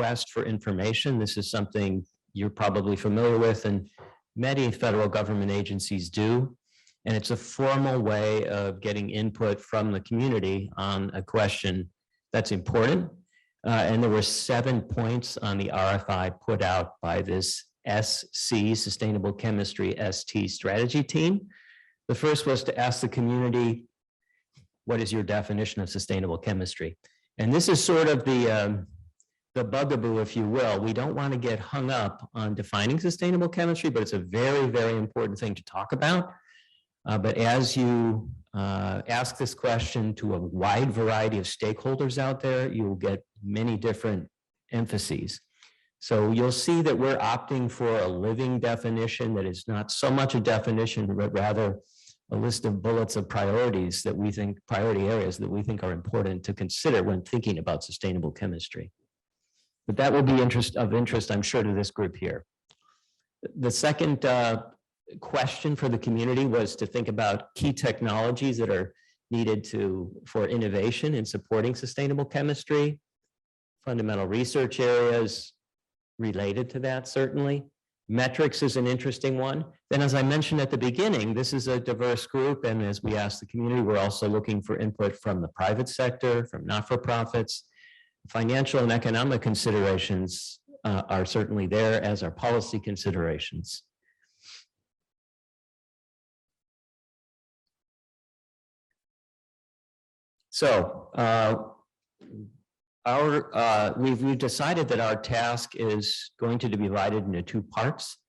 request for information. This is something you're probably familiar with, and many federal government agencies do. And it's a formal way of getting input from the community on a question that's important. And there were 7 points on the RFI put out by this SC, Sustainable Chemistry ST strategy team. The first was to ask the community, what is your definition of sustainable chemistry? And this is sort of the bugaboo, if you will. We don't want to get hung up on defining sustainable chemistry, but it's a very, very important thing to talk about. But as you ask this question to a wide variety of stakeholders out there, you will get many different emphases. So you'll see that we're opting for a living definition that is not so much a definition, but rather a list of bullets of priorities that we think, priority areas that we think are important to consider when thinking about sustainable chemistry. But that will be of interest, I'm sure, to this group here. The second question for the community was to think about key technologies that are needed for innovation in supporting sustainable chemistry, fundamental research areas related to that, certainly. Metrics is an interesting one. Then, as I mentioned at the beginning, this is a diverse group, and as we ask the community, we're also looking for input from the private sector, from not-for-profits. Financial and economic considerations are certainly there, as are policy considerations. So we've decided that our task is going to be divided into 2 parts.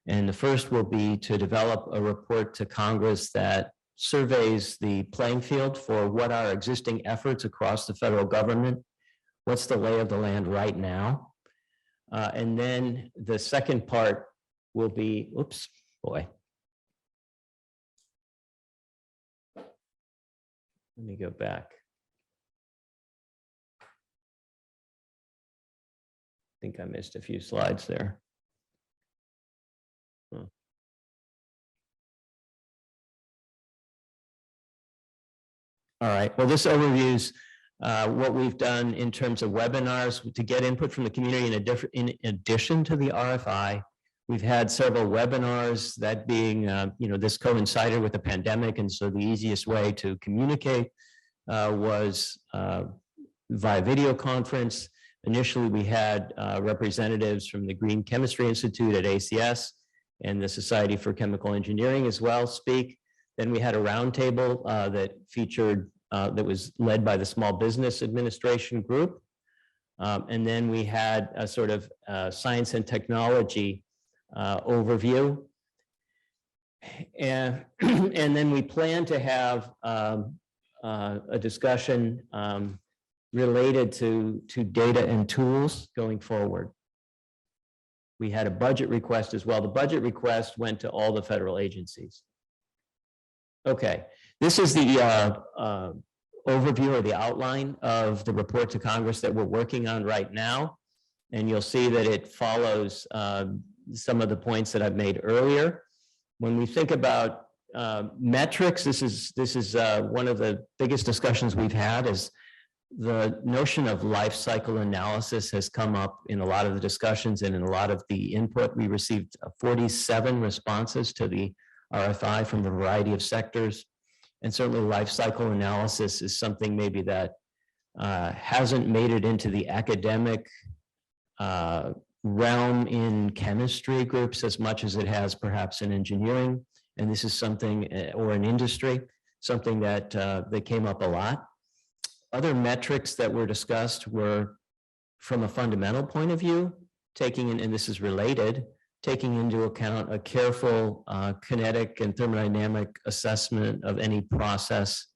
And the first will be to develop a report to Congress that surveys the playing field for what are existing efforts across the federal government, what's the lay of the land right now. And then the second part will be, oops, boy. Let me go back. I think I missed a few slides there. All right, well, this overviews what we've done in terms of webinars to get input from the community in addition to the RFI. We've had several webinars, that being, this coincided with the pandemic, and so the easiest way to communicate was via video conference. Initially, we had representatives from the Green Chemistry Institute at ACS and the Society for Chemical Engineering as well speak. Then we had a roundtable that featured, that was led by the Small Business Administration group. And then we had a sort of science and technology overview. And then we plan to have a discussion related to data and tools going forward. We had a budget request as well. The budget request went to all the federal agencies. Okay, this is the overview or the outline of the report to Congress that we're working on right now. And you'll see that it follows some of the points that I've made earlier. When we think about metrics, this is one of the biggest discussions we've had. Is the notion of life cycle analysis has come up in a lot of the discussions and in a lot of the input. We received 47 responses to the RFI from a variety of sectors. And certainly life cycle analysis is something maybe that hasn't made it into the academic realm in chemistry groups as much as it has perhaps in engineering. And this is something, or in industry, something that came up a lot. Other metrics that were discussed were from a fundamental point of view, taking in, and this is related, taking into account a careful kinetic and thermodynamic assessment of any process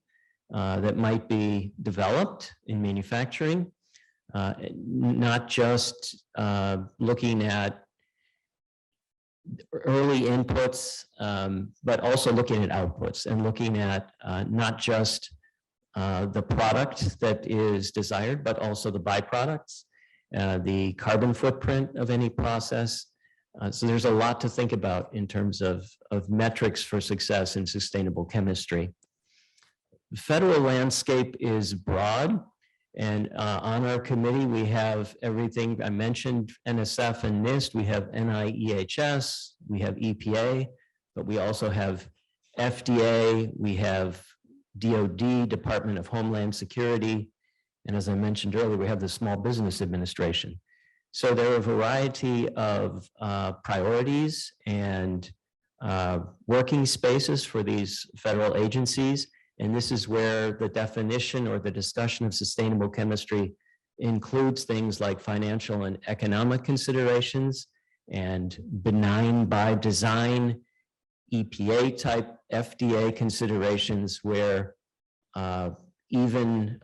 that might be developed in manufacturing, not just looking at early inputs, but also looking at outputs and looking at not just the product that is desired, but also the byproducts, the carbon footprint of any process. So there's a lot to think about in terms of metrics for success in sustainable chemistry. The federal landscape is broad, And on our committee, we have everything I mentioned, NSF and NIST, we have NIEHS, we have EPA, but we also have FDA, we have DOD, Department of Homeland Security, and as I mentioned earlier, we have the Small Business Administration. So there are a variety of priorities and working spaces for these federal agencies. And this is where the definition or the discussion of sustainable chemistry includes things like financial and economic considerations and benign by design, EPA type FDA considerations where even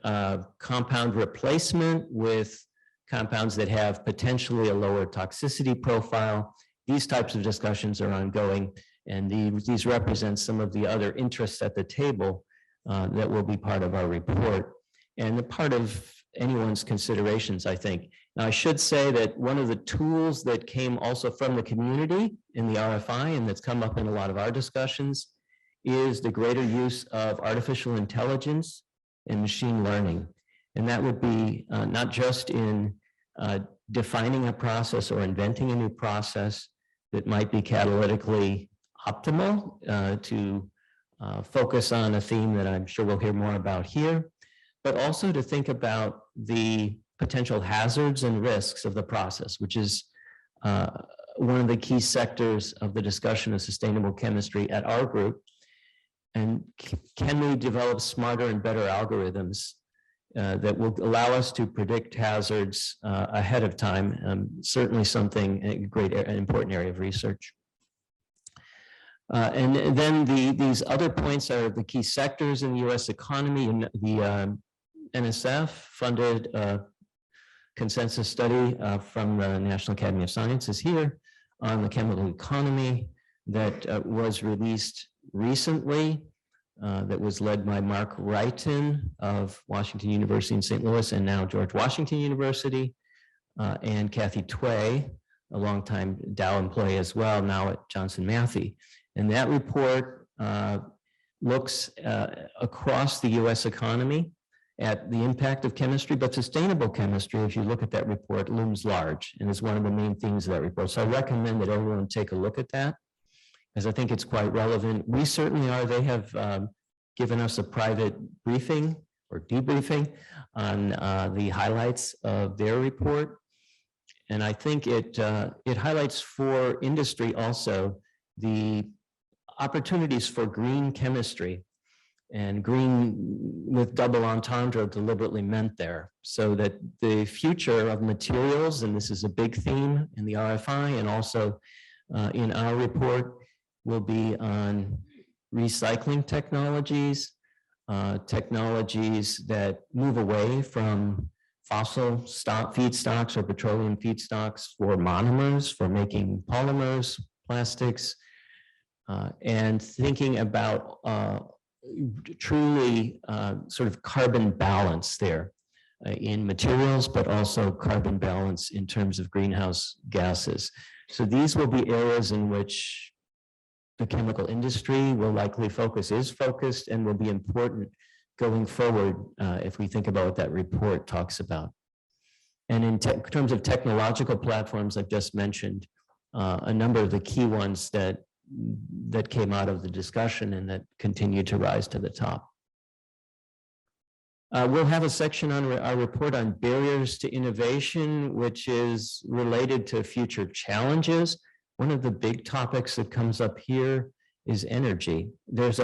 compound replacement with compounds that have potentially a lower toxicity profile, these types of discussions are ongoing, and these represent some of the other interests at the table that will be part of our report and a part of anyone's considerations, I think. Now, I should say that one of the tools that came also from the community in the RFI and that's come up in a lot of our discussions is the greater use of artificial intelligence and machine learning. And that would be not just in defining a process or inventing a new process that might be catalytically optimal to focus on a theme that I'm sure we'll hear more about here, but also to think about the potential hazards and risks of the process, which is one of the key sectors of the discussion of sustainable chemistry at our group. And can we develop smarter and better algorithms that will allow us to predict hazards ahead of time? Certainly something, a great, an important area of research. And then these other points are the key sectors in the U.S. economy. And the NSF funded a consensus study from the National Academy of Sciences here on the chemical economy that was released recently, that was led by Mark Wrighton of Washington University in St. Louis and now George Washington University, and Kathy Tway, a longtime Dow employee as well, now at Johnson Matthey. And that report looks across the US economy at the impact of chemistry, but sustainable chemistry, if you look at that report, looms large and is one of the main themes of that report. So I recommend that everyone take a look at that, because I think it's quite relevant. We certainly are. They have given us a private briefing or debriefing on the highlights of their report. And I think it highlights for industry also the opportunities for green chemistry, and green with double entendre deliberately meant there, so that the future of materials, and this is a big theme in the RFI and also in our report, will be on recycling technologies, technologies that move away from fossil feedstocks or petroleum feedstocks for monomers, for making polymers, plastics, and thinking about truly sort of carbon balance there in materials, but also carbon balance in terms of greenhouse gases. So these will be areas in which the chemical industry will likely is focused, and will be important going forward if we think about what that report talks about. And in terms of technological platforms, I've just mentioned a number of the key ones that came out of the discussion and that continue to rise to the top. We'll have a section on our report on barriers to innovation, which is related to future challenges. One of the big topics that comes up here is energy. There's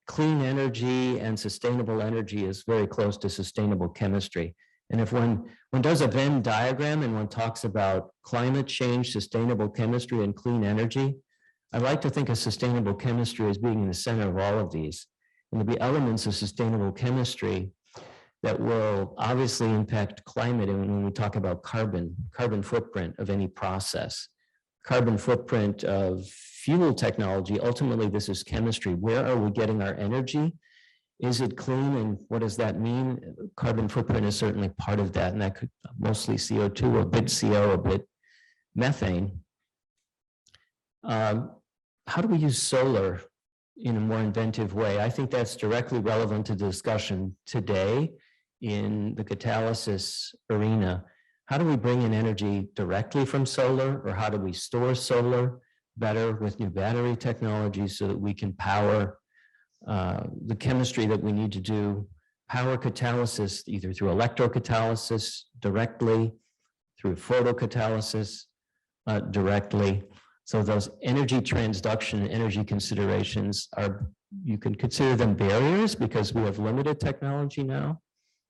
clean energy, and sustainable energy is very close to sustainable chemistry. And if one does a Venn diagram and one talks about climate change, sustainable chemistry, and clean energy, I like to think of sustainable chemistry as being in the center of all of these. And there'll be elements of sustainable chemistry that will obviously impact climate. And when we talk about carbon footprint of any process, carbon footprint of fuel technology, ultimately this is chemistry. Where are we getting our energy? Is it clean, and what does that mean? Carbon footprint is certainly part of that, and that could mostly CO2, a bit CO, a bit methane. How do we use solar in a more inventive way? I think that's directly relevant to the discussion today. in the catalysis arena, how do we bring in energy directly from solar, or how do we store solar better with new battery technologies so that we can power the chemistry that we need to do, power catalysis either through electrocatalysis directly, through photocatalysis directly. So those energy transduction and energy considerations are, you can consider them barriers because we have limited technology now,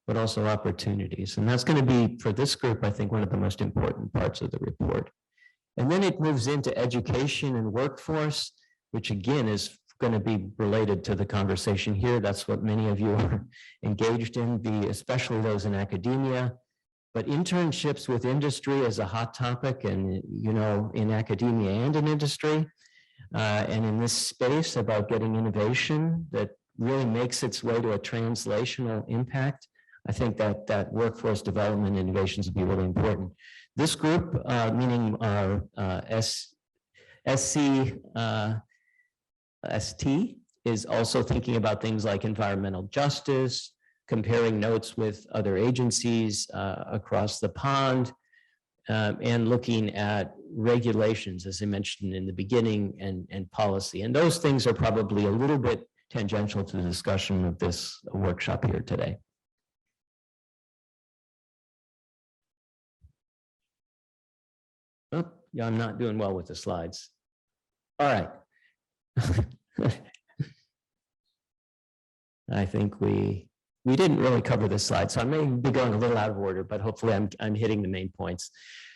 but also opportunities. And that's going to be, for this group, I think, one of the most important parts of the report. And then it moves into education and workforce, which again is going to be related to the conversation here. That's what many of you are engaged in, especially those in academia. But internships with industry is a hot topic, and in academia and in industry, and in this space about getting innovation that really makes its way to a translational impact. I think that workforce development innovations would be really important. This group, meaning our ST, is also thinking about things like environmental justice, comparing notes with other agencies across the pond, and looking at regulations, as I mentioned in the beginning, and policy. And those things are probably a little bit tangential to the discussion of this workshop here today. Oh, yeah, I'm not doing well with the slides. All right. I think we didn't really cover this slide, so I may be going a little out of order, but hopefully I'm hitting the main points.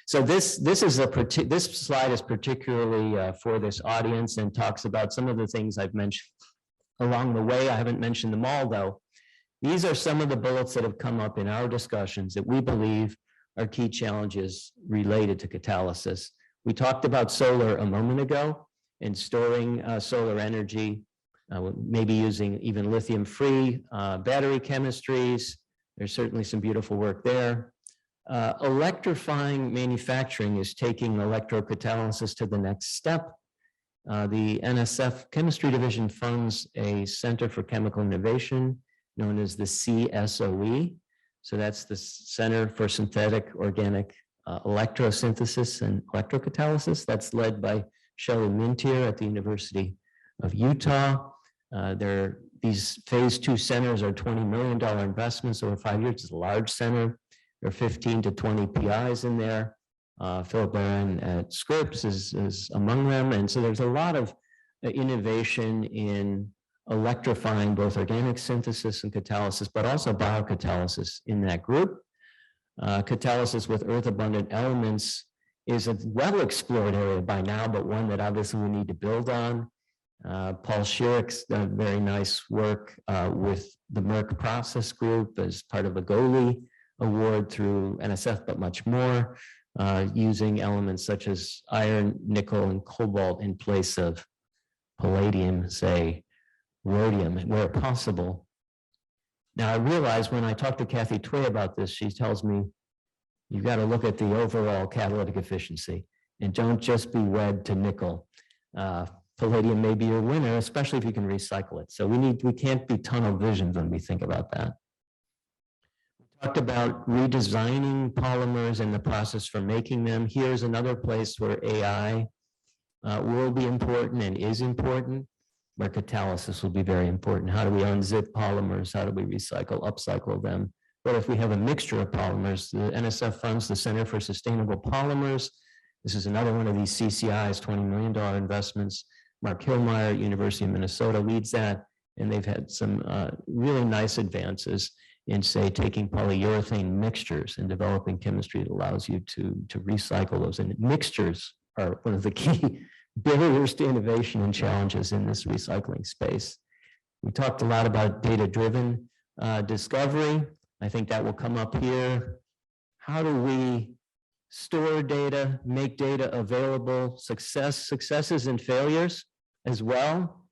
So this slide is particularly for this audience and talks about some of the things I've mentioned along the way. I haven't mentioned them all, though. These are some of the bullets that have come up in our discussions that we believe are key challenges related to catalysis. We talked about solar a moment ago and storing solar energy, maybe using even lithium-free battery chemistries. There's certainly some beautiful work there. Electrifying manufacturing is taking electrocatalysis to the next step. The NSF Chemistry Division funds a Center for Chemical Innovation known as the CSOE. So that's the Center for Synthetic Organic Electrosynthesis and Electrocatalysis. That's led by Shelley Mintier at the University of Utah. These phase 2 centers are $20 million investments over 5 years. It's a large center. There are 15 to 20 PIs in there. Philip Barron at Scripps is among them. And so there's a lot of innovation in electrifying both organic synthesis and catalysis, but also biocatalysis in that group. Catalysis with earth-abundant elements is a well-explored area by now, but one that obviously we need to build on. Paul Schirrick's done very nice work with the Merck process group as part of a GOLI award through NSF, but much more, using elements such as iron, nickel, and cobalt in place of palladium, say, rhodium, where possible. Now, I realize when I talk to Kathy Tway about this, she tells me, you've got to look at the overall catalytic efficiency and don't just be wed to nickel. Palladium may be your winner, especially if you can recycle it. So we can't be tunnel vision when we think about that. We talked about redesigning polymers and the process for making them. Here's another place where AI will be important and is important, where catalysis will be very important. How do we unzip polymers? How do we recycle, upcycle them? But if we have a mixture of polymers, the NSF funds the Center for Sustainable Polymers. This is another one of these CCIs, $20 million investments. Mark Hillmeyer at University of Minnesota leads that, and they've had some really nice advances in, say, taking polyurethane mixtures and developing chemistry that allows you to recycle those. And mixtures are one of the key barriers to innovation and challenges in this recycling space. We talked a lot about data-driven discovery. I think that will come up here. How do we store data, make data available, successes and failures as well,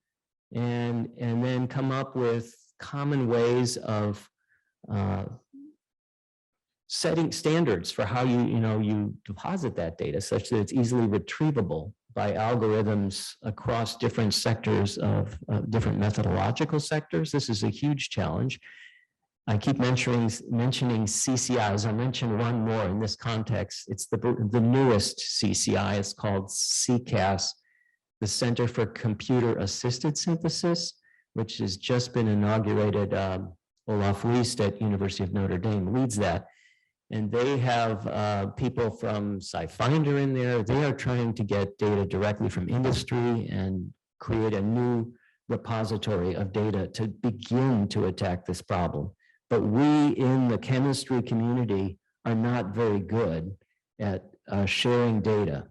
and then come up with common ways of setting standards for how you deposit that data such that it's easily retrievable by algorithms across different sectors of different methodological sectors. This is a huge challenge. I keep mentioning CCIs. I'll mention one more in this context. It's the newest CCI. It's called CCAS, the Center for Computer Assisted Synthesis, which has just been inaugurated. Olaf Liest at University of Notre Dame leads that. And they have people from SciFinder in there. They are trying to get data directly from industry and create a new repository of data to begin to attack this problem. But we in the chemistry community are not very good at sharing data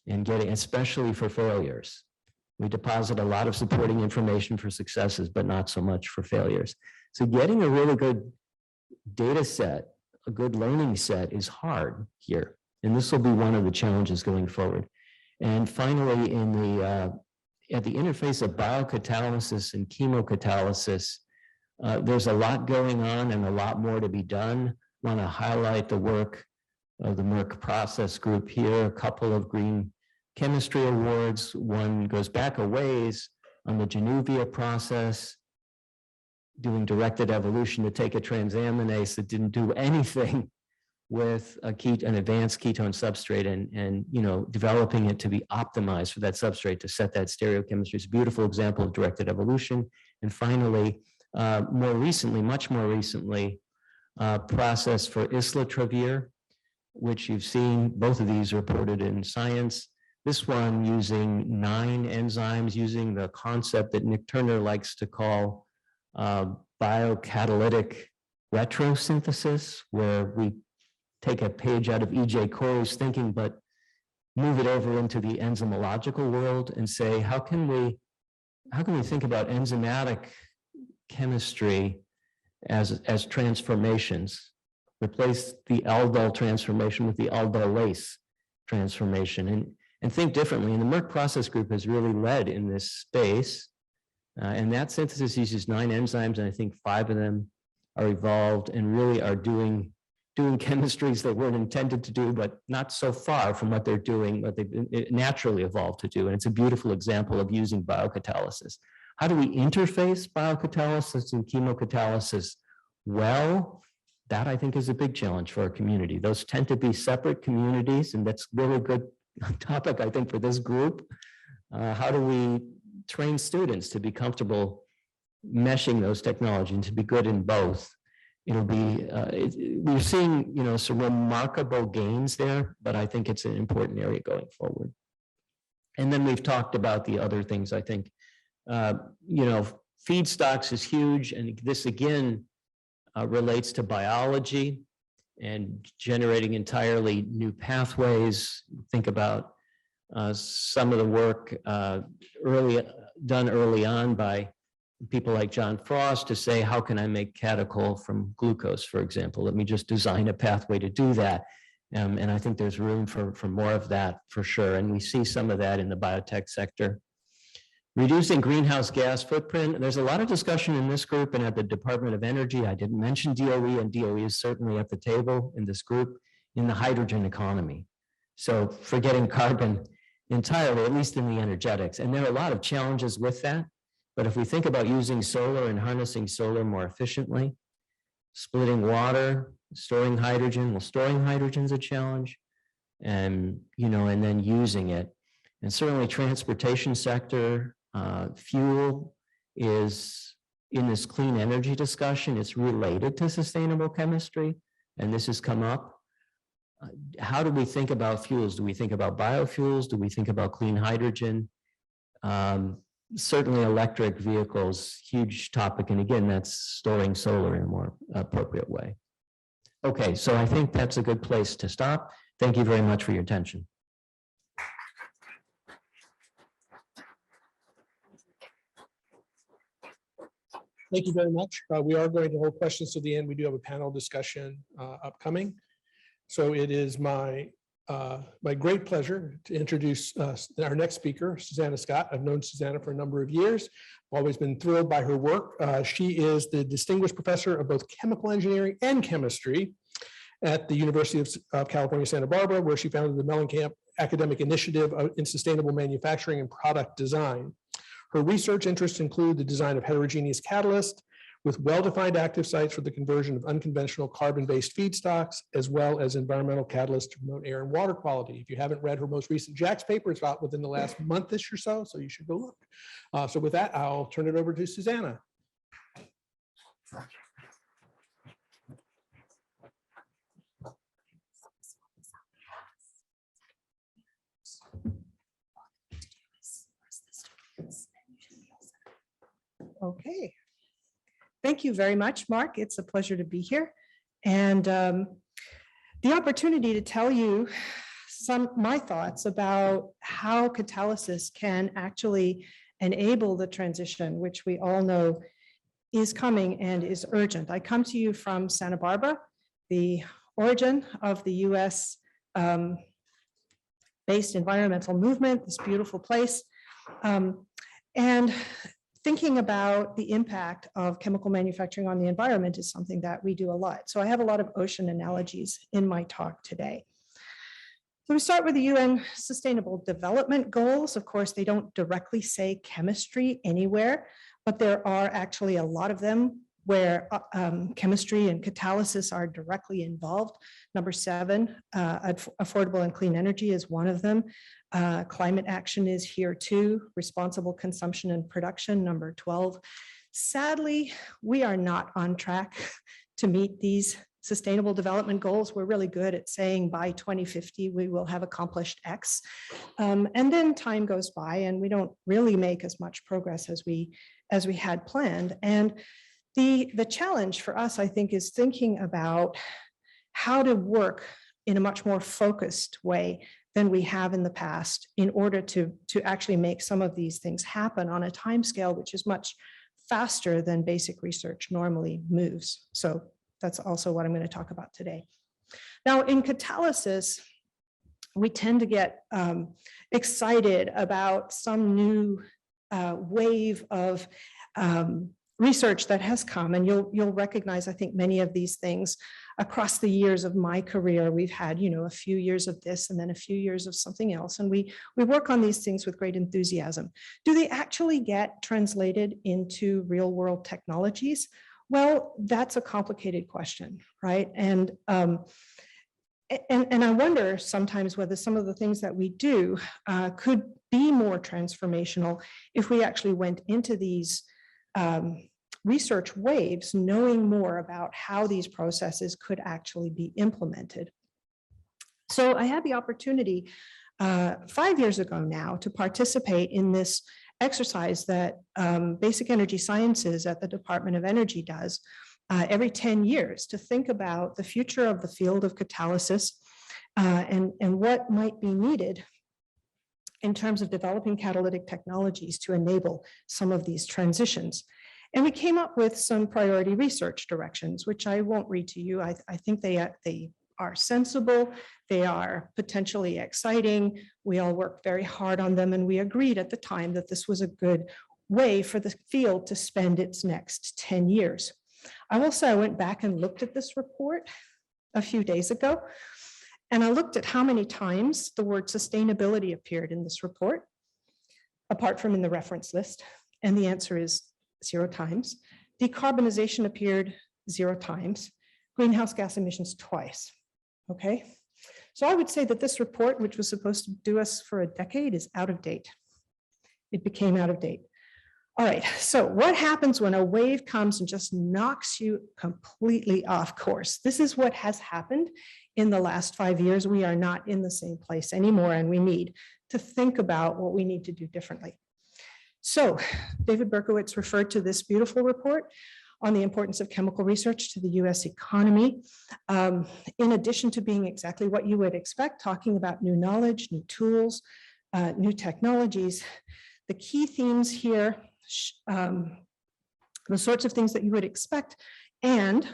and getting, especially for failures. We deposit a lot of supporting information for successes, but not so much for failures. So getting a really good data set, a good learning set is hard here. And this will be one of the challenges going forward. And finally, in the at the interface of biocatalysis and chemocatalysis, there's a lot going on and a lot more to be done. I want to highlight the work of the Merck process group here, a couple of green chemistry awards. One goes back a ways on the Januvia process, doing directed evolution to take a transaminase that didn't do anything with an advanced ketone substrate and developing it to be optimized for that substrate to set that stereochemistry. It's a beautiful example of directed evolution. And finally, much more recently, process for islatravir, which you've seen, both of these reported in Science. This one using 9 enzymes, using the concept that Nick Turner likes to call biocatalytic retrosynthesis, where we take a page out of E.J. Corey's thinking, but move it over into the enzymological world and say, how can we think about enzymatic chemistry as transformations? Replace the aldol transformation with the aldolase transformation and think differently. And the Merck process group has really led in this space. And that synthesis uses 9 enzymes, and I think 5 of them are evolved and really are doing chemistries that weren't intended to do, but not so far from what they're doing, what they've naturally evolved to do. And it's a beautiful example of using biocatalysis. How do we interface biocatalysis and chemocatalysis? Well, that I think is a big challenge for our community. Those tend to be separate communities, and that's really good topic, I think, for this group. How do we train students to be comfortable meshing those technologies and to be good in both? It'll be, we're seeing, some remarkable gains there, but I think it's an important area going forward. And then we've talked about the other things, I think, feedstocks is huge. And this again relates to biology and generating entirely new pathways. Think about some of the work done early on by people like John Frost to say, how can I make catechol from glucose, for example? Let me just design a pathway to do that. And I think there's room for more of that for sure. And we see some of that in the biotech sector. Reducing greenhouse gas footprint. There's a lot of discussion in this group and at the Department of Energy. I didn't mention DOE, and DOE is certainly at the table in this group, in the hydrogen economy. So forgetting carbon entirely, at least in the energetics. And there are a lot of challenges with that. But if we think about using solar and harnessing solar more efficiently, splitting water, storing hydrogen, well, storing hydrogen is a challenge, and and then using it. And certainly transportation sector, fuel is in this clean energy discussion, it's related to sustainable chemistry, and this has come up. How do we think about fuels? Do we think about biofuels? Do we think about clean hydrogen? Certainly electric vehicles, huge topic. And again, that's storing solar in a more appropriate way. Okay, so I think that's a good place to stop. Thank you very much for your attention. Thank you very much. We are going to hold questions to the end. We do have a panel discussion upcoming. So it is my great pleasure to introduce our next speaker, Susannah Scott. I've known Susannah for a number of years. I've always been thrilled by her work. She is the Distinguished Professor of both Chemical Engineering and Chemistry at the University of California, Santa Barbara, where she founded the Mellencamp Academic Initiative in Sustainable Manufacturing and Product Design. Her research interests include the design of heterogeneous catalysts, with well-defined active sites for the conversion of unconventional carbon-based feedstocks, as well as environmental catalysts to promote air and water quality. If you haven't read her most recent JAX paper, it's out within the last month-ish or so, so you should go look. So with that, I'll turn it over to Susannah. Okay. Thank you very much, Mark. It's a pleasure to be here. And the opportunity to tell you my thoughts about how catalysis can actually enable the transition, which we all know is coming and is urgent. I come to you from Santa Barbara, the origin of the US based environmental movement, this beautiful place. And thinking about the impact of chemical manufacturing on the environment is something that we do a lot. So I have a lot of ocean analogies in my talk today. So we start with the UN Sustainable Development Goals. Of course, they don't directly say chemistry anywhere, but there are actually a lot of them where chemistry and catalysis are directly involved. Number 7, affordable and clean energy is one of them. Climate action is here too. Responsible consumption and production, number 12. Sadly, we are not on track to meet these sustainable development goals. We're really good at saying by 2050, we will have accomplished X. And then time goes by and we don't really make as much progress as we had planned. And the challenge for us, I think, is thinking about how to work in a much more focused way than we have in the past in order to actually make some of these things happen on a timescale which is much faster than basic research normally moves. So that's also what I'm going to talk about today. Now, in catalysis, we tend to get excited about some new wave of research that has come, and you'll recognize, I think, many of these things across the years of my career. We've had, a few years of this and then a few years of something else, and we work on these things with great enthusiasm. Do they actually get translated into real world technologies? Well, that's a complicated question, right? And I wonder sometimes whether some of the things that we do could be more transformational if we actually went into these research waves, knowing more about how these processes could actually be implemented. So I had the opportunity 5 years ago now to participate in this exercise that Basic Energy Sciences at the Department of Energy does every 10 years to think about the future of the field of catalysis and what might be needed in terms of developing catalytic technologies to enable some of these transitions. And we came up with some priority research directions, which I won't read to you. I think they are sensible, they are potentially exciting. We all worked very hard on them, and we agreed at the time that this was a good way for the field to spend its next 10 years. I will say I went back and looked at this report a few days ago, and I looked at how many times the word sustainability appeared in this report, apart from in the reference list, and the answer is 0 times. Decarbonization appeared 0 times. Greenhouse gas emissions twice. Okay, so I would say that this report, which was supposed to do us for a decade, is out of date. It became out of date. All right, so what happens when a wave comes and just knocks you completely off course? This is what has happened in the last 5 years. We are not in the same place anymore, and we need to think about what we need to do differently. So David Berkowitz referred to this beautiful report on the importance of chemical research to the US economy. In addition to being exactly what you would expect, talking about new knowledge, new tools, new technologies, the key themes here, the sorts of things that you would expect, and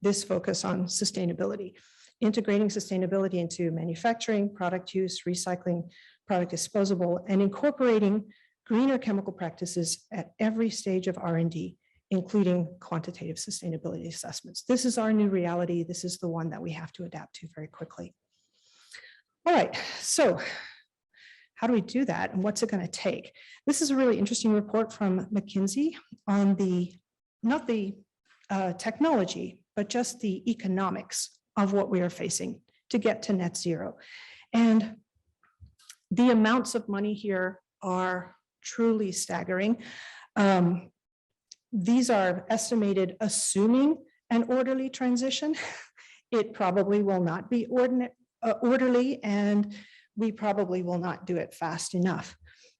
this focus on sustainability, integrating sustainability into manufacturing, product use, recycling, product disposable, and incorporating greener chemical practices at every stage of R&D, including quantitative sustainability assessments. This is our new reality. This is the one that we have to adapt to very quickly. All right, so how do we do that and what's it going to take? This is a really interesting report from McKinsey on the technology, but just the economics of what we are facing to get to net zero. And the amounts of money here are truly staggering. These are estimated assuming an orderly transition. It probably will not be orderly, and we probably will not do it fast enough.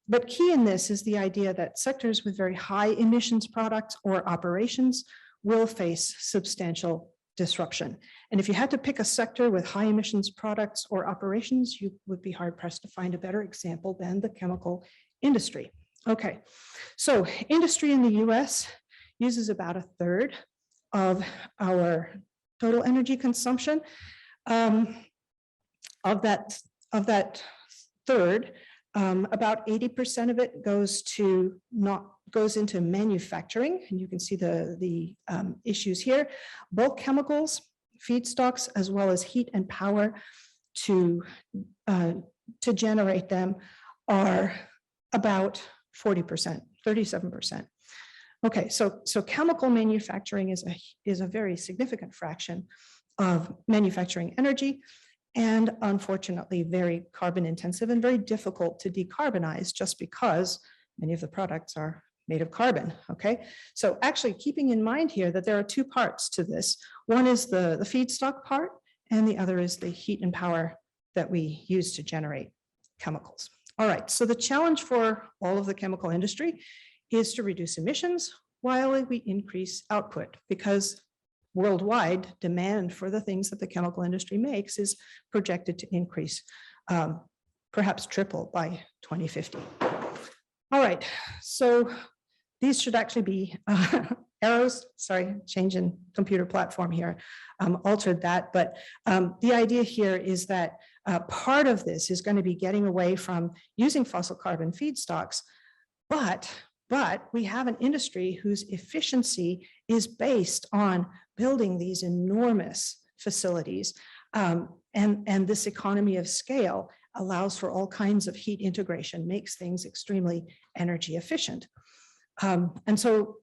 But key in this is the idea that sectors with very high emissions products or operations will face substantial disruption. And if you had to pick a sector with high emissions products or operations, you would be hard pressed to find a better example than the chemical industry. Okay, so industry in the US uses about a third of our total energy consumption. Of that third, about 80% of it goes into manufacturing, and you can see the issues here. Both chemicals, feedstocks, as well as heat and power to generate them are about 40%, 37%. Okay, so chemical manufacturing is a very significant fraction of manufacturing energy, and unfortunately very carbon intensive and very difficult to decarbonize just because many of the products are made of carbon. Okay, so actually keeping in mind here that there are two parts to this. One is the feedstock part, and the other is the heat and power that we use to generate chemicals. All right, so the challenge for all of the chemical industry is to reduce emissions while we increase output, because worldwide demand for the things that the chemical industry makes is projected to increase, perhaps triple by 2050. All right, so these should actually be arrows. Sorry, change in computer platform here altered that. But the idea here is that part of this is going to be getting away from using fossil carbon feedstocks, but we have an industry whose efficiency is based on building these enormous facilities. And this economy of scale allows for all kinds of heat integration, makes things extremely energy efficient. And so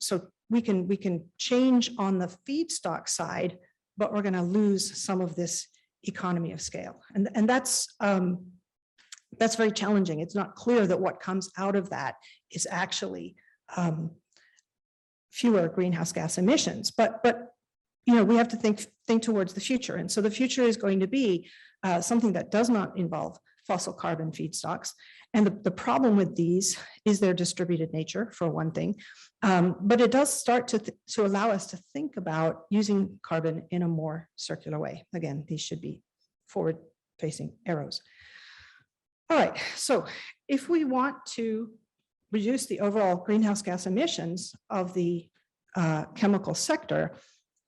we can change on the feedstock side, but we're going to lose some of this economy of scale. And that's very challenging. It's not clear that what comes out of that is actually fewer greenhouse gas emissions, but you know, we have to think towards the future. And so the future is going to be something that does not involve fossil carbon feedstocks. And the problem with these is their distributed nature, for one thing, but it does start to allow us to think about using carbon in a more circular way. Again, these should be forward-facing arrows. All right, so if we want to reduce the overall greenhouse gas emissions of the chemical sector,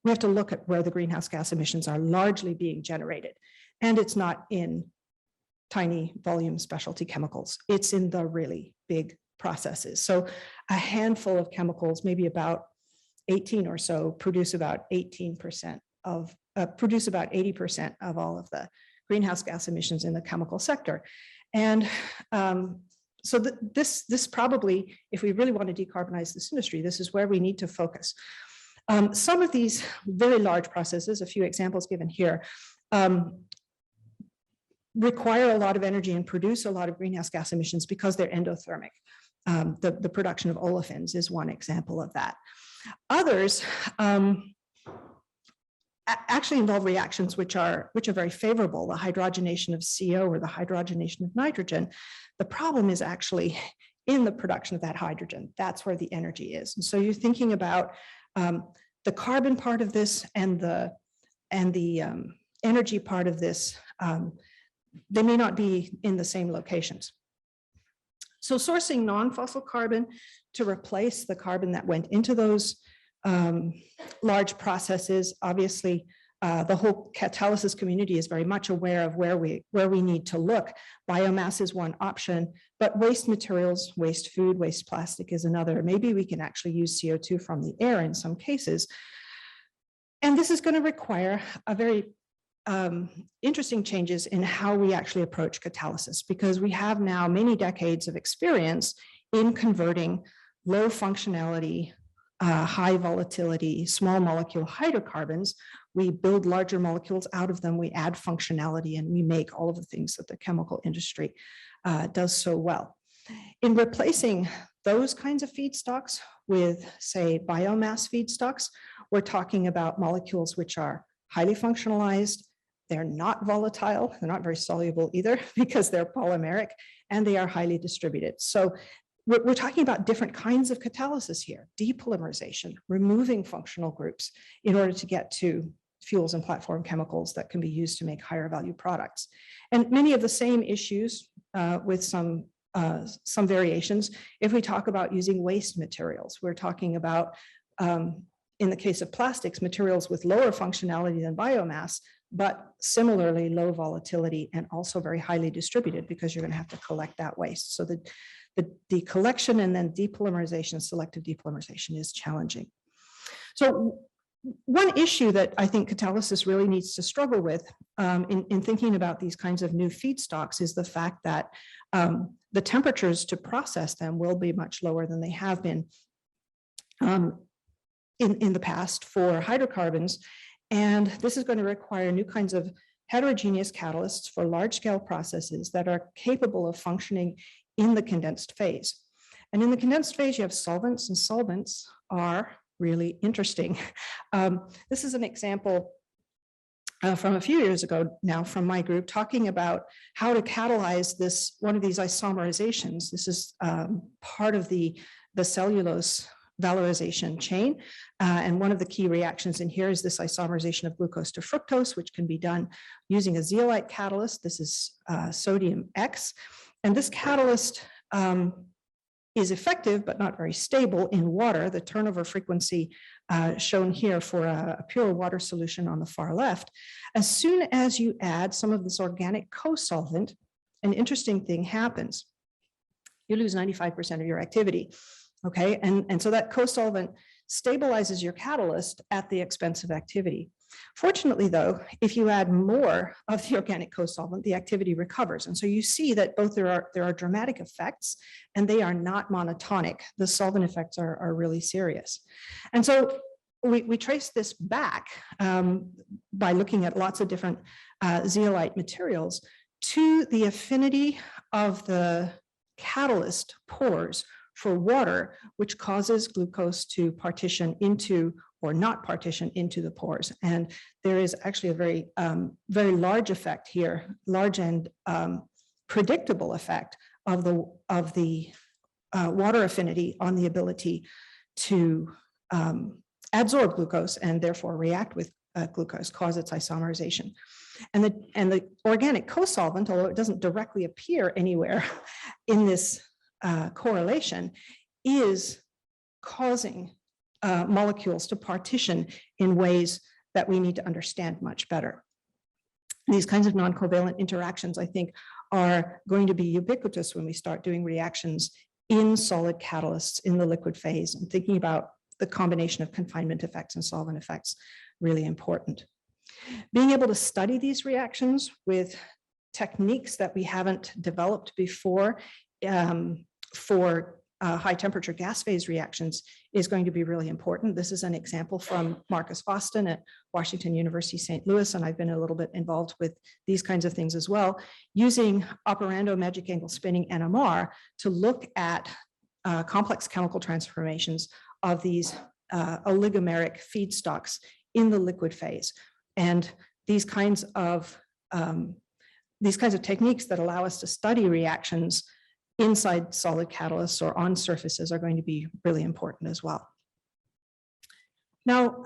we have to look at where the greenhouse gas emissions are largely being generated. And it's not in tiny volume specialty chemicals. It's in the really big processes. So a handful of chemicals, maybe about 18 or so, produce about 18% of, produce about 80% of all of the greenhouse gas emissions in the chemical sector. And so this probably, if we really want to decarbonize this industry, this is where we need to focus. Some of these very large processes, a few examples given here, require a lot of energy and produce a lot of greenhouse gas emissions because they're endothermic. The production of olefins is one example of that. Others actually involve reactions which are very favorable, the hydrogenation of CO or the hydrogenation of nitrogen. The problem is actually in the production of that hydrogen. That's where the energy is. And so you're thinking about the carbon part of this and the energy part of this. They may not be in the same locations. So sourcing non-fossil carbon to replace the carbon that went into those large processes, obviously the whole catalysis community is very much aware of where we need to look. Biomass is one option, but waste materials, waste food, waste plastic is another. Maybe we can actually use CO2 from the air in some cases. And this is going to require a very interesting changes in how we actually approach catalysis, because we have now many decades of experience in converting low functionality, high volatility, small molecule hydrocarbons, we build larger molecules out of them, we add functionality, and we make all of the things that the chemical industry does so well. In replacing those kinds of feedstocks with, say, biomass feedstocks, we're talking about molecules which are highly functionalized, they're not volatile, they're not very soluble either because they're polymeric, and they are highly distributed. So we're talking about different kinds of catalysis here, depolymerization, removing functional groups in order to get to fuels and platform chemicals that can be used to make higher value products. And many of the same issues with some variations. If we talk about using waste materials, we're talking about, in the case of plastics, materials with lower functionality than biomass, but similarly low volatility and also very highly distributed because you're going to have to collect that waste. So the collection and then depolymerization, selective depolymerization is challenging. So one issue that I think catalysis really needs to struggle with in thinking about these kinds of new feedstocks is the fact that the temperatures to process them will be much lower than they have been in the past for hydrocarbons. And this is going to require new kinds of heterogeneous catalysts for large-scale processes that are capable of functioning in the condensed phase. And in the condensed phase, you have solvents, and solvents are really interesting. This is an example from a few years ago now from my group talking about how to catalyze this, one of these isomerizations. This is part of the cellulose valorization chain. And one of the key reactions in here is this isomerization of glucose to fructose, which can be done using a zeolite catalyst. This is sodium X. And this catalyst is effective, but not very stable in water. The turnover frequency shown here for a pure water solution on the far left. As soon as you add some of this organic co-solvent, an interesting thing happens. You lose 95% of your activity. Okay, and so that co-solvent stabilizes your catalyst at the expense of activity. Fortunately, though, if you add more of the organic co-solvent, the activity recovers. And so you see that both there are dramatic effects and they are not monotonic. The solvent effects are really serious. And so we trace this back by looking at lots of different zeolite materials to the affinity of the catalyst pores for water, which causes glucose to partition into or not partition into the pores. And there is actually a very, very large effect here, large and predictable effect of the water affinity on the ability to absorb glucose and therefore react with glucose, cause its isomerization. And the organic co-solvent, although it doesn't directly appear anywhere in this correlation, is causing molecules to partition in ways that we need to understand much better. These kinds of non-covalent interactions, I think, are going to be ubiquitous when we start doing reactions in solid catalysts in the liquid phase, and thinking about the combination of confinement effects and solvent effects, really important. Being able to study these reactions with techniques that we haven't developed before for high temperature gas phase reactions is going to be really important. This is an example from Marcus Foston at Washington University, St. Louis, and I've been a little bit involved with these kinds of things as well, using operando magic angle spinning NMR to look at complex chemical transformations of these oligomeric feedstocks in the liquid phase. And these kinds of techniques that allow us to study reactions inside solid catalysts or on surfaces are going to be really important as well. Now,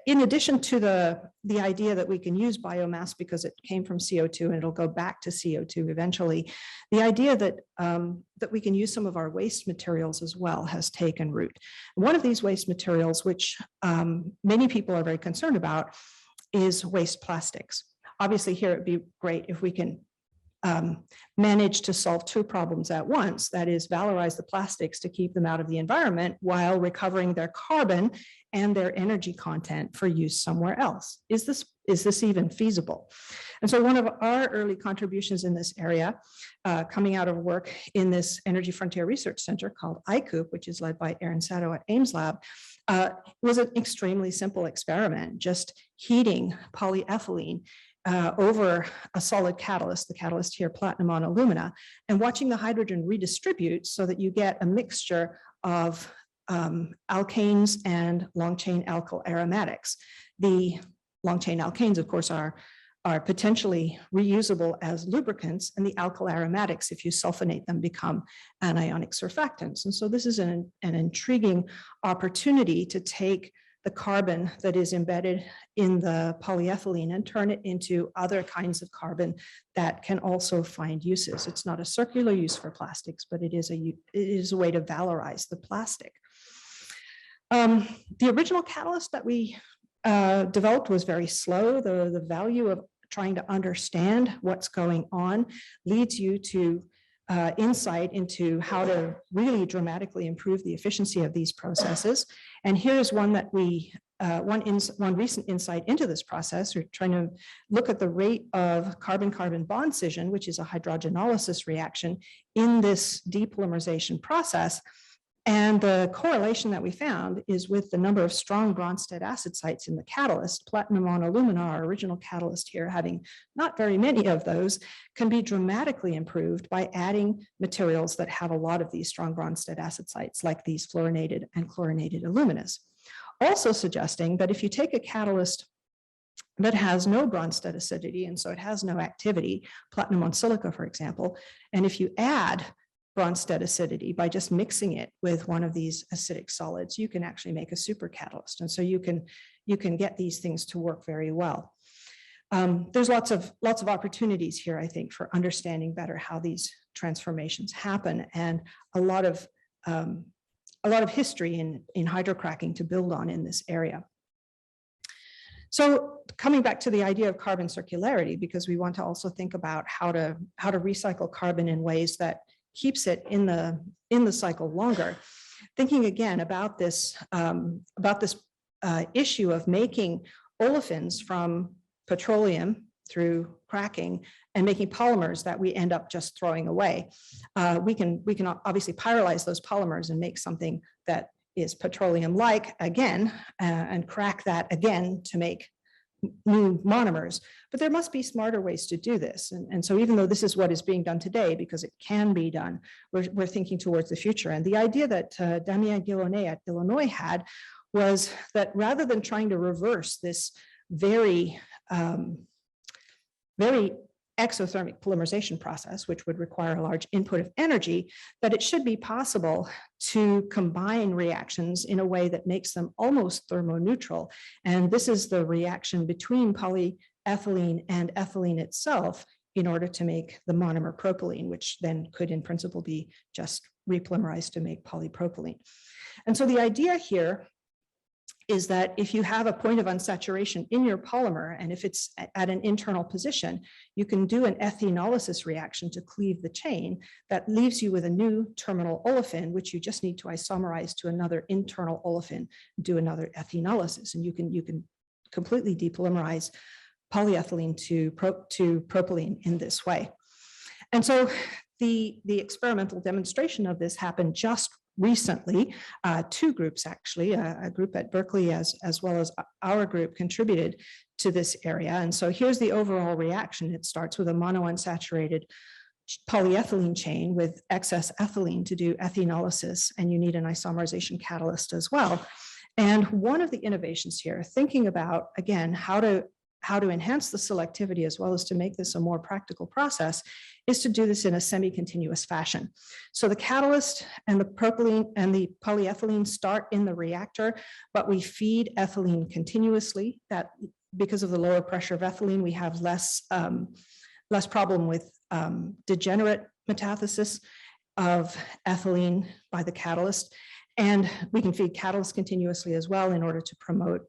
in addition to the idea that we can use biomass because it came from CO2 and it'll go back to CO2 eventually, the idea that, that we can use some of our waste materials as well has taken root. One of these waste materials, which many people are very concerned about, is waste plastics. Obviously here it'd be great if we can manage to solve two problems at once, that is valorize the plastics to keep them out of the environment while recovering their carbon and their energy content for use somewhere else. Is this is this even feasible? And so one of our early contributions in this area, coming out of work in this Energy Frontier Research Center called ICOOP, which is led by Aaron Sato at Ames Lab, was an extremely simple experiment, just heating polyethylene over a solid catalyst, the catalyst here, platinum on alumina, and watching the hydrogen redistribute so that you get a mixture of alkanes and long-chain alkyl aromatics. The long-chain alkanes, of course, are potentially reusable as lubricants, and the alkyl aromatics, if you sulfonate them, become anionic surfactants. And so this is an intriguing opportunity to take the carbon that is embedded in the polyethylene and turn it into other kinds of carbon that can also find uses. It's not a circular use for plastics, but it is a way to valorize the plastic. The original catalyst that we developed was very slow. The value of trying to understand what's going on leads you to insight into how to really dramatically improve the efficiency of these processes. And here's one that one recent insight into this process. We're trying to look at the rate of carbon-carbon bond scission, which is a hydrogenolysis reaction in this depolymerization process. And the correlation that we found is with the number of strong Bronsted acid sites in the catalyst. Platinum on alumina, our original catalyst here, having not very many of those, can be dramatically improved by adding materials that have a lot of these strong Bronsted acid sites, like these fluorinated and chlorinated aluminas. Also suggesting that if you take a catalyst that has no Bronsted acidity, and so it has no activity, platinum on silica, for example, and if you add Bronsted acidity by just mixing it with one of these acidic solids, you can actually make a super catalyst. And so you can get these things to work very well. There's lots of opportunities here, I think, for understanding better how these transformations happen, and a lot of history in hydrocracking to build on in this area. So coming back to the idea of carbon circularity, because we want to also think about how to recycle carbon in ways that keeps it in the cycle longer. Thinking again about this issue of making olefins from petroleum through cracking and making polymers that we end up just throwing away. We can obviously pyrolyze those polymers and make something that is petroleum-like again, and crack that again to make new monomers, but there must be smarter ways to do this. And so even though this is what is being done today, because it can be done, we're thinking towards the future. And the idea that Damien Guillonnet at Illinois had was that rather than trying to reverse this very exothermic polymerization process, which would require a large input of energy, that it should be possible to combine reactions in a way that makes them almost thermoneutral. And this is the reaction between polyethylene and ethylene itself in order to make the monomer propylene, which then could in principle be just repolymerized to make polypropylene. And so the idea here is that if you have a point of unsaturation in your polymer, and if it's at an internal position, you can do an ethenolysis reaction to cleave the chain that leaves you with a new terminal olefin, which you just need to isomerize to another internal olefin, do another ethenolysis, and you can completely depolymerize polyethylene to propylene in this way. And so the experimental demonstration of this happened just recently. Two groups actually, a group at Berkeley as well as our group contributed to this area. And so here's the overall reaction. It starts with a monounsaturated polyethylene chain with excess ethylene to do ethenolysis, and you need an isomerization catalyst as well. And one of the innovations here, thinking about, again, how to enhance the selectivity as well as to make this a more practical process, is to do this in a semi-continuous fashion. So the catalyst and the propylene and the polyethylene start in the reactor, but we feed ethylene continuously. That because of the lower pressure of ethylene, we have less problem with degenerate metathesis of ethylene by the catalyst. And we can feed catalyst continuously as well in order to promote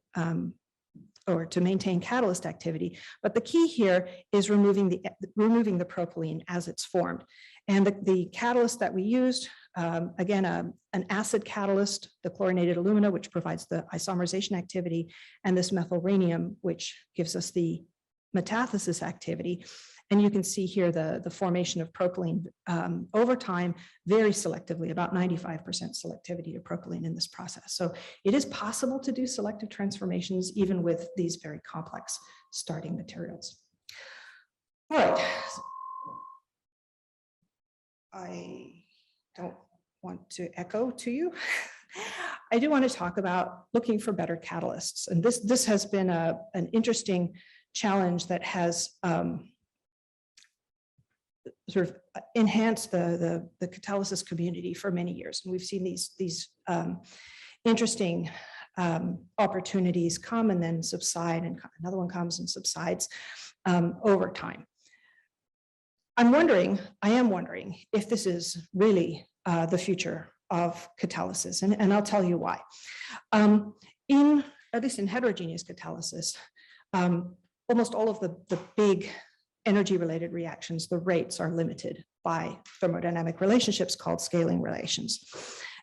or to maintain catalyst activity. But the key here is removing the propylene as it's formed. And the catalyst that we used, again, an acid catalyst, the chlorinated alumina, which provides the isomerization activity, and this methylrhenium, which gives us the metathesis activity. And you can see here the formation of propylene over time, very selectively, about 95% selectivity to propylene in this process. So it is possible to do selective transformations even with these very complex starting materials. All right. I don't want to echo to you. I do want to talk about looking for better catalysts. And this has been an interesting challenge that has sort of enhanced the catalysis community for many years. And we've seen these interesting opportunities come and then subside, and another one comes and subsides over time. I am wondering if this is really the future of catalysis, and I'll tell you why. At least in heterogeneous catalysis, almost all of the big energy-related reactions, the rates are limited by thermodynamic relationships called scaling relations.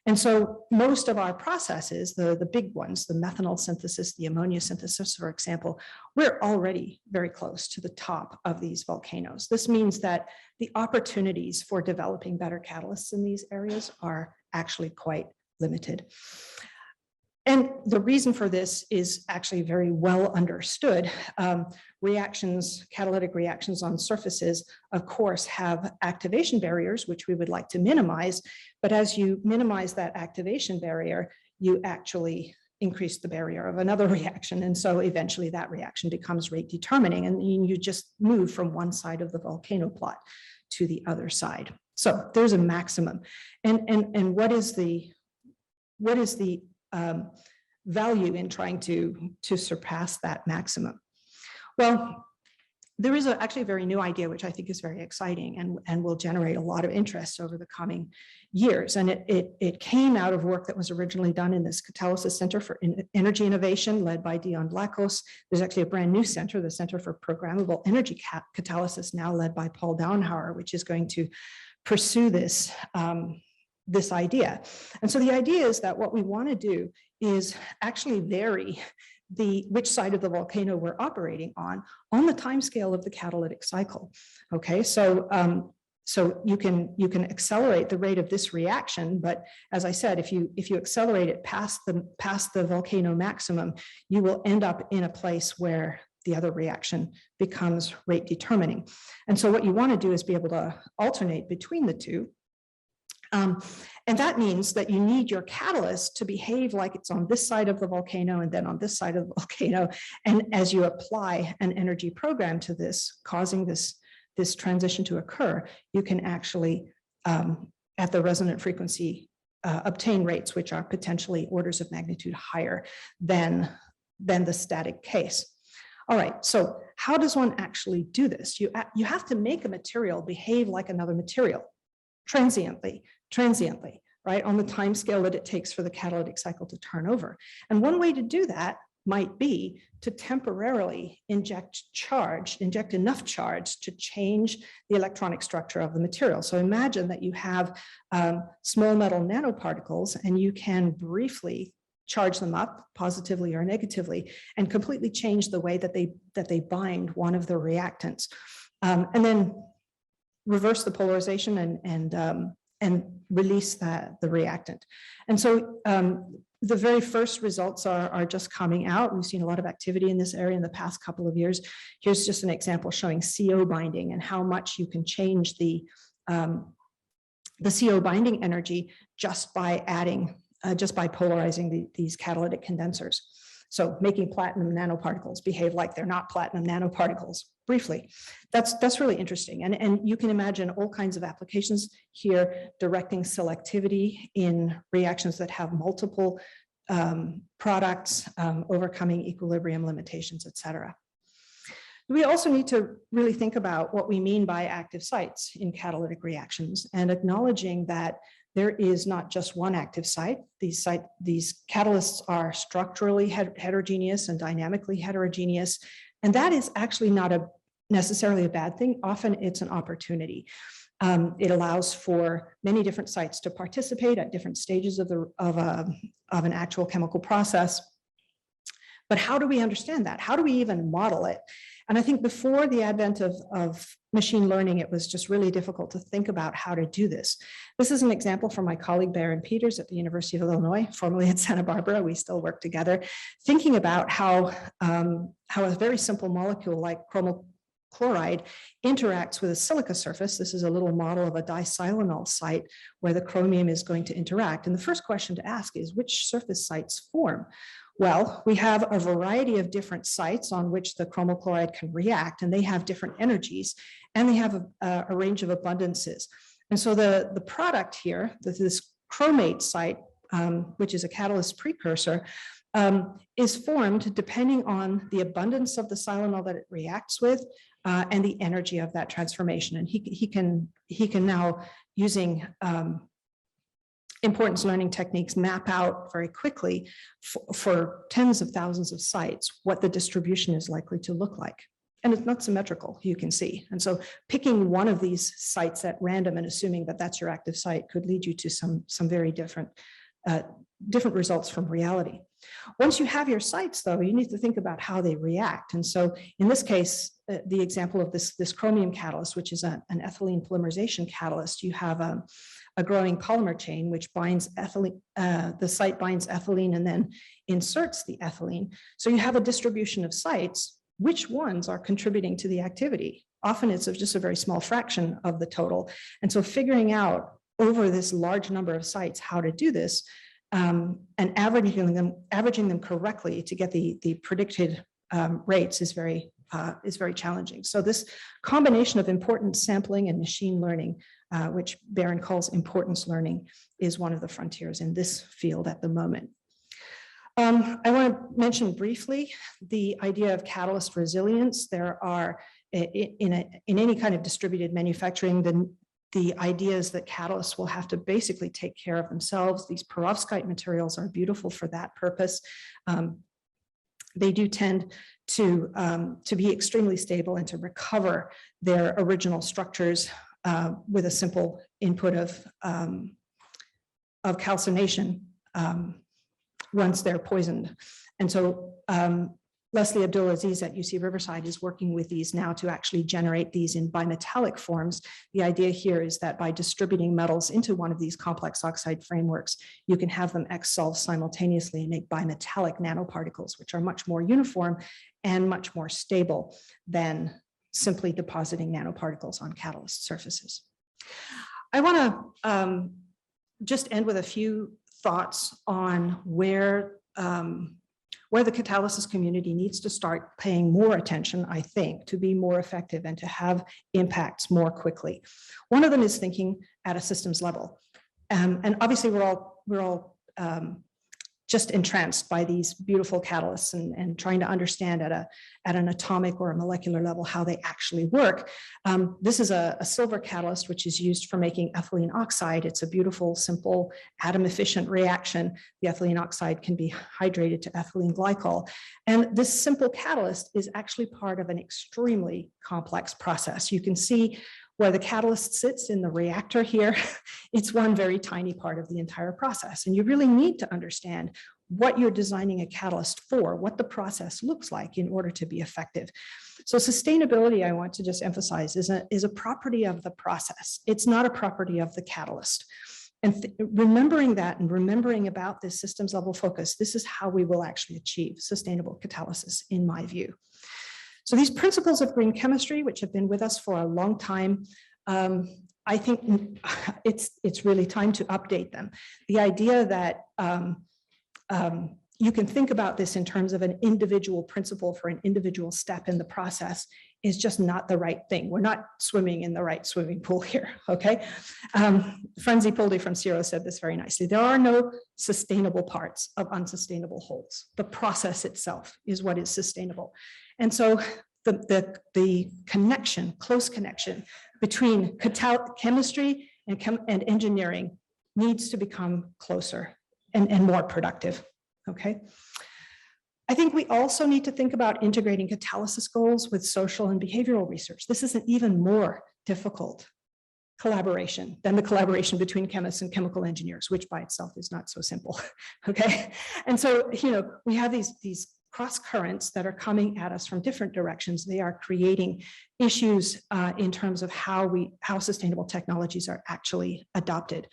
And so most of our processes, the big ones, the methanol synthesis, the ammonia synthesis, for example, we're already very close to the top of these volcanoes. This means that the opportunities for developing better catalysts in these areas are actually quite limited. And the reason for this is actually very well understood. Catalytic reactions on surfaces, of course, have activation barriers, which we would like to minimize. But as you minimize that activation barrier, you actually increase the barrier of another reaction. And so eventually that reaction becomes rate determining, and you just move from one side of the volcano plot to the other side. So there's a maximum. And what is the value in trying to surpass that maximum? Well, there is actually a very new idea, which I think is very exciting and will generate a lot of interest over the coming years. And it came out of work that was originally done in this Catalysis Center for Energy Innovation, led by Dion Blackhos. There's actually a brand new center, the Center for Programmable Energy Catalysis, now led by Paul Downhauer, which is going to pursue this idea. And so the idea is that what we want to do is actually vary which side of the volcano we're operating on the time scale of the catalytic cycle. Okay, so you can accelerate the rate of this reaction, but as I said, if you accelerate it past the volcano maximum, you will end up in a place where the other reaction becomes rate determining. And so what you want to do is be able to alternate between the two. And that means that you need your catalyst to behave like it's on this side of the volcano and then on this side of the volcano. And as you apply an energy program to this, causing this transition to occur, you can actually, at the resonant frequency, obtain rates which are potentially orders of magnitude higher than the static case. All right, so how does one actually do this? You have to make a material behave like another material transiently, right, on the time scale that it takes for the catalytic cycle to turn over. And one way to do that might be to temporarily inject enough charge to change the electronic structure of the material. So imagine that you have small metal nanoparticles and you can briefly charge them up positively or negatively and completely change the way that they bind one of the reactants. And then reverse the polarization and release the reactant. And so the very first results are just coming out. We've seen a lot of activity in this area in the past couple of years. Here's just an example showing CO binding and how much you can change the CO binding energy just by polarizing these catalytic condensers. So making platinum nanoparticles behave like they're not platinum nanoparticles briefly. That's really interesting. And you can imagine all kinds of applications here, directing selectivity in reactions that have multiple products, overcoming equilibrium limitations, et cetera. We also need to really think about what we mean by active sites in catalytic reactions and acknowledging that there is not just one active site. These catalysts are structurally heterogeneous and dynamically heterogeneous. And that is actually not necessarily a bad thing. Often it's an opportunity. It allows for many different sites to participate at different stages of an actual chemical process. But how do we understand that? How do we even model it? And I think before the advent of machine learning, it was just really difficult to think about how to do this. This is an example from my colleague Baron Peters at the University of Illinois, formerly at Santa Barbara. We still work together, thinking about how a very simple molecule like chromal chloride interacts with a silica surface. This is a little model of a disilonyl site where the chromium is going to interact. And the first question to ask is, which surface sites form? Well, we have a variety of different sites on which the chromal chloride can react, and they have different energies, and they have a range of abundances. And so the product here, this chromate site, which is a catalyst precursor, is formed depending on the abundance of the silonyl that it reacts with and the energy of that transformation. And he can now, using importance learning techniques, map out very quickly for tens of thousands of sites what the distribution is likely to look like. And it's not symmetrical, you can see. And so picking one of these sites at random and assuming that that's your active site could lead you to some very different results from reality. Once you have your sites, though, you need to think about how they react. And so in this case, the example of this chromium catalyst, which is an ethylene polymerization catalyst, you have a growing polymer chain which binds ethylene, the site binds ethylene and then inserts the ethylene. So you have a distribution of sites. Which ones are contributing to the activity? Often it's just a very small fraction of the total. And so figuring out over this large number of sites how to do this and averaging them correctly to get the predicted rates is very challenging. So this combination of importance sampling and machine learning, which Baron calls importance learning, is one of the frontiers in this field at the moment. I want to mention briefly the idea of catalyst resilience. There are, in any kind of distributed manufacturing, the idea is that catalysts will have to basically take care of themselves. These perovskite materials are beautiful for that purpose. They do tend to be extremely stable and to recover their original structures with a simple input of calcination once they're poisoned. And so Leslie Abdulaziz at UC Riverside is working with these now to actually generate these in bimetallic forms. The idea here is that by distributing metals into one of these complex oxide frameworks, you can have them exsolve simultaneously and make bimetallic nanoparticles, which are much more uniform and much more stable than simply depositing nanoparticles on catalyst surfaces. I want to just end with a few thoughts on where the catalysis community needs to start paying more attention, I think, to be more effective and to have impacts more quickly. One of them is thinking at a systems level. And obviously we're all just entranced by these beautiful catalysts and trying to understand at an atomic or a molecular level how they actually work. This is a silver catalyst, which is used for making ethylene oxide. It's a beautiful, simple, atom-efficient reaction. The ethylene oxide can be hydrated to ethylene glycol. And this simple catalyst is actually part of an extremely complex process. You can see where the catalyst sits in the reactor here. It's one very tiny part of the entire process. And you really need to understand what you're designing a catalyst for, what the process looks like in order to be effective. So sustainability, I want to just emphasize, is a property of the process. It's not a property of the catalyst. And remembering that and remembering about this systems level focus, this is how we will actually achieve sustainable catalysis, in my view. So these principles of green chemistry, which have been with us for a long time, I think it's really time to update them. The idea that you can think about this in terms of an individual principle for an individual step in the process is just not the right thing. We're not swimming in the right swimming pool here, okay? Franzi Poldi from CIRO said this very nicely. There are no sustainable parts of unsustainable wholes. The process itself is what is sustainable. And so the connection, close connection between chemistry and engineering needs to become closer and more productive, okay? I think we also need to think about integrating catalysis goals with social and behavioral research. This is an even more difficult collaboration than the collaboration between chemists and chemical engineers, which by itself is not so simple, okay? And so, we have these cross currents that are coming at us from different directions. They are creating issues in terms of how sustainable technologies are actually adopted.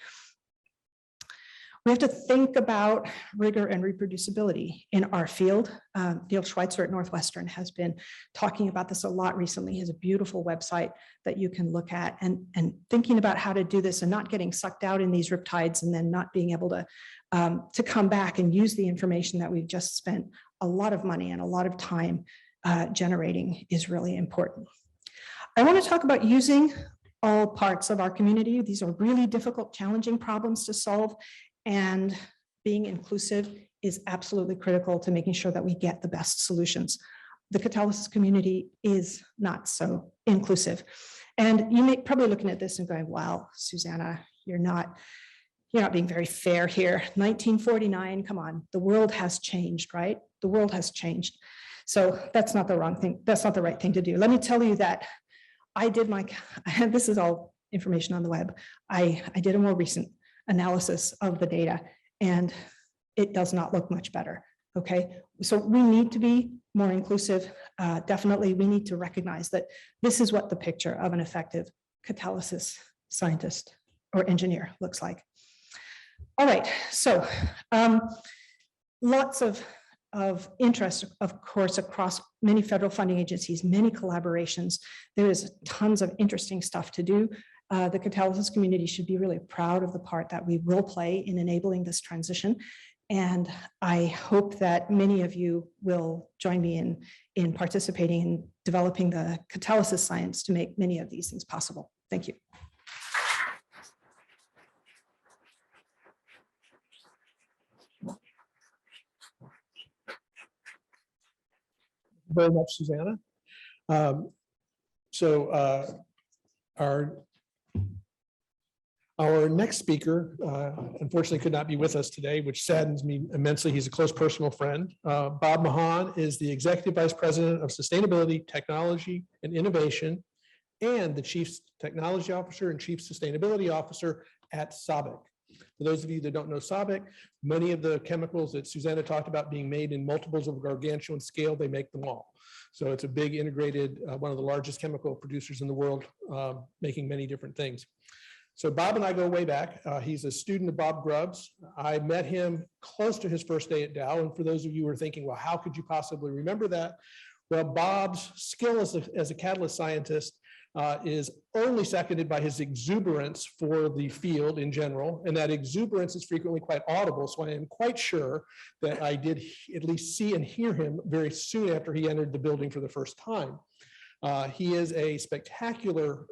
We have to think about rigor and reproducibility in our field. Neil Schweitzer at Northwestern has been talking about this a lot recently. He has a beautiful website that you can look at, and thinking about how to do this and not getting sucked out in these riptides and then not being able to come back and use the information that we've just spent a lot of money and a lot of time generating is really important. I want to talk about using all parts of our community. These are really difficult, challenging problems to solve. And being inclusive is absolutely critical to making sure that we get the best solutions. The catalysis community is not so inclusive. And you may probably looking at this and going, wow, Susannah, you're not being very fair here. 1949, come on, the world has changed, right? The world has changed. So that's not the wrong thing. That's not the right thing to do. Let me tell you that this is all information on the web. I did a more recent analysis of the data, and it does not look much better, okay? So we need to be more inclusive. Definitely, we need to recognize that this is what the picture of an effective catalysis scientist or engineer looks like. All right, so lots of interest, of course, across many federal funding agencies, many collaborations. There is tons of interesting stuff to do. The catalysis community should be really proud of the part that we will play in enabling this transition. And I hope that many of you will join me in participating in developing the catalysis science to make many of these things possible. Thank you. Very much, Susannah. Our next speaker, unfortunately, could not be with us today, which saddens me immensely. He's a close personal friend. Bob Maughon is the Executive Vice President of Sustainability, Technology, and Innovation, and the Chief Technology Officer and Chief Sustainability Officer at Sabic. For those of you that don't know Sabic, many of the chemicals that Susannah talked about being made in multiples of gargantuan scale, they make them all. So it's a big integrated, one of the largest chemical producers in the world, making many different things. So Bob and I go way back. He's a student of Bob Grubbs. I met him close to his first day at Dow. And for those of you who are thinking, well, how could you possibly remember that? Well, Bob's skill as a catalyst scientist is only seconded by his exuberance for the field in general. And that exuberance is frequently quite audible. So I am quite sure that I did at least see and hear him very soon after he entered the building for the first time. He is a spectacular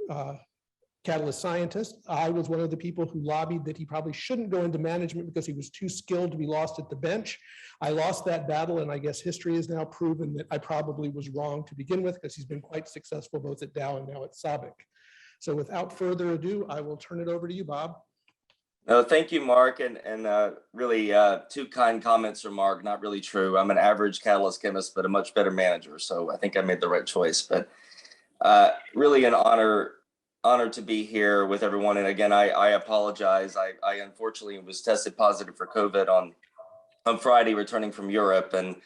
catalyst scientist. I was one of the people who lobbied that he probably shouldn't go into management because he was too skilled to be lost at the bench. I lost that battle, and I guess history has now proven that I probably was wrong to begin with, because he's been quite successful both at Dow and now at Sabic. So without further ado, I will turn it over to you, Bob. No, thank you, Mark, and really two kind comments from Mark. Not really true. I'm an average catalyst chemist, but a much better manager. So I think I made the right choice. But really an honor to be here with everyone. And again, I apologize. I unfortunately was tested positive for COVID on Friday, returning from Europe, and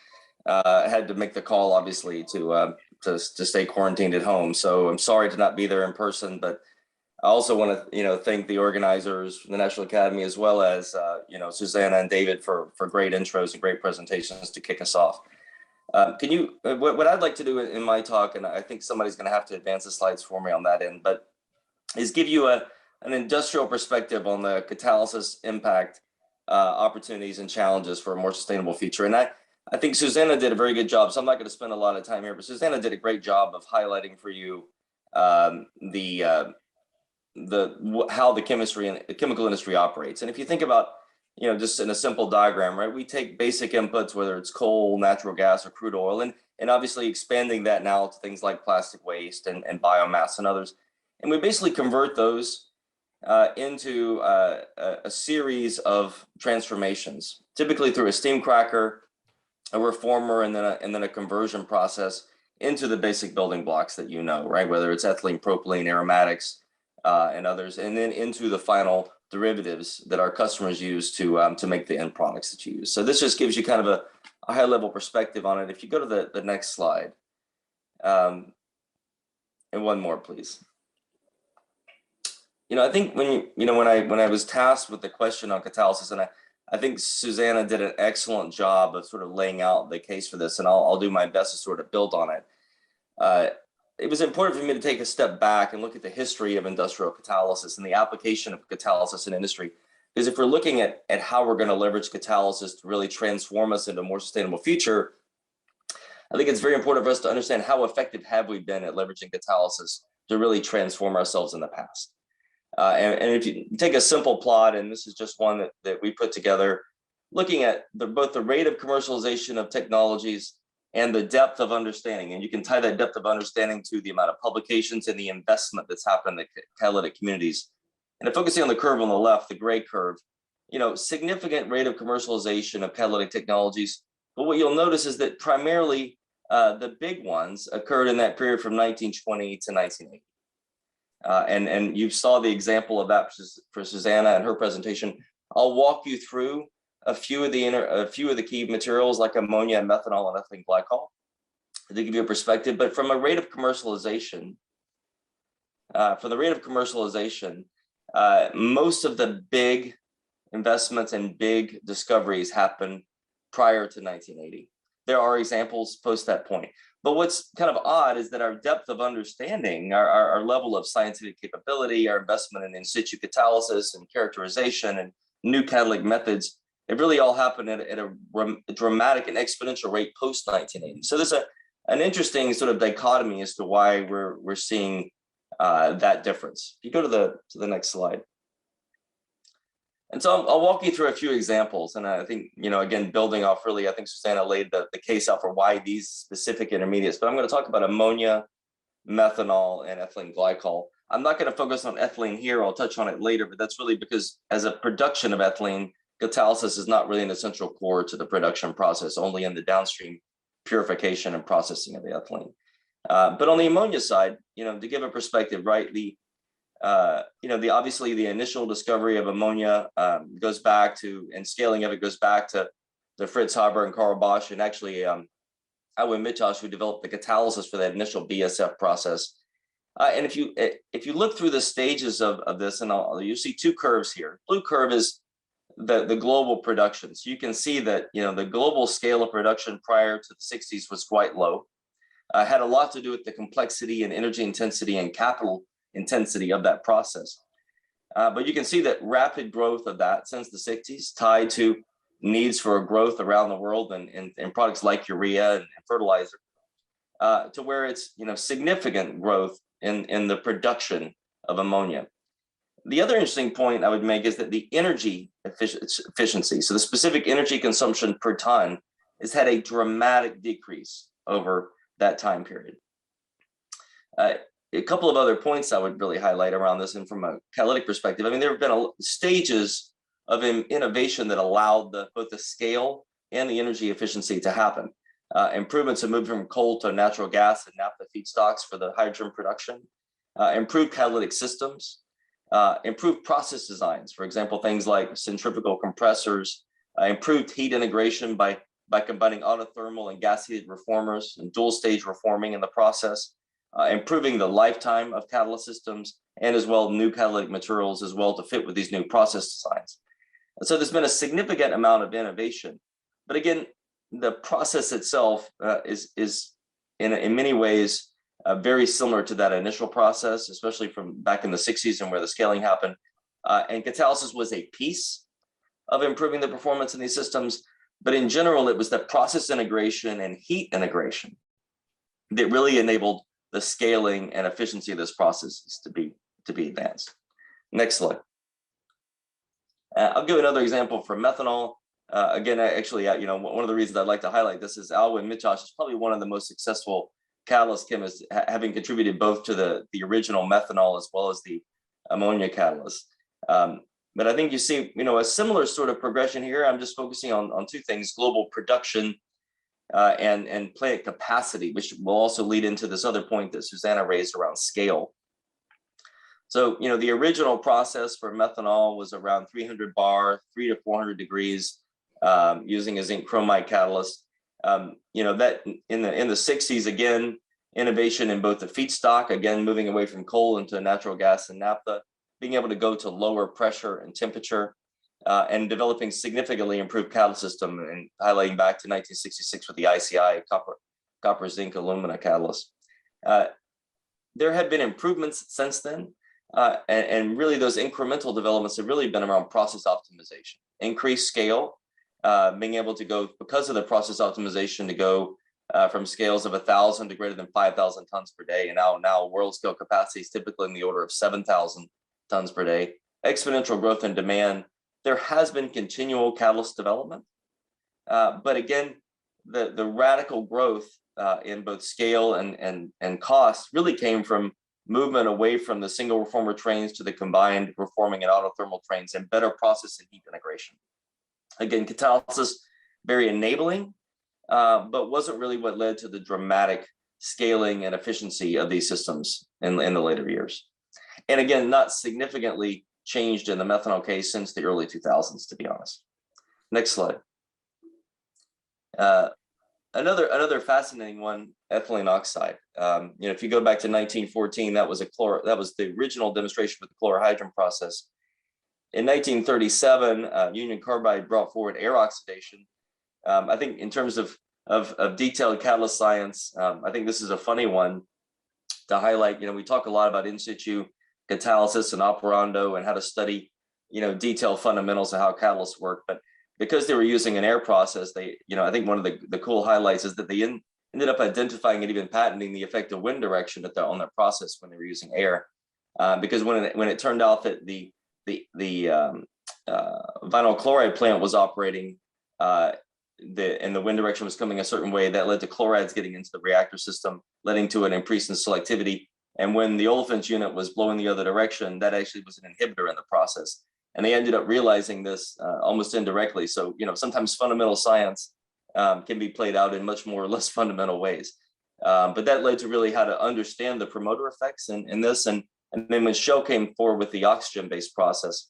had to make the call, obviously, to stay quarantined at home. So I'm sorry to not be there in person, but I also want to, thank the organizers, the National Academy, as well as, Susannah and David for great intros and great presentations to kick us off. What I'd like to do in my talk, and I think somebody's going to have to advance the slides for me on that end, but is give you an industrial perspective on the catalysis impact, opportunities and challenges for a more sustainable future. And I think Susannah did a very good job, so I'm not going to spend a lot of time here, but Susannah did a great job of highlighting for you how the chemistry and the chemical industry operates. And if you think about, just in a simple diagram, right, we take basic inputs, whether it's coal, natural gas, or crude oil, and obviously expanding that now to things like plastic waste and biomass and others. And we basically convert those into a series of transformations, typically through a steam cracker, a reformer, and then a conversion process into the basic building blocks that you know, right? Whether it's ethylene, propylene, aromatics, and others, and then into the final derivatives that our customers use to make the end products that you use. So this just gives you kind of a high level perspective on it. If you go to the next slide, and one more, please. I think when I was tasked with the question on catalysis, and I think Susannah did an excellent job of sort of laying out the case for this, and I'll do my best to sort of build on it. It was important for me to take a step back and look at the history of industrial catalysis and the application of catalysis in industry. Because if we're looking at how we're going to leverage catalysis to really transform us into a more sustainable future, I think it's very important for us to understand how effective have we been at leveraging catalysis to really transform ourselves in the past. And if you take a simple plot, and this is just one that we put together, looking at both the rate of commercialization of technologies and the depth of understanding, and you can tie that depth of understanding to the amount of publications and the investment that's happened in the catalytic communities. And focusing on the curve on the left, the gray curve, significant rate of commercialization of catalytic technologies. But what you'll notice is that primarily the big ones occurred in that period from 1920 to 1980. And you saw the example of that for Susannah and her presentation. I'll walk you through a few of the key materials like ammonia, methanol, and ethylene glycol to give you a perspective. But from a rate of commercialization, most of the big investments and big discoveries happened prior to 1980. There are examples post that point. But what's kind of odd is that our depth of understanding, our level of scientific capability, our investment in situ catalysis and characterization and new catalytic methods, it really all happened at a dramatic and exponential rate post 1980. So there's an interesting sort of dichotomy as to why we're seeing that difference. If you go to the next slide. And so I'll walk you through a few examples. And I think, again, building off really, I think Susannah laid the case out for why these specific intermediates, but I'm going to talk about ammonia, methanol, and ethylene glycol. I'm not going to focus on ethylene here. I'll touch on it later, but that's really because as a production of ethylene, catalysis is not really an essential core to the production process, only in the downstream purification and processing of the ethylene. But on the ammonia side, to give a perspective, right, obviously the initial discovery of ammonia goes back to, and scaling of it goes back to Fritz Haber and Karl Bosch, and actually Alwin Mittosh, who developed the catalysis for that initial BSF process. And if you look through the stages of this, and you see two curves here. Blue curve is the global production. So you can see that the global scale of production prior to the 60s was quite low. Had a lot to do with the complexity and energy intensity and capital intensity of that process. But you can see that rapid growth of that since the 60s tied to needs for growth around the world and products like urea and fertilizer, to where it's significant growth in the production of ammonia. The other interesting point I would make is that the energy efficiency, so the specific energy consumption per ton, has had a dramatic decrease over that time period. A couple of other points I would really highlight around this, and from a catalytic perspective, I mean, there have been stages of innovation that allowed both the scale and the energy efficiency to happen. Improvements have moved from coal to natural gas and naphtha feedstocks for the hydrogen production, improved catalytic systems, improved process designs, for example, things like centrifugal compressors, improved heat integration by combining autothermal and gas heated reformers and dual stage reforming in the process, improving the lifetime of catalyst systems, and as well new catalytic materials as well to fit with these new process designs. And so there's been a significant amount of innovation, but again, the process itself is in many ways very similar to that initial process, especially from back in the 60s and where the scaling happened. And catalysis was a piece of improving the performance in these systems, but in general, it was the process integration and heat integration that really enabled the scaling and efficiency of this process to be advanced. Next slide. I'll give another example for methanol. Again, actually, one of the reasons I'd like to highlight this is Alwin Mittosh is probably one of the most successful catalyst chemists, having contributed both to the original methanol as well as the ammonia catalyst. But I think you see, a similar sort of progression here. I'm just focusing on two things: global production and plant capacity, which will also lead into this other point that Susannah raised around scale. So, the original process for methanol was around 300 bar, 300 to 400 degrees, using a zinc chromite catalyst. That in the 60s, again, innovation in both the feedstock, again, moving away from coal into natural gas and naphtha, being able to go to lower pressure and temperature, and developing significantly improved catalyst system, and highlighting back to 1966 with the ICI copper zinc alumina catalyst. There have been improvements since then, and really those incremental developments have really been around process optimization, increased scale, being able to go, because of the process optimization, to go from scales of 1,000 to greater than 5,000 tons per day, and now world scale capacity is typically in the order of 7,000 tons per day. Exponential growth in demand. There has been continual catalyst development, but again, the radical growth in both scale and cost really came from movement away from the single reformer trains to the combined reforming and autothermal trains, and better process and heat integration. Again, catalysis, very enabling, but wasn't really what led to the dramatic scaling and efficiency of these systems in the later years. And again, not significantly changed in the methanol case since the early 2000s, to be honest. Next slide. Another fascinating one, ethylene oxide. If you go back to 1914, that was the original demonstration with the chlorohydrin process. In 1937, Union Carbide brought forward air oxidation. I think in terms of detailed catalyst science, I think this is a funny one to highlight. We talk a lot about in situ catalysis and operando and how to study, detailed fundamentals of how catalysts work. But because they were using an air process, I think one of the cool highlights is that they ended up identifying and even patenting the effect of wind direction on that process when they were using air. Because when it turned out that the vinyl chloride plant was operating, and the wind direction was coming a certain way, that led to chlorides getting into the reactor system, leading to an increase in selectivity. And when the olefins unit was blowing the other direction, that actually was an inhibitor in the process. And they ended up realizing this almost indirectly. So, sometimes fundamental science can be played out in much more or less fundamental ways. But that led to really how to understand the promoter effects in this. And then when Shell came forward with the oxygen-based process,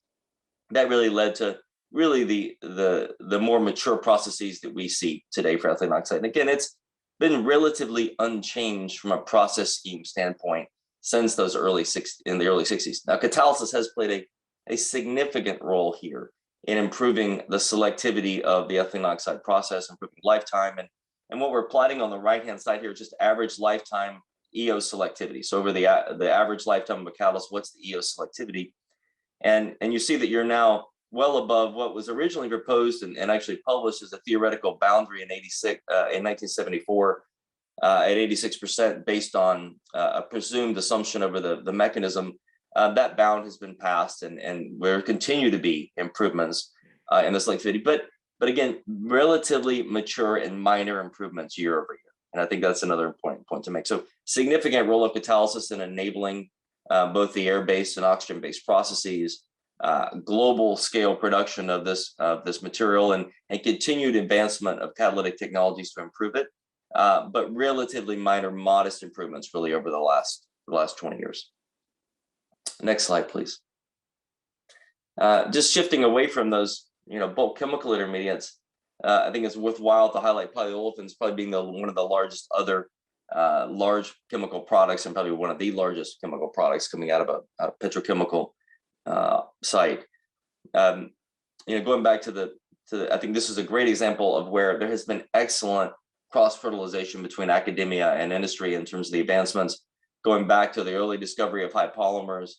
that really led to really the more mature processes that we see today for ethylene oxide. And again, it's been relatively unchanged from a process scheme standpoint since those in the early 60s. Now, catalysis has played a significant role here in improving the selectivity of the ethylene oxide process, improving lifetime. And what we're plotting on the right-hand side here is just average lifetime EO selectivity. So over the average lifetime of a catalyst, what's the EO selectivity? And you see that you're now well above what was originally proposed and actually published as a theoretical boundary in 1974 at 86% based on a presumed assumption over the mechanism. That bound has been passed, and there continue to be improvements in the selectivity, but again, relatively mature and minor improvements year over year. And I think that's another important point to make. So significant role of catalysis in enabling both the air-based and oxygen-based processes, global scale production of this material, and continued advancement of catalytic technologies to improve it, but relatively minor, modest improvements really over the last 20 years. Next slide, please. Just shifting away from those, bulk chemical intermediates, I think it's worthwhile to highlight polyolefins probably being one of the largest other large chemical products, and probably one of the largest chemical products coming out of a petrochemical site. Going back to I think this is a great example of where there has been excellent cross-fertilization between academia and industry in terms of the advancements, going back to the early discovery of high polymers,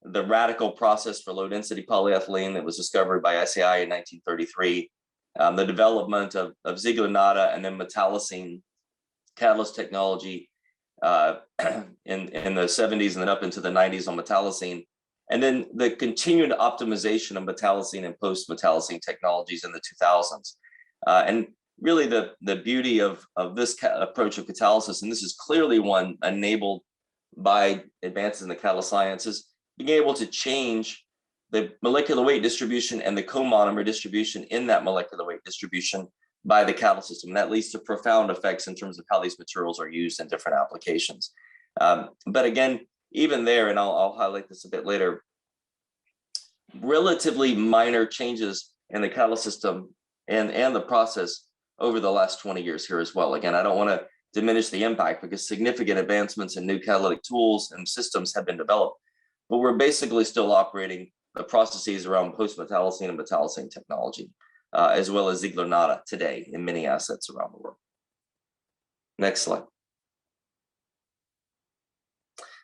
the radical process for low-density polyethylene that was discovered by ICI in 1933, the development of Ziegler-Natta and then metallocene catalyst technology in the 70s and then up into the 90s on metallocene, and then the continued optimization of metallocene and post-metallocene technologies in the 2000s. And really the beauty of this approach of catalysis, and this is clearly one enabled by advances in the catalyst sciences, being able to change the molecular weight distribution and the comonomer distribution in that molecular weight distribution by the catalyst system. And that leads to profound effects in terms of how these materials are used in different applications. But again, even there, and I'll highlight this a bit later, relatively minor changes in the catalyst system and the process over the last 20 years here as well. Again, I don't want to diminish the impact because significant advancements in new catalytic tools and systems have been developed, but we're basically still operating the processes around post-metallocene and metallocene technology, as well as Ziegler-Natta today in many assets around the world. Next slide.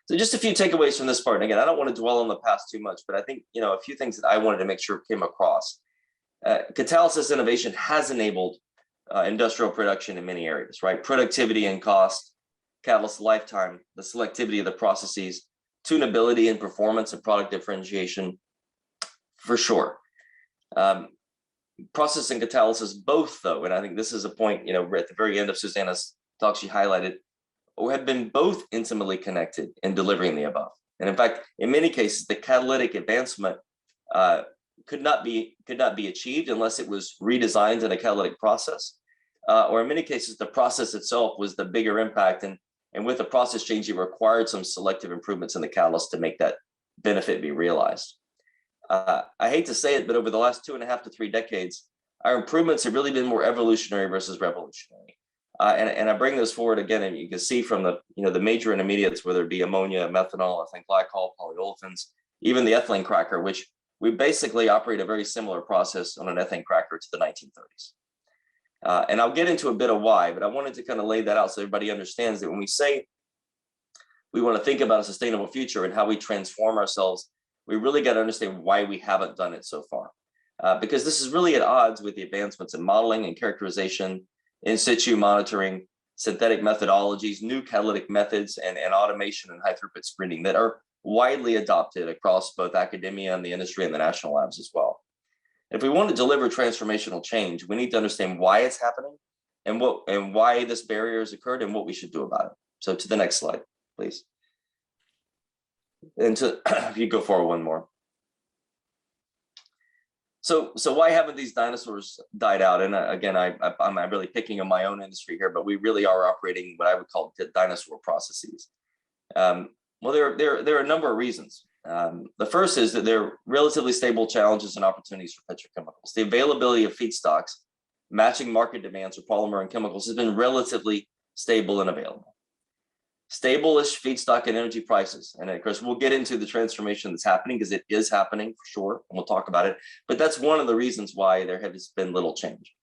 So just a few takeaways from this part. And again, I don't want to dwell on the past too much, but I think, a few things that I wanted to make sure came across. Catalysis innovation has enabled industrial production in many areas, right? Productivity and cost, catalyst lifetime, the selectivity of the processes, tunability and performance and product differentiation, for sure. Process and catalysis both, though, and I think this is a point, at the very end of Susannah's talk, she highlighted, have been both intimately connected in delivering the above. And in fact, in many cases, the catalytic advancement could not be achieved unless it was redesigned in a catalytic process, or in many cases, the process itself was the bigger impact. And with the process change, it required some selective improvements in the catalyst to make that benefit be realized. I hate to say it, but over the last 2.5 to 3 decades, our improvements have really been more evolutionary versus revolutionary. And I bring this forward again, and you can see from the major intermediates, whether it be ammonia, methanol, ethylene glycol, polyolefins, even the ethylene cracker, which we basically operate a very similar process on an ethane cracker to the 1930s. And I'll get into a bit of why, but I wanted to kind of lay that out so everybody understands that when we say we want to think about a sustainable future and how we transform ourselves, we really got to understand why we haven't done it so far. Because this is really at odds with the advancements in modeling and characterization, in situ monitoring, synthetic methodologies, new catalytic methods, and automation and high throughput screening that are widely adopted across both academia and the industry and the national labs as well. If we want to deliver transformational change, we need to understand why it's happening and why this barrier has occurred and what we should do about it. So to the next slide, please. And if you go forward one more. So why haven't these dinosaurs died out? And again, I'm really picking on my own industry here, but we really are operating what I would call dinosaur processes. Well, there are a number of reasons. The first is that there are relatively stable challenges and opportunities for petrochemicals. The availability of feedstocks matching market demands for polymer and chemicals has been relatively stable and available. Stable-ish feedstock and energy prices. And of course, we'll get into the transformation that's happening because it is happening for sure, and we'll talk about it. But that's one of the reasons why there has been little change.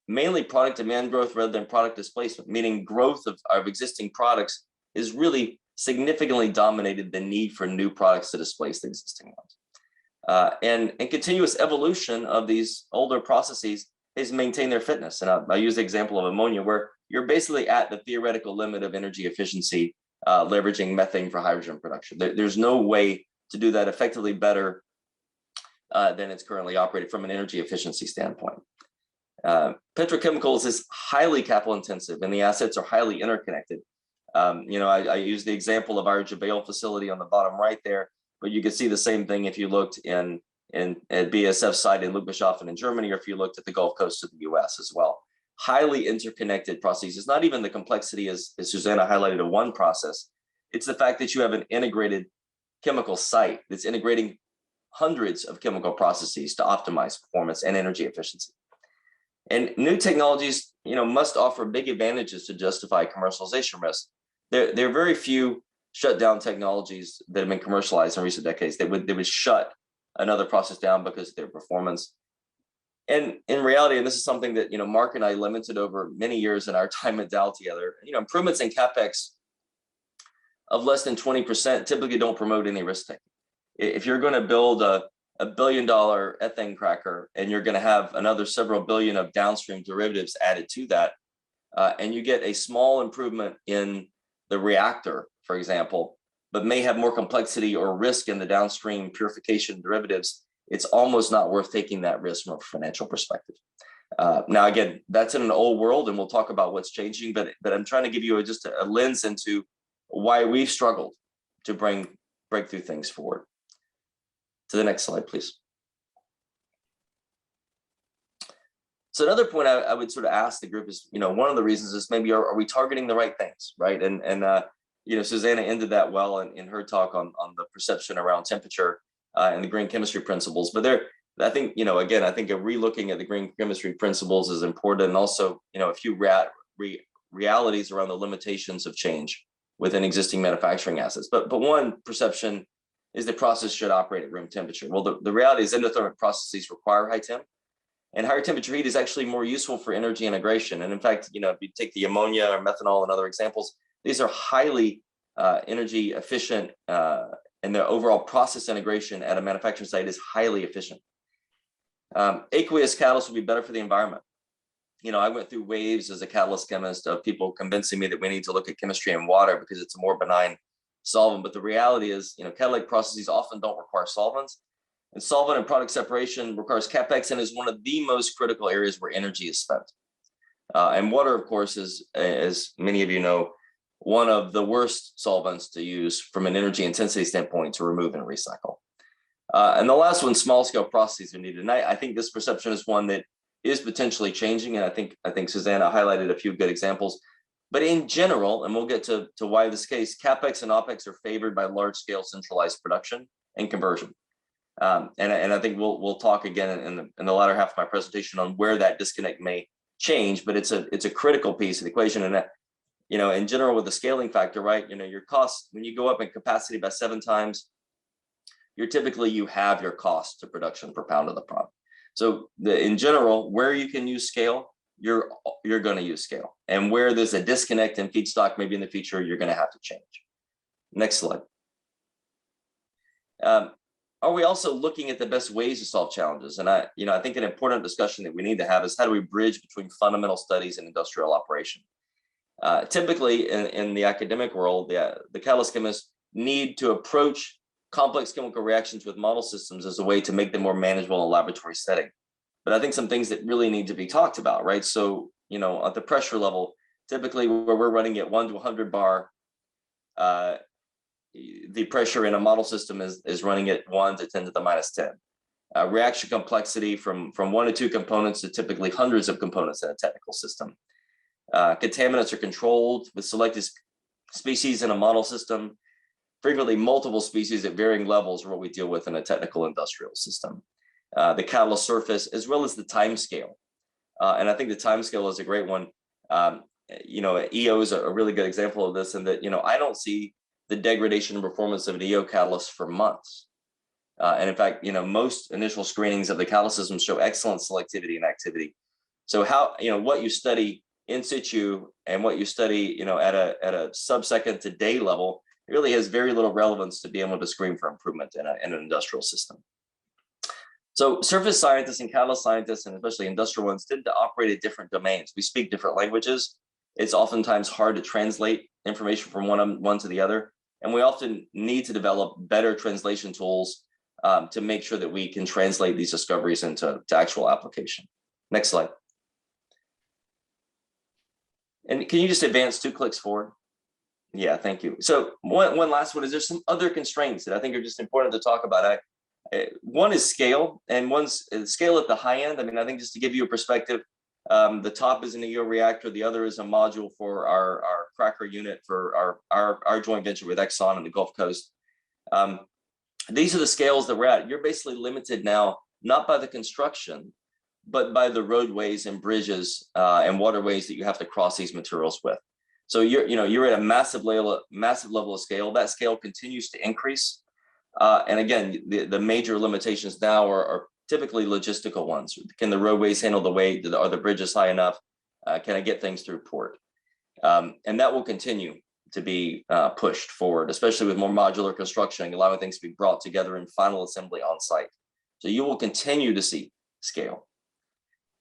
Mainly product demand growth rather than product displacement, meaning growth of existing products is really significantly dominated the need for new products to displace the existing ones. And continuous evolution of these older processes has maintained their fitness. And I use the example of ammonia, where you're basically at the theoretical limit of energy efficiency, leveraging methane for hydrogen production. There's no way to do that effectively better than it's currently operated from an energy efficiency standpoint. Petrochemicals is highly capital intensive and the assets are highly interconnected. I use the example of our Jebel facility on the bottom right there, but you could see the same thing if you looked at BASF site in Ludwigshafen in Germany, or if you looked at the Gulf Coast of the US as well. Highly interconnected processes. It's not even the complexity as Susannah highlighted of one process. It's the fact that you have an integrated chemical site that's integrating hundreds of chemical processes to optimize performance and energy efficiency. And new technologies, must offer big advantages to justify commercialization risk. There are very few shutdown technologies that have been commercialized in recent decades that would shut another process down because of their performance. And in reality, and this is something that Mark and I lamented over many years in our time at Dow together, improvements in CapEx of less than 20% typically don't promote any risk taking. If you're going to build a $1 billion ethane cracker and you're going to have another several billion of downstream derivatives added to that, and you get a small improvement in the reactor, for example, but may have more complexity or risk in the downstream purification derivatives, it's almost not worth taking that risk from a financial perspective. Now, again, that's in an old world, and we'll talk about what's changing, but I'm trying to give you just a lens into why we've struggled to bring breakthrough things forward. To the next slide, please. So another point I would sort of ask the group is, one of the reasons is maybe are we targeting the right things, right? And Susannah ended that well in her talk on the perception around temperature and the green chemistry principles. But I think, again, I think relooking at the green chemistry principles is important, and also, a few realities around the limitations of change within existing manufacturing assets. But one perception is the process should operate at room temperature. Well, the reality is endothermic processes require high temp. And higher temperature heat is actually more useful for energy integration. And in fact, if you take the ammonia or methanol and other examples, these are highly energy efficient, and the overall process integration at a manufacturing site is highly efficient. Aqueous catalysts will be better for the environment. I went through waves as a catalyst chemist of people convincing me that we need to look at chemistry in water because it's a more benign solvent. But the reality is, catalytic processes often don't require solvents. And solvent and product separation requires CapEx and is one of the most critical areas where energy is spent. And water, of course, is, as many of you know, one of the worst solvents to use from an energy intensity standpoint to remove and recycle. And the last one, small scale processes are needed. And I think this perception is one that is potentially changing. And I think Susannah highlighted a few good examples. But in general, and we'll get to why this case, CapEx and OpEx are favored by large scale centralized production and conversion. And I think we'll talk again in the latter half of my presentation on where that disconnect may change, but it's a critical piece of the equation. And that, in general with the scaling factor, right? Your costs, when you go up in capacity by 7 times, you have your cost to production per pound of the product. So in general, where you can use scale, you're going to use scale. And where there's a disconnect in feedstock, maybe in the future, you're going to have to change. Next slide. Are we also looking at the best ways to solve challenges? And I think an important discussion that we need to have is how do we bridge between fundamental studies and industrial operation? Typically in the academic world, the catalyst chemists need to approach complex chemical reactions with model systems as a way to make them more manageable in a laboratory setting. But I think some things that really need to be talked about, right? So, at the pressure level, typically where we're running at 1 to 100 bar, the pressure in a model system is running at 1 to 10 to the minus 10. Reaction complexity from 1 to 2 components to typically hundreds of components in a technical system. Contaminants are controlled with selected species in a model system. Frequently multiple species at varying levels are what we deal with in a technical industrial system. The catalyst surface, as well as the time scale. And I think the time scale is a great one. EO is a really good example of this, in that, I don't see the degradation and performance of an EO catalyst for months. And in fact, most initial screenings of the catalyst system show excellent selectivity and activity. So how, what you study in situ and what you study, at a sub-second to day level, it really has very little relevance to be able to screen for improvement in an industrial system. So surface scientists and catalyst scientists, and especially industrial ones, tend to operate at different domains. We speak different languages. It's oftentimes hard to translate information from one to the other. And we often need to develop better translation tools to make sure that we can translate these discoveries into actual application. Next slide. And can you just advance 2 clicks forward? Yeah, thank you. So one last one is there's some other constraints that I think are just important to talk about. One is scale, and one's scale at the high end. I think just to give you a perspective, the top is an EO reactor. The other is a module for our cracker unit for our joint venture with Exxon on the Gulf Coast. These are the scales that we're at. You're basically limited now, not by the construction, but by the roadways and bridges and waterways that you have to cross these materials with. So you're at a massive level of scale. That scale continues to increase. And again, the major limitations now are typically logistical ones. Can the roadways handle the weight? Are the bridges high enough? Can I get things through port? And that will continue to be pushed forward, especially with more modular construction, allowing things to be brought together in final assembly on site. So you will continue to see scale.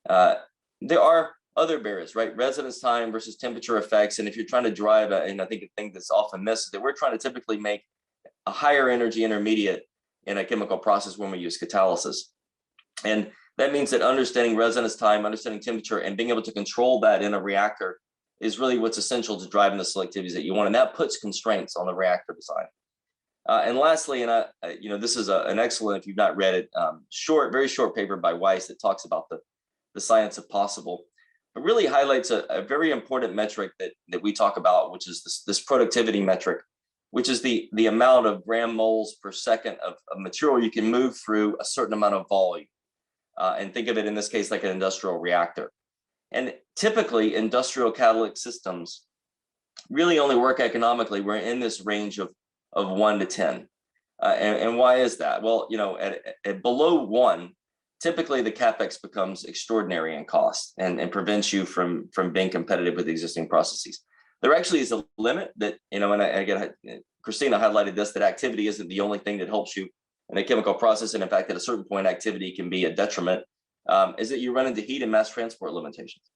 There are other barriers, right? Residence time versus temperature effects. And if you're trying to drive, and I think a thing that's often missed is that we're trying to typically make a higher energy intermediate in a chemical process when we use catalysis. And that means that understanding residence time, understanding temperature, and being able to control that in a reactor is really what's essential to driving the selectivities that you want. And that puts constraints on the reactor design. And lastly, and this is an excellent, if you've not read it, very short paper by Weiss that talks about the science of possible, but really highlights a very important metric that we talk about, which is this productivity metric, which is the amount of gram moles per second of material you can move through a certain amount of volume. And think of it in this case like an industrial reactor. And typically industrial catalytic systems really only work economically. We're in this range of 1 to 10. And why is that? Well, at below 1, typically the CapEx becomes extraordinary in cost and prevents you from being competitive with existing processes. There actually is a limit that, and again, Christina highlighted this, that activity isn't the only thing that helps you in a chemical process. And in fact, at a certain point, activity can be a detriment, is that you run into heat and mass transport limitations.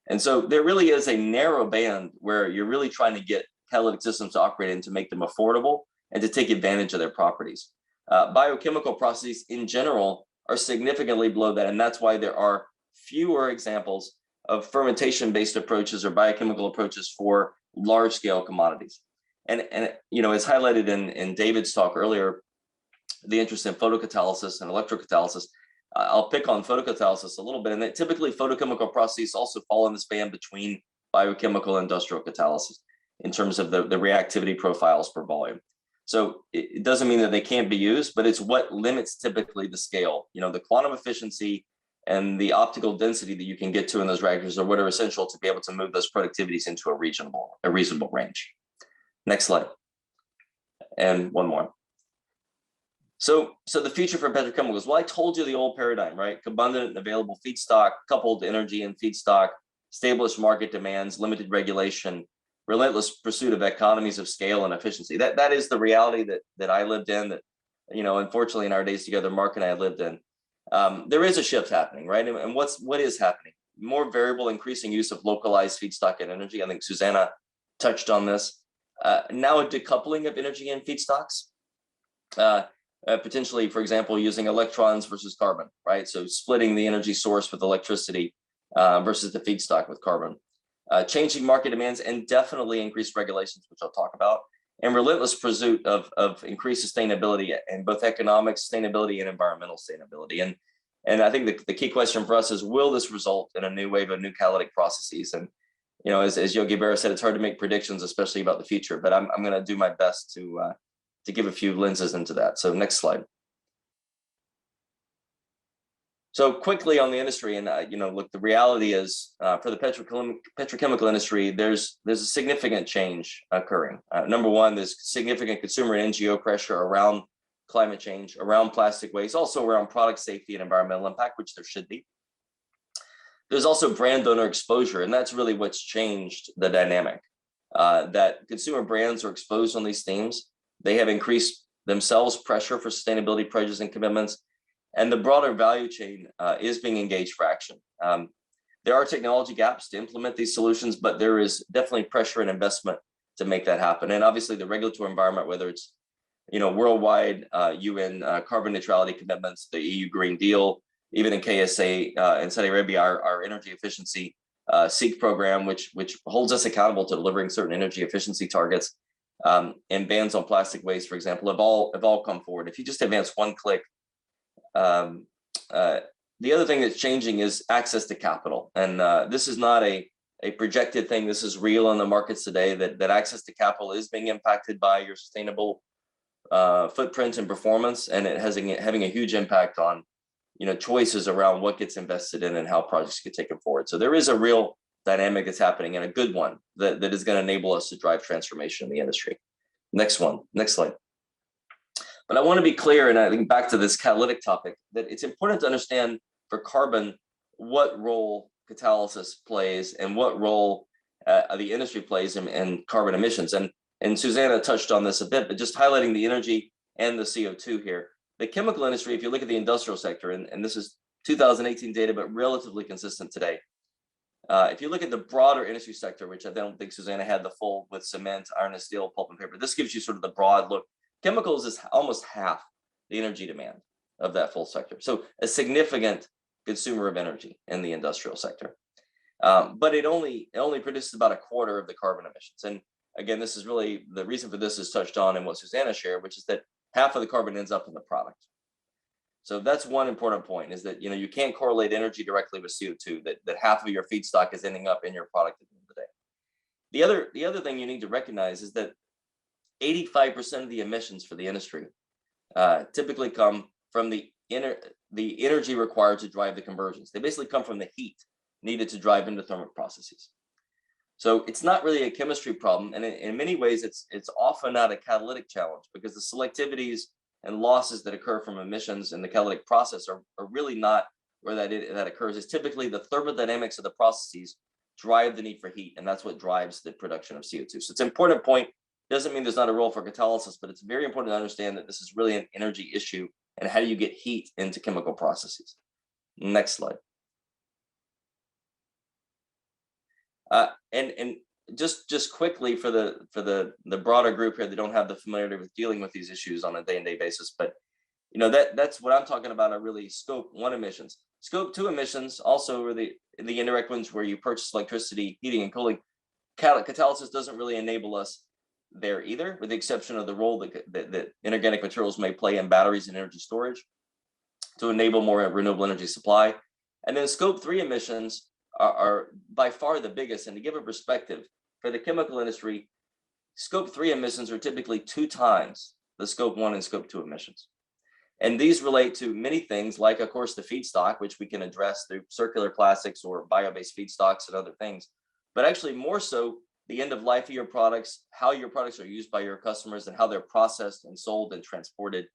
And so there really is a narrow band where you're really trying to get catalytic systems to operate in to make them affordable and to take advantage of their properties. Biochemical processes in general are significantly below that. And that's why there are fewer examples of fermentation-based approaches or biochemical approaches for large-scale commodities. And as highlighted in David's talk earlier, the interest in photocatalysis and electrocatalysis, I'll pick on photocatalysis a little bit, and that typically photochemical processes also fall in the span between biochemical and industrial catalysis in terms of the reactivity profiles per volume. So it doesn't mean that they can't be used, but it's what limits typically the scale. The quantum efficiency and the optical density that you can get to in those reactors are what are essential to be able to move those productivities into a reasonable range. Next slide. And one more. So the future for petrochemicals, well, I told you the old paradigm, right? Abundant and available feedstock, coupled energy and feedstock, established market demands, limited regulation, relentless pursuit of economies of scale and efficiency. That is the reality that I lived in, that, unfortunately in our days together, Mark and I lived in. There is a shift happening, right? And what is happening? More variable, increasing use of localized feedstock and energy. I think Susannah touched on this. Now a decoupling of energy and feedstocks, potentially, for example, using electrons versus carbon, right? So splitting the energy source with electricity versus the feedstock with carbon. Changing market demands and definitely increased regulations, which I'll talk about, and relentless pursuit of increased sustainability and both economic sustainability and environmental sustainability. And I think the key question for us is, will this result in a new wave of new catalytic processes? And as Yogi Berra said, it's hard to make predictions, especially about the future, but I'm going to do my best to give a few lenses into that. So next slide. So quickly on the industry, and look, the reality is for the petrochemical industry, there's a significant change occurring. Number one, there's significant consumer and NGO pressure around climate change, around plastic waste, also around product safety and environmental impact, which there should be. There's also brand owner exposure, and that's really what's changed the dynamic. That consumer brands are exposed on these themes. They have increased themselves pressure for sustainability pledges and commitments. And the broader value chain is being engaged for action. There are technology gaps to implement these solutions, but there is definitely pressure and investment to make that happen. And obviously the regulatory environment, whether it's worldwide UN carbon neutrality commitments, the EU Green Deal, even in KSA in Saudi Arabia, our energy efficiency SEEK program, which holds us accountable to delivering certain energy efficiency targets, and bans on plastic waste, for example, have all come forward. If you just advance one click. The other thing that's changing is access to capital. And this is not a projected thing. This is real in the markets today, that access to capital is being impacted by your sustainable footprint and performance. And it has having a huge impact on, choices around what gets invested in and how projects get taken forward. So there is a real dynamic that's happening, and a good one that is going to enable us to drive transformation in the industry. Next slide. But I want to be clear, and I think back to this catalytic topic, that it's important to understand for carbon what role catalysis plays and what role the industry plays in carbon emissions. And Susannah touched on this a bit, but just highlighting the energy and the CO2 here. The chemical industry, if you look at the industrial sector, and this is 2018 data, but relatively consistent today. If you look at the broader industry sector, which I don't think Susannah had the full with cement, iron and steel, pulp and paper, this gives you sort of the broad look. Chemicals is almost half the energy demand of that full sector. So a significant consumer of energy in the industrial sector. But it only produces about a quarter of the carbon emissions. And again, this is really the reason for this is touched on in what Susannah shared, which is that half of the carbon ends up in the product. So that's one important point, is that you can't correlate energy directly with CO2, that half of your feedstock is ending up in your product at the end of the day. The other thing you need to recognize is that 85% of the emissions for the industry typically come from the energy required to drive the conversions. They basically come from the heat needed to drive endothermic processes. So it's not really a chemistry problem, and in many ways it's often not a catalytic challenge, because the selectivities and losses that occur from emissions in the catalytic process are really not where that occurs. It's typically the thermodynamics of the processes drive the need for heat, and that's what drives the production of CO2. So it's an important point. Doesn't mean there's not a role for catalysis, but it's very important to understand that this is really an energy issue, and how do you get heat into chemical processes. Next slide. And just quickly for the broader group here that don't have the familiarity with dealing with these issues on a day-to-day basis, but that's what I'm talking about are really scope 1 emissions. Scope 2 emissions also are the indirect ones where you purchase electricity, heating, and cooling. Catalysis doesn't really enable us there either, with the exception of the role that inorganic materials may play in batteries and energy storage to enable more renewable energy supply. And then scope 3 emissions are by far the biggest. And to give a perspective, for the chemical industry, scope 3 emissions are typically 2 times the scope 1 and scope 2 emissions. And these relate to many things, like, of course, the feedstock, which we can address through circular plastics or bio-based feedstocks and other things, but actually more so the end of life of your products, how your products are used by your customers, and how they're processed and sold and transported,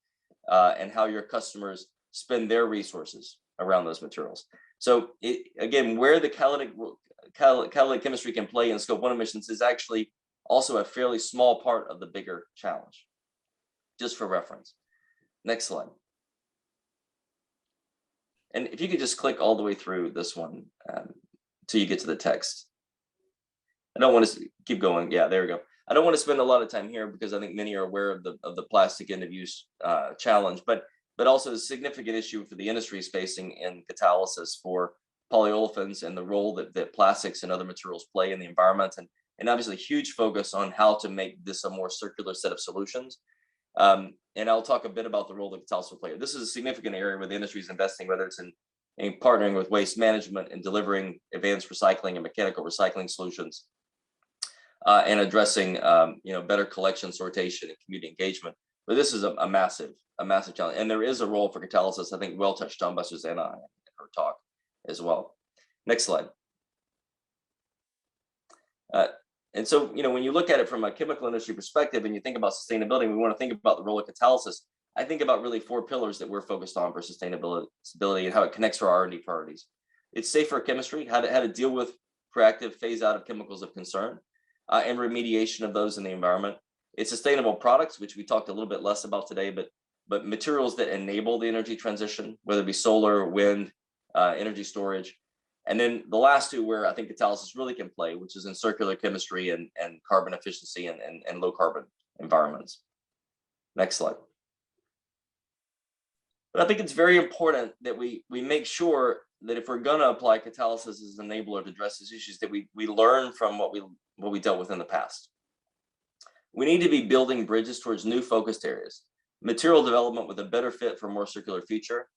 and how your customers spend their resources around those materials. So again, where the catalytic chemistry can play in scope 1 emissions is actually also a fairly small part of the bigger challenge, just for reference. Next slide. And if you could just click all the way through this one till you get to the text. I don't want to keep going. Yeah, there we go. I don't want to spend a lot of time here, because I think many are aware of the plastic end of use challenge, but also a significant issue for the industry is facing in catalysis for polyolefins, and the role that plastics and other materials play in the environment, and obviously huge focus on how to make this a more circular set of solutions. And I'll talk a bit about the role that catalysis will play. This is a significant area where the industry is investing, whether it's in partnering with waste management and delivering advanced recycling and mechanical recycling solutions, and addressing better collection, sortation, and community engagement. But this is a massive challenge, and there is a role for catalysis, I think, well touched on by Susannah in her talk as well. Next slide. And so, when you look at it from a chemical industry perspective, and you think about sustainability, we want to think about the role of catalysis. I think about really 4 pillars that we're focused on for sustainability and how it connects to our R&D priorities. It's safer chemistry, how to deal with proactive phase out of chemicals of concern, and remediation of those in the environment. It's sustainable products, which we talked a little bit less about today, but materials that enable the energy transition, whether it be solar, wind, energy storage. And then the last 2 where I think catalysis really can play, which is in circular chemistry and carbon efficiency and low carbon environments. Next slide. But I think it's very important that we make sure that if we're going to apply catalysis as an enabler to address these issues, that we learn from what we dealt with in the past. We need to be building bridges towards new focused areas, material development with a better fit for a more circular future,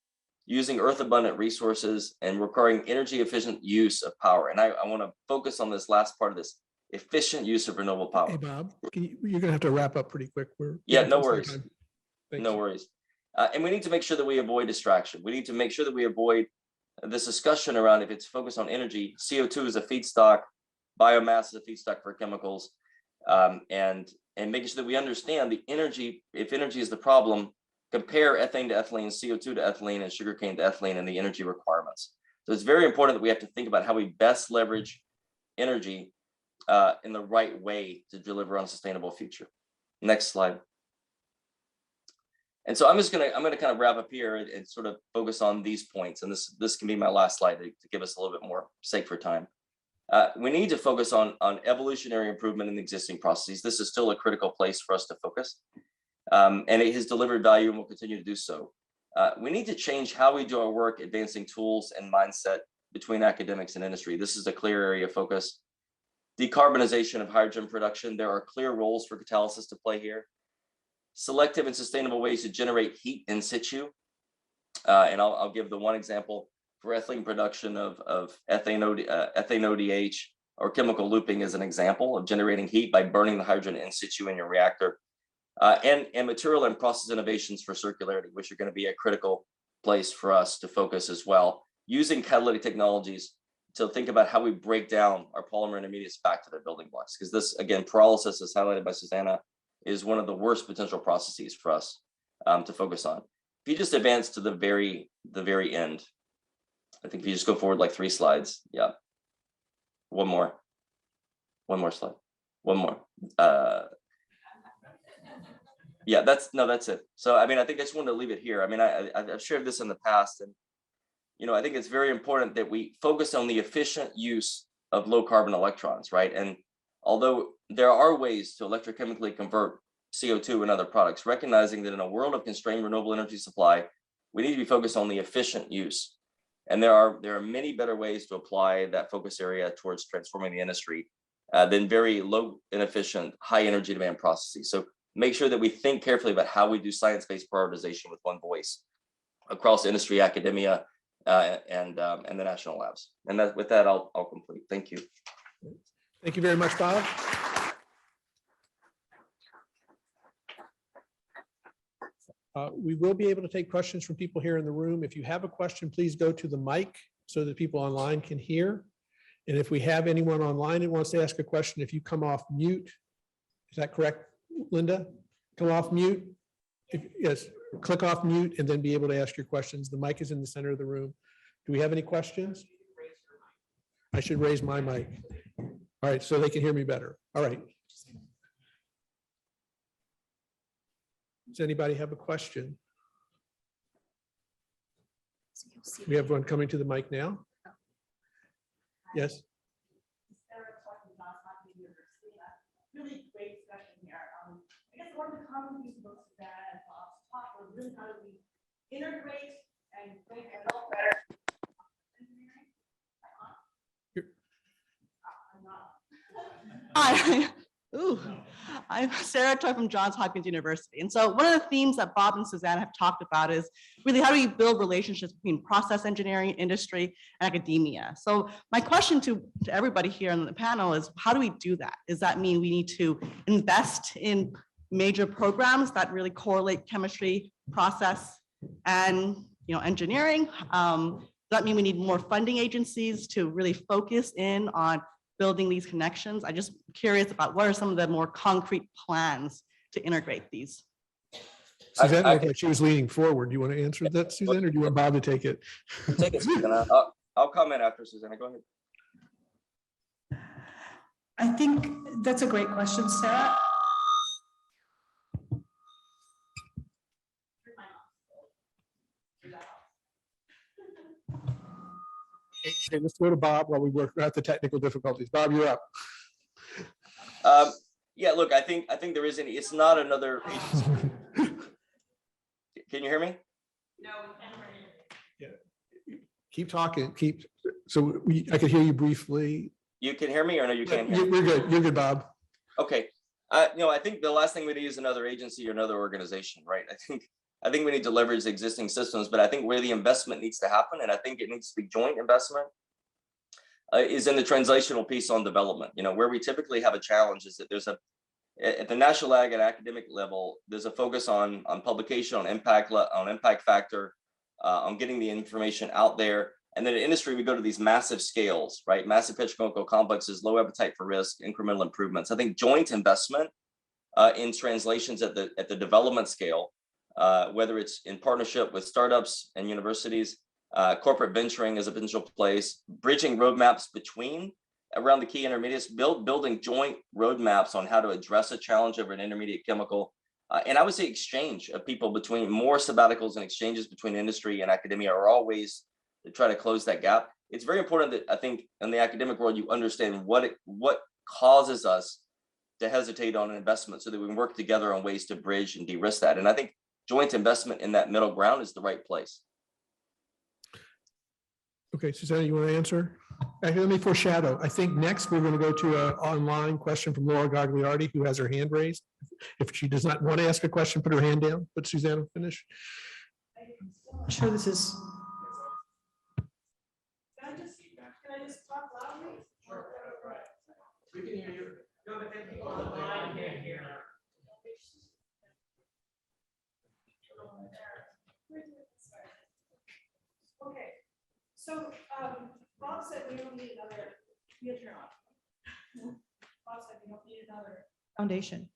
using earth abundant resources, and requiring energy efficient use of power. And I want to focus on this last part of this: efficient use of renewable power. Hey, Bob, you're going to have to wrap up pretty quick. No worries. No worries. And we need to make sure that we avoid distraction. We need to make sure that we avoid this discussion around, if it's focused on energy, CO2 is a feedstock, biomass is a feedstock for chemicals, and making sure that we understand the energy. If energy is the problem, compare ethane to ethylene, CO2 to ethylene, and sugarcane to ethylene, and the energy requirements. So it's very important that we have to think about how we best leverage energy in the right way to deliver on a sustainable future. Next slide. And so I'm gonna kind of wrap up here and sort of focus on these points. And this can be my last slide to give us a little bit more sake for time. We need to focus on evolutionary improvement in existing processes. This is still a critical place for us to focus. And it has delivered value and will continue to do so. We need to change how we do our work, advancing tools and mindset between academics and industry. This is a clear area of focus. Decarbonization of hydrogen production. There are clear roles for catalysis to play here. Selective and sustainable ways to generate heat in situ. And I'll give the one example for ethylene production of ethane ODH or chemical looping as an example of generating heat by burning the hydrogen in situ in your reactor. And material and process innovations for circularity, which are going to be a critical place for us to focus as well. Using catalytic technologies to think about how we break down our polymer intermediates back to their building blocks. Because this, again, pyrolysis, as highlighted by Susannah, is one of the worst potential processes for us to focus on. If you just advance to the very end, I think if you just go forward like 3 slides, yeah. One more slide, one more. Yeah, that's it. So, I mean, I think I just wanted to leave it here. I mean, I've shared this in the past, and, you know, I think it's very important that we focus on the efficient use of low carbon electrons, right? And although there are ways to electrochemically convert CO2 and other products, recognizing that in a world of constrained renewable energy supply, we need to be focused on the efficient use. And there are many better ways to apply that focus area towards transforming the industry than very low, inefficient, high energy demand processes. So make sure that we think carefully about how we do science-based prioritization with one voice across industry, academia, and the national labs. And with that, I'll complete. Thank you. Thank you very much, Bob. We will be able to take questions from people here in the room. If you have a question, please go to the mic so that people online can hear. And if we have anyone online who wants to ask a question, if you come off mute, is that correct, Linda? Come off mute. Yes, click off mute and then be able to ask your questions. The mic is in the center of the room. Do we have any questions? I should raise my mic. All right, so they can hear me better. All right. Does anybody have a question? We have one coming to the mic now. Yes. Really great discussion here. I guess one of the common things about Susannah and Bob's talk was really how do we integrate and make it all better. Engineering. I'm not. I'm Sarah Toy from Johns Hopkins University. And so one of the themes that Bob and Susannah have talked about is really how do we build relationships between process engineering, industry, and academia. So my question to everybody here on the panel is, how do we do that? Does that mean we need to invest in major programs that really correlate chemistry, process, and engineering? Does that mean we need more funding agencies to really focus in on building these connections? I'm just curious about what are some of the more concrete plans to integrate these. Susannah looked like she was leaning forward. Do you want to answer that, Susannah, or do you want Bob to take it? Take it, Susannah. I'll comment after Susannah. Go ahead. I think that's a great question, Sarah. Okay, let's go to Bob while we work out the technical difficulties. Bob, you're up. Yeah, look, I think there is it's not another agency. Can you hear me? No, we can't hear you. Yeah. Keep talking. I could hear you briefly. You can hear me or no, you can't hear me? You're good. You're good, Bob. Okay. I think the last thing we need is another agency or another organization, right? I think we need to leverage existing systems, but I think where the investment needs to happen, and I think it needs to be joint investment, is in the translational piece on development. Where we typically have a challenge is that there's at the national ag and academic level, there's a focus on publication, on impact factor, on getting the information out there. And then in industry, we go to these massive scales, right? Massive petrochemical complexes, low appetite for risk, incremental improvements. I think joint investment in translations at the development scale, whether it's in partnership with startups and universities, corporate venturing is a potential place, bridging roadmaps around the key intermediates, building joint roadmaps on how to address a challenge over an intermediate chemical. And I would say exchange of people between more sabbaticals and exchanges between industry and academia are all ways to try to close that gap. It's very important that I think in the academic world, you understand what causes us to hesitate on an investment so that we can work together on ways to bridge and de-risk that. And I think joint investment in that middle ground is the right place. Okay, Susannah, you want to answer? Actually, let me foreshadow. I think next we're going to go to an online question from Laura Gagliardi, who has her hand raised. If she does not want to ask a question, put her hand down. But Susannah, finish. I'm sure this is. We can hear you. Okay, so Bob said we don't need another. Bob said we don't need another foundation,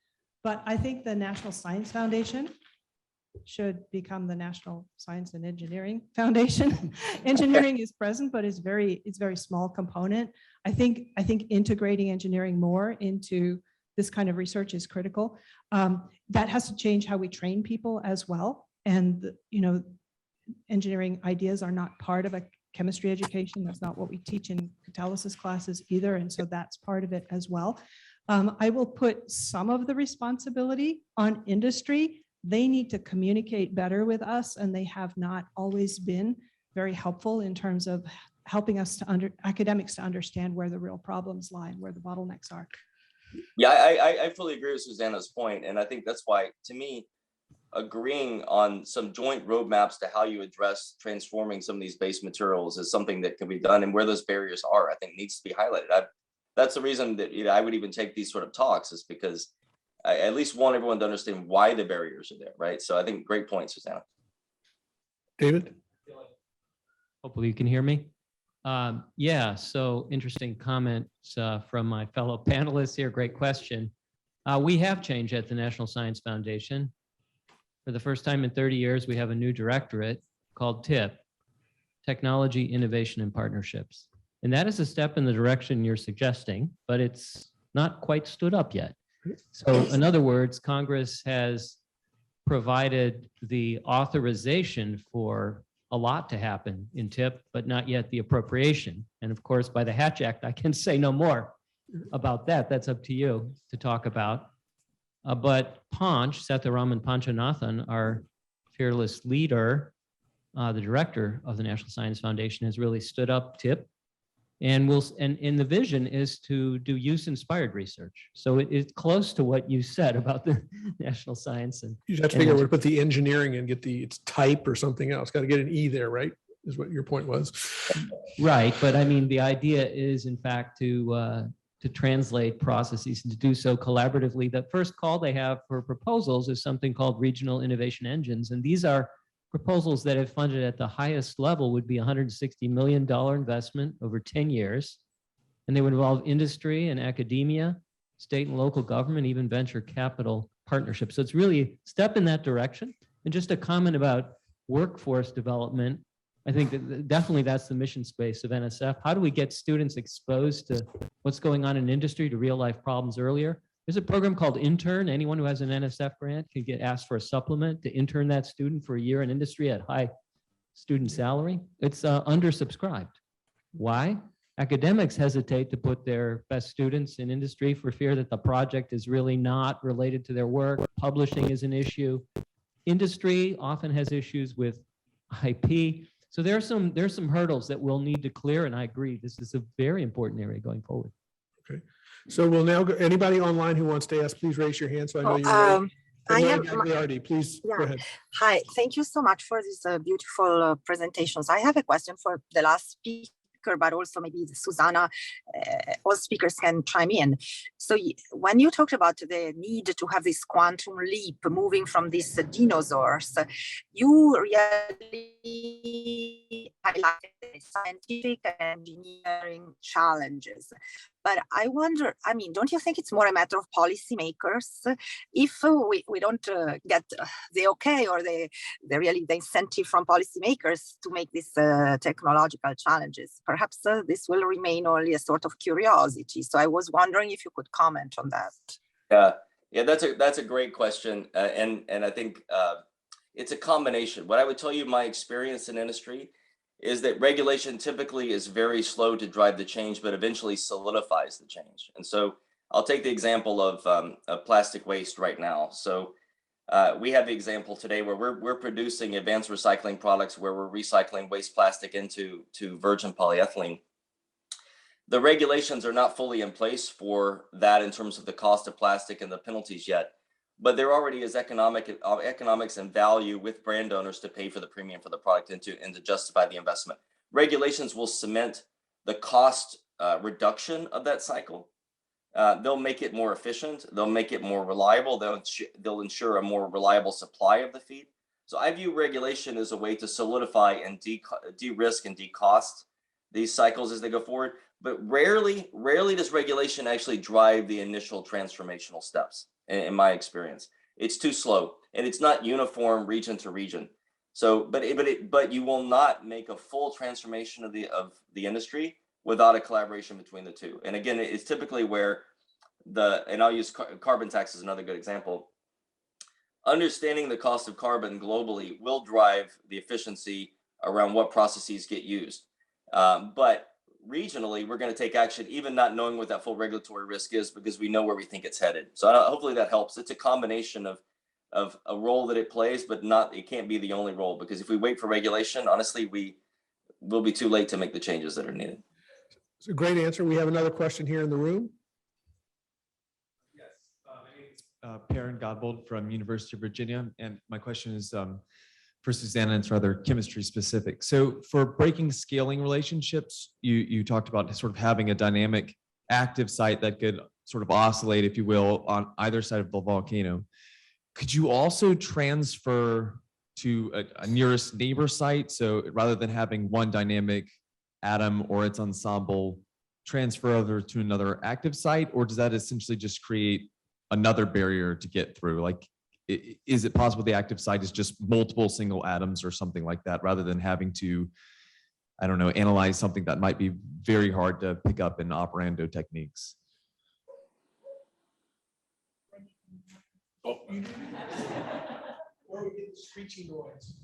but I think the National Science Foundation should become the National Science and Engineering Foundation. Engineering is present, but it's very small component. I think integrating engineering more into this kind of research is critical. That has to change how we train people as well. And engineering ideas are not part of a chemistry education. That's not what we teach in catalysis classes either. And so that's part of it as well. I will put some of the responsibility on industry. They need to communicate better with us, and they have not always been very helpful in terms of helping us academics to understand where the real problems lie and where the bottlenecks are. Yeah, I fully agree with Susannah's point, and I think that's why, to me, agreeing on some joint roadmaps to how you address transforming some of these base materials is something that can be done, and where those barriers are, I think needs to be highlighted. That's the reason that I would even take these sort of talks, is because I at least want everyone to understand why the barriers are there, right? So I think great point, Susannah. David? Hopefully you can hear me. Yeah, so interesting comments from my fellow panelists here. Great question. We have changed at the National Science Foundation. For the first time in 30 years, we have a new directorate called TIP, Technology, Innovation, and Partnerships. And that is a step in the direction you're suggesting, but it's not quite stood up yet. So in other words, Congress has provided the authorization for a lot to happen in TIP, but not yet the appropriation. And of course, by the Hatch Act, I can say no more about that. That's up to you to talk about. But Panch, Setharaman Panchanathan, our fearless leader, the director of the National Science Foundation, has really stood up TIP. And the vision is to do use-inspired research. So it's close to what you said about the National Science. And You have to figure out where to put the engineering and get it's type or something else. Got to get an E there, right? Is what your point was. Right, but I mean, the idea is in fact to translate processes and to do so collaboratively. The first call they have for proposals is something called regional innovation engines. And these are proposals that, if funded at the highest level, would be $160 million investment over 10 years. And they would involve industry and academia, state and local government, even venture capital partnerships. So it's really a step in that direction. And just a comment about workforce development. I think that definitely that's the mission space of NSF. How do we get students exposed to what's going on in industry, to real life problems earlier? There's a program called Intern. Anyone who has an NSF grant can get asked for a supplement to intern that student for a year in industry at high student salary. It's undersubscribed. Why? Academics hesitate to put their best students in industry for fear that the project is really not related to their work. Publishing is an issue. Industry often has issues with IP. So there's some hurdles that we'll need to clear, and I agree, this is a very important area going forward. Okay. So we'll now go, anybody online who wants to ask, please raise your hand so I know you're ready. I have Gagliardi, please go ahead. Hi, thank you so much for these beautiful presentations. I have a question for the last speaker, but also maybe Susannah, all speakers can chime in. So when you talked about the need to have this quantum leap moving from these dinosaurs, you really highlighted scientific and engineering challenges. But I wonder, I mean, don't you think it's more a matter of policymakers? If we don't get the okay or the incentive from policymakers to make these technological challenges, perhaps this will remain only a sort of curiosity. So I was wondering if you could comment on that. Yeah, that's a great question, and I think it's a combination. What I would tell you, my experience in industry, is that regulation typically is very slow to drive the change, but eventually solidifies the change. And so I'll take the example of plastic waste right now. So we have the example today where we're producing advanced recycling products where we're recycling waste plastic into virgin polyethylene. The regulations are not fully in place for that in terms of the cost of plastic and the penalties yet, but there already is economics and value with brand owners to pay for the premium for the product and to justify the investment. Regulations will cement the cost reduction of that cycle. They'll make it more efficient. They'll make it more reliable. They'll ensure a more reliable supply of the feed. So I view regulation as a way to solidify and de-risk and de-cost these cycles as they go forward. But rarely does regulation actually drive the initial transformational steps. In my experience, it's too slow and it's not uniform region to region. So, but you will not make a full transformation of the industry without a collaboration between the two. And again, it's typically where and I'll use carbon tax as another good example. Understanding the cost of carbon globally will drive the efficiency around what processes get used. But regionally, we're going to take action, even not knowing what that full regulatory risk is, because we know where we think it's headed. So hopefully that helps. It's a combination of a role that it plays, but it can't be the only role, because if we wait for regulation, honestly, we will be too late to make the changes that are needed. It's a great answer. We have another question here in the room. Yes, my name is Perrin Godbold from University of Virginia, and my question is for Susannah, it's rather chemistry specific. So for breaking scaling relationships, you talked about sort of having a dynamic active site that could sort of oscillate, if you will, on either side of the volcano. Could you also transfer to a nearest neighbor site? So rather than having one dynamic atom or its ensemble transfer over to another active site, or does that essentially just create another barrier to get through? Like, is it possible the active site is just multiple single atoms or something like that, rather than having to, I don't know, analyze something that might be very hard to pick up in operando techniques? Oh, you did. Or we get the screeching noise.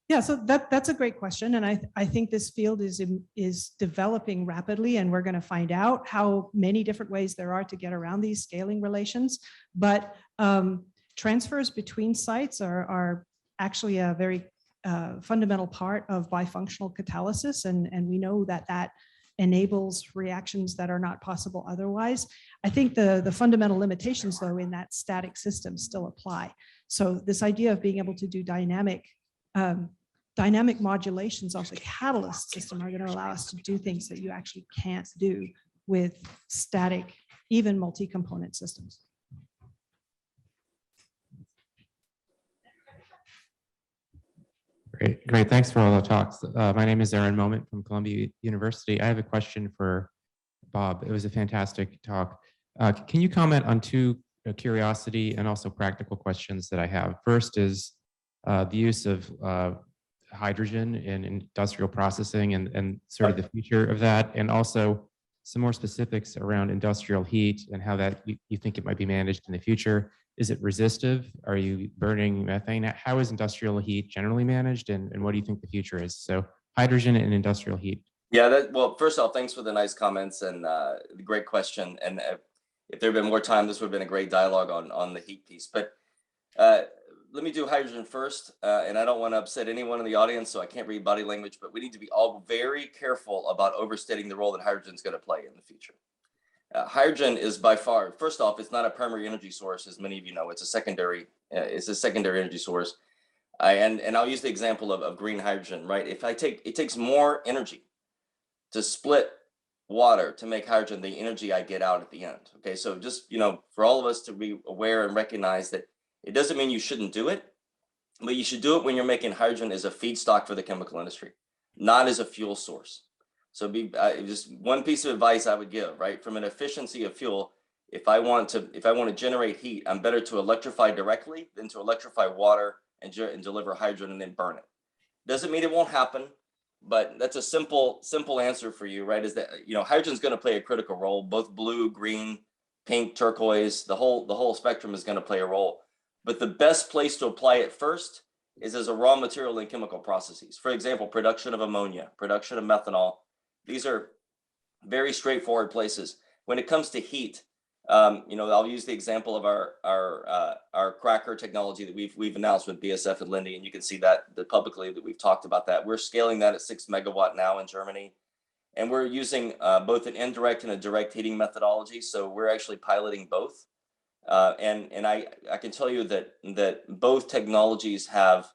Yeah, so that's a great question. And I think this field is developing rapidly, and we're going to find out how many different ways there are to get around these scaling relations. But transfers between sites are actually a very fundamental part of bifunctional catalysis. And we know that enables reactions that are not possible otherwise. I think the fundamental limitations, though, in that static system still apply. So this idea of being able to do dynamic modulations of the catalyst system are going to allow us to do things that you actually can't do with static, even multi-component systems. Great. Thanks for all the talks. My name is Aaron Moment from Columbia University. I have a question for Bob. It was a fantastic talk. Can you comment on two curiosity and also practical questions that I have? First is the use of hydrogen in industrial processing and sort of the future of that, and also some more specifics around industrial heat and how that you think it might be managed in the future. Is it resistive? Are you burning methane? How is industrial heat generally managed, and what do you think the future is? So hydrogen and industrial heat. Yeah, well, first off, thanks for the nice comments and the great question. And if there had been more time, this would have been a great dialogue on the heat piece. But let me do hydrogen first. And I don't want to upset anyone in the audience, so I can't read body language, but we need to be all very careful about overstating the role that hydrogen is going to play in the future. Hydrogen is by far, first off, it's not a primary energy source, as many of you know. It's a secondary energy source. And I'll use the example of green hydrogen, right? It takes more energy to split water to make hydrogen the energy I get out at the end. Okay, so just, for all of us to be aware and recognize that it doesn't mean you shouldn't do it, but you should do it when you're making hydrogen as a feedstock for the chemical industry, not as a fuel source. So just one piece of advice I would give, right? From an efficiency of fuel, if I want to generate heat, I'm better to electrify directly than to electrify water and deliver hydrogen and then burn it. Doesn't mean it won't happen, but that's a simple answer for you, right? Is that, hydrogen is going to play a critical role. Both blue, green, pink, turquoise, the whole spectrum is going to play a role. But the best place to apply it first is as a raw material in chemical processes. For example, production of ammonia, production of methanol. These are very straightforward places. When it comes to heat, I'll use the example of our cracker technology that we've announced with BASF and Linde, and you can see that publicly that we've talked about that. We're scaling that at 6 megawatt now in Germany, and we're using both an indirect and a direct heating methodology. So we're actually piloting both, and I can tell you that both technologies have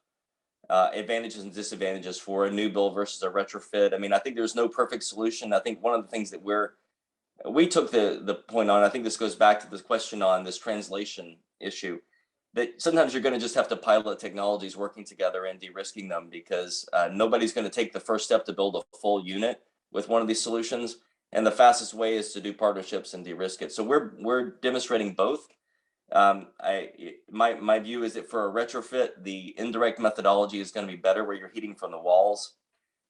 advantages and disadvantages for a new build versus a retrofit. I mean, I think there's no perfect solution. I think one of the things that we took the point on, I think this goes back to this question on this translation issue, that sometimes you're going to just have to pilot technologies working together and de-risking them, because nobody's going to take the first step to build a full unit with one of these solutions. And the fastest way is to do partnerships and de-risk it. So we're demonstrating both. My view is that for a retrofit, the indirect methodology is going to be better, where you're heating from the walls.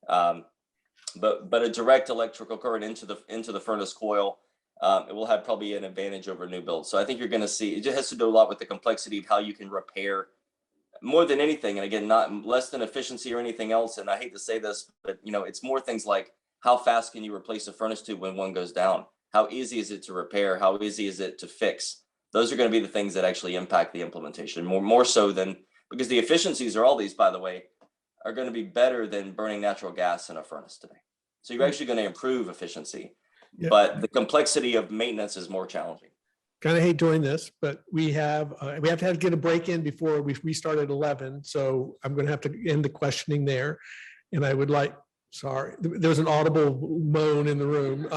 But a direct electrical current into the furnace coil, it will have probably an advantage over new build. So I think you're going to see, it just has to do a lot with the complexity of how you can repair more than anything. And again, not less than efficiency or anything else. And I hate to say this, but it's more things like, how fast can you replace a furnace tube when one goes down? How easy is it to repair? How easy is it to fix? Those are going to be the things that actually impact the implementation more so than, because the efficiencies are all these, by the way, are going to be better than burning natural gas in a furnace today. So you're actually going to improve efficiency, but the complexity of maintenance is more challenging. Kind of hate doing this, but we have to get a break in before we restart at 11. So I'm going to have to end the questioning there. And I would like, sorry, there was an audible moan in the room.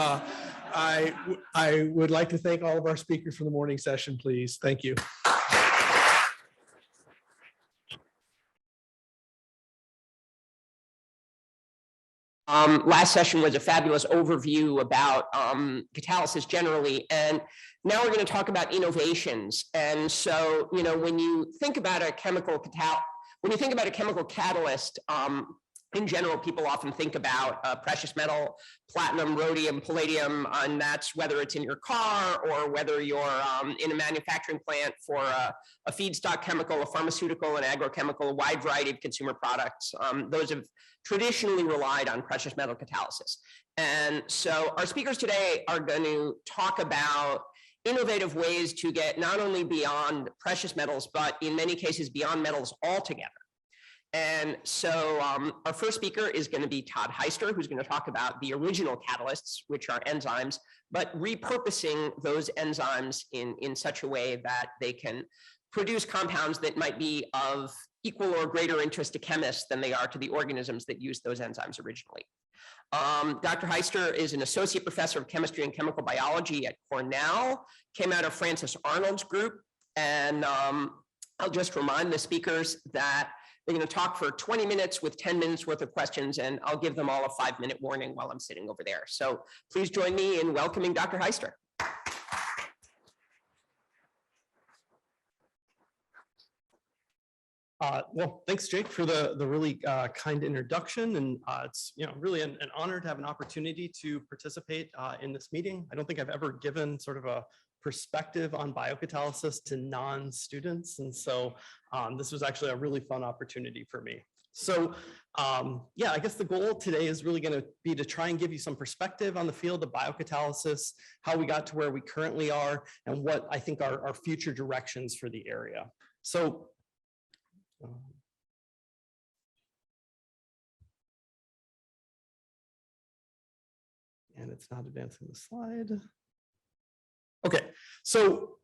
I would like to thank all of our speakers for the morning session, please. Thank you. Last session was a fabulous overview about catalysis generally, and now we're going to talk about innovations. And so, when you think about a chemical catalyst, in general, people often think about precious metal, platinum, rhodium, palladium, and that's whether it's in your car or whether you're in a manufacturing plant for a feedstock chemical, a pharmaceutical, an agrochemical, a wide variety of consumer products. Those have traditionally relied on precious metal catalysis. And so our speakers today are going to talk about innovative ways to get not only beyond precious metals, but in many cases beyond metals altogether. And so our first speaker is going to be Todd Hyster, who's going to talk about the original catalysts, which are enzymes, but repurposing those enzymes in such a way that they can produce compounds that might be of equal or greater interest to chemists than they are to the organisms that used those enzymes originally. Dr. Hyster is an associate professor of chemistry and chemical biology at Cornell, came out of Francis Arnold's group, and I'll just remind the speakers that they're going to talk for 20 minutes with 10 minutes worth of questions, and I'll give them all a 5-minute warning while I'm sitting over there. So please join me in welcoming Dr. Hyster. Well, thanks, Jake, for the really kind introduction, and it's really an honor to have an opportunity to participate in this meeting. I don't think I've ever given sort of a perspective on biocatalysis to non-students, and so this was actually a really fun opportunity for me. So yeah, I guess the goal today is really going to be to try and give you some perspective on the field of biocatalysis, how we got to where we currently are, and what I think are our future directions for the area. So and it's not advancing the slide. Okay, so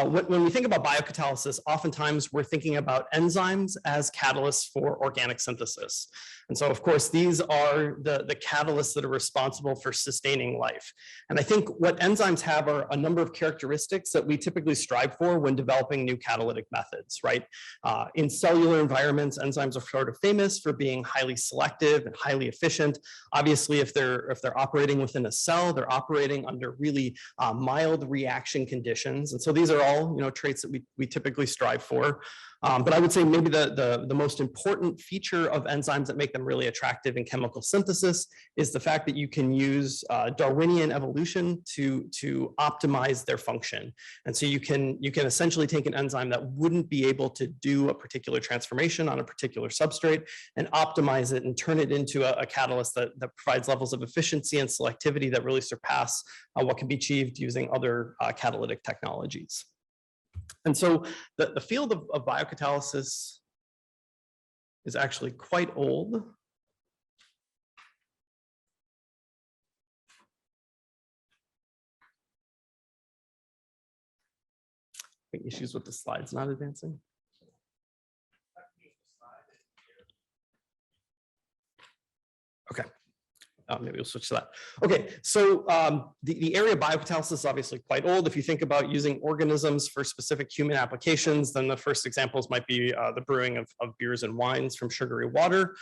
when we think about biocatalysis, oftentimes we're thinking about enzymes as catalysts for organic synthesis. And so, of course, these are the catalysts that are responsible for sustaining life. And I think what enzymes have are a number of characteristics that we typically strive for when developing new catalytic methods, right? In cellular environments, enzymes are sort of famous for being highly selective and highly efficient. Obviously, if they're operating within a cell, they're operating under really mild reaction conditions. And so these are all traits that we typically strive for. But I would say maybe the most important feature of enzymes that make them really attractive in chemical synthesis is the fact that you can use Darwinian evolution to optimize their function. And so you can essentially take an enzyme that wouldn't be able to do a particular transformation on a particular substrate and optimize it and turn it into a catalyst that provides levels of efficiency and selectivity that really surpass what can be achieved using other catalytic technologies. And so the field of biocatalysis is actually quite old. Issues with the slides not advancing. Okay. Maybe we'll switch to that. Okay, so the area of biocatalysis is obviously quite old. If you think about using organisms for specific human applications, then the first examples might be the brewing of beers and wines from sugary water.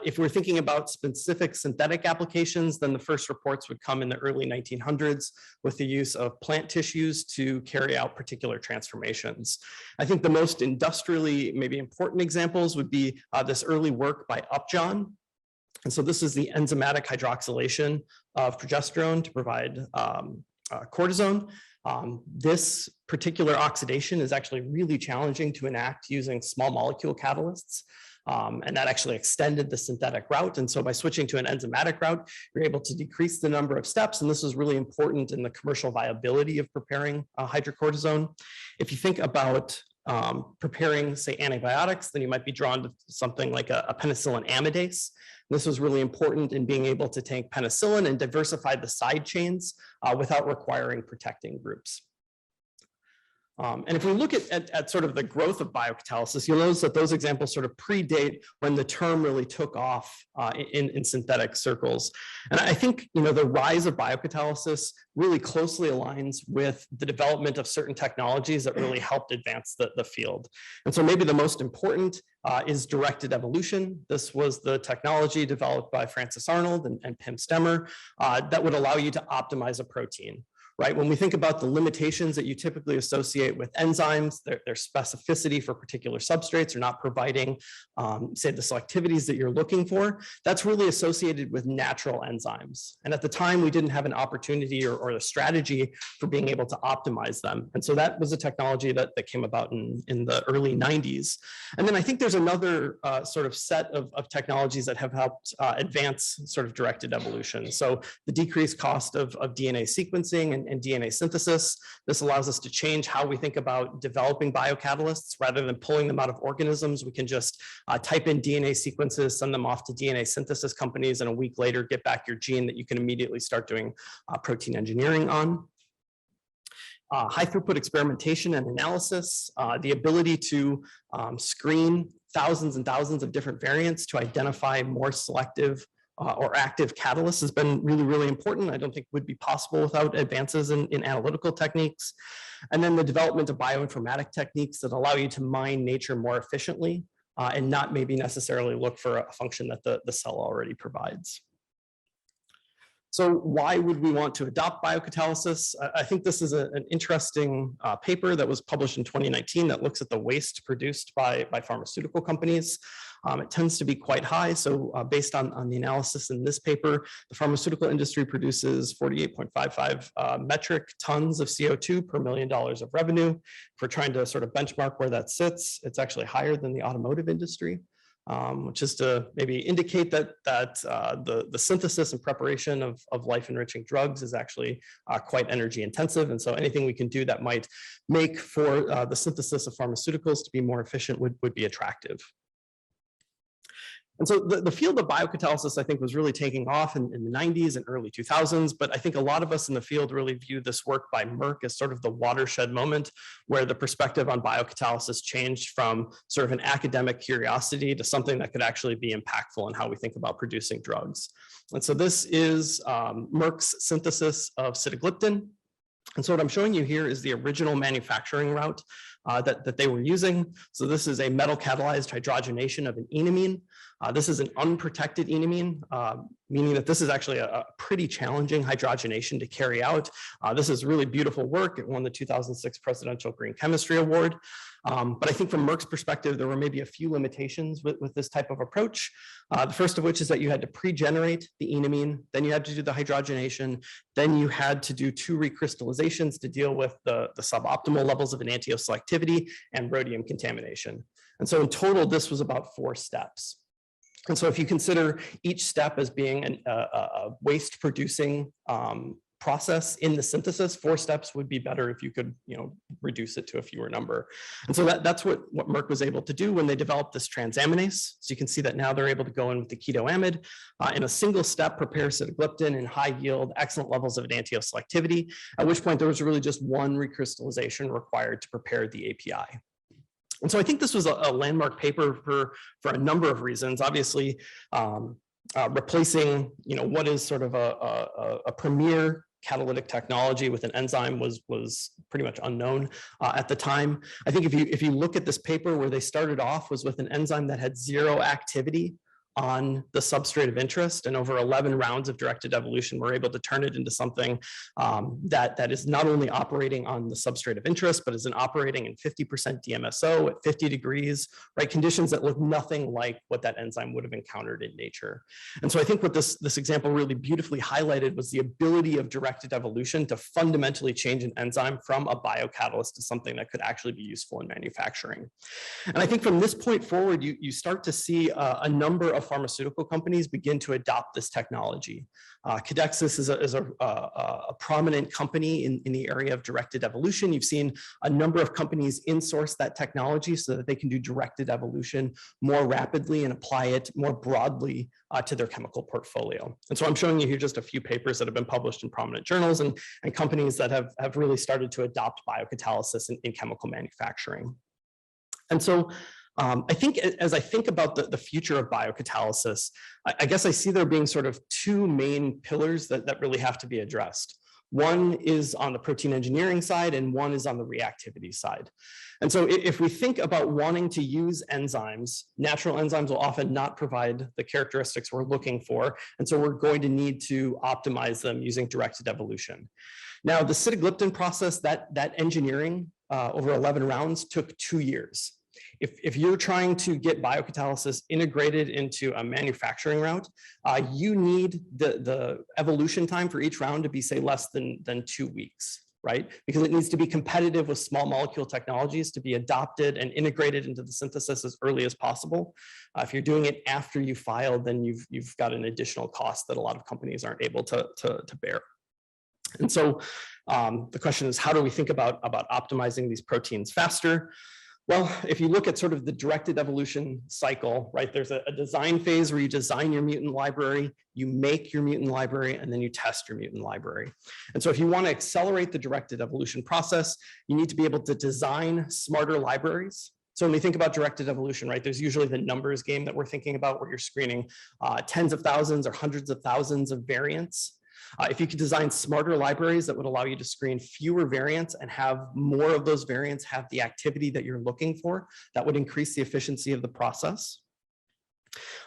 If we're thinking about specific synthetic applications, then the first reports would come in the early 1900s with the use of plant tissues to carry out particular transformations. I think the most industrially maybe important examples would be this early work by Upjohn. And so this is the enzymatic hydroxylation of progesterone to provide cortisone. This particular oxidation is actually really challenging to enact using small molecule catalysts. And that actually extended the synthetic route. And so by switching to an enzymatic route, you're able to decrease the number of steps. And this is really important in the commercial viability of preparing hydrocortisone. If you think about preparing, say, antibiotics, then you might be drawn to something like a penicillin amidase. This was really important in being able to take penicillin and diversify the side chains without requiring protecting groups. And if we look at sort of the growth of biocatalysis, you'll notice that those examples sort of predate when the term really took off in synthetic circles. And I think, the rise of biocatalysis really closely aligns with the development of certain technologies that really helped advance the field. And so maybe the most important is directed evolution. This was the technology developed by Francis Arnold and Pim Stemmer that would allow you to optimize a protein. Right? When we think about the limitations that you typically associate with enzymes, their specificity for particular substrates are not providing, say, the selectivities that you're looking for, that's really associated with natural enzymes. And at the time, we didn't have an opportunity or a strategy for being able to optimize them. And so that was a technology that came about in the early 90s. And then I think there's another sort of set of technologies that have helped advance sort of directed evolution. So the decreased cost of DNA sequencing and DNA synthesis. This allows us to change how we think about developing biocatalysts. Rather than pulling them out of organisms, we can just type in DNA sequences, send them off to DNA synthesis companies, and a week later get back your gene that you can immediately start doing protein engineering on. High throughput experimentation and analysis, the ability to screen thousands and thousands of different variants to identify more selective or active catalysts has been really, really important. I don't think would be possible without advances in analytical techniques. And then the development of bioinformatic techniques that allow you to mine nature more efficiently and not maybe necessarily look for a function that the cell already provides. So why would we want to adopt biocatalysis? I think this is an interesting paper that was published in 2019 that looks at the waste produced by pharmaceutical companies. It tends to be quite high. So based on the analysis in this paper, the pharmaceutical industry produces 48.55 metric tons of CO2 per $1 million of revenue. If we're trying to sort of benchmark where that sits, it's actually higher than the automotive industry. Which is to maybe indicate that the synthesis and preparation of life-enriching drugs is actually quite energy intensive. And so anything we can do that might make for the synthesis of pharmaceuticals to be more efficient would be attractive. And so the field of biocatalysis, I think, was really taking off in the 90s and early 2000s, but I think a lot of us in the field really view this work by Merck as sort of the watershed moment where the perspective on biocatalysis changed from sort of an academic curiosity to something that could actually be impactful in how we think about producing drugs. And so this is Merck's synthesis of sitagliptin. And so what I'm showing you here is the original manufacturing route that they were using. So this is a metal catalyzed hydrogenation of an enamine. This is an unprotected enamine, meaning that this is actually a pretty challenging hydrogenation to carry out. This is really beautiful work. It won the 2006 Presidential Green Chemistry Award. But I think from Merck's perspective, there were maybe a few limitations with this type of approach. The first of which is that you had to pre-generate the enamine, then you had to do the hydrogenation, then you had to do 2 recrystallizations to deal with the suboptimal levels of enantioselectivity and rhodium contamination. And so in total, this was about 4 steps. And so if you consider each step as being a waste producing process in the synthesis, 4 steps would be better if you could, reduce it to a fewer number. And so that's what Merck was able to do when they developed this transaminase. So you can see that now they're able to go in with the ketoamide in a single step, prepare sitagliptin in high yield, excellent levels of enantioselectivity, at which point there was really just 1 recrystallization required to prepare the API. And so I think this was a landmark paper for a number of reasons. Obviously, replacing what is sort of a premier catalytic technology with an enzyme was pretty much unknown at the time. I think if you look at this paper, where they started off was with an enzyme that had 0 activity on the substrate of interest, and over 11 rounds of directed evolution, we're able to turn it into something that is not only operating on the substrate of interest, but is operating in 50% DMSO at 50 degrees, right? Conditions that look nothing like what that enzyme would have encountered in nature. And so I think what this example really beautifully highlighted was the ability of directed evolution to fundamentally change an enzyme from a biocatalyst to something that could actually be useful in manufacturing. And I think from this point forward, you start to see a number of pharmaceutical companies begin to adopt this technology. Catalysis is a prominent company in the area of directed evolution. You've seen a number of companies in-source that technology so that they can do directed evolution more rapidly and apply it more broadly to their chemical portfolio. And so I'm showing you here just a few papers that have been published in prominent journals and companies that have really started to adopt biocatalysis in chemical manufacturing. And so I think as I think about the future of biocatalysis, I guess I see there being sort of 2 main pillars that really have to be addressed. One is on the protein engineering side, and one is on the reactivity side. And so if we think about wanting to use enzymes, natural enzymes will often not provide the characteristics we're looking for. And so we're going to need to optimize them using directed evolution. Now, the sitagliptin process, that engineering over 11 rounds took 2 years. If you're trying to get biocatalysis integrated into a manufacturing route, you need the evolution time for each round to be, say, less than 2 weeks, right? Because it needs to be competitive with small molecule technologies to be adopted and integrated into the synthesis as early as possible. If you're doing it after you filed, then you've got an additional cost that a lot of companies aren't able to bear. And so the question is, how do we think about optimizing these proteins faster? Well, if you look at sort of the directed evolution cycle, right, there's a design phase where you design your mutant library, you make your mutant library, and then you test your mutant library. And so if you want to accelerate the directed evolution process, you need to be able to design smarter libraries. So when we think about directed evolution, right, there's usually the numbers game that we're thinking about, where you're screening tens of thousands or hundreds of thousands of variants. If you could design smarter libraries that would allow you to screen fewer variants and have more of those variants have the activity that you're looking for, that would increase the efficiency of the process.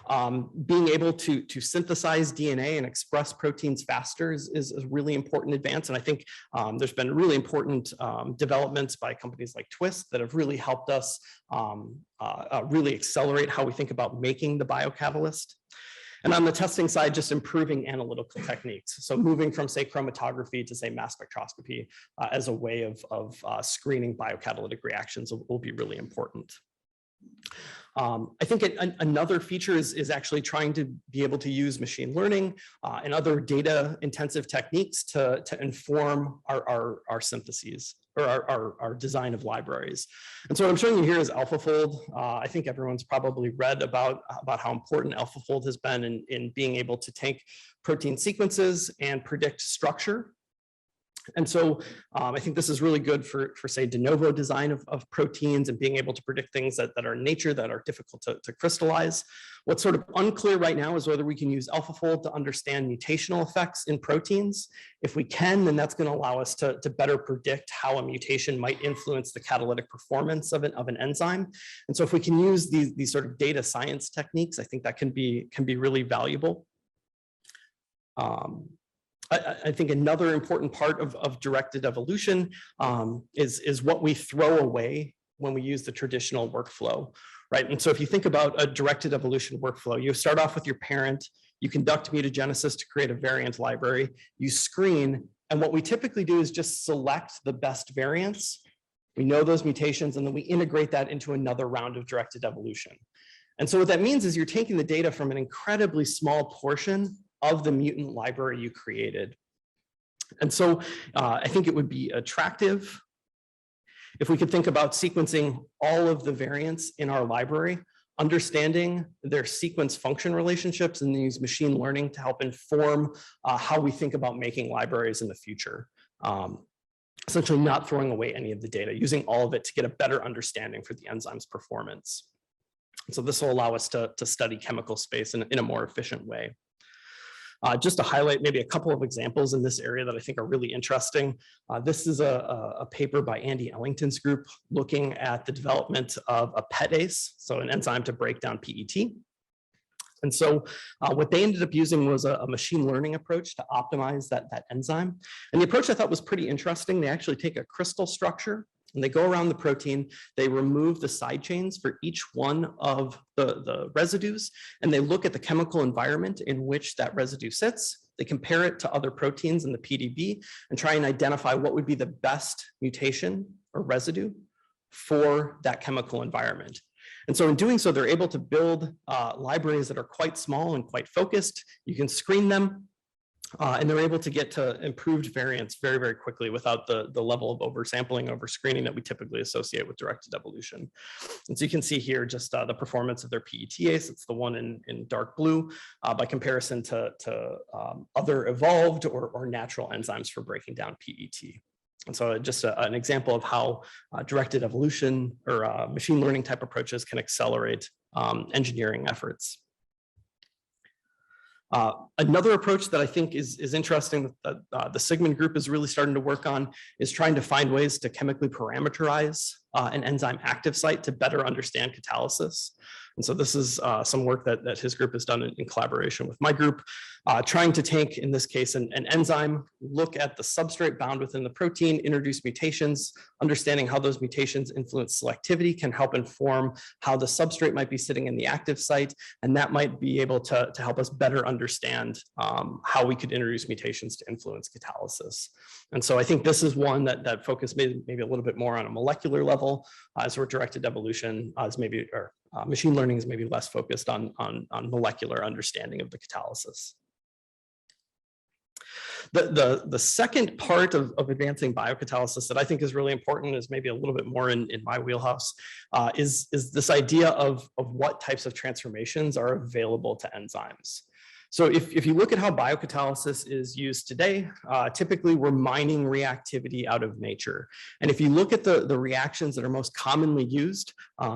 Being able to synthesize DNA and express proteins faster is a really important advance. And I think there's been really important developments by companies like Twist that have really helped us really accelerate how we think about making the biocatalyst. And on the testing side, just improving analytical techniques. So moving from, say, chromatography to, say, mass spectroscopy as a way of screening biocatalytic reactions will be really important. I think another feature is actually trying to be able to use machine learning and other data-intensive techniques to inform our syntheses, or our design of libraries. And so what I'm showing you here is AlphaFold. I think everyone's probably read about how important AlphaFold has been in being able to take protein sequences and predict structure. And so I think this is really good for say, de novo design of proteins and being able to predict things that are in nature that are difficult to crystallize. What's sort of unclear right now is whether we can use AlphaFold to understand mutational effects in proteins. If we can, then that's going to allow us to better predict how a mutation might influence the catalytic performance of an enzyme. And so if we can use these sort of data science techniques, I think that can be really valuable. I think another important part of directed evolution is what we throw away when we use the traditional workflow, right? And so if you think about a directed evolution workflow, you start off with your parent, you conduct mutagenesis to create a variant library, you screen, and what we typically do is just select the best variants. We know those mutations, and then we integrate that into another round of directed evolution. And so what that means is you're taking the data from an incredibly small portion of the mutant library you created. And so I think it would be attractive if we could think about sequencing all of the variants in our library, understanding their sequence function relationships, and use machine learning to help inform how we think about making libraries in the future. Essentially not throwing away any of the data, using all of it to get a better understanding for the enzyme's performance. So this will allow us to study chemical space in a more efficient way. Just to highlight maybe a couple of examples in this area that I think are really interesting. This is a paper by Andy Ellington's group looking at the development of a PETase, so an enzyme to break down PET. And so what they ended up using was a machine learning approach to optimize that enzyme. And the approach I thought was pretty interesting. They actually take a crystal structure and they go around the protein, they remove the side chains for each one of the residues, and they look at the chemical environment in which that residue sits. They compare it to other proteins in the PDB and try and identify what would be the best mutation or residue for that chemical environment. And so in doing so, they're able to build libraries that are quite small and quite focused. You can screen them, and they're able to get to improved variants very, very quickly without the level of oversampling, overscreening that we typically associate with directed evolution. And so you can see here just the performance of their PETase. It's the one in dark blue by comparison to other evolved or natural enzymes for breaking down PET. And so just an example of how directed evolution or machine learning type approaches can accelerate engineering efforts. Another approach that I think is interesting that the Sigmund group is really starting to work on is trying to find ways to chemically parameterize an enzyme active site to better understand catalysis. And so this is some work that his group has done in collaboration with my group, trying to take, in this case, an enzyme, look at the substrate bound within the protein, introduce mutations, understanding how those mutations influence selectivity can help inform how the substrate might be sitting in the active site, and that might be able to help us better understand how we could introduce mutations to influence catalysis. And so I think this is one that focused maybe a little bit more on a molecular level, as we're directed evolution, as maybe, or machine learning is maybe less focused on molecular understanding of the catalysis. The second part of advancing biocatalysis that I think is really important, is maybe a little bit more in my wheelhouse, is this idea of what types of transformations are available to enzymes. So if you look at how biocatalysis is used today, typically we're mining reactivity out of nature. And if you look at the reactions that are most commonly used,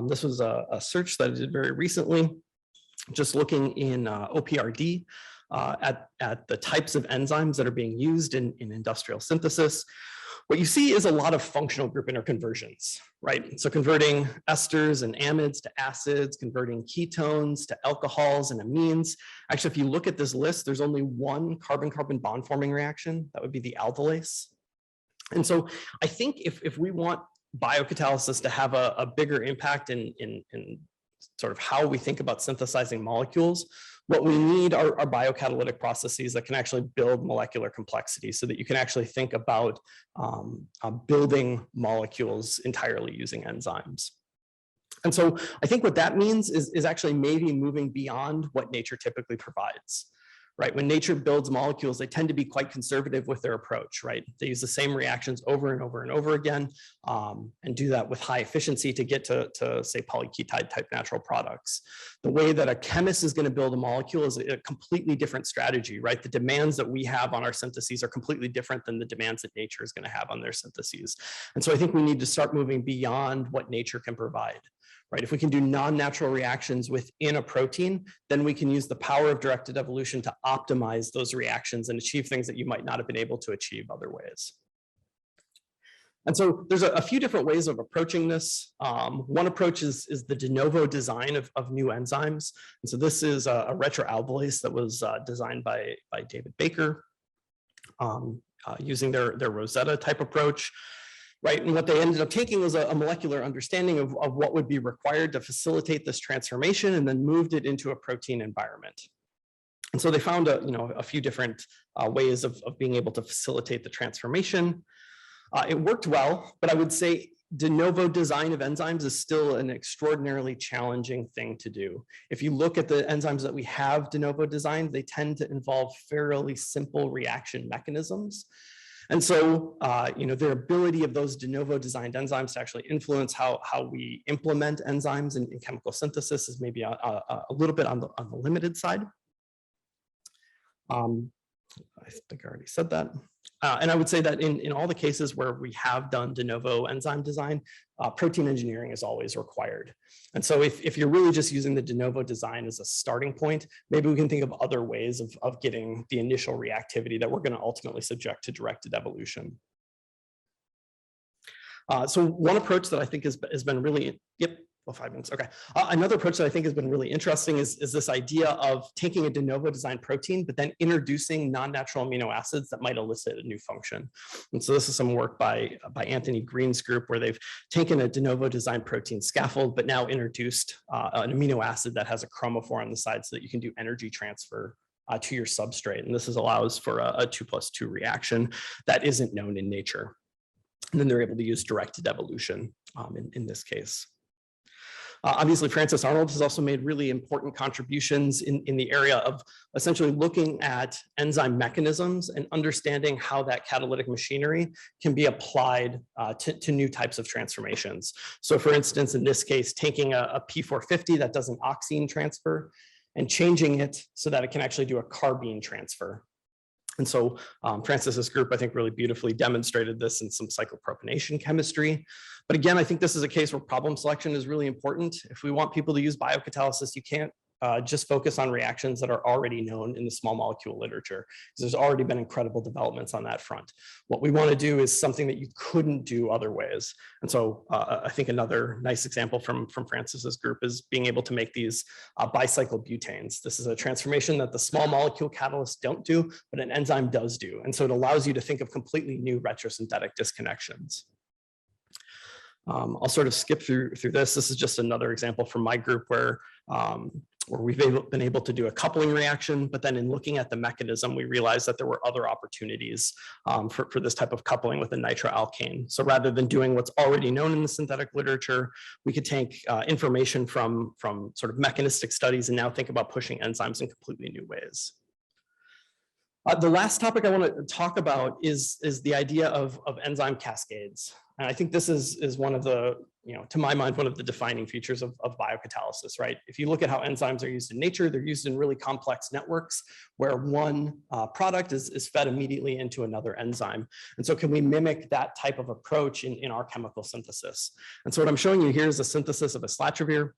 this was a search that I did very recently, just looking in OPRD at the types of enzymes that are being used in industrial synthesis. What you see is a lot of functional group interconversions, right? So converting esters and amides to acids, converting ketones to alcohols and amines. Actually, if you look at this list, there's only one carbon-carbon bond forming reaction. That would be the aldolase. And so I think if we want biocatalysis to have a bigger impact in sort of how we think about synthesizing molecules, what we need are biocatalytic processes that can actually build molecular complexity so that you can actually think about building molecules entirely using enzymes. And so I think what that means is actually maybe moving beyond what nature typically provides. Right, when nature builds molecules, they tend to be quite conservative with their approach, right? They use the same reactions over and over and over again, and do that with high efficiency to get to say, polyketide type natural products. The way that a chemist is going to build a molecule is a completely different strategy, right? The demands that we have on our syntheses are completely different than the demands that nature is going to have on their syntheses. And so I think we need to start moving beyond what nature can provide. Right, if we can do non-natural reactions within a protein, then we can use the power of directed evolution to optimize those reactions and achieve things that you might not have been able to achieve other ways. And so there's a few different ways of approaching this. One approach is the de novo design of new enzymes. And so this is a retroaldolase that was designed by David Baker using their Rosetta type approach. right? And what they ended up taking was a molecular understanding of what would be required to facilitate this transformation, and then moved it into a protein environment. And so they found a few different ways of being able to facilitate the transformation. It worked well, but I would say de novo design of enzymes is still an extraordinarily challenging thing to do. If you look at the enzymes that we have de novo designed, they tend to involve fairly simple reaction mechanisms. And so, their ability of those de novo designed enzymes to actually influence how we implement enzymes in chemical synthesis is maybe a little bit on the limited side. I think I already said that. And I would say that in all the cases where we have done de novo enzyme design, protein engineering is always required. And so if you're really just using the de novo design as a starting point, maybe we can think of other ways of getting the initial reactivity that we're going to ultimately subject to directed evolution. So one approach that I think has been really, well, 5 minutes, okay. Another approach that I think has been really interesting is this idea of taking a de novo design protein, but then introducing non-natural amino acids that might elicit a new function. And so this is some work by Anthony Green's group, where they've taken a de novo design protein scaffold, but now introduced an amino acid that has a chromophore on the side so that you can do energy transfer to your substrate. And this allows for a 2+2 reaction that isn't known in nature. And then they're able to use directed evolution in this case. Obviously, Francis Arnold has also made really important contributions in the area of essentially looking at enzyme mechanisms and understanding how that catalytic machinery can be applied to new types of transformations. So for instance, in this case, taking a P450 that does an oxine transfer and changing it so that it can actually do a carbene transfer. And so Francis's group, I think, really beautifully demonstrated this in some cyclopropionation chemistry. But again, I think this is a case where problem selection is really important. If we want people to use biocatalysis, you can't just focus on reactions that are already known in the small molecule literature, because there's already been incredible developments on that front. What we want to do is something that you couldn't do other ways. And so I think another nice example from Francis's group is being able to make these bicycle butanes. This is a transformation that the small molecule catalysts don't do, but an enzyme does do. And so it allows you to think of completely new retrosynthetic disconnections. I'll sort of skip through this. This is just another example from my group where we've been able to do a coupling reaction, but then in looking at the mechanism, we realized that there were other opportunities for this type of coupling with a nitroalkane. So rather than doing what's already known in the synthetic literature, we could take information from sort of mechanistic studies and now think about pushing enzymes in completely new ways. The last topic I want to talk about is the idea of enzyme cascades. And I think this is one of the, to my mind, one of the defining features of biocatalysis, right? If you look at how enzymes are used in nature, they're used in really complex networks where one product is fed immediately into another enzyme. And so can we mimic that type of approach in our chemical synthesis? And so what I'm showing you here is a synthesis of islatravir.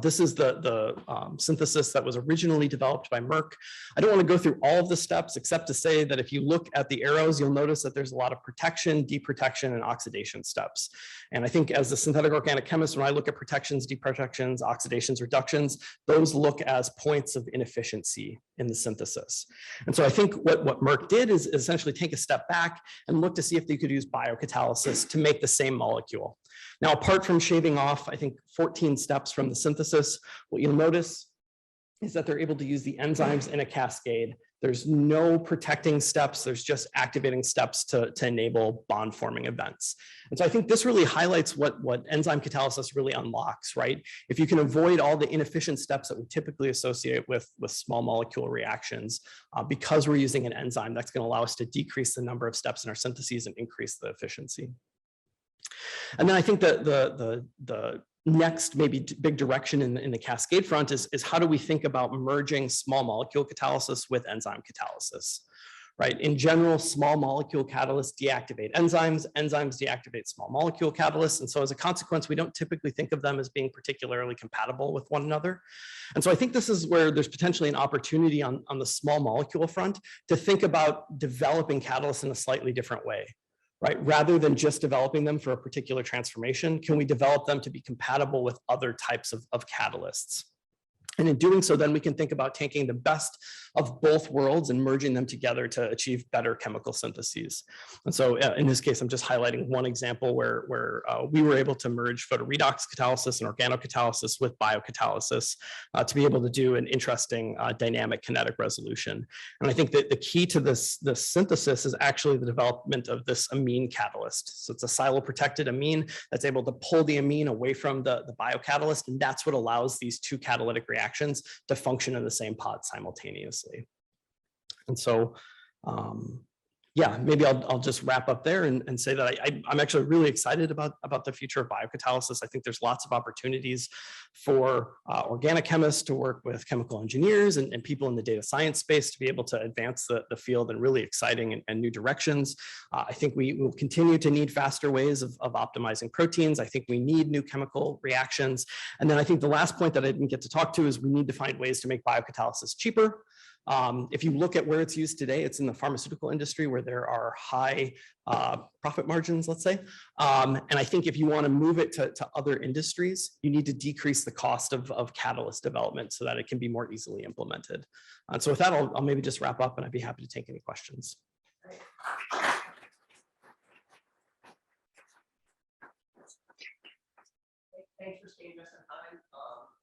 This is the synthesis that was originally developed by Merck. I don't want to go through all of the steps except to say that if you look at the arrows, you'll notice that there's a lot of protection, deprotection, and oxidation steps. And I think as a synthetic organic chemist, when I look at protections, deprotections, oxidations, reductions, those look as points of inefficiency in the synthesis. And so I think what Merck did is essentially take a step back and look to see if they could use biocatalysis to make the same molecule. Now, apart from shaving off, I think 14 steps from the synthesis, what you'll notice is that they're able to use the enzymes in a cascade. There's no protecting steps. There's just activating steps to enable bond forming events. And so I think this really highlights what enzyme catalysis really unlocks, right? If you can avoid all the inefficient steps that we typically associate with small molecule reactions, because we're using an enzyme, that's going to allow us to decrease the number of steps in our syntheses and increase the efficiency. And then I think that the next maybe big direction in the cascade front is how do we think about merging small molecule catalysis with enzyme catalysis, right? In general, small molecule catalysts deactivate enzymes, enzymes deactivate small molecule catalysts. And so as a consequence, we don't typically think of them as being particularly compatible with one another. And so I think this is where there's potentially an opportunity on the small molecule front to think about developing catalysts in a slightly different way. Right? Rather than just developing them for a particular transformation, can we develop them to be compatible with other types of catalysts? And in doing so, then we can think about taking the best of both worlds and merging them together to achieve better chemical syntheses. And so in this case, I'm just highlighting one example where we were able to merge photoredox catalysis and organocatalysis with biocatalysis to be able to do an interesting dynamic kinetic resolution. And I think that the key to this synthesis is actually the development of this amine catalyst. So it's a siloprotected amine that's able to pull the amine away from the biocatalyst, and that's what allows these two catalytic reactions to function in the same pod simultaneously. And so, yeah, maybe I'll just wrap up there and say that I'm actually really excited about the future of biocatalysis. I think there's lots of opportunities for organic chemists to work with chemical engineers and people in the data science space to be able to advance the field in really exciting and new directions. I think we will continue to need faster ways of optimizing proteins. I think we need new chemical reactions. And then I think the last point that I didn't get to talk to is we need to find ways to make biocatalysis cheaper. If you look at where it's used today, it's in the pharmaceutical industry where there are high profit margins, let's say. And I think if you want to move it to other industries, you need to decrease the cost of catalyst development so that it can be more easily implemented. And so with that, I'll maybe just wrap up and I'd be happy to take any questions. Thanks for staying us some time.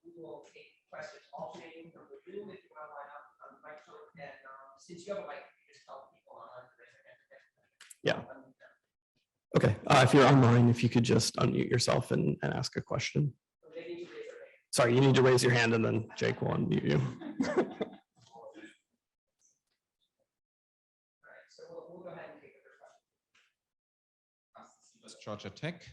We will take questions alternating from the room if you want to line up on the microphone. And since you have a mic, you just tell people online to raise their hand. Yeah. Okay. If you're online, if you could just unmute yourself and ask a question. So they need to raise their hand. Sorry, you need to raise your hand and then Jake will unmute you. All right, so we'll go ahead and take the first question. Georgia Tech.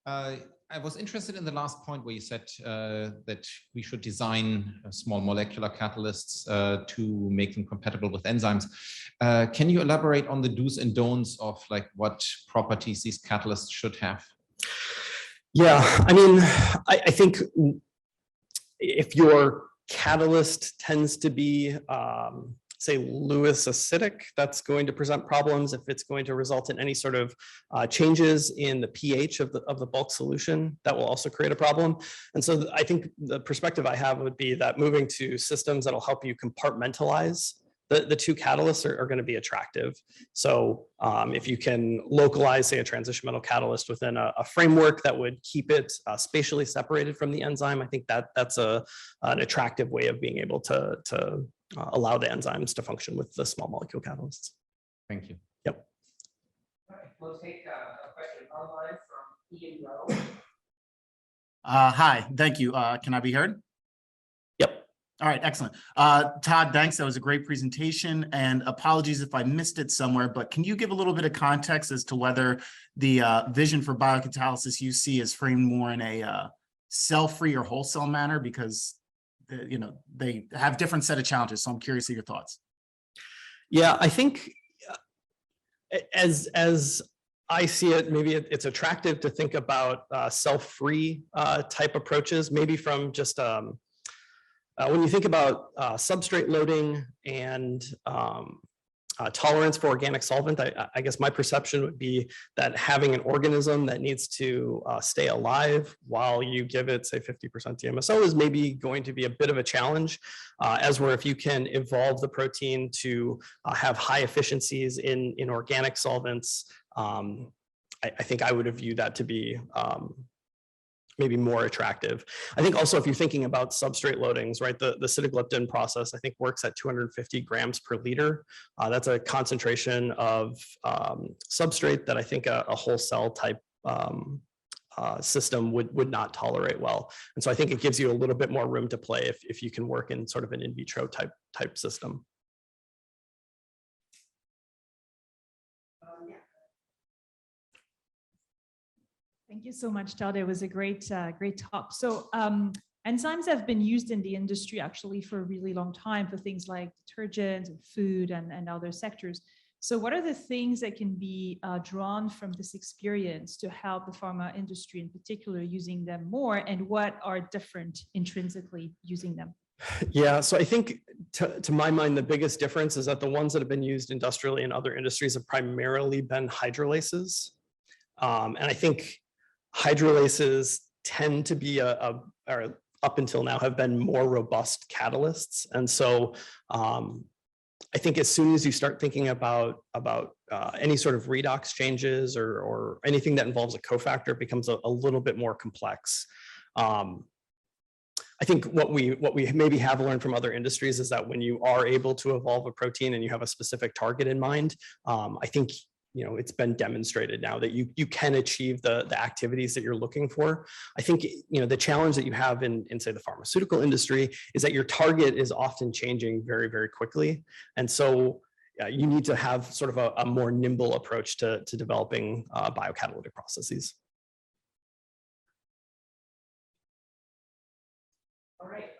I was interested in the last point where you said that we should design small molecular catalysts to make them compatible with enzymes. Can you elaborate on the do's and don'ts of like what properties these catalysts should have? Yeah, I mean, I think if your catalyst tends to be say Lewis acidic, that's going to present problems. If it's going to result in any sort of changes in the pH of the bulk solution, that will also create a problem. And so I think the perspective I have would be that moving to systems that'll help you compartmentalize the two catalysts are going to be attractive. So if you can localize, say, a transition metal catalyst within a framework that would keep it spatially separated from the enzyme, I think that's an attractive way of being able to allow the enzymes to function with the small molecule catalysts. Thank you. Yep. All right, we'll take a question online from Ian Rowe. Hi, thank you. Can I be heard? Yep. All right, excellent. Todd, thanks. That was a great presentation, and apologies if I missed it somewhere, but can you give a little bit of context as to whether the vision for biocatalysis you see is framed more in a cell-free or whole cell manner? Because they have different set of challenges. So I'm curious of your thoughts. Yeah, I think as I see it, maybe it's attractive to think about cell-free type approaches, maybe from just when you think about substrate loading and tolerance for organic solvent, I guess my perception would be that having an organism that needs to stay alive while you give it, say, 50% DMSO is maybe going to be a bit of a challenge, as where if you can evolve the protein to have high efficiencies in organic solvents, I think I would have viewed that to be maybe more attractive. I think also if you're thinking about substrate loadings, right, the sitagliptin process, I think works at 250 grams per liter. That's a concentration of substrate that I think a whole cell type system would not tolerate well. And so I think it gives you a little bit more room to play if you can work in sort of an in vitro type system. Thank you so much, Todd. It was a great talk. So enzymes have been used in the industry actually for a really long time for things like detergents and food and other sectors. So what are the things that can be drawn from this experience to help the pharma industry in particular using them more, and what are different intrinsically using them? Yeah, so I think to my mind, the biggest difference is that the ones that have been used industrially in other industries have primarily been hydrolases. And I think hydrolases tend to be a up until now have been more robust catalysts. And so I think as soon as you start thinking about any sort of redox changes or anything that involves a cofactor, it becomes a little bit more complex. I think what we maybe have learned from other industries is that when you are able to evolve a protein and you have a specific target in mind, I think it's been demonstrated now that you can achieve the activities that you're looking for. I think the challenge that you have in say the pharmaceutical industry is that your target is often changing very, very quickly, and so you need to have sort of a more nimble approach to developing biocatalytic processes. All right.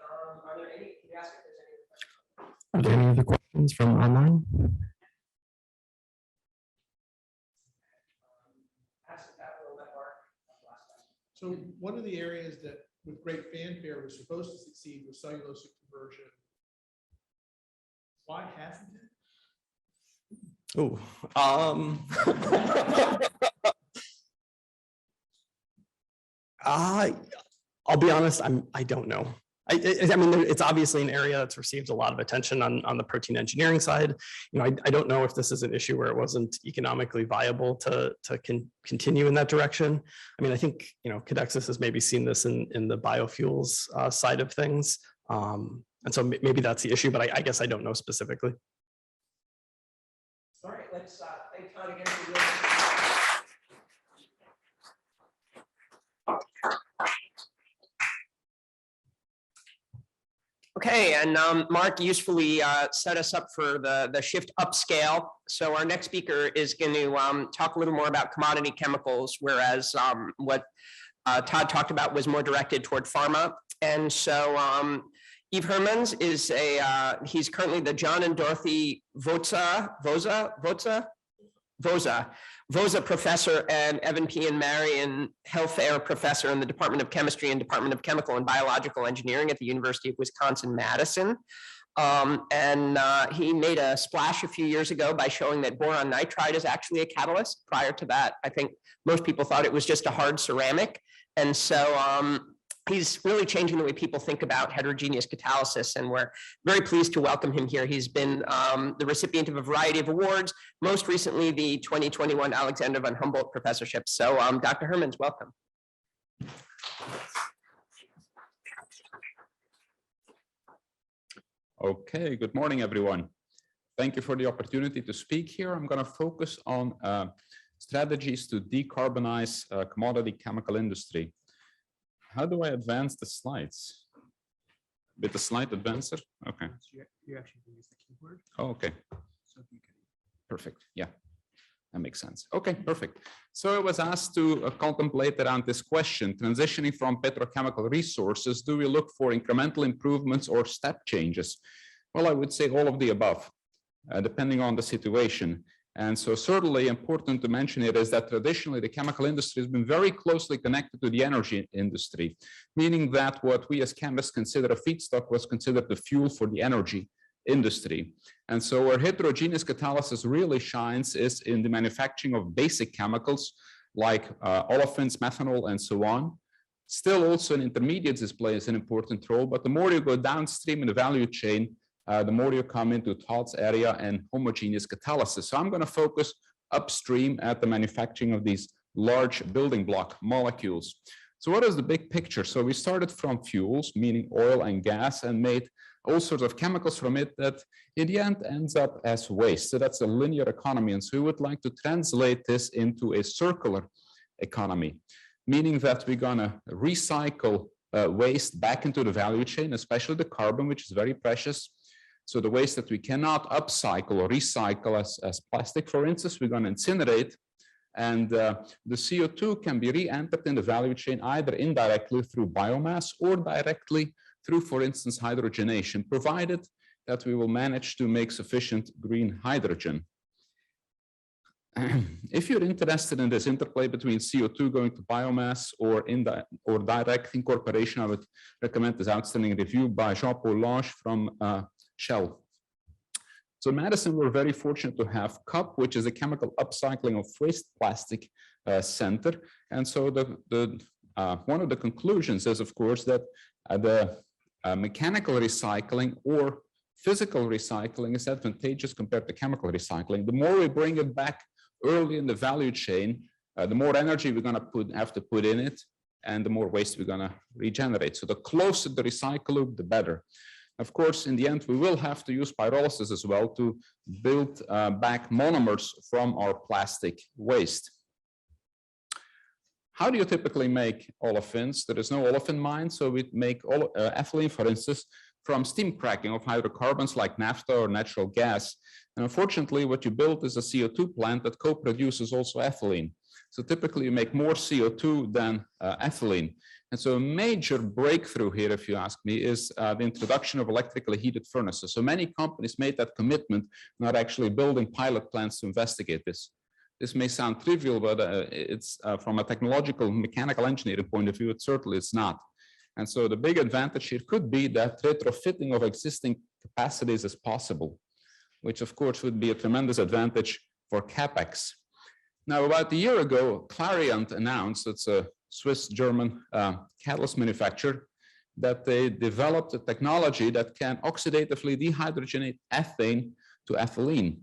Are there any? Can you ask if there's any questions? Are there any other questions from online? So one of the areas that with great fanfare was supposed to succeed was cellulosic conversion. Why hasn't it? Oh, I'll be honest, I don't know. I mean, it's obviously an area that's received a lot of attention on the protein engineering side. I don't know if this is an issue where it wasn't economically viable to continue in that direction. I mean, I think, Cadexis has maybe seen this in the biofuels side of things. And so maybe that's the issue, but I guess I don't know specifically. All right, let's thank Todd again for your Okay, and Mark usefully set us up for the shift upscale. So our next speaker is going to talk a little more about commodity chemicals, whereas what Todd talked about was more directed toward pharma. And so Yves Hermans is he's currently the John and Dorothy Voza Professor and Evan P. and Marion Helfaer Professor in the Department of Chemistry and Department of Chemical and Biological Engineering at the University of Wisconsin-Madison. He made a splash a few years ago by showing that boron nitride is actually a catalyst. Prior to that, I think most people thought it was just a hard ceramic. And so he's really changing the way people think about heterogeneous catalysis, and we're very pleased to welcome him here. He's been the recipient of a variety of awards, most recently the 2021 Alexander von Humboldt Professorship. So Dr. Hermans, welcome. Okay, good morning, everyone. Thank you for the opportunity to speak here. I'm going to focus on strategies to decarbonize commodity chemical industry. How do I advance the slides? With the slide advancer? Okay. You actually can use the keyboard. Oh, okay. So if you can. Perfect. Yeah, that makes sense. Okay, perfect. So I was asked to contemplate around this question: transitioning from petrochemical resources, do we look for incremental improvements or step changes? Well, I would say all of the above, depending on the situation. And so certainly important to mention here is that traditionally the chemical industry has been very closely connected to the energy industry, meaning that what we as chemists consider a feedstock was considered the fuel for the energy industry. And so where heterogeneous catalysis really shines is in the manufacturing of basic chemicals like olefins, methanol, and so on. Still also in intermediates this plays an important role, but the more you go downstream in the value chain, the more you come into Todd's area and homogeneous catalysis. So I'm going to focus upstream at the manufacturing of these large building block molecules. So what is the big picture? So we started from fuels, meaning oil and gas, and made all sorts of chemicals from it that in the end ends up as waste. So that's a linear economy. And so we would like to translate this into a circular economy, meaning that we're going to recycle waste back into the value chain, especially the carbon, which is very precious. So the waste that we cannot upcycle or recycle as plastic, for instance, we're going to incinerate. And the CO2 can be re-entered in the value chain either indirectly through biomass or directly through, for instance, hydrogenation, provided that we will manage to make sufficient green hydrogen. If you're interested in this interplay between CO2 going to biomass or direct incorporation, I would recommend this outstanding review by Jean-Paul Lange from Shell. So in Mattson, we're very fortunate to have CUP, which is a chemical upcycling of waste plastic center. And so one of the conclusions is, of course, that The mechanical recycling or physical recycling is advantageous compared to chemical recycling. The more we bring it back early in the value chain, the more energy we're going to have to put in it, and the more waste we're going to regenerate. So the closer the recycle loop, the better. Of course, in the end, we will have to use pyrolysis as well to build back monomers from our plastic waste. How do you typically make olefins? There is no olefin mine, so we make ethylene, for instance, from steam cracking of hydrocarbons like naphtha or natural gas. And unfortunately, what you build is a CO2 plant that co-produces also ethylene. So typically you make more CO2 than ethylene. And so a major breakthrough here, if you ask me, is the introduction of electrically heated furnaces. So many companies made that commitment, not actually building pilot plants to investigate this. This may sound trivial, but it's from a technological mechanical engineering point of view, it certainly is not. And so the big advantage here could be that retrofitting of existing capacities is possible, which of course would be a tremendous advantage for CapEx. Now, about a year ago, Clariant announced, it's a Swiss-German catalyst manufacturer, that they developed a technology that can oxidatively dehydrogenate ethane to ethylene.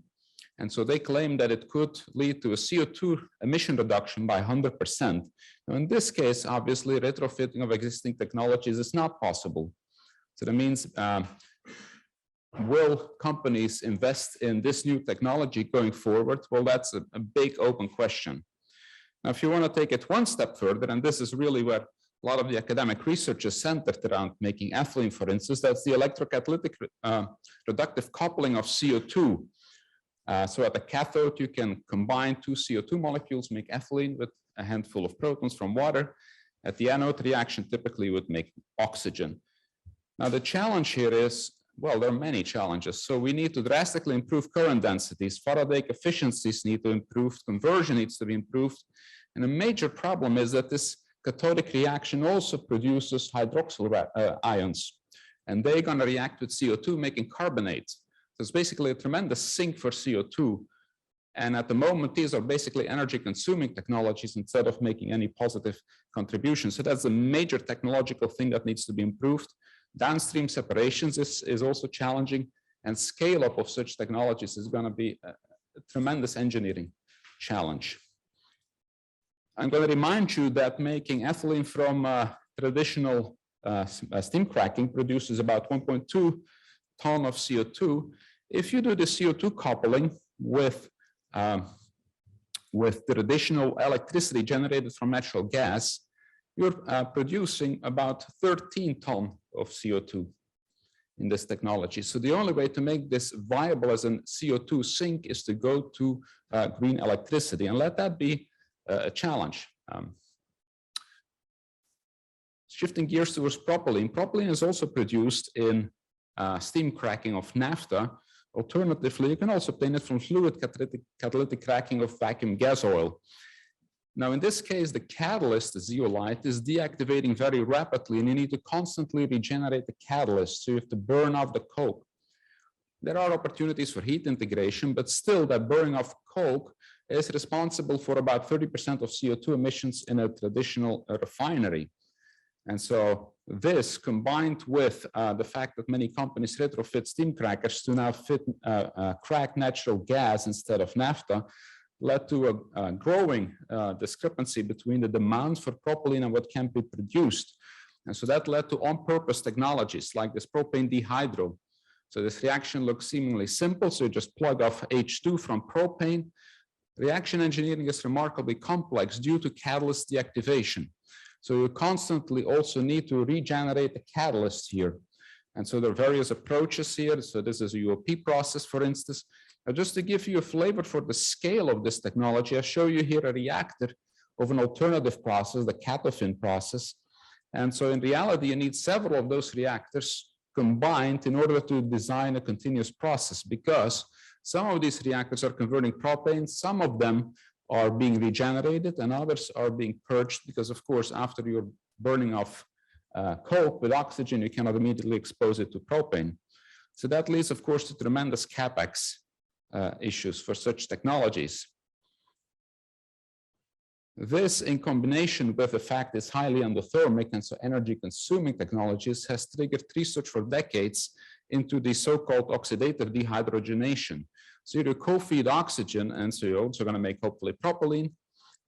And so they claim that it could lead to a CO2 emission reduction by 100%. Now, in this case, obviously, retrofitting of existing technologies is not possible. So that means, will companies invest in this new technology going forward? Well, that's a big open question. Now, if you want to take it one step further, and this is really where a lot of the academic research is centered around making ethylene, for instance, that's the electrocatalytic reductive coupling of CO2. So at the cathode, you can combine two CO2 molecules, make ethylene with a handful of protons from water. At the anode, the reaction typically would make oxygen. Now, the challenge here is, well, there are many challenges. So we need to drastically improve current densities. Faraday efficiencies need to improve. Conversion needs to be improved. And a major problem is that this cathodic reaction also produces hydroxyl ions. And they're going to react with CO2, making carbonate. So it's basically a tremendous sink for CO2. And at the moment, these are basically energy consuming technologies instead of making any positive contribution. So that's a major technological thing that needs to be improved. Downstream separations is also challenging, and scale up of such technologies is going to be a tremendous engineering challenge. I'm going to remind you that making ethylene from traditional steam cracking produces about 1.2 ton of CO2. If you do the CO2 coupling with traditional electricity generated from natural gas, you're producing about 13 ton of CO2 in this technology. So the only way to make this viable as a CO2 sink is to go to green electricity, and let that be a challenge. Shifting gears towards propylene. Propylene is also produced in steam cracking of naphtha. Alternatively, you can also obtain it from fluid catalytic cracking of vacuum gas oil. Now, in this case, the catalyst, the zeolite, is deactivating very rapidly, and you need to constantly regenerate the catalyst, so you have to burn off the coke. There are opportunities for heat integration, but still that burning of coke is responsible for about 30% of CO2 emissions in a traditional refinery. And so this, combined with the fact that many companies retrofit steam crackers to now crack natural gas instead of naphtha, led to a growing discrepancy between the demand for propylene and what can be produced. And so that led to on-purpose technologies like this propane dehydro. So this reaction looks seemingly simple. So you just plug off H2 from propane. Reaction engineering is remarkably complex due to catalyst deactivation. So you constantly also need to regenerate the catalyst here. And so there are various approaches here. So this is a UOP process, for instance. Just to give you a flavor for the scale of this technology, I show you here a reactor of an alternative process, the CATOFIN process. And so in reality, you need several of those reactors combined in order to design a continuous process, because some of these reactors are converting propane, some of them are being regenerated, and others are being purged, because of course, after you're burning off coke with oxygen, you cannot immediately expose it to propane. So that leads, of course, to tremendous CapEx issues for such technologies. This, in combination with the fact it's highly endothermic and so energy consuming technologies, has triggered research for decades into the so-called oxidative dehydrogenation. So you co-feed oxygen, and so you're also going to make hopefully propylene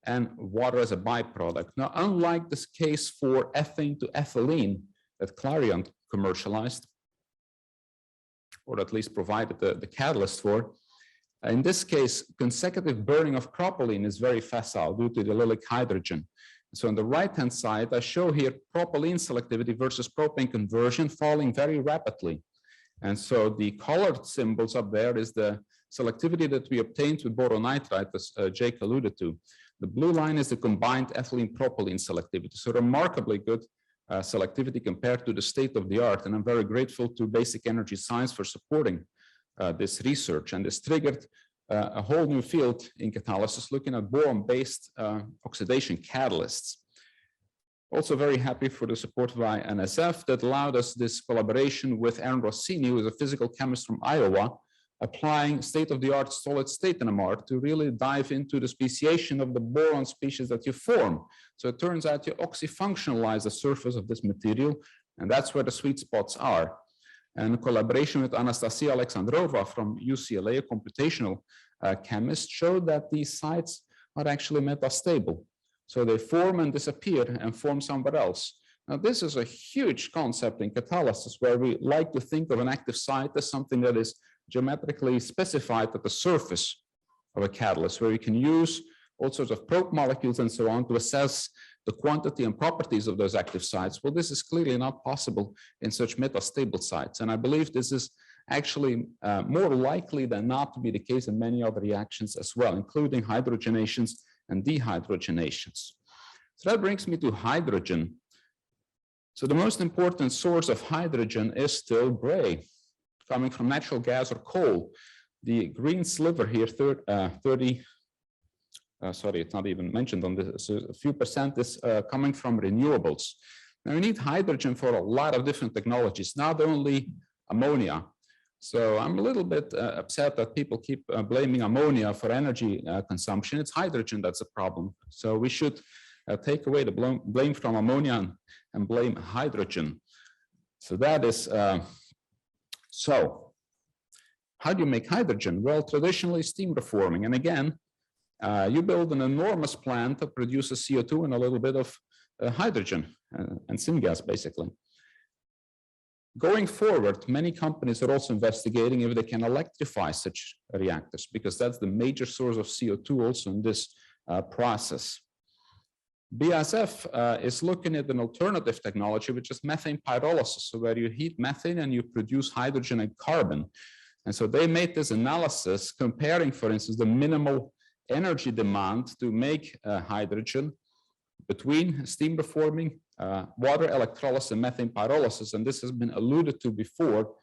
and water as a byproduct. Now, unlike this case for ethane to ethylene that Clarion commercialized, or at least provided the catalyst for, in this case, consecutive burning of propylene is very facile due to the allylic hydrogen. So on the right-hand side, I show here propylene selectivity versus propane conversion falling very rapidly. And so the colored symbols up there is the selectivity that we obtained with boronitride, as Jake alluded to. The blue line is the combined ethylene propylene selectivity. So remarkably good selectivity compared to the state of the art. And I'm very grateful to Basic Energy Science for supporting this research. And this triggered a whole new field in catalysis, looking at boron-based oxidation catalysts. Also very happy for the support by NSF that allowed us this collaboration with Aaron Rossini, who is a physical chemist from Iowa, applying state-of-the-art solid-state NMR to really dive into the speciation of the boron species that you form. So it turns out you oxyfunctionalize the surface of this material, and that's where the sweet spots are. And in collaboration with Anastasia Alexandrova from UCLA, a computational chemist, showed that these sites are actually metastable. So they form and disappear and form somewhere else. Now, this is a huge concept in catalysis, where we like to think of an active site as something that is geometrically specified at the surface of a catalyst, where you can use all sorts of probe molecules and so on to assess the quantity and properties of those active sites. Well, this is clearly not possible in such metastable sites. And I believe this is actually more likely than not to be the case in many other reactions as well, including hydrogenations and dehydrogenations. So that brings me to hydrogen. So the most important source of hydrogen is still gray, coming from natural gas or coal. The green sliver here, sorry, it's not even mentioned on this, so a few percent is coming from renewables. Now, we need hydrogen for a lot of different technologies, not only ammonia. So I'm a little bit upset that people keep blaming ammonia for energy consumption. It's hydrogen that's a problem. So we should take away the blame from ammonia and blame hydrogen. So that is, so how do you make hydrogen? Well, traditionally steam reforming. And again, you build an enormous plant that produces CO2 and a little bit of hydrogen and syngas, basically. Going forward, many companies are also investigating if they can electrify such reactors, because that's the major source of CO2 also in this process. BASF is looking at an alternative technology, which is methane pyrolysis, so where you heat methane and you produce hydrogen and carbon. And so they made this analysis comparing, for instance, the minimal energy demand to make hydrogen between steam reforming, water electrolysis, and methane pyrolysis. And this has been alluded to before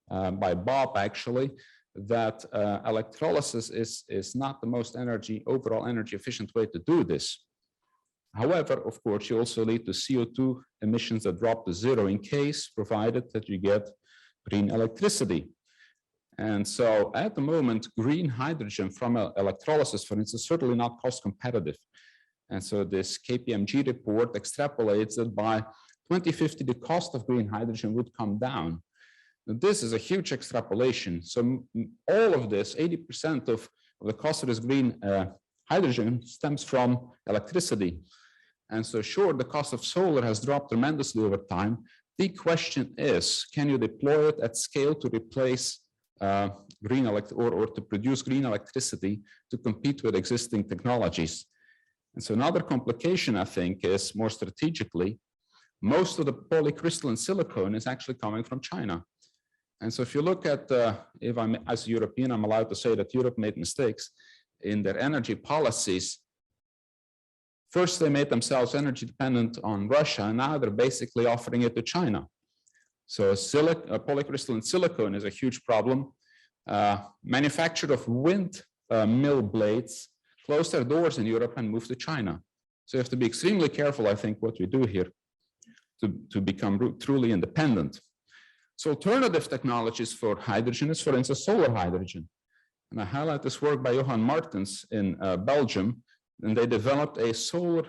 by Bob, actually, that electrolysis is not the most overall energy efficient way to do this. However, of course, you also lead to CO2 emissions that drop to zero in case, provided that you get green electricity. And so at the moment, green hydrogen from electrolysis, for instance, is certainly not cost competitive. And so this KPMG report extrapolates that by 2050, the cost of green hydrogen would come down. Now, this is a huge extrapolation. So all of this, 80% of the cost of this green hydrogen stems from electricity. And so sure, the cost of solar has dropped tremendously over time. The question is, can you deploy it at scale to replace or to produce green electricity to compete with existing technologies? And so another complication, I think, is more strategically, most of the polycrystalline silicon is actually coming from China. And so if you look at, if I'm as a European, I'm allowed to say that Europe made mistakes in their energy policies. First, they made themselves energy dependent on Russia, and now they're basically offering it to China. So polycrystalline silicon is a huge problem. Manufacturer of wind mill blades closed their doors in Europe and moved to China. So you have to be extremely careful, I think, what we do here to become truly independent. So alternative technologies for hydrogen is, for instance, solar hydrogen. And I highlight this work by Johan Martens in Belgium, and they developed a solar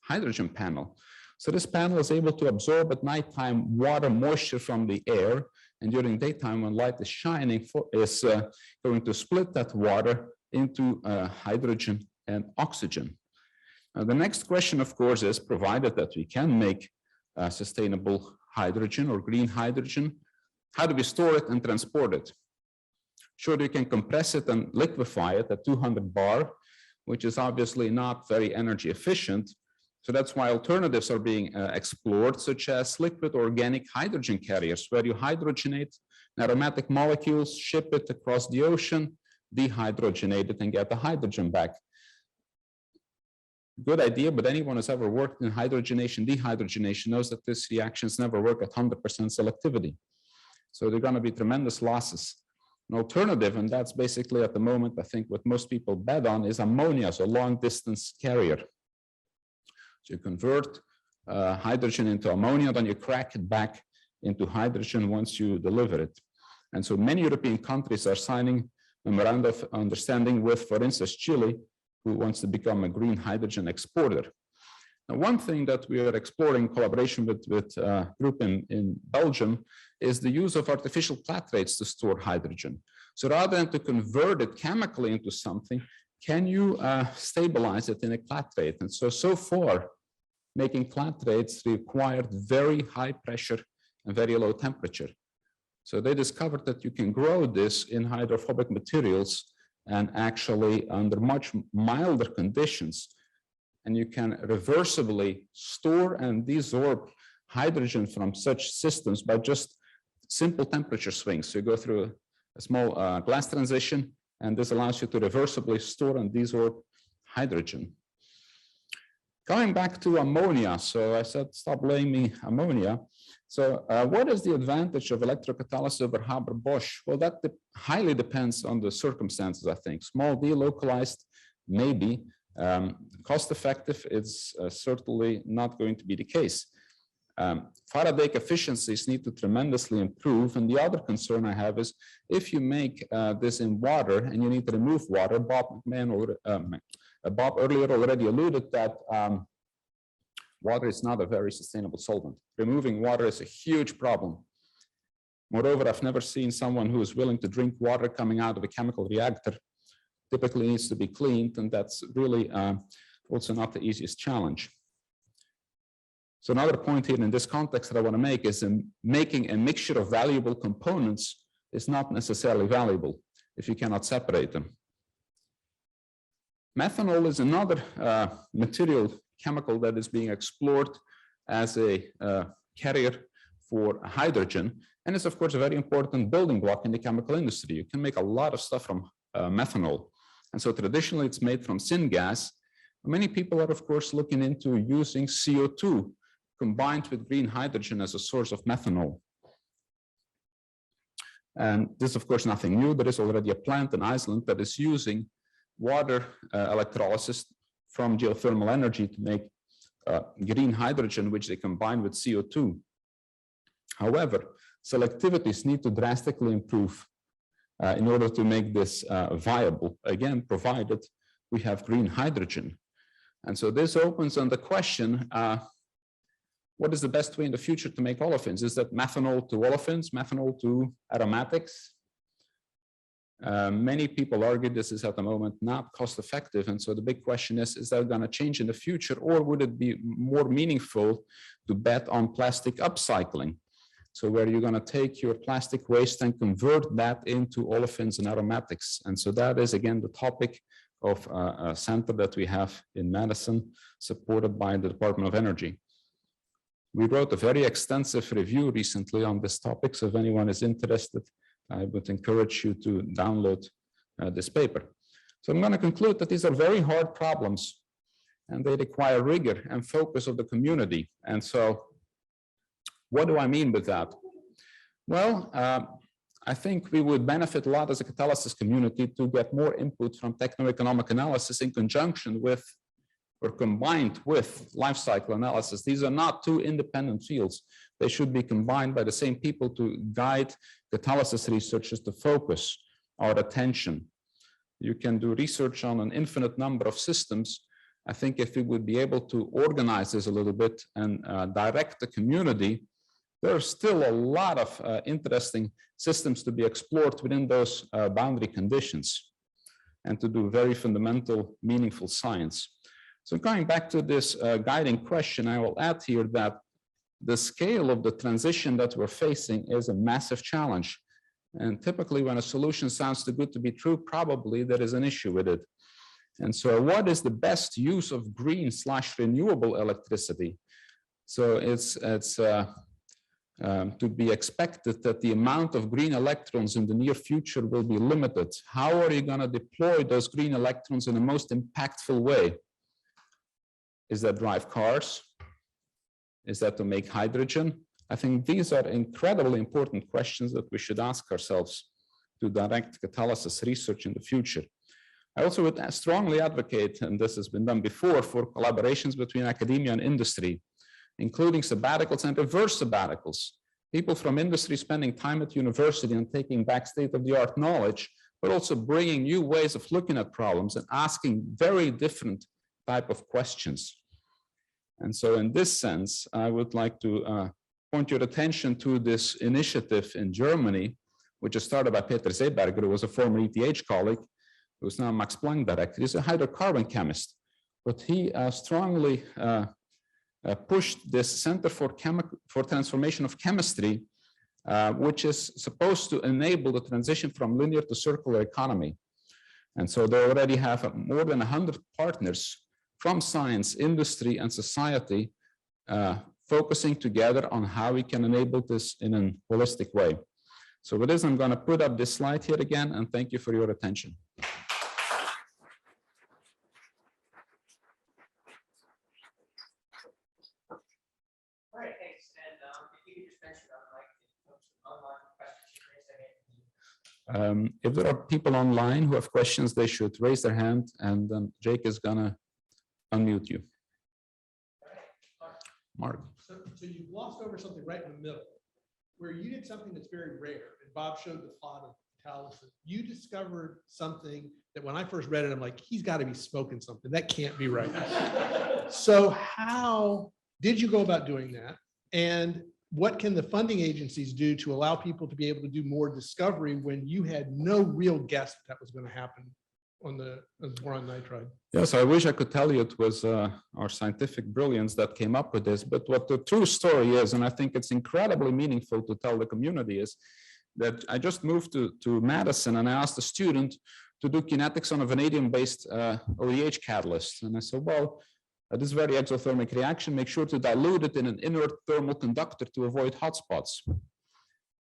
hydrogen panel. So this panel is able to absorb at nighttime water moisture from the air, and during daytime when light is shining, is going to split that water into hydrogen and oxygen. Now, the next question, of course, is provided that we can make sustainable hydrogen or green hydrogen, how do we store it and transport it? Sure, you can compress it and liquefy it at 200 bar, which is obviously not very energy efficient. So that's why alternatives are being explored, such as liquid organic hydrogen carriers, where you hydrogenate aromatic molecules, ship it across the ocean, dehydrogenate it, and get the hydrogen back. Good idea, but anyone who's ever worked in hydrogenation, dehydrogenation knows that these reactions never work at 100% selectivity. So there are going to be tremendous losses. An alternative, and that's basically at the moment, I think what most people bet on, is ammonia, so long distance carrier. So you convert hydrogen into ammonia, then you crack it back into hydrogen once you deliver it. And so many European countries are signing memoranda of understanding with, for instance, Chile, who wants to become a green hydrogen exporter. Now, one thing that we are exploring in collaboration with a group in Belgium is the use of artificial clatrates to store hydrogen. So rather than to convert it chemically into something, can you stabilize it in a clatrate? And so far, making clatrates required very high pressure and very low temperature. So they discovered that you can grow this in hydrophobic materials and actually under much milder conditions. And you can reversibly store and desorb hydrogen from such systems by just simple temperature swings. So you go through a small glass transition, and this allows you to reversibly store and desorb hydrogen. Coming back to ammonia, so I said stop blaming ammonia. So what is the advantage of electrocatalysis over Haber-Bosch? Well, that highly depends on the circumstances, I think. Small d, localized, maybe. Cost effective is certainly not going to be the case. Faraday efficiencies need to tremendously improve. And the other concern I have is if you make this in water and you need to remove water, Bob earlier already alluded that water is not a very sustainable solvent. Removing water is a huge problem. Moreover, I've never seen someone who is willing to drink water coming out of a chemical reactor. Typically needs to be cleaned, and that's really also not the easiest challenge. So another point here in this context that I want to make is making a mixture of valuable components is not necessarily valuable if you cannot separate them. Methanol is another material chemical that is being explored as a carrier for hydrogen, and it's of course a very important building block in the chemical industry. You can make a lot of stuff from methanol, and so traditionally it's made from syngas. Many people are of course looking into using CO2 combined with green hydrogen as a source of methanol. And this is of course nothing new. There is already a plant in Iceland that is using water electrolysis from geothermal energy to make green hydrogen, which they combine with CO2. However, selectivities need to drastically improve in order to make this viable, again, provided we have green hydrogen. And so this opens on the question, what is the best way in the future to make olefins? Is that methanol to olefins, methanol to aromatics? Many people argue this is at the moment not cost effective. And so the big question is that going to change in the future, or would it be more meaningful to bet on plastic upcycling? So where you're going to take your plastic waste and convert that into olefins and aromatics. And so that is again the topic of a center that we have in Mattson, supported by the Department of Energy. We wrote a very extensive review recently on this topic. So if anyone is interested, I would encourage you to download this paper. So I'm going to conclude that these are very hard problems and they require rigor and focus of the community. And so what do I mean with that? Well, I think we would benefit a lot as a catalysis community to get more input from techno-economic analysis in conjunction with or combined with life cycle analysis. These are not two independent fields. They should be combined by the same people to guide catalysis researchers to focus our attention. You can do research on an infinite number of systems. I think if we would be able to organize this a little bit and direct the community, there are still a lot of interesting systems to be explored within those boundary conditions and to do very fundamental, meaningful science. So going back to this guiding question, I will add here that the scale of the transition that we're facing is a massive challenge. And typically when a solution sounds too good to be true, probably there is an issue with it. And so what is the best use of green/renewable electricity? So it's to be expected that the amount of green electrons in the near future will be limited. How are you going to deploy those green electrons in the most impactful way? Is that drive cars? Is that to make hydrogen? I think these are incredibly important questions that we should ask ourselves to direct catalysis research in the future. I also would strongly advocate, and this has been done before, for collaborations between academia and industry, including sabbaticals and reverse sabbaticals. People from industry spending time at university and taking back state-of-the-art knowledge, but also bringing new ways of looking at problems and asking very different type of questions. And so in this sense, I would like to point your attention to this initiative in Germany, which was started by Peter Seeberger, who was a former ETH colleague, who's now Max Planck director. He's a hydrocarbon chemist, but he strongly pushed this Center for Transformation of Chemistry, which is supposed to enable the transition from linear to circular economy. And so they already have more than 100 partners from science, industry, and society focusing together on how we can enable this in a holistic way. So with this, I'm going to put up this slide here again, and thank you for your attention. All right, thanks. And if you could just mention online questions. If there are people online who have questions, they should raise their hand, and Jake is going to unmute you. Mark. So you glossed over something right in the middle, where you did something that's very rare, and Bob showed the plot of catalysis. You discovered something that when I first read it, I'm like, he's got to be smoking something. That can't be right. So how did you go about doing that? And what can the funding agencies do to allow people to be able to do more discovery when you had no real guess that was going to happen on the boron nitride? Yes, I wish I could tell you it was our scientific brilliance that came up with this, but what the true story is, and I think it's incredibly meaningful to tell the community, is that I just moved to Madison and I asked a student to do kinetics on a vanadium-based OEH catalyst. And I said, well, this very exothermic reaction, make sure to dilute it in an inert thermal conductor to avoid hotspots.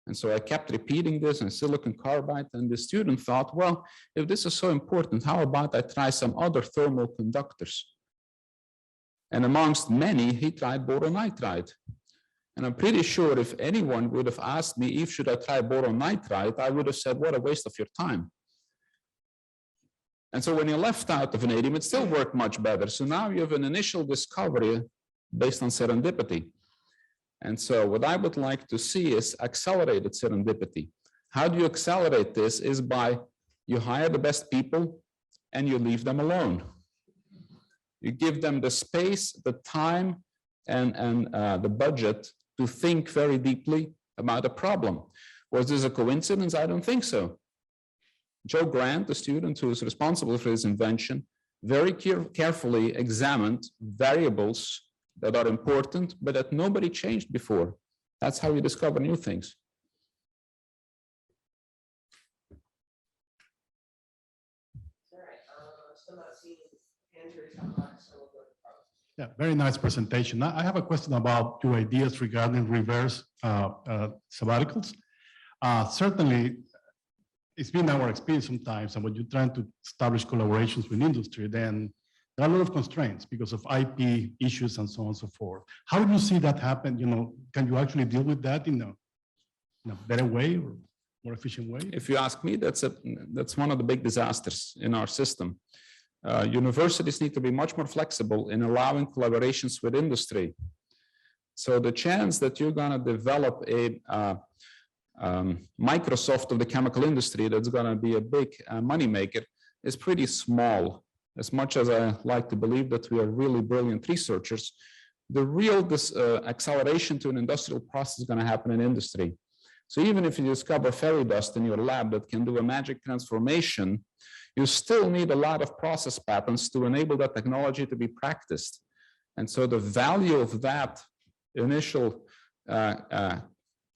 And so I kept repeating this in silicon carbide, and the student thought, well, if this is so important, how about I try some other thermal conductors? And amongst many, he tried boron nitride. And I'm pretty sure if anyone would have asked me if should I try boron nitride, I would have said, what a waste of your time. And so when you left out the vanadium, it still worked much better. So now you have an initial discovery based on serendipity. And so what I would like to see is accelerated serendipity. How do you accelerate this? Is by you hire the best people and you leave them alone. You give them the space, the time, and the budget to think very deeply about a problem. Was this a coincidence? I don't think so. Joe Grant, the student who is responsible for his invention, very carefully examined variables that are important, but that nobody changed before. That's how you discover new things. Yeah, very nice presentation. I have a question about your ideas regarding reverse sabbaticals. Certainly, it's been our experience sometimes, and when you're trying to establish collaborations with industry, then there are a lot of constraints because of IP issues and so on and so forth. How do you see that happen? You know, can you actually deal with that in a better way or more efficient way? If you ask me, that's one of the big disasters in our system. Universities need to be much more flexible in allowing collaborations with industry. So the chance that you're going to develop a Microsoft of the chemical industry that's going to be a big moneymaker is pretty small. As much as I like to believe that we are really brilliant researchers, the real acceleration to an industrial process is going to happen in industry. So even if you discover fairy dust in your lab that can do a magic transformation, you still need a lot of process patents to enable that technology to be practiced. And so the value of that initial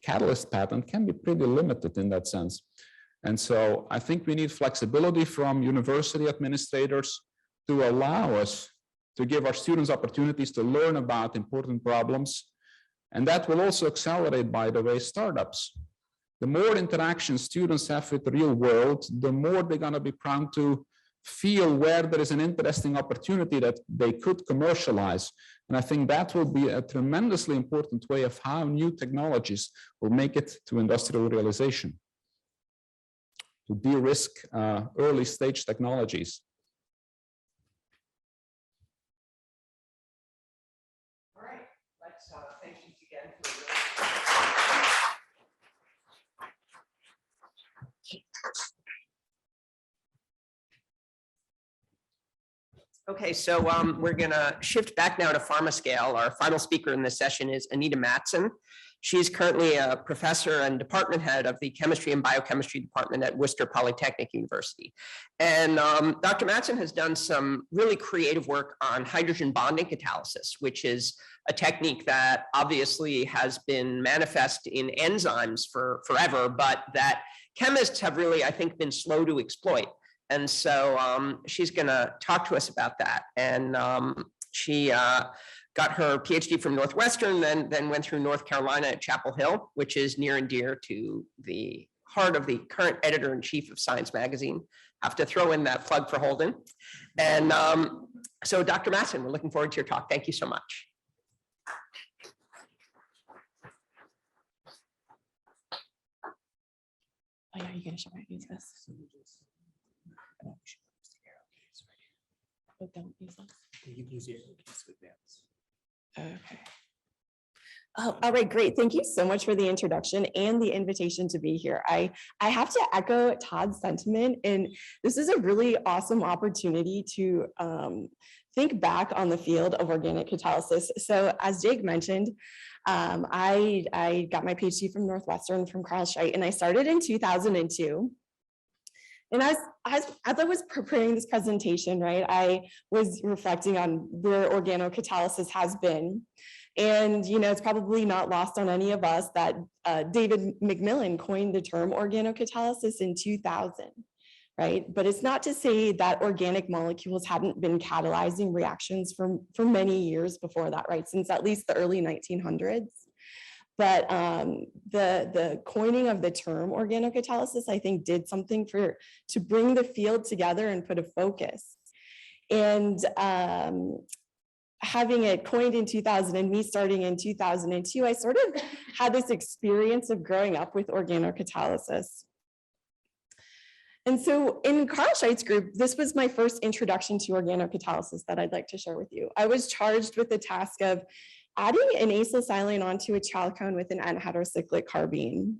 catalyst patent can be pretty limited in that sense. And so I think we need flexibility from university administrators to allow us to give our students opportunities to learn about important problems. And that will also accelerate, by the way, startups. The more interaction students have with the real world, the more they're going to be prone to feel where there is an interesting opportunity that they could commercialize. And I think that will be a tremendously important way of how new technologies will make it to industrial realization, to de-risk early stage technologies. All right, let's thank you again. Okay, so we're going to shift back now to pharma scale. Our final speaker in this session is Anita Mattson. She's currently a professor and department head of the chemistry and biochemistry department at Worcester Polytechnic University. And Dr. Mattson has done some really creative work on hydrogen bonding catalysis, which is a technique that obviously has been manifest in enzymes for forever, but that chemists have really, I think, been slow to exploit. And so she's going to talk to us about that. And she got her PhD from Northwestern, then went through North Carolina at Chapel Hill, which is near and dear to the heart of the current editor-in-chief of Science Magazine. Have to throw in that plug for Holden. And so Dr. Mattson, we're looking forward to your talk. Thank you so much. Oh yeah, you're gonna show me how to use this. Oh, don't use this. You can use the arrow keys to advance. Okay. Oh, all right, great. Thank you so much for the introduction and the invitation to be here. I have to echo Todd's sentiment, and this is a really awesome opportunity to think back on the field of organic catalysis. So as Jake mentioned, I got my PhD from Northwestern from Carl Scheidt, and I started in 2002. And as I was preparing this presentation, right, I was reflecting on where organocatalysis has been. And, you know, it's probably not lost on any of us that David McMillan coined the term organocatalysis in 2000, right? But it's not to say that organic molecules hadn't been catalyzing reactions for many years before that, right? Since at least the early 1900s. But the coining of the term organocatalysis, I think, did something to bring the field together and put a focus. And having it coined in 2000 and me starting in 2002, I sort of had this experience of growing up with organocatalysis. And so in Carl Scheidt's group, this was my first introduction to organocatalysis that I'd like to share with you. I was charged with the task of adding an acylsilane onto a chalcone with an N-heterocyclic carbene.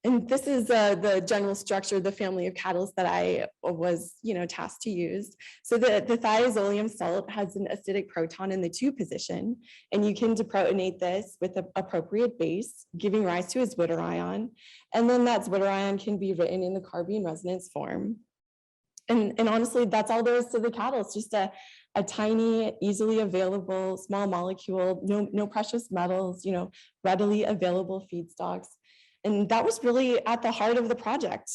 And this is the general structure, the family of catalysts that I was, tasked to use. So the thiazolium salt has an acidic proton in the 2 position, and you can deprotonate this with the appropriate base, giving rise to a Zwitter ion. And then that Zwitter ion can be written in the carbene resonance form. And honestly, that's all there is to the catalyst, just a tiny, easily available small molecule, no precious metals, readily available feedstocks. And that was really at the heart of the project.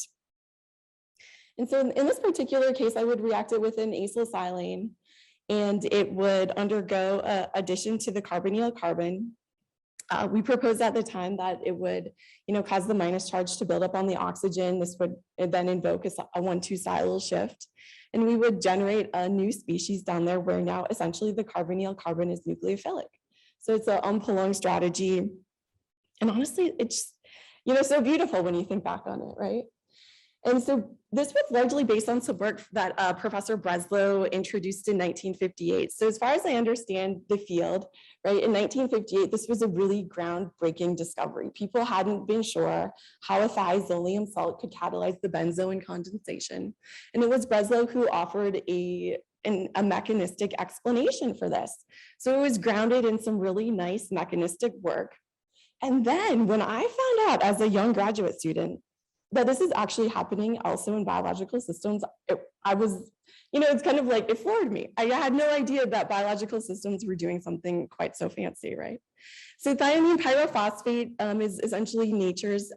And so in this particular case, I would react it with an acylsilane, and it would undergo addition to the carbonyl carbon. We proposed at the time that it would, cause the minus charge to build up on the oxygen. This would then invoke a 1,2 silyl shift. And we would generate a new species down there where now essentially the carbonyl carbon is nucleophilic. So it's an unprolonged strategy. And honestly, it's, so beautiful when you think back on it, right? And so this was largely based on some work that Professor Breslow introduced in 1958. So as far as I understand the field, right, in 1958, this was a really groundbreaking discovery. People hadn't been sure how a thiazolium salt could catalyze the benzoin condensation. And it was Breslow who offered a mechanistic explanation for this. So it was grounded in some really nice mechanistic work. And then when I found out as a young graduate student that this is actually happening also in biological systems, I was, it's kind of like, it floored me. I had no idea that biological systems were doing something quite so fancy, right? So thionine pyrophosphate is essentially nature's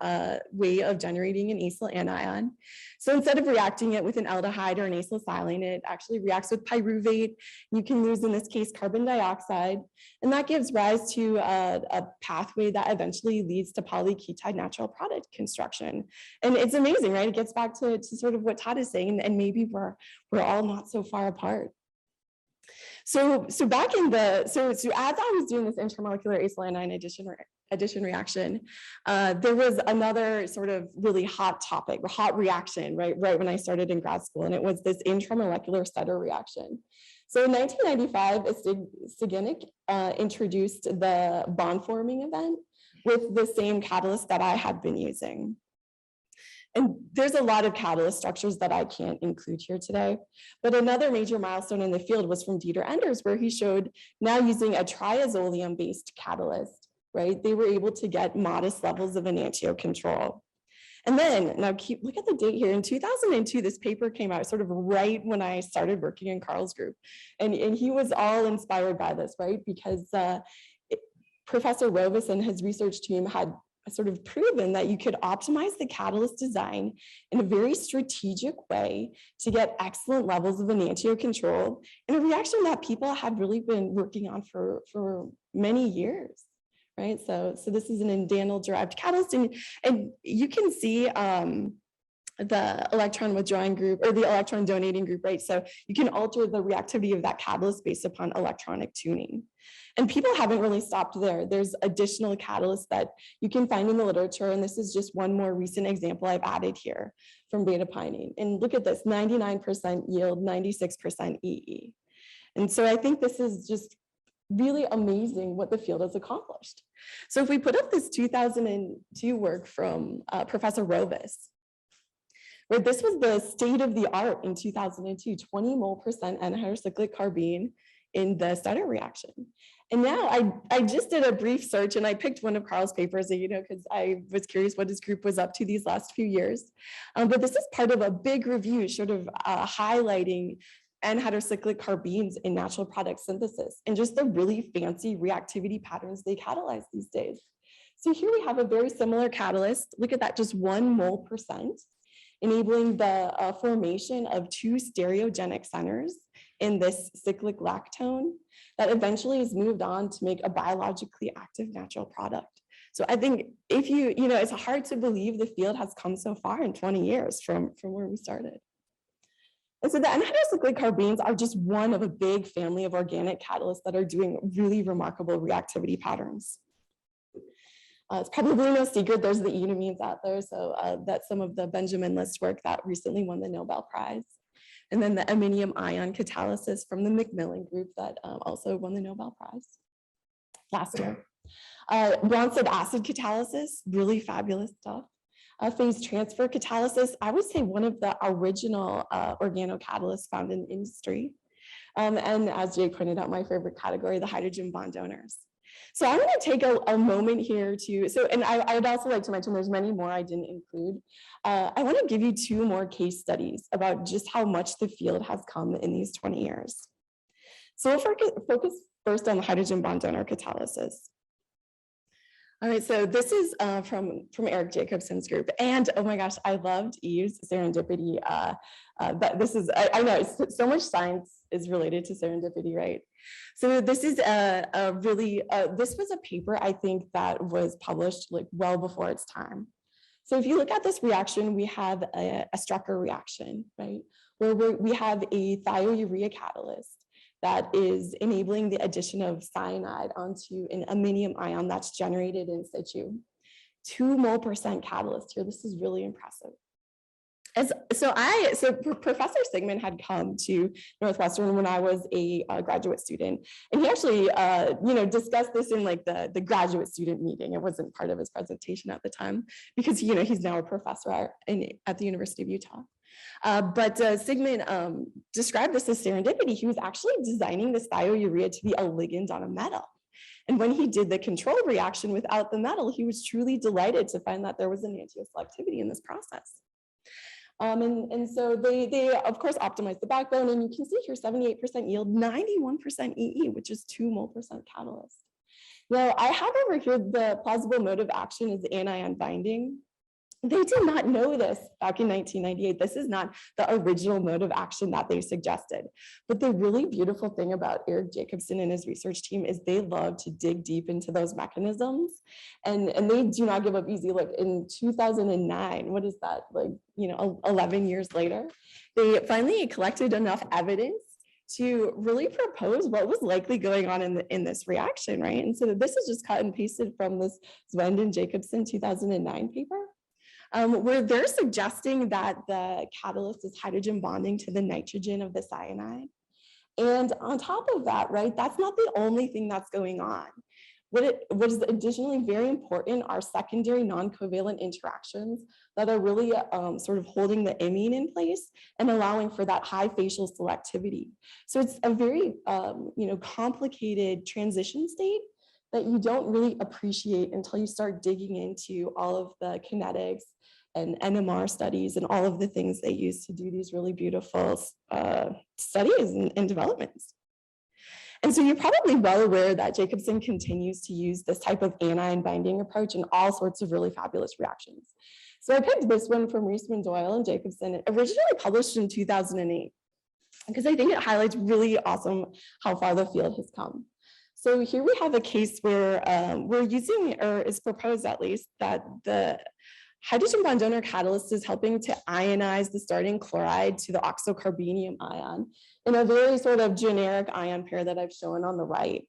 way of generating an acyl anion. So instead of reacting it with an aldehyde or an acylsilane, it actually reacts with pyruvate. You can lose, in this case, carbon dioxide. And that gives rise to a pathway that eventually leads to polyketide natural product construction. And it's amazing, right? It gets back to sort of what Todd is saying, and maybe we're all not so far apart. So back in so as I was doing this intermolecular acyl anion addition reaction, there was another sort of really hot topic, or hot reaction, right when I started in grad school, and it was this intramolecular Stetter reaction. So in 1995, Kinetic introduced the bond forming event with the same catalyst that I had been using. And there's a lot of catalyst structures that I can't include here today. But another major milestone in the field was from Dieter Enders, where he showed, now using a triazolium-based catalyst, right, they were able to get modest levels of enantiomer control. And then, now look at the date here. In 2002, this paper came out sort of right when I started working in Carl's group. And he was all inspired by this, right? Because Professor Rovis and his research team had sort of proven that you could optimize the catalyst design in a very strategic way to get excellent levels of enantiomer control in a reaction that people had really been working on for many years, right? So this is an indanol-derived catalyst, and you can see the electron withdrawing group or the electron donating group, right? So you can alter the reactivity of that catalyst based upon electronic tuning. And people haven't really stopped there. There's additional catalysts that you can find in the literature. And this is just one more recent example I've added here from beta pinene. And look at this, 99% yield, 96% EE. And so I think this is just really amazing what the field has accomplished. So if we put up this 2002 work from Professor Rovis, where this was the state of the art in 2002, 20 mole percent N-heterocyclic carbene in the Stetter reaction. And now I just did a brief search, and I picked one of Carl's papers, because I was curious what his group was up to these last few years. But this is part of a big review sort of highlighting N-heterocyclic carbenes in natural product synthesis and just the really fancy reactivity patterns they catalyze these days. So here we have a very similar catalyst. Look at that, just 1 mole percent, enabling the formation of 2 stereogenic centers in this cyclic lactone that eventually is moved on to make a biologically active natural product. So I think if it's hard to believe the field has come so far in 20 years from where we started. And so the N-heterocyclic carbenes are just one of a big family of organic catalysts that are doing really remarkable reactivity patterns. It's probably no secret there's the enamines out there. So that's some of the Benjamin List work that recently won the Nobel Prize. And then the aminium ion catalysis from the Macmillan group that also won the Nobel Prize last year. Bronzed acid catalysis, really fabulous stuff. Phase transfer catalysis, I would say one of the original organocatalysts found in industry. And as Jay pointed out, my favorite category, the hydrogen bond donors. So I'm going to take a moment here and I'd also like to mention there's many more I didn't include. I want to give you 2 more case studies about just how much the field has come in these 20 years. So we'll focus first on the hydrogen bond donor catalysis. All right, so this is from Eric Jacobson's group. And oh my gosh, I loved Eve's serendipity. But this is, I know, so much science is related to serendipity, right? So this is this was a paper I think that was published like well before its time. So if you look at this reaction, we have a Strecker reaction, right? Where we have a thiourea catalyst that is enabling the addition of cyanide onto an aminium ion that's generated in situ. 2 mole percent catalyst here. This is really impressive. So Professor Sigmund had come to Northwestern when I was a graduate student, and he actually, discussed this in like the graduate student meeting. It wasn't part of his presentation at the time because he's now a professor at the University of Utah. But Sigmund described this as serendipity. He was actually designing this thiourea to be a ligand on a metal. And when he did the control reaction without the metal, he was truly delighted to find that there was an enantioselectivity in this process. And so they of course optimized the backbone, and you can see here 78% yield, 91% EE, which is 2 mole percent catalyst. Now I have over here the plausible mode of action is anion binding. They did not know this back in 1998. This is not the original mode of action that they suggested. But the really beautiful thing about Eric Jacobson and his research team is they love to dig deep into those mechanisms. And they do not give up easy. Like in 2009, what is that? 11 years later, they finally collected enough evidence to really propose what was likely going on in this reaction, right? And so this is just cut and pasted from this Zwend and Jacobson 2009 paper. Where they're suggesting that the catalyst is hydrogen bonding to the nitrogen of the cyanide. And on top of that, right, that's not the only thing that's going on. What is additionally very important are secondary non-covalent interactions that are really sort of holding the imine in place and allowing for that high facial selectivity. So it's a very complicated transition state that you don't really appreciate until you start digging into all of the kinetics and NMR studies and all of the things they use to do these really beautiful studies and developments. And so you're probably well aware that Jacobson continues to use this type of anion binding approach in all sorts of really fabulous reactions. So I picked this one from Reisman, Doyle, and Jacobson, originally published in 2008, because I think it highlights really awesome how far the field has come. So here we have a case where we're using, or is proposed at least, that the hydrogen bond donor catalyst is helping to ionize the starting chloride to the oxocarbenium ion in a very sort of generic ion pair that I've shown on the right.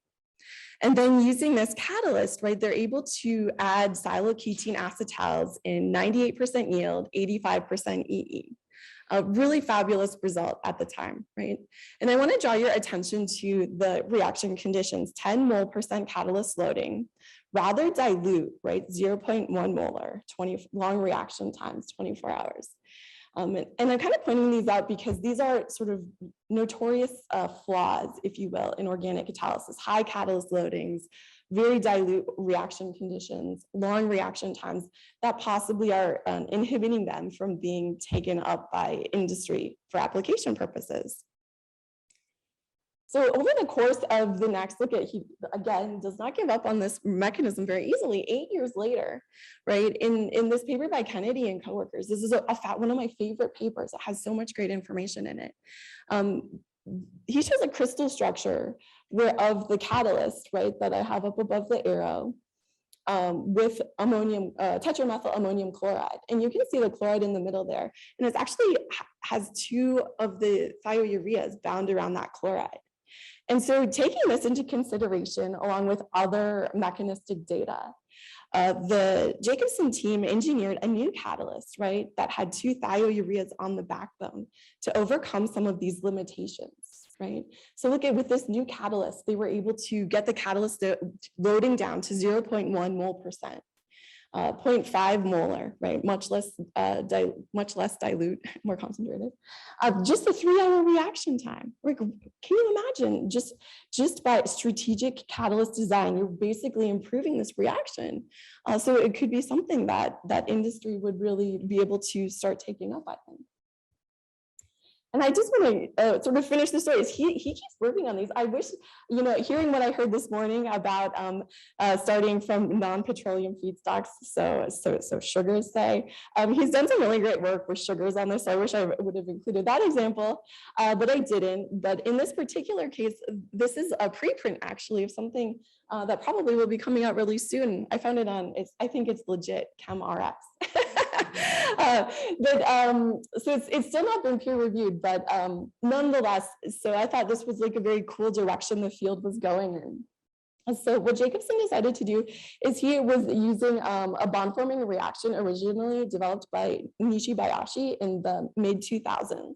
And then using this catalyst, right, they're able to add siloketene acetals in 98% yield, 85% EE. A really fabulous result at the time, right? And I want to draw your attention to the reaction conditions: 10 mole percent catalyst loading, rather dilute, right? 0.1 molar, 20 long reaction times, 24 hours. And I'm kind of pointing these out because these are sort of notorious flaws, if you will, in organic catalysis: high catalyst loadings, very dilute reaction conditions, long reaction times that possibly are inhibiting them from being taken up by industry for application purposes. So over the course of the next look at, he again does not give up on this mechanism very easily. 8 years later, right, in this paper by Kennedy and coworkers, this is one of my favorite papers. It has so much great information in it. He shows a crystal structure of the catalyst, right, that I have up above the arrow, with ammonium, tetramethyl ammonium chloride. And you can see the chloride in the middle there. And it actually has 2 of the thioureas bound around that chloride. And so taking this into consideration, along with other mechanistic data, the Jacobson team engineered a new catalyst, right, that had 2 thioureas on the backbone to overcome some of these limitations. Right. So look at, with this new catalyst, they were able to get the catalyst loading down to 0.1 mole percent, 0.5 molar, right? Much less dilute, more concentrated. Just a 3-hour reaction time. Like, can you imagine, just by strategic catalyst design, you're basically improving this reaction. So it could be something that industry would really be able to start taking up, I think. And I just want to sort of finish the story. He keeps working on these. I wish, hearing what I heard this morning about starting from non-petroleum feedstocks, so sugars, say, he's done some really great work with sugars on this. So I wish I would have included that example, but I didn't. But in this particular case, this is a preprint actually of something that probably will be coming out really soon. I found it on, I think it's legit, ChemRx. So it's still not been peer reviewed, but nonetheless, so I thought this was like a very cool direction the field was going in. So what Jacobson decided to do is he was using a bond-forming reaction originally developed by Nishibayashi in the mid-2000s,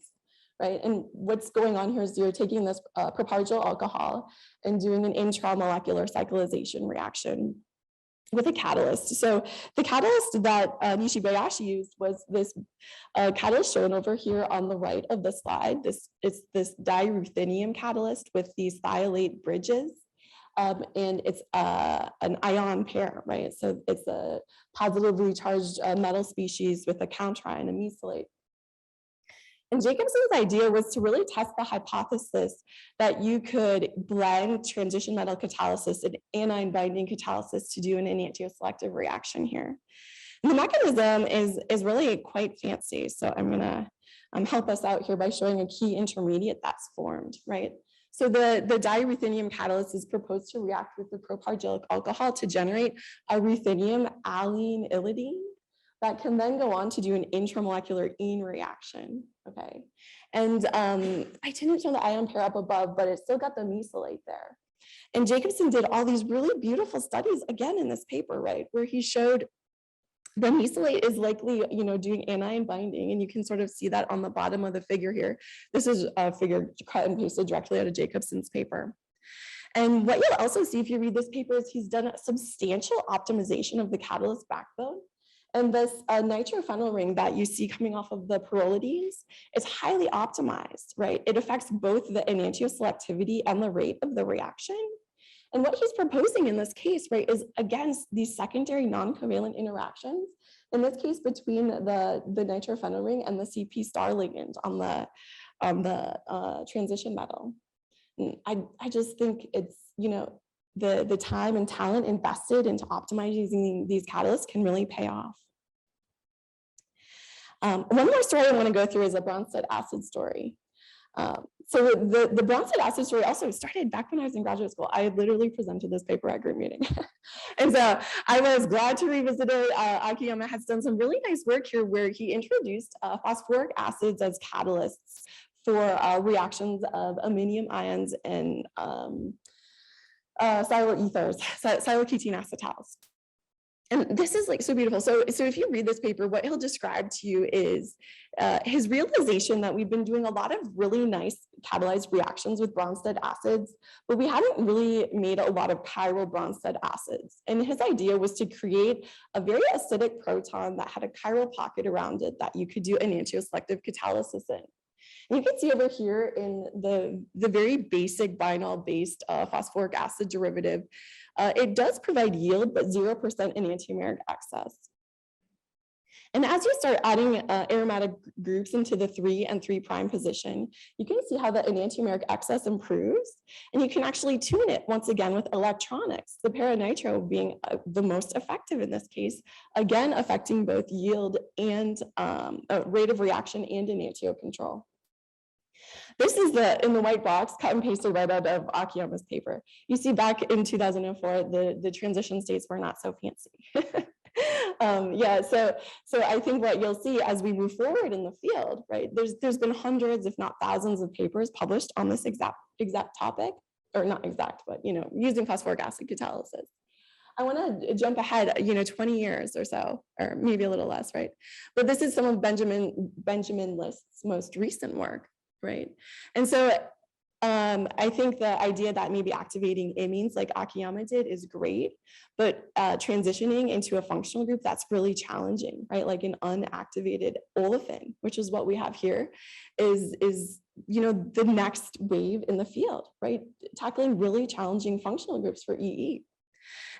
right? And what's going on here is you're taking this propargyl alcohol and doing an intramolecular cyclization reaction with a catalyst. So the catalyst that Nishibayashi used was this catalyst shown over here on the right of the slide. It's this diruthenium catalyst with these thiolate bridges. And it's an ion pair, right? So it's a positively charged metal species with a counterion, a mesylate. And Jacobson's idea was to really test the hypothesis that you could blend transition metal catalysis and anion binding catalysis to do an enantioselective reaction here. And the mechanism is really quite fancy. So I'm gonna help us out here by showing a key intermediate that's formed, right? So the diruthenium catalyst is proposed to react with the propargylic alcohol to generate a ruthenium allene ylidine that can then go on to do an intramolecular ene reaction, okay? And I didn't show the ion pair up above, but it still got the mesylate there. And Jacobson did all these really beautiful studies, again, in this paper, right? Where he showed the mesylate is likely, doing anion binding, and you can sort of see that on the bottom of the figure here. This is a figure cut and pasted directly out of Jacobson's paper. And what you'll also see if you read this paper is he's done a substantial optimization of the catalyst backbone. And this nitrophenyl ring that you see coming off of the pyrrolidines is highly optimized, right? It affects both the enantioselectivity and the rate of the reaction. And what he's proposing in this case, right, is against these secondary non-covalent interactions, in this case between the nitrophenyl ring and the CP star ligand on the transition metal. And I just think it's, the time and talent invested into optimizing these catalysts can really pay off. One more story I want to go through is a Bronsted acid story. So the Bronsted acid story also started back when I was in graduate school. I literally presented this paper at group meeting. And so I was glad to revisit it. Akiyama has done some really nice work here where he introduced phosphoric acids as catalysts for reactions of aminium ions and siloethers, siloketene acetals. And this is like so beautiful. So if you read this paper, what he'll describe to you is his realization that we've been doing a lot of really nice catalyzed reactions with Bronsted acids, but we haven't really made a lot of chiral Bronsted acids. And his idea was to create a very acidic proton that had a chiral pocket around it that you could do enantioselective catalysis in. And you can see over here in the very basic bienol-based phosphoric acid derivative, it does provide yield, but 0% enantiomeric excess. And as you start adding aromatic groups into the 3 and 3' position, you can see how the enantiomeric excess improves. And you can actually tune it once again with electronics, the paranitro being the most effective in this case, again, affecting both yield and rate of reaction and enantio control. This is in the white box, cut and pasted right out of Akiyama's paper. You see back in 2004, the transition states were not so fancy. Yeah, so I think what you'll see as we move forward in the field, right, there's been hundreds, if not thousands of papers published on this exact topic, or not exact, but, using phosphoric acid catalysis. I want to jump ahead, 20 years or so, or maybe a little less, right? But this is some of Benjamin List's most recent work. Right. And so I think the idea that maybe activating amines like Akiyama did is great, but transitioning into a functional group, that's really challenging, right? Like an unactivated olefin, which is what we have here, is the next wave in the field, right? Tackling really challenging functional groups for EE.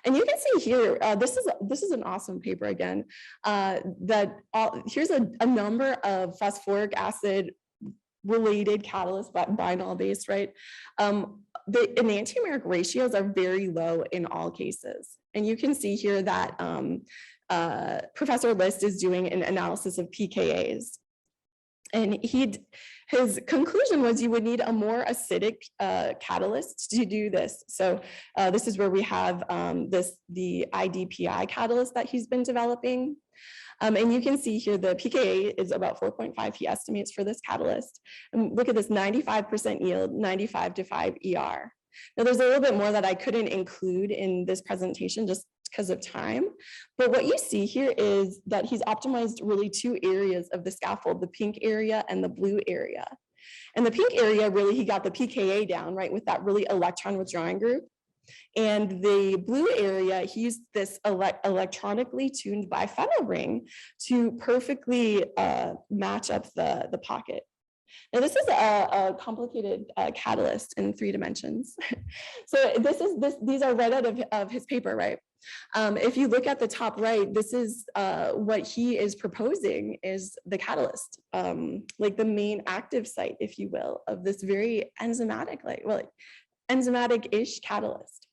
And you can see here, this is an awesome paper again, here's a number of phosphoric acid related catalysts, but bienol based, right? The enantiomeric ratios are very low in all cases. And you can see here that Professor List is doing an analysis of pKa's. And his conclusion was you would need a more acidic catalyst to do this. So this is where we have the IDPI catalyst that he's been developing. And you can see here the pKa is about 4.5 he estimates for this catalyst. And look at this 95% yield, 95 to 5 ER. Now, there's a little bit more that I couldn't include in this presentation just because of time. But what you see here is that he's optimized really two areas of the scaffold, the pink area and the blue area. And the pink area, really, he got the pKa down, right, with that really electron withdrawing group. And the blue area, he used this electronically tuned biphenyl ring to perfectly match up the pocket. Now, this is a complicated catalyst in 3 dimensions. So these are right out of his paper, right? If you look at the top right, this is what he is proposing is the catalyst, like the main active site, if you will, of this very enzymatic, enzymatic-ish catalyst,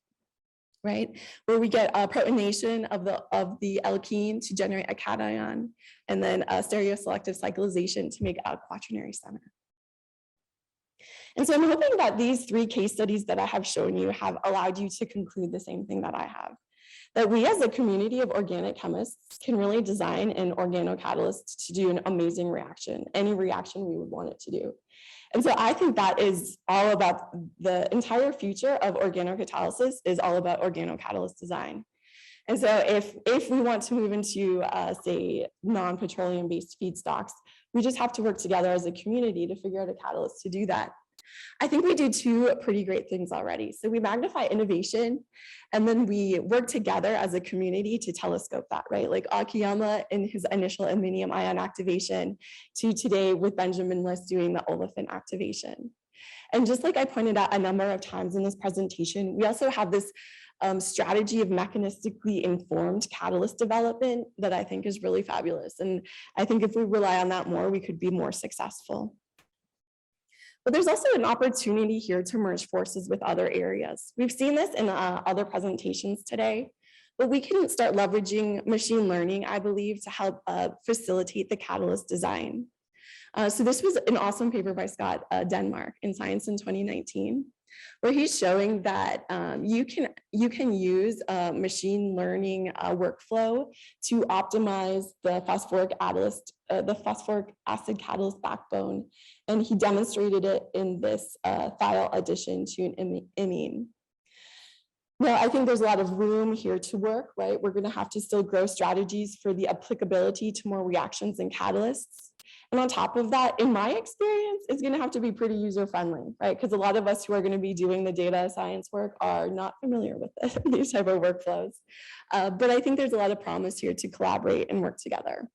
right? Where we get protonation of the alkene to generate a cation, and then a stereoselective cyclization to make a quaternary center. And so I'm hoping that these 3 case studies that I have shown you have allowed you to conclude the same thing that I have, that we as a community of organic chemists can really design an organocatalyst to do an amazing reaction, any reaction we would want it to do. And so I think that is all about the entire future of organocatalysis is all about organocatalyst design. And so if we want to move into, say, non-petroleum based feedstocks, we just have to work together as a community to figure out a catalyst to do that. I think we do 2 pretty great things already. So we magnify innovation, and then we work together as a community to telescope that, right? Like Akiyama in his initial aminium ion activation to today with Benjamin Liss doing the olefin activation. And just like I pointed out a number of times in this presentation, we also have this strategy of mechanistically informed catalyst development that I think is really fabulous. And I think if we rely on that more, we could be more successful. But there's also an opportunity here to merge forces with other areas. We've seen this in other presentations today, but we can start leveraging machine learning, I believe, to help facilitate the catalyst design. So this was an awesome paper by Scott Denmark in Science in 2019, where he's showing that you can use a machine learning workflow to optimize the phosphoric acid catalyst backbone. And he demonstrated it in this thiol addition to an imine. Now, I think there's a lot of room here to work, right? We're gonna have to still grow strategies for the applicability to more reactions and catalysts. And on top of that, in my experience, it's going to have to be pretty user-friendly, right? Because a lot of us who are going to be doing the data science work are not familiar with these type of workflows. But I think there's a lot of promise here to collaborate and work together.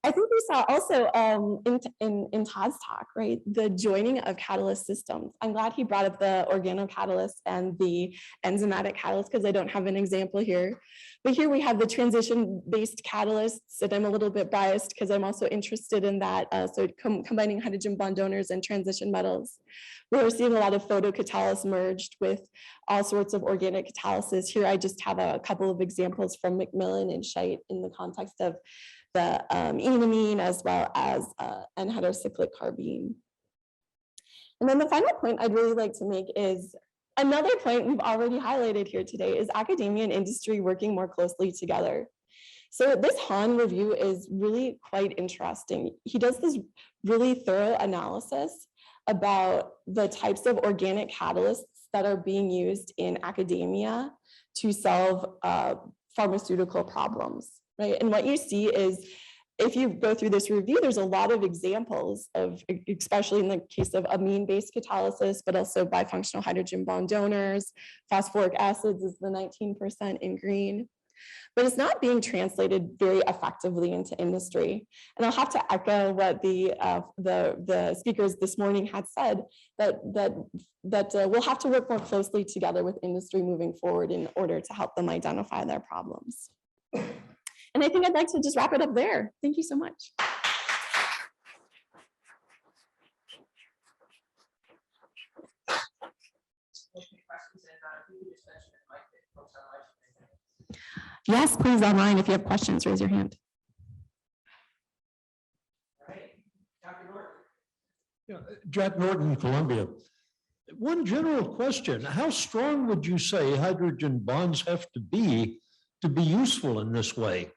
I think we saw also in Todd's talk, right, the joining of catalyst systems. I'm glad he brought up the organocatalyst and the enzymatic catalyst because I don't have an example here. But here we have the transition-based catalysts, and I'm a little bit biased because I'm also interested in that. So combining hydrogen bond donors and transition metals. We're seeing a lot of photocatalysis merged with all sorts of organic catalysis. Here I just have a couple of examples from Macmillan and Scheidt in the context of the enamine as well as N-heterocyclic carbene. And then the final point I'd really like to make is another point we've already highlighted here today is academia and industry working more closely together. So this Hahn review is really quite interesting. He does this really thorough analysis about the types of organic catalysts that are being used in academia to solve pharmaceutical problems. Right. And what you see is if you go through this review, there's a lot of examples of, especially in the case of amine-based catalysis, but also bifunctional hydrogen bond donors, phosphoric acids is the 19% in green. But it's not being translated very effectively into industry. And I'll have to echo what the speakers this morning had said, that we'll have to work more closely together with industry moving forward in order to help them identify their problems. And I think I'd like to just wrap it up there. Thank you so much. Yes, please online. If you have questions, raise your hand. Yeah, Jack Norton, Columbia. One general question, how strong would you say hydrogen bonds have to be useful in this way?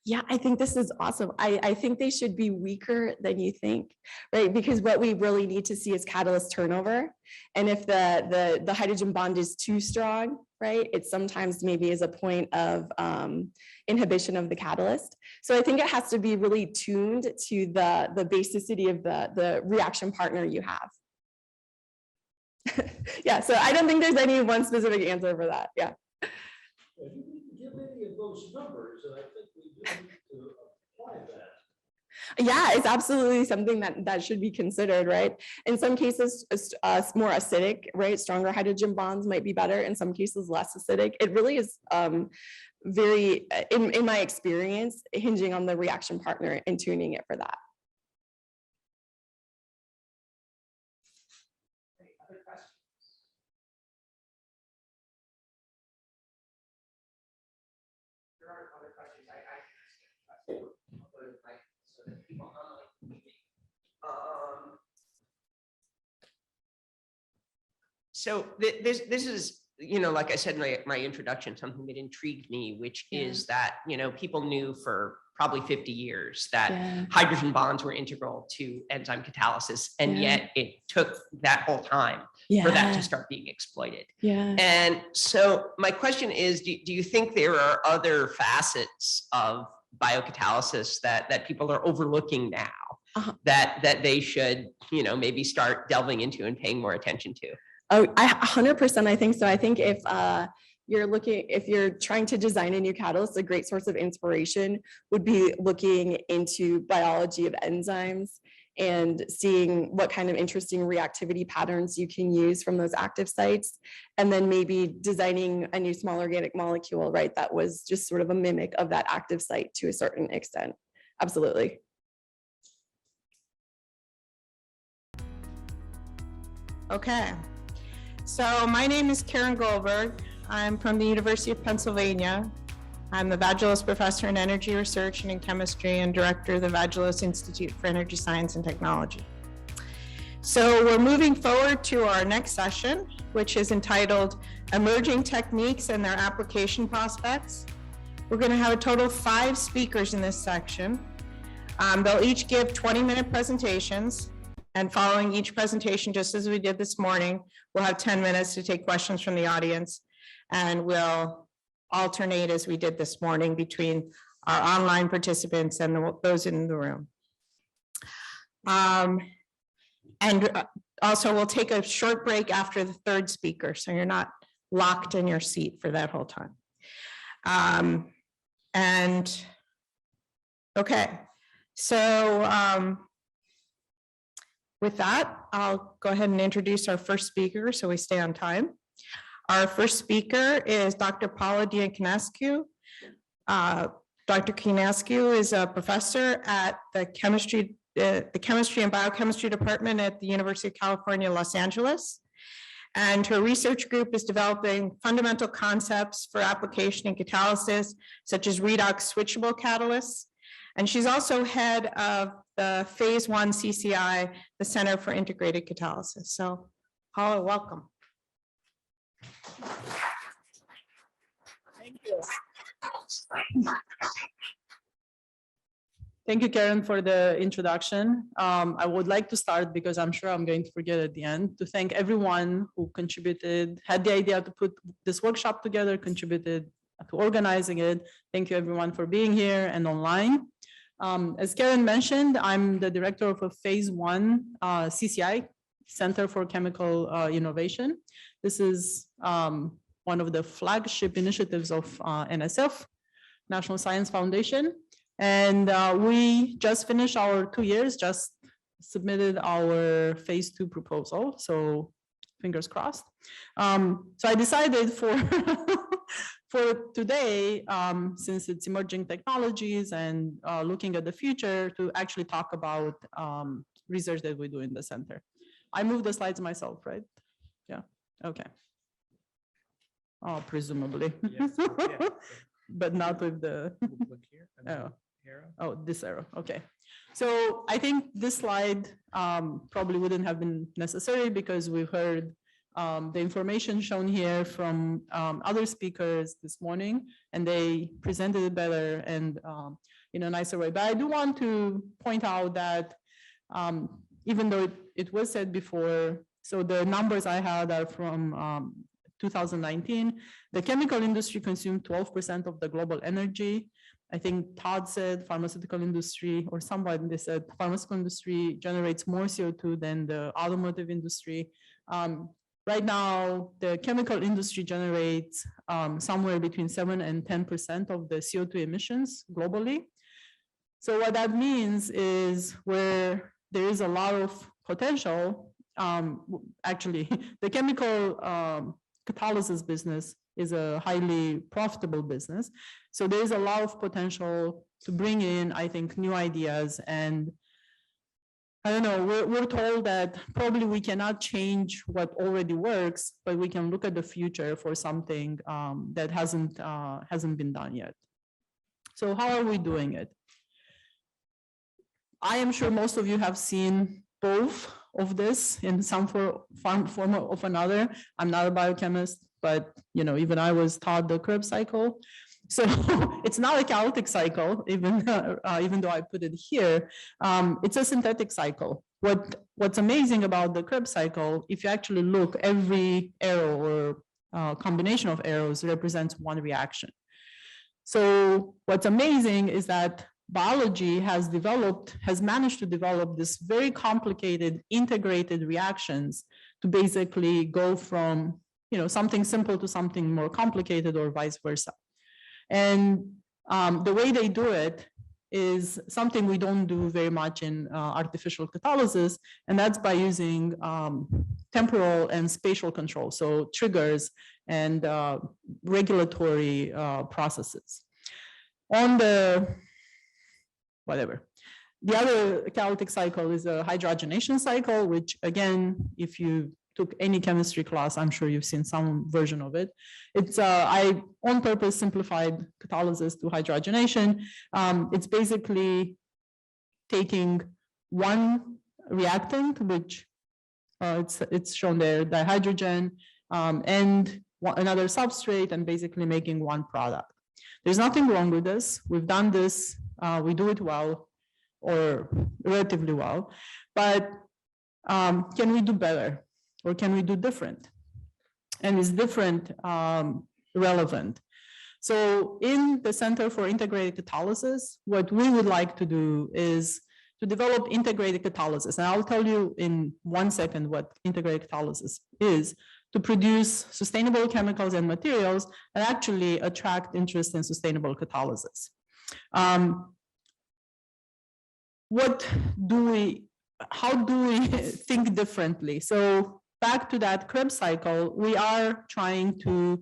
Yeah, I think this is awesome. I think they should be weaker than you think, right? Because what we really need to see is catalyst turnover. And if the hydrogen bond is too strong, right, it sometimes maybe is a point of inhibition of the catalyst. So I think it has to be really tuned to the basicity of the reaction partner you have. Yeah, so I don't think there's any one specific answer for that. Yeah. If you give any of those numbers, and I think we do need to apply that. Yeah, it's absolutely something that should be considered, right? In some cases, more acidic, right? Stronger hydrogen bonds might be better. In some cases, less acidic. It really is very, in my experience, hinging on the reaction partner and tuning it for that. So this is, like I said in my introduction, something that intrigued me, which is that, people knew for probably 50 years that hydrogen bonds were integral to enzyme catalysis. And yet it took that whole time for that to start being exploited. And so my question is, do you think there are other facets of biocatalysis that people are overlooking now that they should, maybe start delving into and paying more attention to? Oh, 100%. I think so. I think if you're trying to design a new catalyst, a great source of inspiration would be looking into biology of enzymes and seeing what kind of interesting reactivity patterns you can use from those active sites. And then maybe designing a new small organic molecule, right? That was just sort of a mimic of that active site to a certain extent. Absolutely. Okay. So my name is Karen Goldberg. I'm from the University of Pennsylvania. I'm the Vagelos Professor in Energy Research and in Chemistry and Director of the Vagelos Institute for Energy Science and Technology. So we're moving forward to our next session, which is entitled Emerging Techniques and Their Application Prospects. We're going to have a total of 5 speakers in this section. They'll each give 20-minute presentations. And following each presentation, just as we did this morning, we'll have 10 minutes to take questions from the audience, and we'll alternate as we did this morning between our online participants and those in the room. And also we'll take a short break after the 3rd speaker, so you're not locked in your seat for that whole time. Okay, so with that, I'll go ahead and introduce our first speaker so we stay on time. Our first speaker is Dr. Paula Diaconescu. Dr. Kinetic is a professor at the Chemistry and Biochemistry Department at the University of California, Los Angeles. And her research group is developing fundamental concepts for application in catalysis, such as redox switchable catalysts. And she's also head of the Phase 1 CCI, the Center for Integrated Catalysis. So, Paula, welcome. Thank you. Thank you, Karen, for the introduction. I would like to start, because I'm sure I'm going to forget at the end, to thank everyone who contributed, had the idea to put this workshop together, contributed to organizing it. Thank you, everyone, for being here and online. As Karen mentioned, I'm the director of a Phase 1 CCI, Center for Chemical Innovation. This is one of the flagship initiatives of NSF, National Science Foundation. And we just finished our 2 years, just submitted our Phase 2 proposal. So fingers crossed. So I decided for today, since it's emerging technologies and looking at the future, to actually talk about research that we do in the center. I moved the slides myself, right? Yeah, okay. Oh, presumably. Yes. Yeah. But not with the, oh, this arrow, okay. So I think this slide probably wouldn't have been necessary, because we've heard the information shown here from other speakers this morning, and they presented it better. And in a nicer way. But I do want to point out that even though it was said before, so the numbers I had are from 2019. The chemical industry consumed 12% of the global energy. I think Todd said pharmaceutical industry, or somebody, they said pharmaceutical industry generates more CO2 than the automotive industry. Right now, the chemical industry generates somewhere between 7 and 10% of the CO2 emissions globally. So what that means is where there is a lot of potential, actually, the chemical catalysis business is a highly profitable business. So there is a lot of potential to bring in, I think, new ideas. And I don't know, we're told that probably we cannot change what already works, but we can look at the future for something that hasn't been done yet. So how are we doing it? I am sure most of you have seen both of this in some form of another. I'm not a biochemist, but even I was taught the Krebs cycle. So it's not a chaotic cycle, even though I put it here. It's a synthetic cycle. What's amazing about the Krebs cycle, if you actually look, every arrow or combination of arrows represents one reaction. So what's amazing is that biology has managed to develop this very complicated integrated reactions to basically go from something simple to something more complicated or vice versa. And the way they do it is something we don't do very much in artificial catalysis, and that's by using temporal and spatial control, so triggers and regulatory processes. On the other catalytic cycle is a hydrogenation cycle, which again, if you took any chemistry class, I'm sure you've seen some version of it. It's I on purpose simplified catalysis to hydrogenation. It's basically taking one reactant, which it's shown there, dihydrogen, and another substrate, and basically making one product. There's nothing wrong with this. We've done this. We do it well, or relatively well, but can we do better? Or can we do different? And is different relevant? So in the Center for Integrated Catalysis, what we would like to do is to develop integrated catalysis. And I'll tell you in 1 second what integrated catalysis is, to produce sustainable chemicals and materials that actually attract interest in sustainable catalysis. How do we think differently? So back to that Krebs cycle, we are trying to,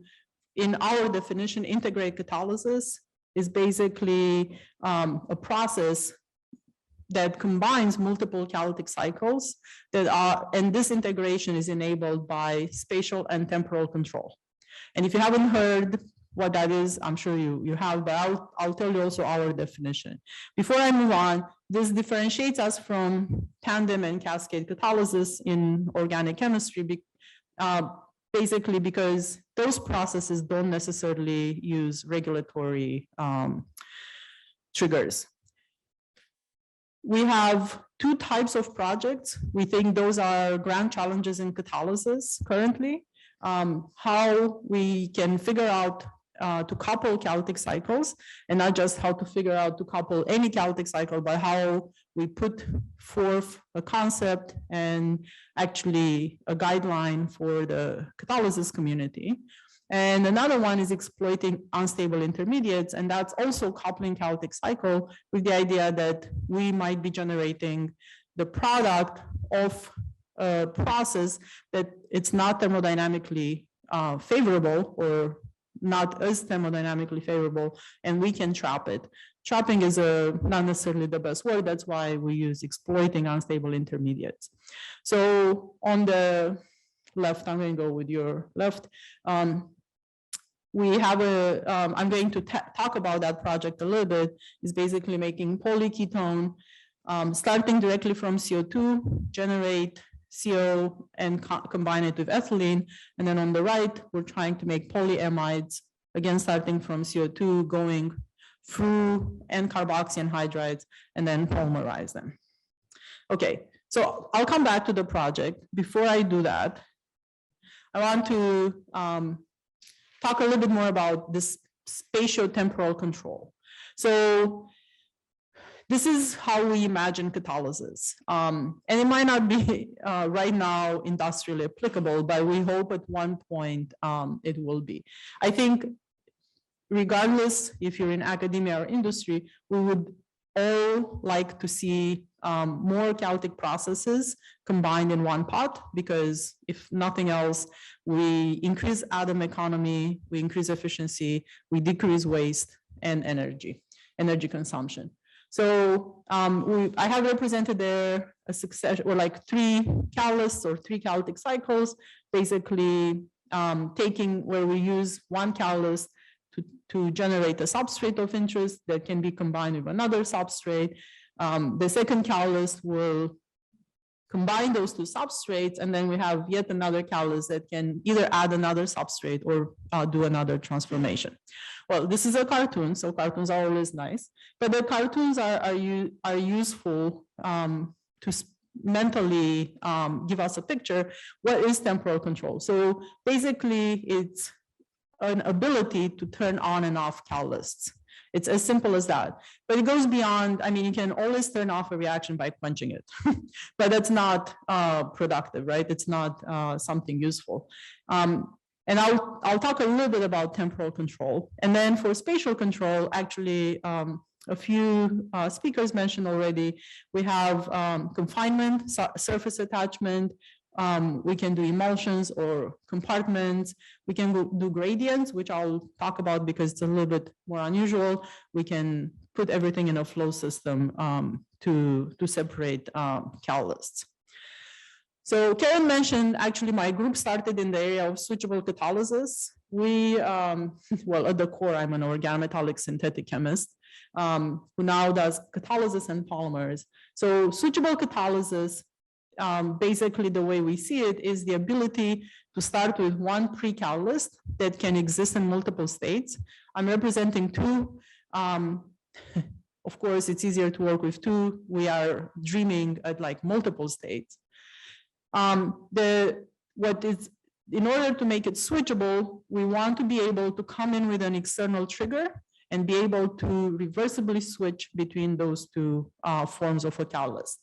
in our definition, integrate catalysis is basically a process that combines multiple catalytic cycles and this integration is enabled by spatial and temporal control. And if you haven't heard what that is, I'm sure you have, but I'll tell you also our definition. Before I move on, this differentiates us from tandem and cascade catalysis in organic chemistry, basically because those processes don't necessarily use regulatory triggers. We have two types of projects. We think those are grand challenges in catalysis currently. How we can figure out to couple catalytic cycles, and not just how to figure out to couple any catalytic cycle, but how we put forth a concept and actually a guideline for the catalysis community. And another one is exploiting unstable intermediates, and that's also coupling catalytic cycle with the idea that we might be generating the product of a process that it's not thermodynamically favorable or not as thermodynamically favorable, and we can trap it. Trapping is not necessarily the best word. That's why we use exploiting unstable intermediates. So on the left, I'm going to go with your left. We have I'm going to talk about that project a little bit. It's basically making polyketone, starting directly from CO2, generate CO and combine it with ethylene. And then on the right, we're trying to make polyamides, again, starting from CO2, going through N-carboxy anhydrides and then polymerize them. Okay, so I'll come back to the project. Before I do that, I want to talk a little bit more about this spatio-temporal control. So this is how we imagine catalysis. And it might not be right now industrially applicable, but we hope at one point it will be. I think regardless if you're in academia or industry, we would all like to see more chaotic processes combined in one pot, because if nothing else, we increase atom economy, we increase efficiency, we decrease waste and energy consumption. So I have represented there a succession, or like 3 catalysts or 3 catalytic cycles, basically taking where we use one catalyst to generate a substrate of interest that can be combined with another substrate. The second catalyst will combine those 2 substrates, and then we have yet another catalyst that can either add another substrate or do another transformation. Well, this is a cartoon, so cartoons are always nice, but the cartoons are useful to mentally give us a picture. What is temporal control? So basically, it's an ability to turn on and off catalysts. It's as simple as that. But it goes beyond, I mean, you can always turn off a reaction by quenching it, but that's not productive, right? It's not something useful. And I'll talk a little bit about temporal control. And then for spatial control, actually, a few speakers mentioned already, we have confinement, surface attachment, we can do emulsions or compartments. We can do gradients, which I'll talk about because it's a little bit more unusual. We can put everything in a flow system to separate catalysts. So Karen mentioned, actually, my group started in the area of switchable catalysis. We, well, at the core, I'm an organometallic synthetic chemist who now does catalysis and polymers. So switchable catalysis, basically the way we see it is the ability to start with one pre-catalyst that can exist in multiple states. I'm representing 2. Of course, it's easier to work with 2. We are dreaming at like multiple states. In order to make it switchable, we want to be able to come in with an external trigger and be able to reversibly switch between those 2 forms of a catalyst.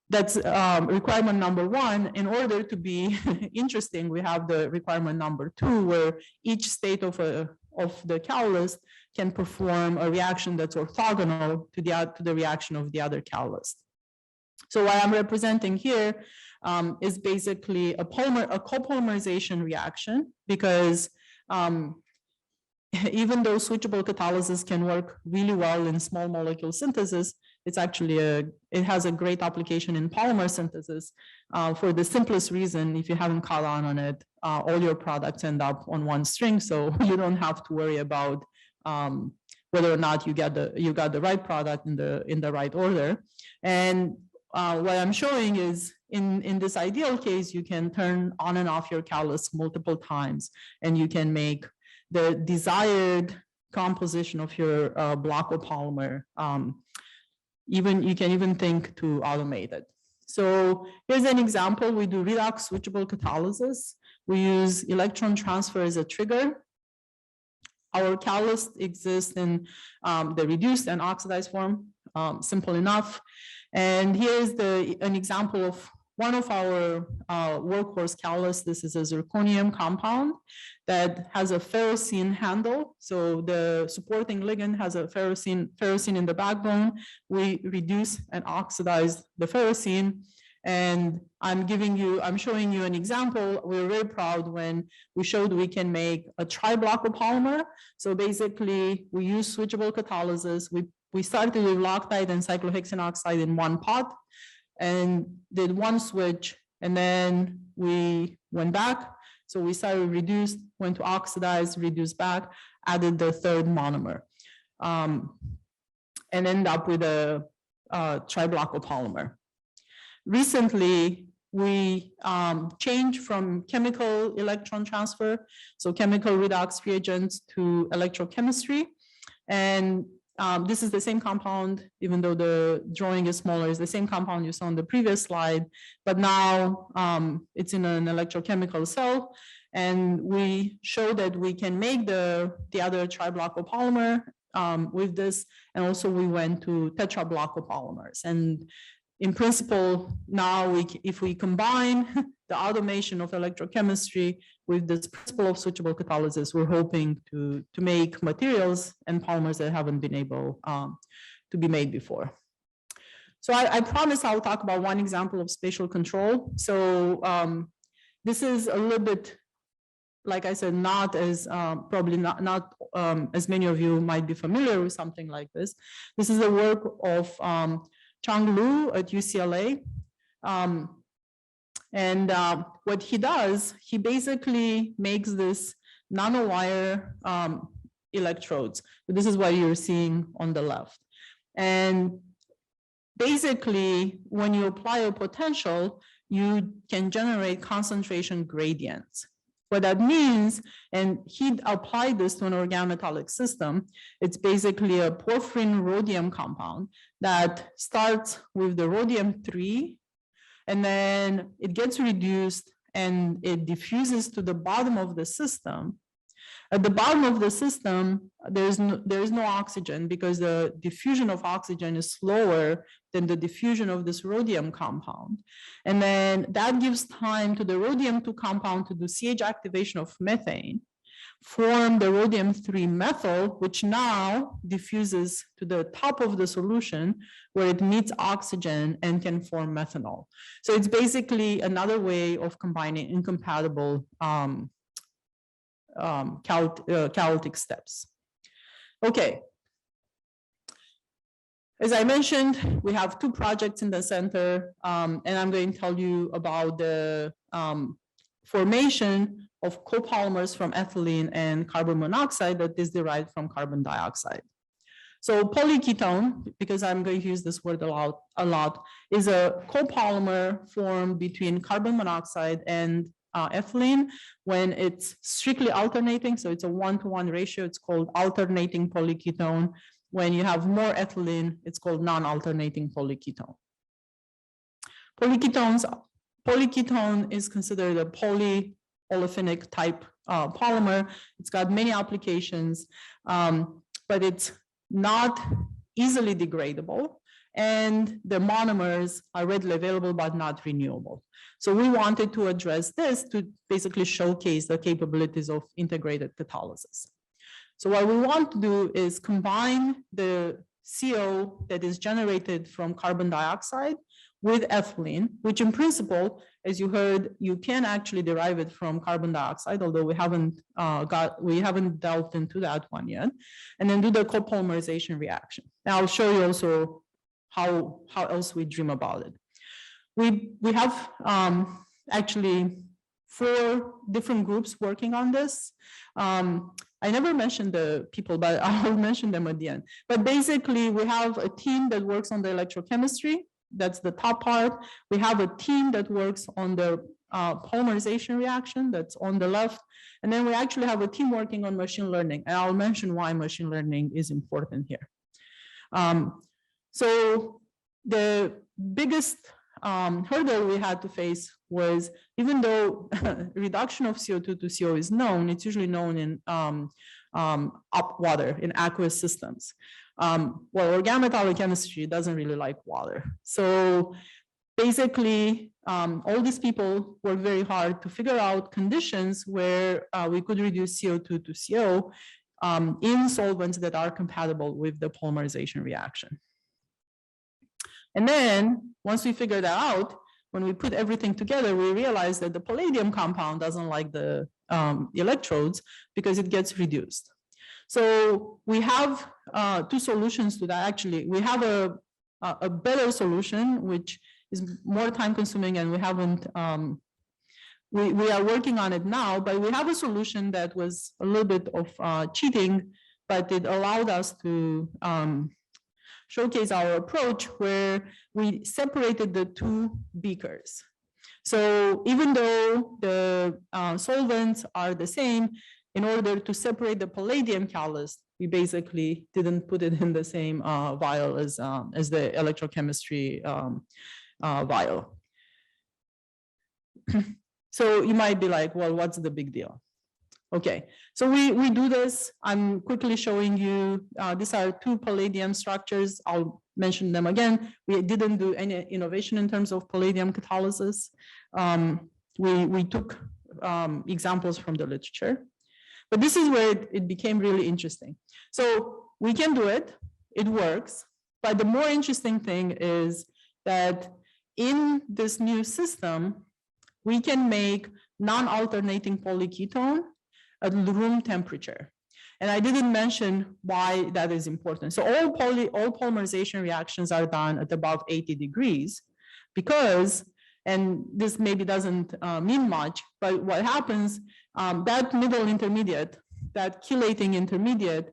That's requirement number 1. In order to be interesting, we have the requirement number 2, where each state of the catalyst can perform a reaction that's orthogonal to the reaction of the other catalyst. So what I'm representing here is basically a copolymerization reaction, because even though switchable catalysis can work really well in small molecule synthesis, it's actually it has a great application in polymer synthesis for the simplest reason. If you haven't caught on it, all your products end up on one string, so you don't have to worry about whether or not you got the right product in the right order. And what I'm showing is in this ideal case, you can turn on and off your catalyst multiple times, and you can make the desired composition of your block or polymer. You can even think to automate it. So here's an example. We do redox switchable catalysis. We use electron transfer as a trigger. Our catalyst exists in the reduced and oxidized form, simple enough. And here's an example of one of our workhorse catalysts. This is a zirconium compound that has a ferrocene handle. So the supporting ligand has a ferrocene in the backbone. We reduce and oxidize the ferrocene. And I'm showing you an example. We're very proud when we showed we can make a tri-blocker polymer. So basically, we use switchable catalysis. We started with Loctite and cyclohexane oxide in one pot and did one switch, and then we went back. So we started reduced, went to oxidize, reduced back, added the 3rd monomer, and end up with a tri-blocker polymer. Recently, we changed from chemical electron transfer, so chemical redox reagents, to electrochemistry. And this is the same compound, even though the drawing is smaller, is the same compound you saw on the previous slide, but now it's in an electrochemical cell. And we show that we can make the other tri-block copolymer with this. And also we went to tetra-block copolymers. And in principle, now if we combine the automation of electrochemistry with this principle of switchable catalysis, we're hoping to make materials and polymers that haven't been able to be made before. So I promise I'll talk about one example of spatial control. So this is a little bit, like I said, not as probably not as many of you might be familiar with something like this. This is the work of Chang Lu at UCLA. And what he does, he basically makes this nanowire electrodes. So this is what you're seeing on the left. And basically, when you apply a potential, you can generate concentration gradients. What that means, and he applied this to an organometallic system, it's basically a porphyrin rhodium compound that starts with the rhodium-3, and then it gets reduced and it diffuses to the bottom of the system. At the bottom of the system, there is no oxygen because the diffusion of oxygen is slower than the diffusion of this rhodium compound. And then that gives time to the rhodium-2 compound to do CH activation of methane, form the rhodium-3 methyl, which now diffuses to the top of the solution where it meets oxygen and can form methanol. So it's basically another way of combining incompatible catalytic steps. Okay. As I mentioned, we have two projects in the center, and I'm going to tell you about the formation of copolymers from ethylene and carbon monoxide that is derived from carbon dioxide. So polyketone, because I'm going to use this word a lot, is a copolymer formed between carbon monoxide and ethylene when it's strictly alternating. So it's a 1-to-1 ratio. It's called alternating polyketone. When you have more ethylene, it's called non-alternating polyketone. Polyketone is considered a polyolefinic type polymer. It's got many applications, but it's not easily degradable. And the monomers are readily available, but not renewable. So we wanted to address this to basically showcase the capabilities of integrated catalysis. So what we want to do is combine the CO that is generated from carbon dioxide with ethylene, which in principle, as you heard, you can actually derive it from carbon dioxide, although we haven't delved into that one yet, and then do the copolymerization reaction. Now I'll show you also how else we dream about it. We have actually 4 different groups working on this. I never mentioned the people, but I'll mention them at the end. But basically, we have a team that works on the electrochemistry. That's the top part. We have a team that works on the polymerization reaction. That's on the left. And then we actually have a team working on machine learning. And I'll mention why machine learning is important here. So the biggest hurdle we had to face was, even though reduction of CO2 to CO is known, it's usually known in up water, in aqueous systems. Well, organometallic chemistry doesn't really like water. So basically, all these people worked very hard to figure out conditions where we could reduce CO2 to CO in solvents that are compatible with the polymerization reaction. And then once we figured that out, when we put everything together, we realized that the palladium compound doesn't like the electrodes because it gets reduced. So we have 2 solutions to that. Actually, we have a better solution, which is more time consuming, and we haven't, we are working on it now, but we have a solution that was a little bit of cheating, but it allowed us to showcase our approach where we separated the 2 beakers. So even though the solvents are the same, in order to separate the palladium catalyst, we basically didn't put it in the same vial as the electrochemistry vial. So you might be like, well, what's the big deal? Okay, so we do this. I'm quickly showing you, these are two palladium structures. I'll mention them again. We didn't do any innovation in terms of palladium catalysis. We took examples from the literature, but this is where it became really interesting. So we can do it, it works, but the more interesting thing is that in this new system, we can make non-alternating polyketone at room temperature. And I didn't mention why that is important. So all polymerization reactions are done at above 80 degrees because, and this maybe doesn't mean much, but what happens, that middle intermediate, that chelating intermediate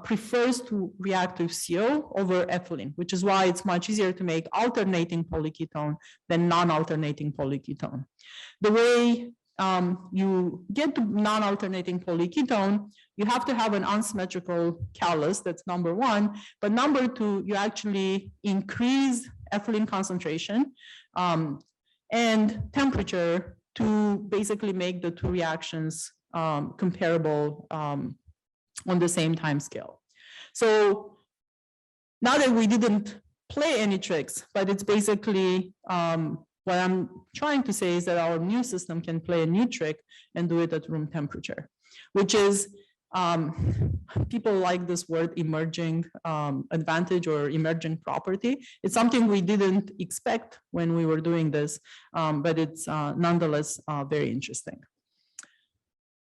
prefers to react with CO over ethylene, which is why it's much easier to make alternating polyketone than non-alternating polyketone. The way you get to non-alternating polyketone, you have to have an unsymmetrical catalyst, that's number one. But number two, you actually increase ethylene concentration and temperature to basically make the two reactions comparable on the same time scale. So now that we didn't play any tricks, but it's basically what I'm trying to say is that our new system can play a new trick and do it at room temperature, which is, people like this word emerging advantage or emerging property. It's something we didn't expect when we were doing this, but it's nonetheless very interesting.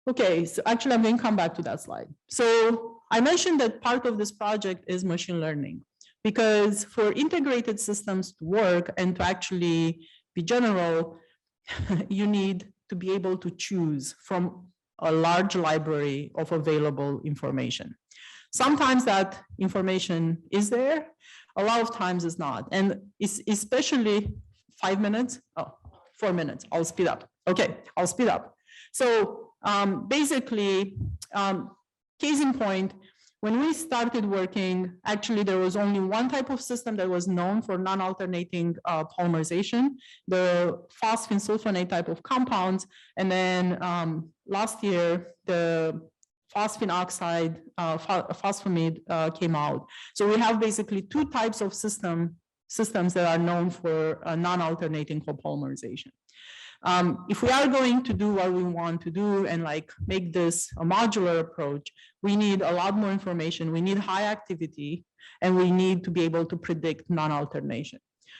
Okay, so actually I'm going to come back to that slide. So I mentioned that part of this project is machine learning, because for integrated systems to work and to actually be general, you need to be able to choose from a large library of available information. Sometimes that information is there, a lot of times it's not. And it's especially 5 minutes, oh, 4 minutes, I'll speed up. Okay, I'll speed up. So basically, case in point, when we started working, actually there was only one type of system that was known for non-alternating polymerization, the phosphine sulfonate type of compounds. And then last year, the phosphine oxide phosphamide came out. So we have basically two types of systems that are known for non-alternating copolymerization. If we are going to do what we want to do and like make this a modular approach, we need a lot more information. We need high activity, and we need to be able to predict non-alternation.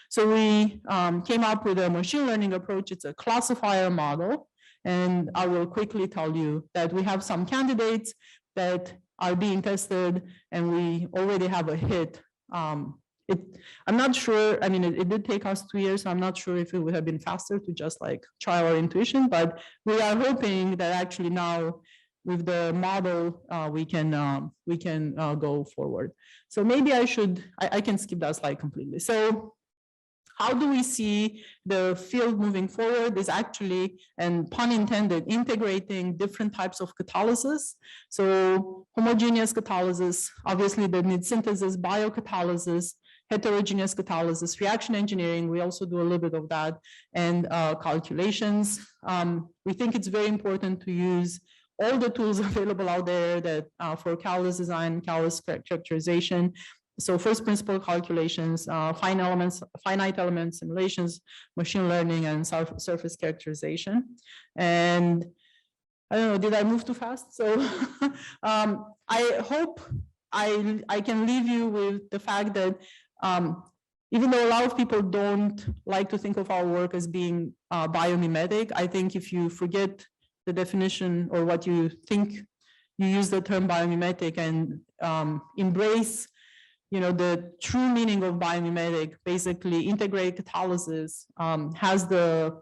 So we came up with a machine learning approach. It's a classifier model. And I will quickly tell you that we have some candidates that are being tested, and we already have a hit. I'm not sure, I mean, it did take us 2 years, so I'm not sure if it would have been faster to just like try our intuition, but we are hoping that actually now with the model, we can go forward. So maybe I can skip that slide completely. So how do we see the field moving forward is actually, and pun intended, integrating different types of catalysis. So homogeneous catalysis, obviously the need synthesis, biocatalysis, heterogeneous catalysis, reaction engineering, we also do a little bit of that, and calculations. We think it's very important to use all the tools available out there that for catalyst design, catalyst characterization. So first principle calculations, finite element simulations, machine learning, and surface characterization. And I don't know, did I move too fast? So I hope I can leave you with the fact that even though a lot of people don't like to think of our work as being biomimetic, I think if you forget the definition or what you think, you use the term biomimetic and embrace the true meaning of biomimetic, basically integrated catalysis has the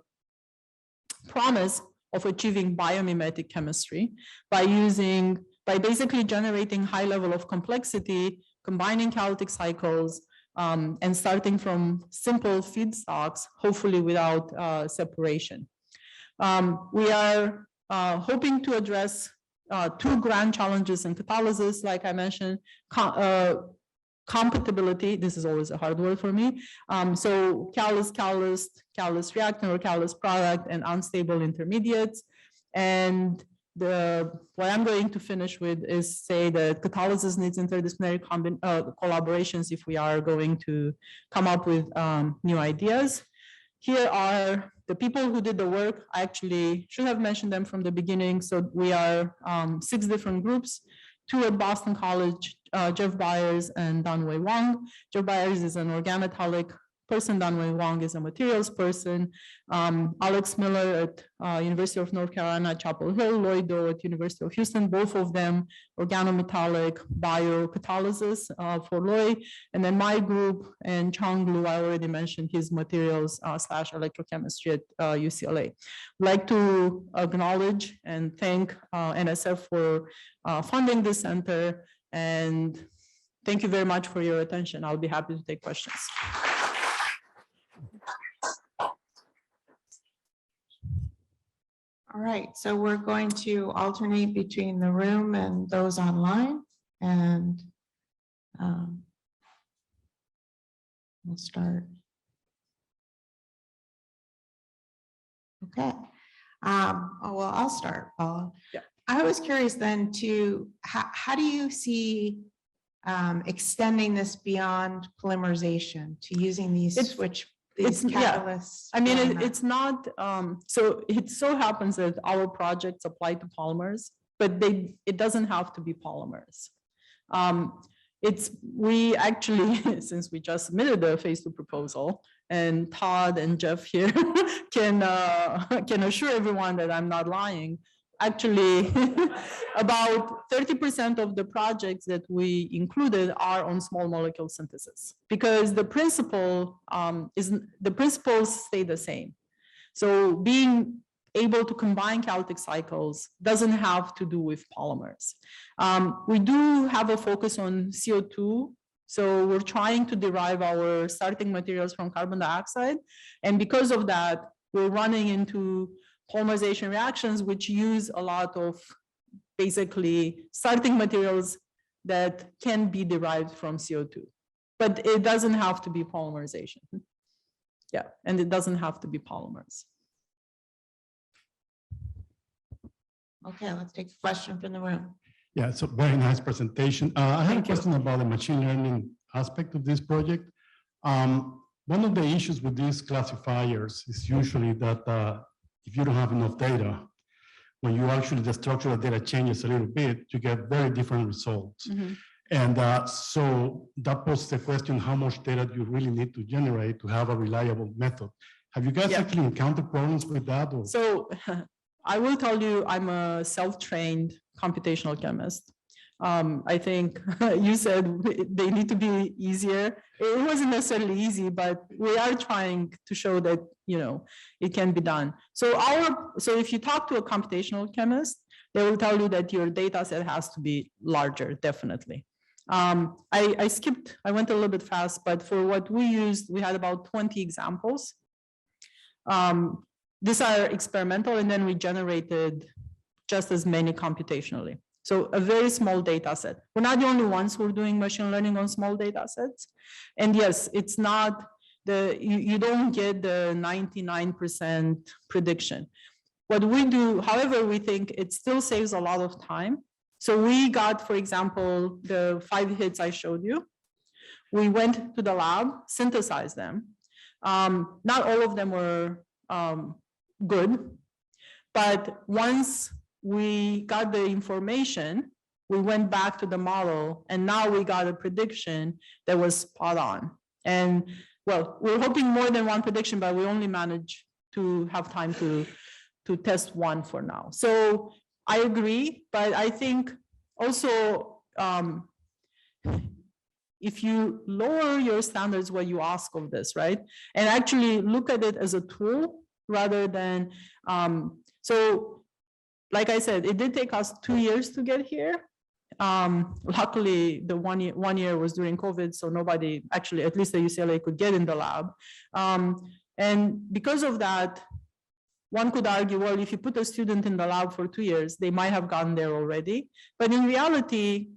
promise of achieving biomimetic chemistry by basically generating high level of complexity, combining catalytic cycles, and starting from simple feedstocks, hopefully without separation. We are hoping to address two grand challenges in catalysis, like I mentioned, compatibility. This is always a hard word for me. So catalyst reactant or catalyst product and unstable intermediates. And what I'm going to finish with is say that catalysis needs interdisciplinary collaborations if we are going to come up with new ideas. Here are the people who did the work. I actually should have mentioned them from the beginning. So we are 6 different groups, 2 at Boston College, Jeff Byers and Danwei Wang. Jeff Byers is an organometallic person, Danwei Wang is a materials person. Alex Miller at University of North Carolina, Chapel Hill, Lloyd Doe at University of Houston, both of them organometallic biocatalysis for Lloyd. And then my group and Chang Lu, I already mentioned his materials / electrochemistry at UCLA. I'd like to acknowledge and thank NSF for funding this center. And thank you very much for your attention. I'll be happy to take questions. All right, so we're going to alternate between the room and those online, and we'll start. Okay. Well, I'll start, Paula. Yeah. I was curious then to how do you see extending this beyond polymerization to using these catalysts? I mean, it's not, so it so happens that our projects apply to polymers, but it doesn't have to be polymers. We actually, since we just submitted the phase 2 proposal, and Todd and Jeff here can assure everyone that I'm not lying. Actually, about 30% of the projects that we included are on small molecule synthesis because the principles stay the same. So being able to combine catalytic cycles doesn't have to do with polymers. We do have a focus on CO2. So we're trying to derive our starting materials from carbon dioxide. And because of that, we're running into polymerization reactions, which use a lot of basically starting materials that can be derived from CO2. But it doesn't have to be polymerization. Yeah, and it doesn't have to be polymers. Okay, let's take a question from the room. Yeah, it's a very nice presentation. I have a question about the machine learning aspect of this project. One of the issues with these classifiers is usually that if you don't have enough data, when you actually, the structure of data changes a little bit, you get very different results. Mm-hmm. And so that poses the question, how much data do you really need to generate to have a reliable method? Have you guys actually encountered problems with that? Or? So I will tell you, I'm a self-trained computational chemist. I think you said they need to be easier. It wasn't necessarily easy, but we are trying to show that, it can be done. So if you talk to a computational chemist, they will tell you that your data set has to be larger, definitely. I went a little bit fast, but for what we used, we had about 20 examples. These are experimental, and then we generated just as many computationally. So a very small data set. We're not the only ones who are doing machine learning on small data sets. And yes, it's not you don't get the 99% prediction. What we do, however, we think it still saves a lot of time. So we got, for example, the 5 hits I showed you. We went to the lab, synthesized them. Not all of them were good, but once we got the information, we went back to the model, and now we got a prediction that was spot on. And well, we're hoping more than one prediction, but we only managed to have time to test one for now. So I agree, but I think also if you lower your standards, what you ask of this, right? And actually look at it as a tool rather than, so like I said, it did take us 2 years to get here. Luckily, the one year was during COVID, so nobody actually, at least at UCLA, could get in the lab. And because of that, one could argue, well, if you put a student in the lab for 2 years, they might have gotten there already. But in reality,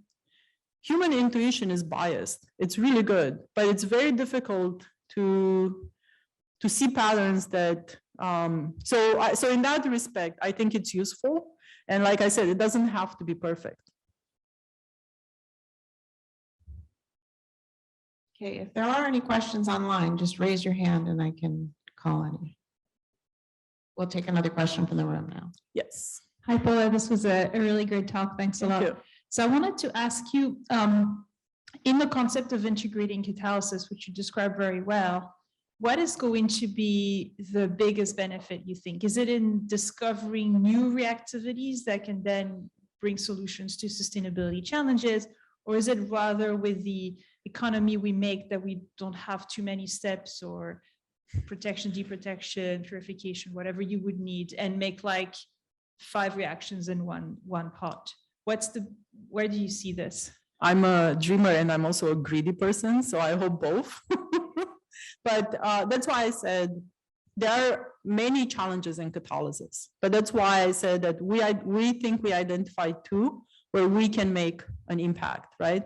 human intuition is biased. It's really good, but it's very difficult to see patterns that, so in that respect, I think it's useful. And like I said, it doesn't have to be perfect. Okay, if there are any questions online, just raise your hand and I can call on you. We'll take another question from the room now. Yes. Hi, Paula. This was a really great talk. Thanks a lot. you. So I wanted to ask you, in the concept of integrating catalysis, which you described very well, what is going to be the biggest benefit, you think? Is it in discovering new reactivities that can then bring solutions to sustainability challenges? Or is it rather with the economy we make that we don't have too many steps or protection, deprotection, purification, whatever you would need, and make like 5 reactions in one pot? Where do you see this? I'm a dreamer and I'm also a greedy person, so I hope both. But that's why I said there are many challenges in catalysis. But that's why I said that we think we identified 2 where we can make an impact, right?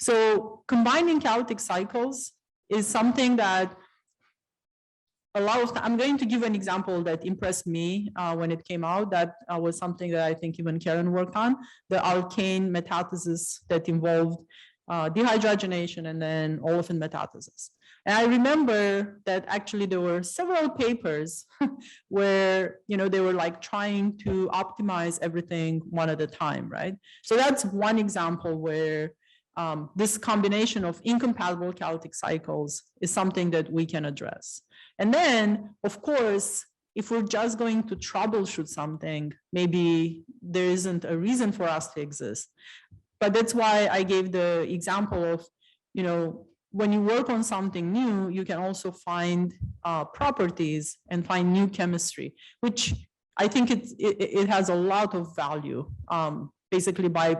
So combining catalytic cycles is something that I'm going to give an example that impressed me when it came out. That was something that I think even Karen worked on, the alkane metathesis that involved dehydrogenation and then olefin metathesis. And I remember that actually there were several papers where, they were like trying to optimize everything one at a time, right? So that's one example where this combination of incompatible catalytic cycles is something that we can address. And then, of course, if we're just going to troubleshoot something, maybe there isn't a reason for us to exist. But that's why I gave the example of, when you work on something new, you can also find properties and find new chemistry, which I think it has a lot of value, basically by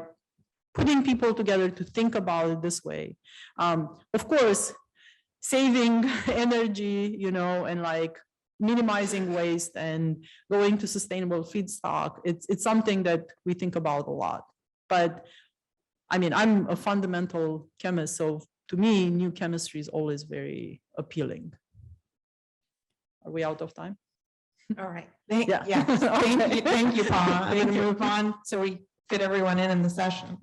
putting people together to think about it this way. Of course, saving energy, and like minimizing waste and going to sustainable feedstock, it's something that we think about a lot. But I mean, I'm a fundamental chemist, so to me, new chemistry is always very appealing. Are we out of time? All right. Thank Yeah. you. Thank you, Paula. I'm Thank going to you. move on so we fit everyone in the session.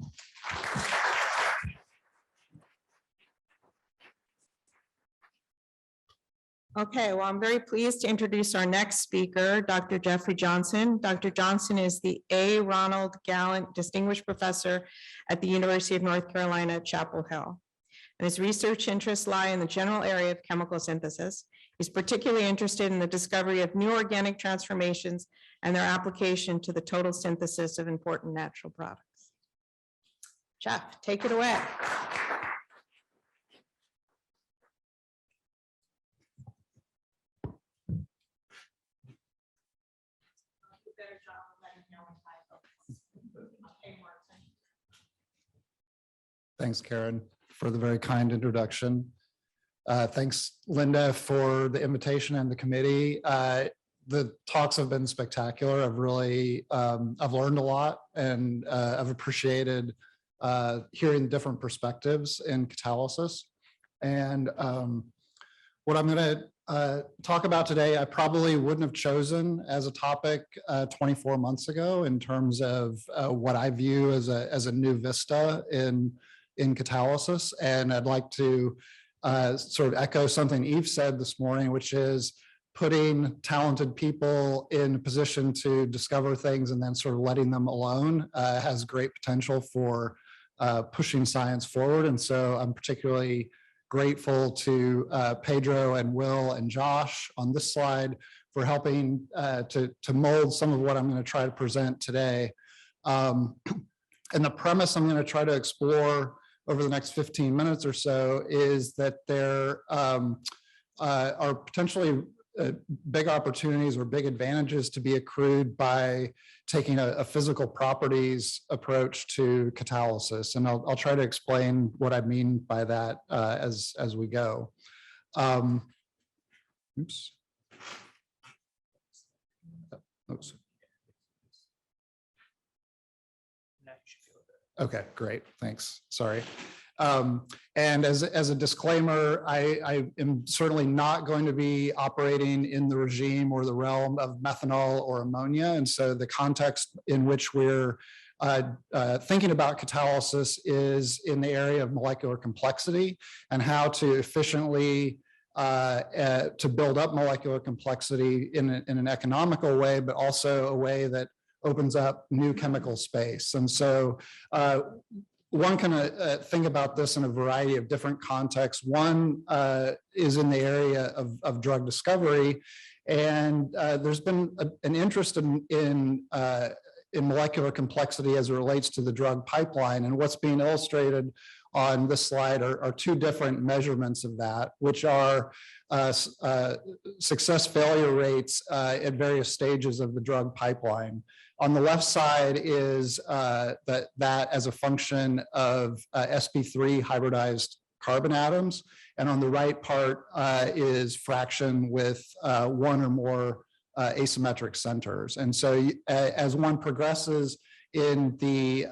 Okay, well, I'm very pleased to introduce our next speaker, Dr. Jeffrey Johnson. Dr. Johnson is the A. Ronald Gallant Distinguished Professor at the University of North Carolina at Chapel Hill. And his research interests lie in the general area of chemical synthesis. He's particularly interested in the discovery of new organic transformations and their application to the total synthesis of important natural products. Jeff, take it away. Thanks, Karen, for the very kind introduction. Thanks, Linda, for the invitation and the committee. The talks have been spectacular. I've really, I've learned a lot, and I've appreciated hearing different perspectives in catalysis. And what I'm going to talk about today, I probably wouldn't have chosen as a topic 24 months ago in terms of what I view as a new vista in catalysis. And I'd like to sort of echo something Eve said this morning, which is putting talented people in a position to discover things and then sort of letting them alone has great potential for pushing science forward. And so I'm particularly grateful to Pedro and Will and Josh on this slide for helping to mold some of what I'm going to try to present today. And the premise I'm going to try to explore over the next 15 minutes or so is that there are potentially big opportunities or big advantages to be accrued by taking a physical properties approach to catalysis. And I'll try to explain what I mean by that as we go. Oops. Oops. Okay, great. Thanks. Sorry. And as a disclaimer, I am certainly not going to be operating in the regime or the realm of methanol or ammonia. And so the context in which we're thinking about catalysis is in the area of molecular complexity and how to efficiently to build up molecular complexity in an economical way, but also a way that opens up new chemical space. And so one can think about this in a variety of different contexts. One is in the area of drug discovery. And there's been an interest in molecular complexity as it relates to the drug pipeline. And what's being illustrated on this slide are two different measurements of that, which are success failure rates at various stages of the drug pipeline. On the left side is that as a function of sp3 hybridized carbon atoms. And on the right part is fraction with one or more asymmetric centers. And so as one progresses in the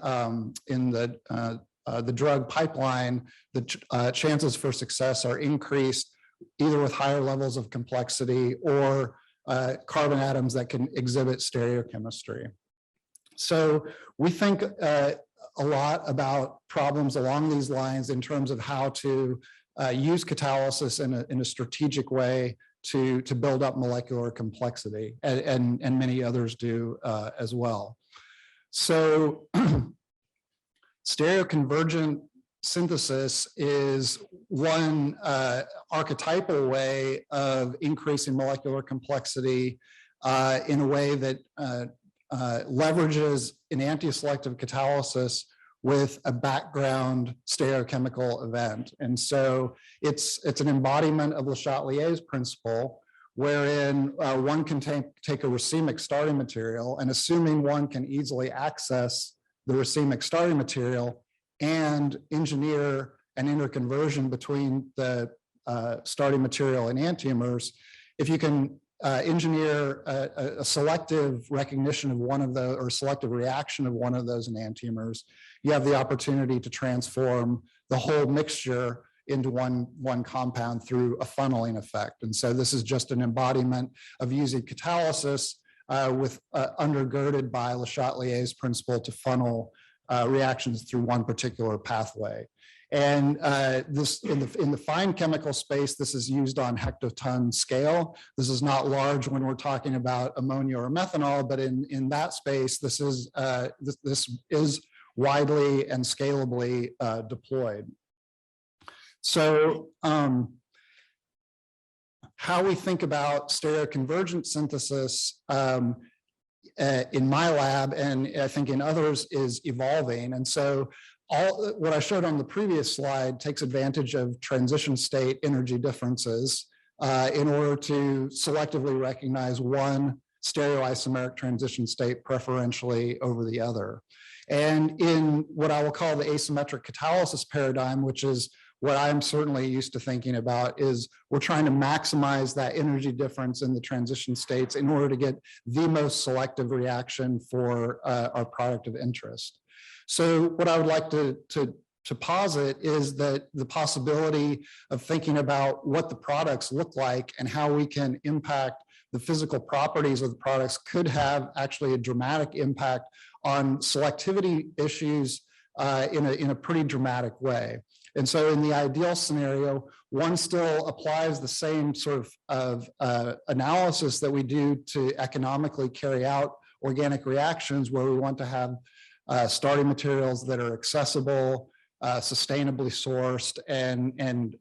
drug pipeline, the chances for success are increased either with higher levels of complexity or carbon atoms that can exhibit stereochemistry. So we think a lot about problems along these lines in terms of how to use catalysis in a strategic way to build up molecular complexity, and many others do as well. So stereoconvergent synthesis is one archetypal way of increasing molecular complexity in a way that leverages enantioselective catalysis with a background stereochemical event. And so it's an embodiment of Le Chatelier's principle, wherein one can take a racemic starting material, and assuming one can easily access the racemic starting material and engineer an interconversion between the starting material and enantiomers, if you can engineer a selective recognition of one of those, or selective reaction of one of those enantiomers, you have the opportunity to transform the whole mixture into one compound through a funneling effect. And so this is just an embodiment of using catalysis with undergirded by Le Chatelier's principle to funnel reactions through one particular pathway. And this in the fine chemical space, this is used on hectoton scale. This is not large when we're talking about ammonia or methanol, but in that space, this is widely and scalably deployed. So how we think about stereoconvergent synthesis in my lab, and I think in others, is evolving. And so what I showed on the previous slide takes advantage of transition state energy differences in order to selectively recognize one stereoisomeric transition state preferentially over the other. And in what I will call the asymmetric catalysis paradigm, which is what I'm certainly used to thinking about, is we're trying to maximize that energy difference in the transition states in order to get the most selective reaction for our product of interest. So what I would like to posit is that the possibility of thinking about what the products look like and how we can impact the physical properties of the products could have actually a dramatic impact on selectivity issues in a pretty dramatic way. And so in the ideal scenario, one still applies the same sort of analysis that we do to economically carry out organic reactions, where we want to have starting materials that are accessible, sustainably sourced, and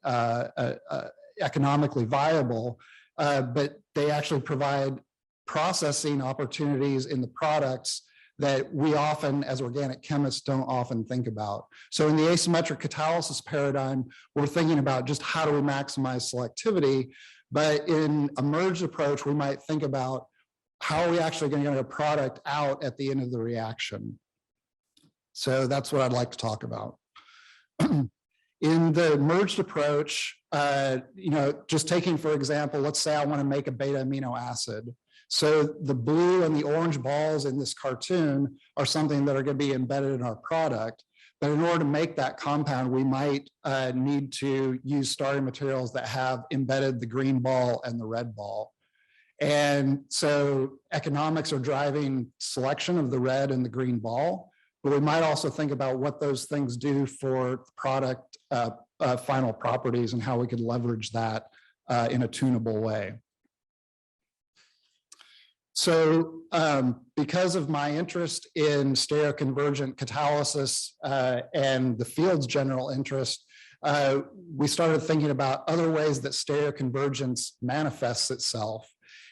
economically viable, but they actually provide processing opportunities in the products that we often, as organic chemists, don't often think about. So in the asymmetric catalysis paradigm, we're thinking about just how do we maximize selectivity, but in a merged approach, we might think about how are we actually going to get a product out at the end of the reaction. So that's what I'd like to talk about. In the merged approach, just taking, for example, let's say I want to make a beta amino acid. So the blue and the orange balls in this cartoon are something that are going to be embedded in our product. But in order to make that compound, we might need to use starting materials that have embedded the green ball and the red ball. And so economics are driving selection of the red and the green ball, but we might also think about what those things do for product final properties and how we could leverage that in a tunable way. So because of my interest in stereoconvergent catalysis and the field's general interest, we started thinking about other ways that stereoconvergence manifests itself.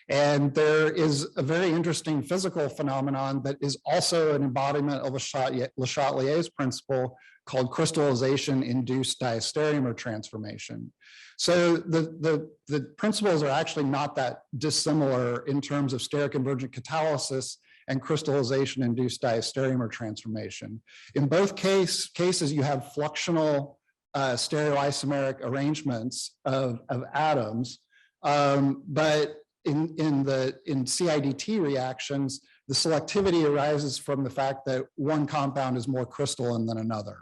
And there is a very interesting physical phenomenon that is also an embodiment of Le Chatelier's principle called crystallization-induced diastereomer transformation. So the principles are actually not that dissimilar in terms of stereoconvergent catalysis and crystallization-induced diastereomer transformation. In both cases, you have fluxional stereoisomeric arrangements of atoms, but in CIDT reactions, the selectivity arises from the fact that one compound is more crystalline than another.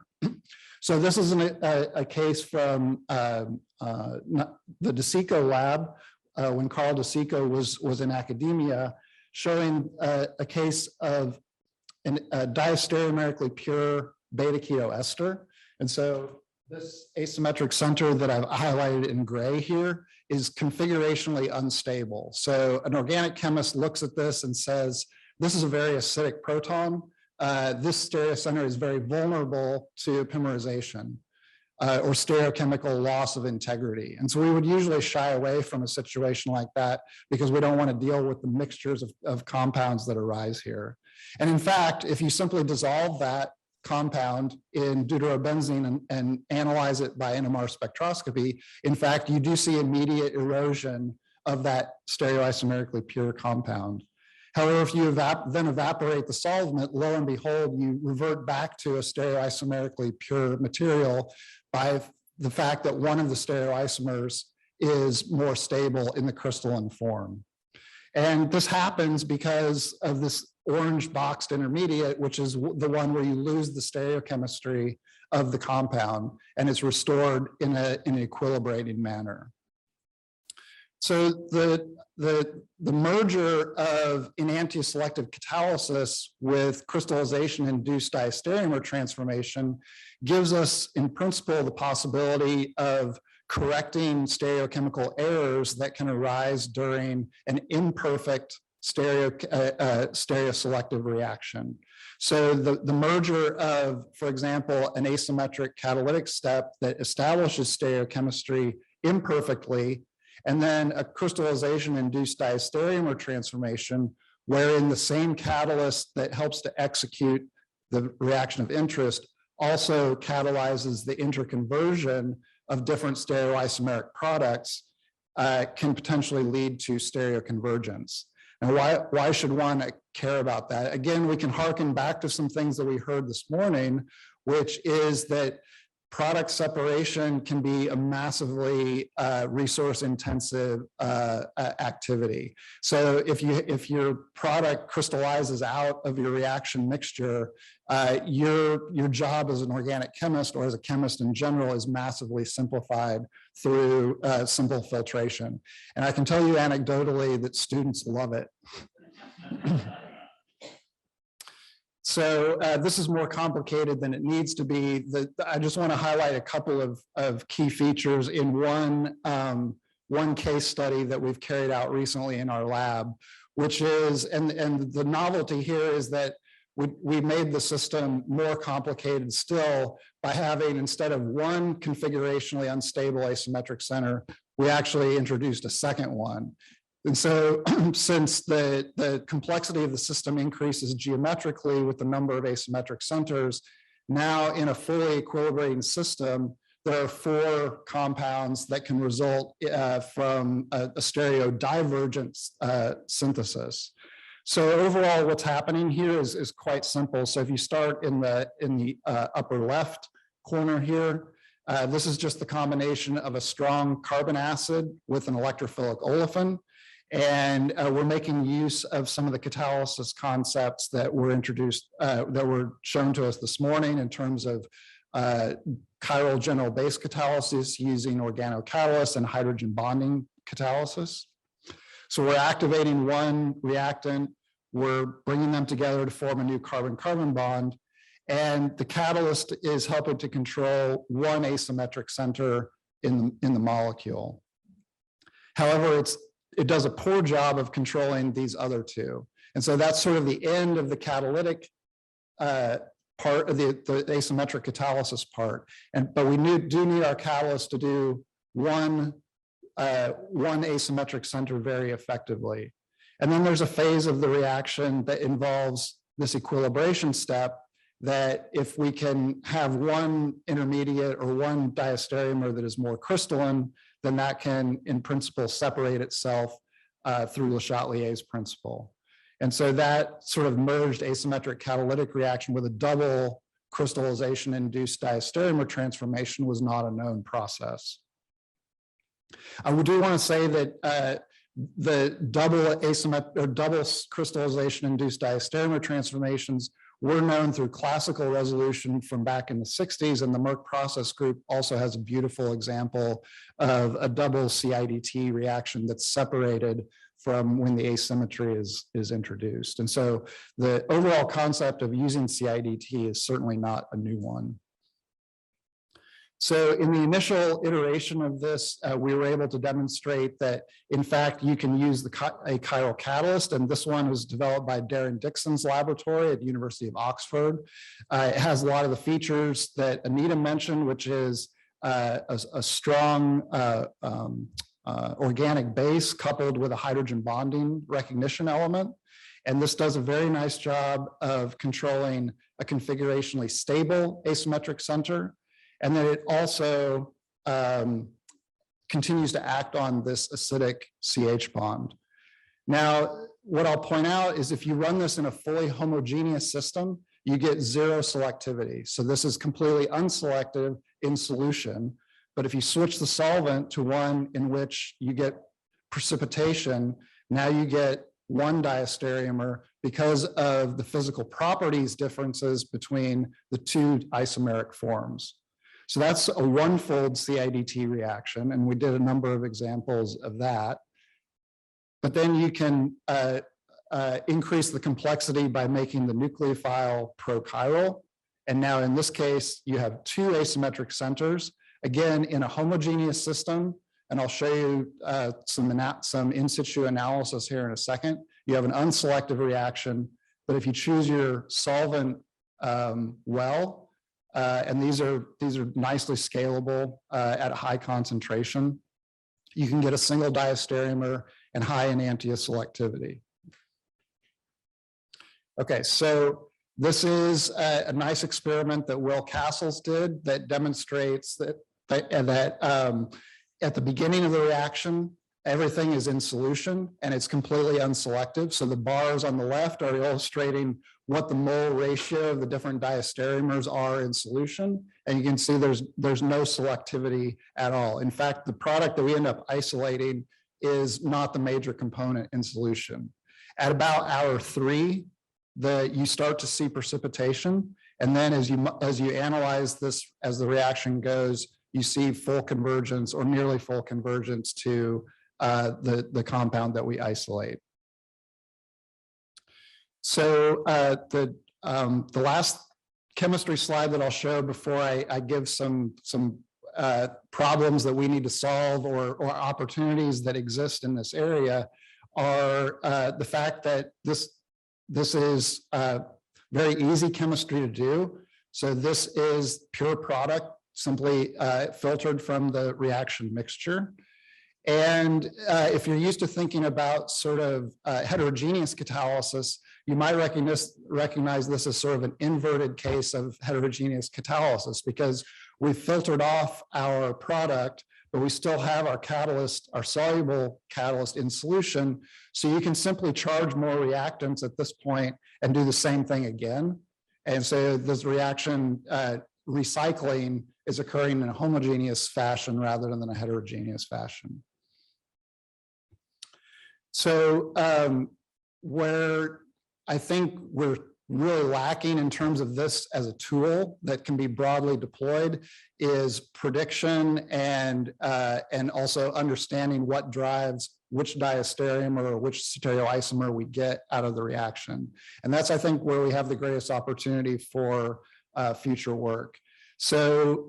So this is a case from the DeSico lab when Carl DeSico was in academia, showing a case of a diastereomerically pure beta keto ester. And so this asymmetric center that I've highlighted in gray here is configurationally unstable. So an organic chemist looks at this and says, this is a very acidic proton. This stereocenter is very vulnerable to epimerization or stereochemical loss of integrity. And so we would usually shy away from a situation like that because we don't want to deal with the mixtures of compounds that arise here. And in fact, if you simply dissolve that compound in deuterobenzene and analyze it by NMR spectroscopy, in fact, you do see immediate erosion of that stereoisomerically pure compound. However, if you then evaporate the solvent, lo and behold, you revert back to a stereoisomerically pure material by the fact that one of the stereoisomers is more stable in the crystalline form. And this happens because of this orange boxed intermediate, which is the one where you lose the stereochemistry of the compound and it's restored in an equilibrating manner. So the merger of enantioselective catalysis with crystallization-induced diastereomer transformation gives us, in principle, the possibility of correcting stereochemical errors that can arise during an imperfect stereoselective reaction. So the merger of, for example, an asymmetric catalytic step that establishes stereochemistry imperfectly, and then a crystallization-induced diastereomer transformation, wherein the same catalyst that helps to execute the reaction of interest also catalyzes the interconversion of different stereoisomeric products, can potentially lead to stereoconvergence. And why should one care about that? Again, we can harken back to some things that we heard this morning, which is that product separation can be a massively resource-intensive activity. So if your product crystallizes out of your reaction mixture, your job as an organic chemist or as a chemist in general is massively simplified through simple filtration. And I can tell you anecdotally that students love it. So this is more complicated than it needs to be. I just want to highlight a couple of key features in one case study that we've carried out recently in our lab, which is, and the novelty here is that we made the system more complicated still by having, instead of one configurationally unstable asymmetric center, we actually introduced a second one. And so since the complexity of the system increases geometrically with the number of asymmetric centers, now in a fully equilibrating system, there are 4 compounds that can result from a stereodivergent synthesis. So overall, what's happening here is quite simple. So if you start in the upper left corner here, this is just the combination of a strong carbon acid with an electrophilic olefin. And we're making use of some of the catalysis concepts that were introduced, that were shown to us this morning in terms of chiral general base catalysis using organocatalysis and hydrogen bonding catalysis. So we're activating one reactant, we're bringing them together to form a new carbon-carbon bond, and the catalyst is helping to control one asymmetric center in the molecule. However, it does a poor job of controlling these other two. And so that's sort of the end of the catalytic part of the asymmetric catalysis part. But we do need our catalyst to do one asymmetric center very effectively. And then there's a phase of the reaction that involves this equilibration step, that if we can have one intermediate or one diastereomer that is more crystalline, then that can, in principle, separate itself through Le Chatelier's principle. And so that sort of merged asymmetric catalytic reaction with a double crystallization-induced diastereomer transformation was not a known process. I do want to say that the double crystallization-induced diastereomer transformations were known through classical resolution from back in the 60s, and the Merck process group also has a beautiful example of a double CIDT reaction that's separated from when the asymmetry is introduced. And so the overall concept of using CIDT is certainly not a new one. So in the initial iteration of this, we were able to demonstrate that, in fact, you can use a chiral catalyst, and this one was developed by Darren Dixon's laboratory at the University of Oxford. It has a lot of the features that Anita mentioned, which is a strong organic base coupled with a hydrogen bonding recognition element. And this does a very nice job of controlling a configurationally stable asymmetric center. And then it also continues to act on this acidic CH bond. Now, what I'll point out is if you run this in a fully homogeneous system, you get zero selectivity. So this is completely unselective in solution. But if you switch the solvent to one in which you get precipitation, now you get one diastereomer because of the physical properties differences between the two isomeric forms. So that's a one-fold CIDT reaction, and we did a number of examples of that. But then you can increase the complexity by making the nucleophile prochiral. And now in this case, you have two asymmetric centers, again, in a homogeneous system. And I'll show you some in situ analysis here in a second. You have an unselective reaction, but if you choose your solvent well, and these are nicely scalable at a high concentration, you can get a single diastereomer and high enantiomer selectivity. Okay, so this is a nice experiment that Will Castles did that demonstrates that at the beginning of the reaction, everything is in solution and it's completely unselective. So the bars on the left are illustrating what the mole ratio of the different diastereomers are in solution. And you can see there's no selectivity at all. In fact, the product that we end up isolating is not the major component in solution. At about hour 3, you start to see precipitation. And then as you analyze this, as the reaction goes, you see full convergence or nearly full convergence to the compound that we isolate. So the last chemistry slide that I'll show before I give some problems that we need to solve or opportunities that exist in this area are the fact that this is very easy chemistry to do. So this is pure product, simply filtered from the reaction mixture. And if you're used to thinking about sort of heterogeneous catalysis, you might recognize this as sort of an inverted case of heterogeneous catalysis, because we've filtered off our product, but we still have our catalyst, our soluble catalyst in solution. So you can simply charge more reactants at this point and do the same thing again. And so this reaction recycling is occurring in a homogeneous fashion rather than a heterogeneous fashion. So where I think we're really lacking in terms of this as a tool that can be broadly deployed is prediction and also understanding what drives which diastereomer or which stereoisomer we get out of the reaction. And that's, I think, where we have the greatest opportunity for future work. So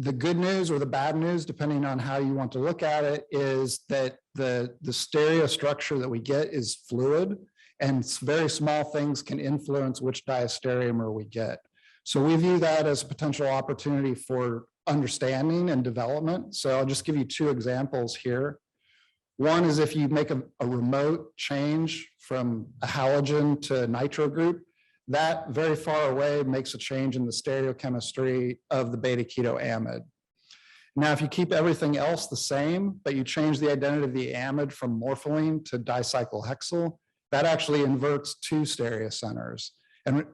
the good news or the bad news, depending on how you want to look at it, is that the stereostructure that we get is fluid, and very small things can influence which diastereomer we get. So we view that as a potential opportunity for understanding and development. So I'll just give you two examples here. One is if you make a remote change from a halogen to a nitro group, that very far away makes a change in the stereochemistry of the beta keto amide. Now, if you keep everything else the same, but you change the identity of the amide from morpholine to dicyclohexyl, that actually inverts two stereocenters. And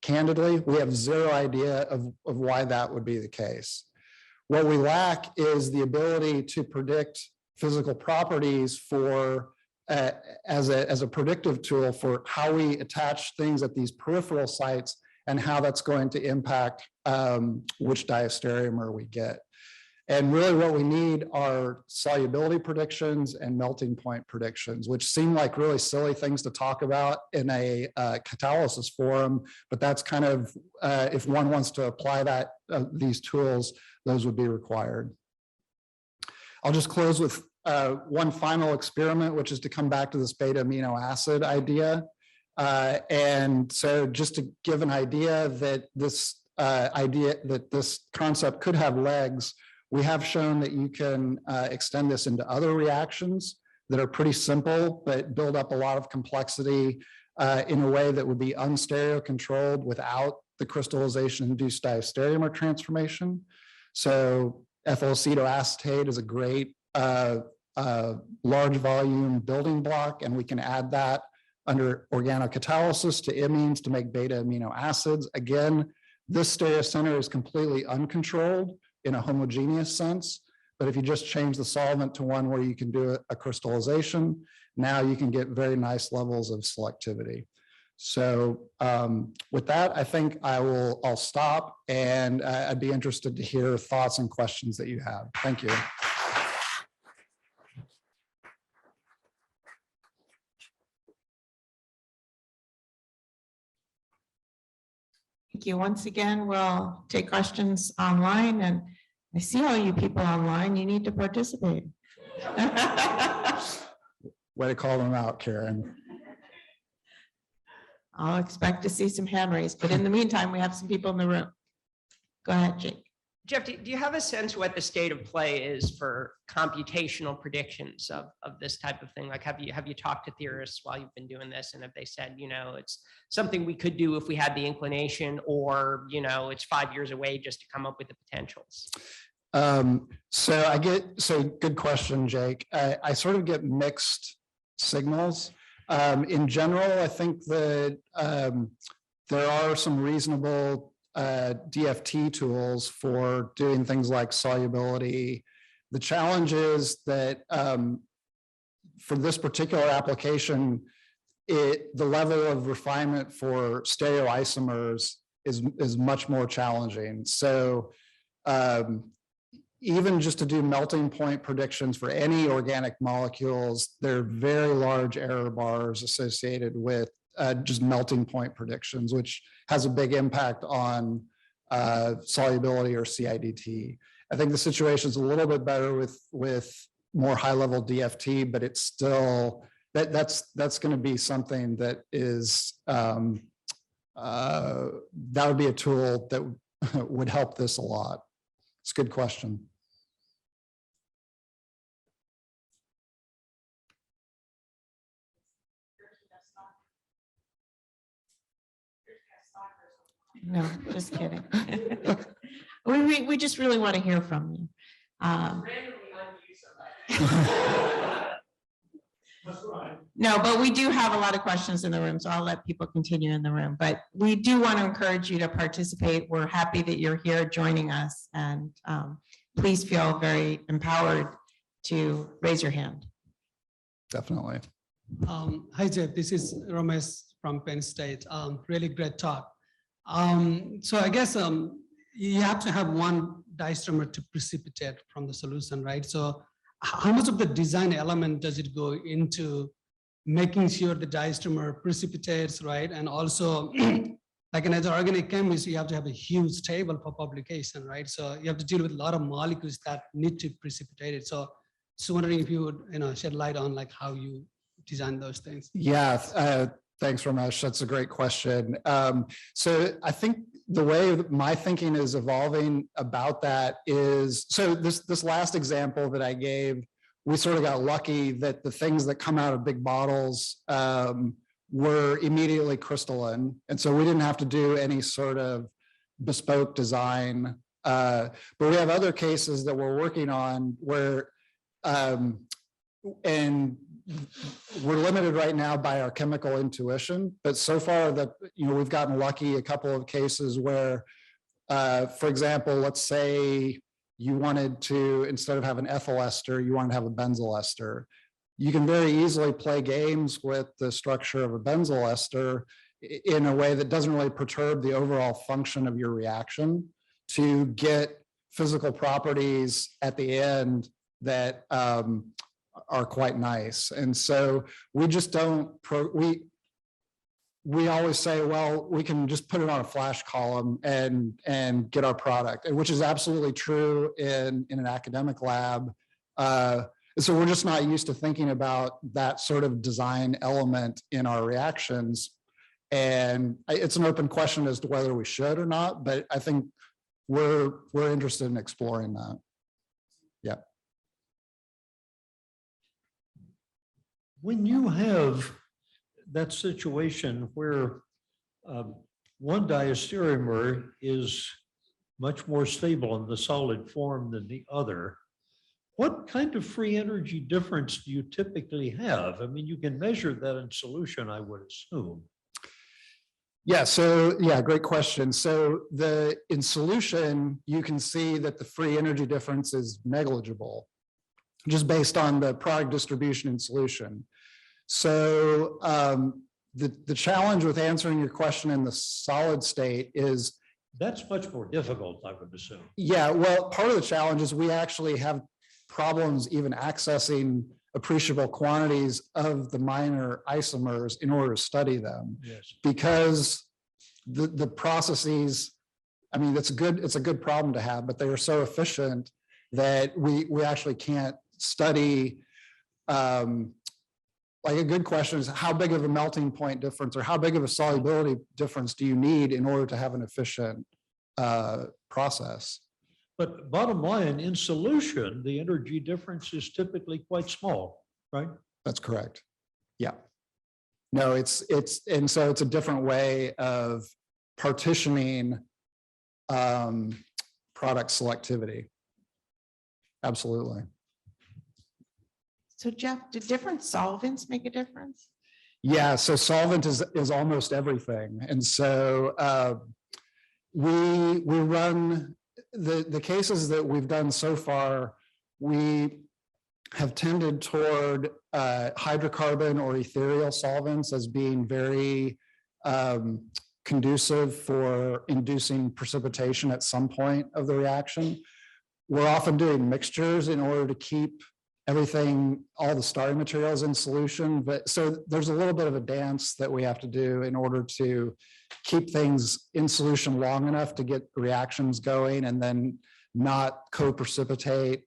candidly, we have zero idea of why that would be the case. What we lack is the ability to predict physical properties for as a predictive tool for how we attach things at these peripheral sites and how that's going to impact which diastereomer we get. And really what we need are solubility predictions and melting point predictions, which seem like really silly things to talk about in a catalysis forum, but that's kind of, if one wants to apply that, these tools, those would be required. I'll just close with one final experiment, which is to come back to this beta amino acid idea. And so just to give an idea that this concept could have legs, we have shown that you can extend this into other reactions that are pretty simple, but build up a lot of complexity in a way that would be unstereo controlled without the crystallization-induced diastereomer transformation. So ethyl acetoacetate is a great large volume building block, and we can add that under organocatalysis to imines to make beta amino acids. Again, this stereocenter is completely uncontrolled in a homogeneous sense, but if you just change the solvent to one where you can do a crystallization, now you can get very nice levels of selectivity. So with that, I think I'll stop, and I'd be interested to hear thoughts and questions that you have. Thank you. Thank you. Once again, we'll take questions online, and I see all you people online. You need to participate. Way to call them out, Karen. I'll expect to see some hand raised, but in the meantime, we have some people in the room. Go ahead, Jake. Jeff, do you have a sense what the state of play is for computational predictions of this type of thing? Like, have you talked to theorists while you've been doing this, and have they said, you know, it's something we could do if we had the inclination, or, you know, it's 5 years away just to come up with the potentials? So good question, Jake. I sort of get mixed signals. In general, I think that there are some reasonable DFT tools for doing things like solubility. The challenge is that for this particular application, the level of refinement for stereoisomers is much more challenging. So even just to do melting point predictions for any organic molecules, there are very large error bars associated with just melting point predictions, which has a big impact on solubility or CIDT. I think the situation is a little bit better with more high-level DFT, but it's still, that's going to be something that is, that would be a tool that would help this a lot. It's a good question. No, just kidding. We just really want to hear from you. No, but we do have a lot of questions in the room, so I'll let people continue in the room. But we do want to encourage you to participate. We're happy that you're here joining us, and please feel very empowered to raise your hand. Definitely. Hi, Jeff. This is Ramesh from Penn State. Really great talk. So I guess you have to have one diastereomer to precipitate from the solution, right? So how much of the design element does it go into making sure the diastereomer precipitates, right? And also, like as an organic chemist, you have to have a huge table for publication, right? So you have to deal with a lot of molecules that need to precipitate it. So just wondering if you would, shed light on like how you design those things. Yeah, thanks, Ramesh. That's a great question. So I think the way that my thinking is evolving about that is, so this last example that I gave, we sort of got lucky that the things that come out of big bottles were immediately crystalline. And so we didn't have to do any sort of bespoke design. But we have other cases that we're working on where, and we're limited right now by our chemical intuition, but so far that, we've gotten lucky a couple of cases where, for example, let's say you wanted to, instead of have an ethyl ester, you want to have a benzyl ester. You can very easily play games with the structure of a benzyl ester in a way that doesn't really perturb the overall function of your reaction to get physical properties at the end that are quite nice. And so we just don't, we always say, well, we can just put it on a flash column and get our product, which is absolutely true in an academic lab. So we're just not used to thinking about that sort of design element in our reactions. And it's an open question as to whether we should or not, but I think we're interested in exploring that. Yeah. When you have that situation where one diastereomer is much more stable in the solid form than the other, what kind of free energy difference do you typically have? I mean, you can measure that in solution, I would assume. Yeah, so yeah, great question. So in solution, you can see that the free energy difference is negligible, just based on the product distribution in solution. So the challenge with answering your question in the solid state is, that's much more difficult, I would assume. Yeah, well, part of the challenge is we actually have problems even accessing appreciable quantities of the minor isomers in order to study them. Yes. Because the processes, I mean, it's a good problem to have, but they are so efficient that we actually can't study. Like a good question is, how big of a melting point difference or how big of a solubility difference do you need in order to have an efficient process? But bottom line, in solution, the energy difference is typically quite small, right? That's correct. Yeah. No, and so it's a different way of partitioning product selectivity. Absolutely. So Jeff, do different solvents make a difference? Yeah, so solvent is almost everything. And so we run the cases that we've done so far, we have tended toward hydrocarbon or ethereal solvents as being very conducive for inducing precipitation at some point of the reaction. We're often doing mixtures in order to keep everything, all the starting materials in solution. But so there's a little bit of a dance that we have to do in order to keep things in solution long enough to get reactions going and then not co-precipitate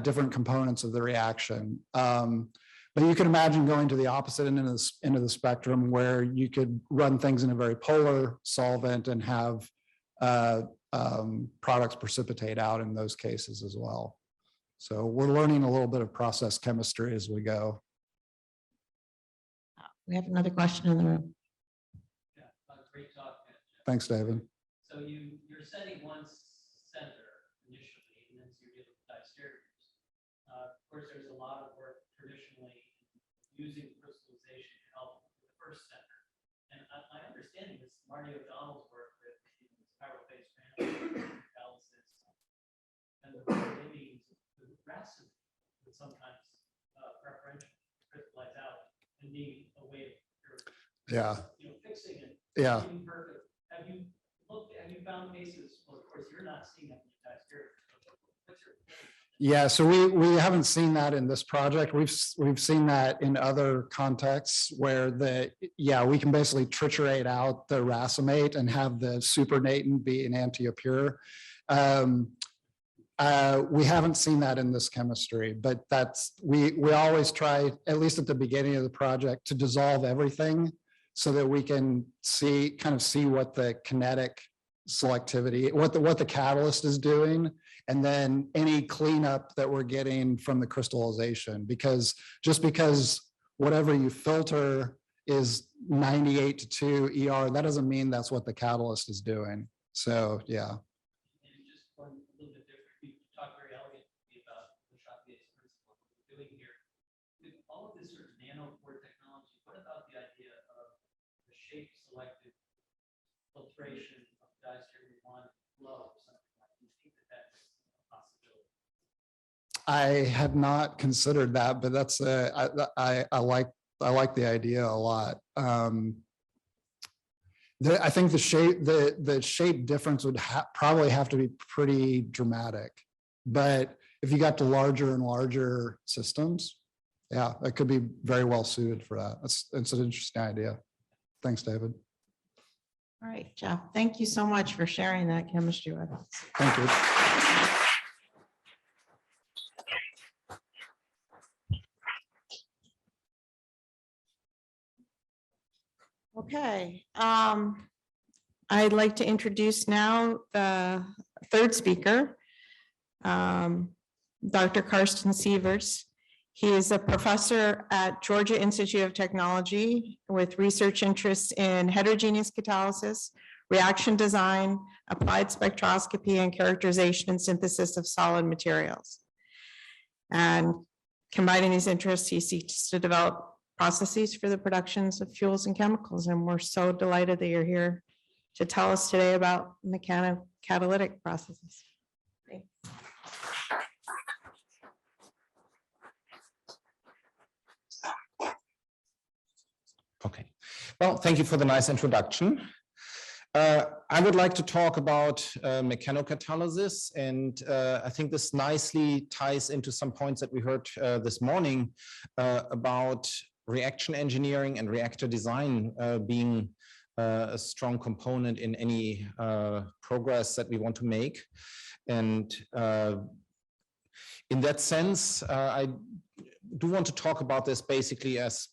different components of the reaction. But you can imagine going to the opposite end of the spectrum where you could run things in a very polar solvent and have products precipitate out in those cases as well. So we're learning a little bit of process chemistry as we go. We have another question in the room. Yeah, great talk. Thanks, David. So you're setting one center initially, and then you're dealing with diastereomers. Of course, there's a lot of work traditionally using crystallization to help with the first center. And my understanding is Marty O'Donnell's work with spiral-based catalysis and the maybe the racemate would sometimes preferential. being a way of Yeah. fixing it. Yeah. Being perfect. Have you found cases? Well, of course, you're not seeing that in the experiment. What's your Yeah, so we haven't seen that in this project. We've seen that in other contexts where we can basically triturate out the racemate and have the supernatant be enantiopure. We haven't seen that in this chemistry, but we always try, at least at the beginning of the project, to dissolve everything so that we can see what the kinetic selectivity, what the catalyst is doing, and then any cleanup that we're getting from the crystallization. Because just because whatever you filter is 98 to 2 ER, that doesn't mean that's what the catalyst is doing. So yeah. And just one a little bit different. You talked very elegantly about the Chatier's principle, what we're doing here. With all of this sort of nanopore technology, what about the idea of the shape selective filtration of diastereomere 1 flow or something like that? Do you think that that's a possibility? I had not considered that, but that's I like the idea a lot. I think the shape difference would probably have to be pretty dramatic, but if you got to larger and larger systems, yeah, that could be very well suited for that. It's an interesting idea. Thanks, David. All right, Jeff, thank you so much for sharing that chemistry with us. Thank you. Okay, I'd like to introduce now the third speaker, Dr. Carsten Sievers. He is a professor at Georgia Institute of Technology with research interests in heterogeneous catalysis, reaction design, applied spectroscopy, and characterization and synthesis of solid materials. And combining these interests, he seeks to develop processes for the productions of fuels and chemicals. And we're so delighted that you're here to tell us today about mechanocatalytic processes. Thanks. Okay, well, thank you for the nice introduction. I would like to talk about mechanocatalysis, and I think this nicely ties into some points that we heard this morning about reaction engineering and reactor design being a strong component in any progress that we want to make. And in that sense, I do want to talk about this basically as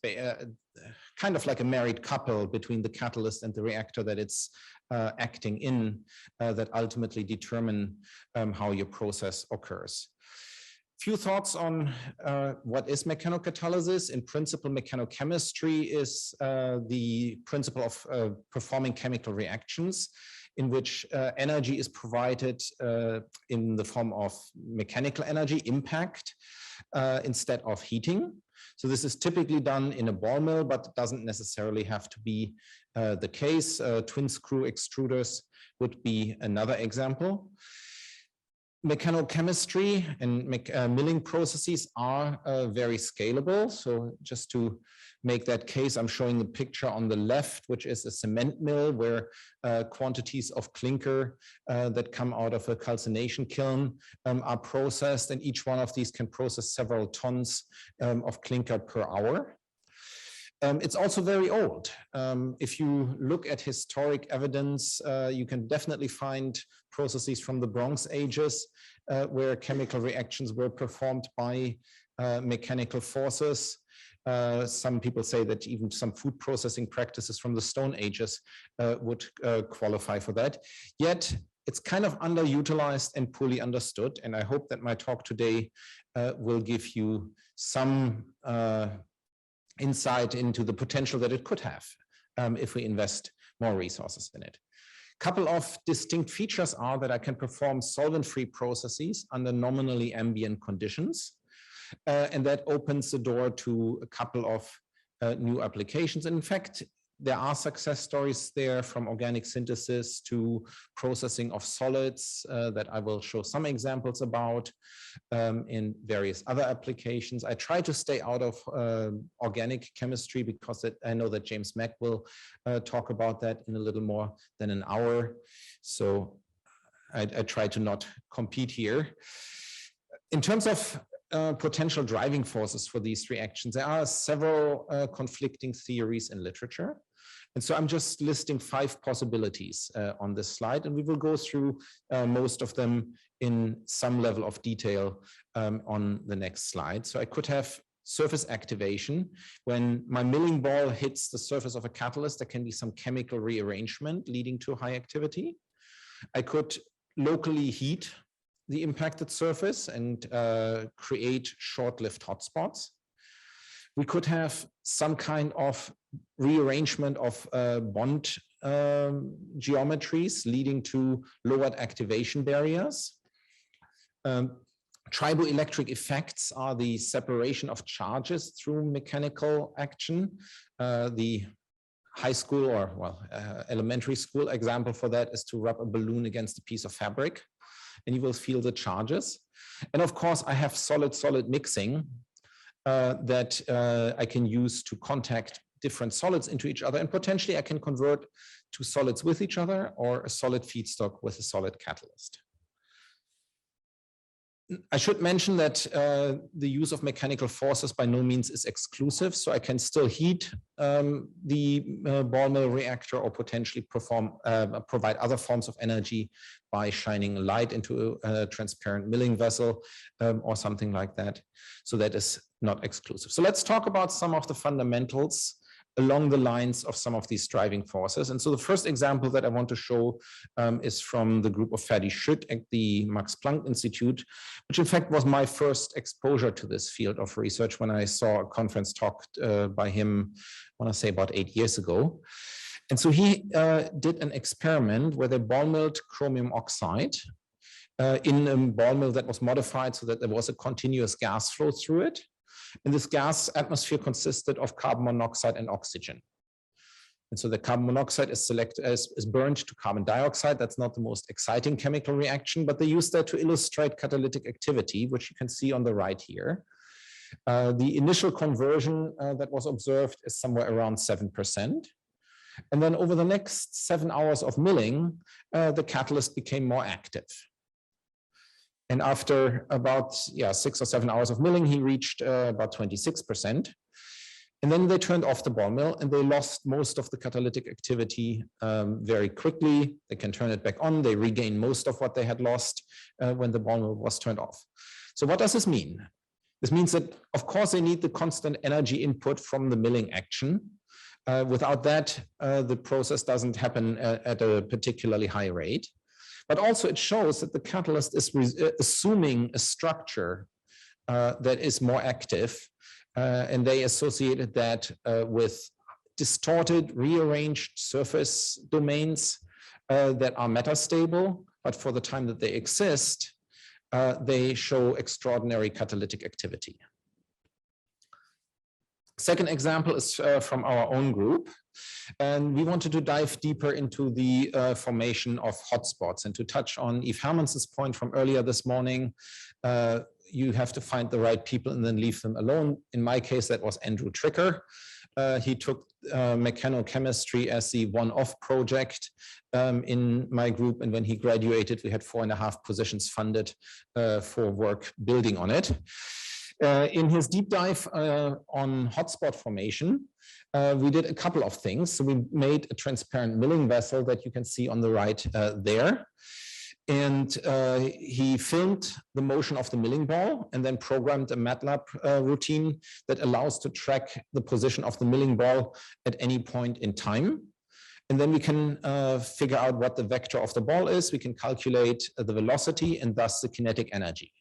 kind of like a married couple between the catalyst and the reactor that it's acting in that ultimately determine how your process occurs. Few thoughts on what is mechanocatalysis. In principle, mechanochemistry is the principle of performing chemical reactions in which energy is provided in the form of mechanical energy impact instead of heating. So this is typically done in a ball mill, but it doesn't necessarily have to be the case. Twin screw extruders would be another example. Mechanochemistry and milling processes are very scalable. So just to make that case, I'm showing the picture on the left, which is a cement mill where quantities of clinker that come out of a calcination kiln are processed, and each one of these can process several tons of clinker per hour. It's also very old. If you look at historic evidence, you can definitely find processes from the Bronze Ages where chemical reactions were performed by mechanical forces. Some people say that even some food processing practices from the Stone Ages would qualify for that. Yet it's kind of underutilized and poorly understood. And I hope that my talk today will give you some insight into the potential that it could have if we invest more resources in it. A couple of distinct features are that I can perform solvent-free processes under nominally ambient conditions. And that opens the door to a couple of new applications. And in fact, There are success stories there, from organic synthesis to processing of solids that I will show some examples about in various other applications. I try to stay out of organic chemistry because I know that James Mack will talk about that in a little more than an hour. So I try to not compete here. In terms of potential driving forces for these reactions, there are several conflicting theories in literature. And so I'm just listing 5 possibilities on this slide, and we will go through most of them in some level of detail on the next slide. So I could have surface activation. When my milling ball hits the surface of a catalyst, there can be some chemical rearrangement leading to high activity. I could locally heat the impacted surface and create short-lived hotspots. We could have some kind of rearrangement of bond geometries leading to lowered activation barriers. Triboelectric effects are the separation of charges through mechanical action. The high school or elementary school example for that is to rub a balloon against a piece of fabric, and you will feel the charges. And of course, I have solid-solid mixing that I can use to contact different solids into each other, and potentially I can convert two solids with each other or a solid feedstock with a solid catalyst. I should mention that the use of mechanical forces by no means is exclusive, so I can still heat the ball mill reactor or potentially provide other forms of energy by shining light into a transparent milling vessel or something like that. So that is not exclusive. So let's talk about some of the fundamentals along the lines of some of these driving forces. And so the first example that I want to show is from the group of Ferdi Schütt at the Max Planck Institute, which in fact was my first exposure to this field of research when I saw a conference talk by him, I want to say about 8 years ago. And so he did an experiment where they ball milled chromium oxide in a ball mill that was modified so that there was a continuous gas flow through it. And this gas atmosphere consisted of carbon monoxide and oxygen. And so the carbon monoxide is burned to carbon dioxide. That's not the most exciting chemical reaction, but they used that to illustrate catalytic activity, which you can see on the right here. The initial conversion that was observed is somewhere around 7%. And then over the next 7 hours of milling, the catalyst became more active. And after about 6 or 7 hours of milling, he reached about 26%. And then they turned off the ball mill and they lost most of the catalytic activity very quickly. They can turn it back on. They regain most of what they had lost when the ball mill was turned off. So what does this mean? This means that, of course, they need the constant energy input from the milling action. Without that, the process doesn't happen at a particularly high rate. But also it shows that the catalyst is assuming a structure that is more active, and they associated that with distorted, rearranged surface domains that are metastable, but for the time that they exist, they show extraordinary catalytic activity. Second example is from our own group. And we wanted to dive deeper into the formation of hotspots. And to touch on Yves Hermans' point from earlier this morning, you have to find the right people and then leave them alone. In my case, that was Andrew Tricker. He took Mechanochemistry as the one-off project in my group. And when he graduated, we had 4.5 positions funded for work building on it. In his deep dive on hotspot formation, we did a couple of things. So we made a transparent milling vessel that you can see on the right there. And he filmed the motion of the milling ball and then programmed a MATLAB routine that allows to track the position of the milling ball at any point in time. And then we can figure out what the vector of the ball is. We can calculate the velocity and thus the kinetic energy.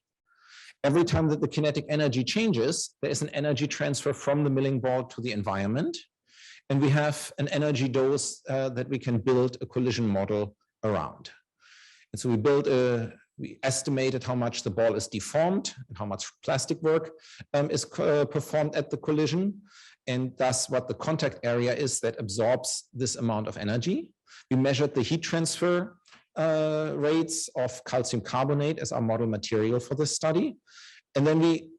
Every time that the kinetic energy changes, there is an energy transfer from the milling ball to the environment. And we have an energy dose that we can build a collision model around. And so we estimated how much the ball is deformed and how much plastic work is performed at the collision. and thus what the contact area is that absorbs this amount of energy. We measured the heat transfer rates of calcium carbonate as our model material for this study. And then we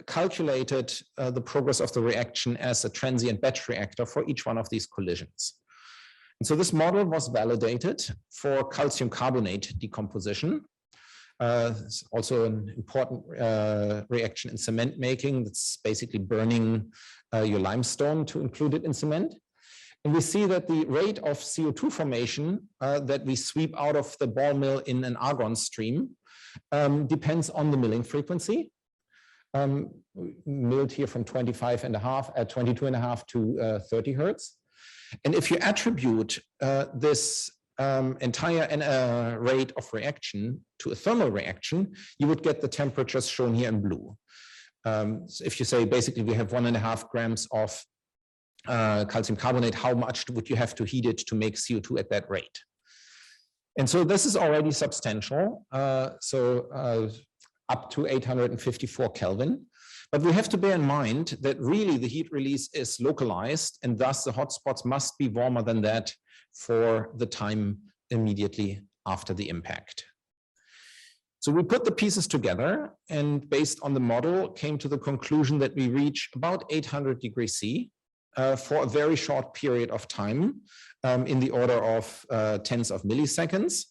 calculated the progress of the reaction as a transient batch reactor for each one of these collisions. And so this model was validated for calcium carbonate decomposition. It's also an important reaction in cement making. That's basically burning your limestone to include it in cement. And we see that the rate of CO2 formation that we sweep out of the ball mill in an argon stream depends on the milling frequency. Milled here from 22.5 to 30 hertz. And if you attribute this entire rate of reaction to a thermal reaction, you would get the temperatures shown here in blue. So if you say basically we have 1.5 grams of calcium carbonate, how much would you have to heat it to make CO2 at that rate? And so this is already substantial. Up to 854 Kelvin. But we have to bear in mind that really the heat release is localized, and thus the hotspots must be warmer than that for the time immediately after the impact. So we put the pieces together and based on the model came to the conclusion that we reach about 800 degrees C for a very short period of time in the order of tens of milliseconds.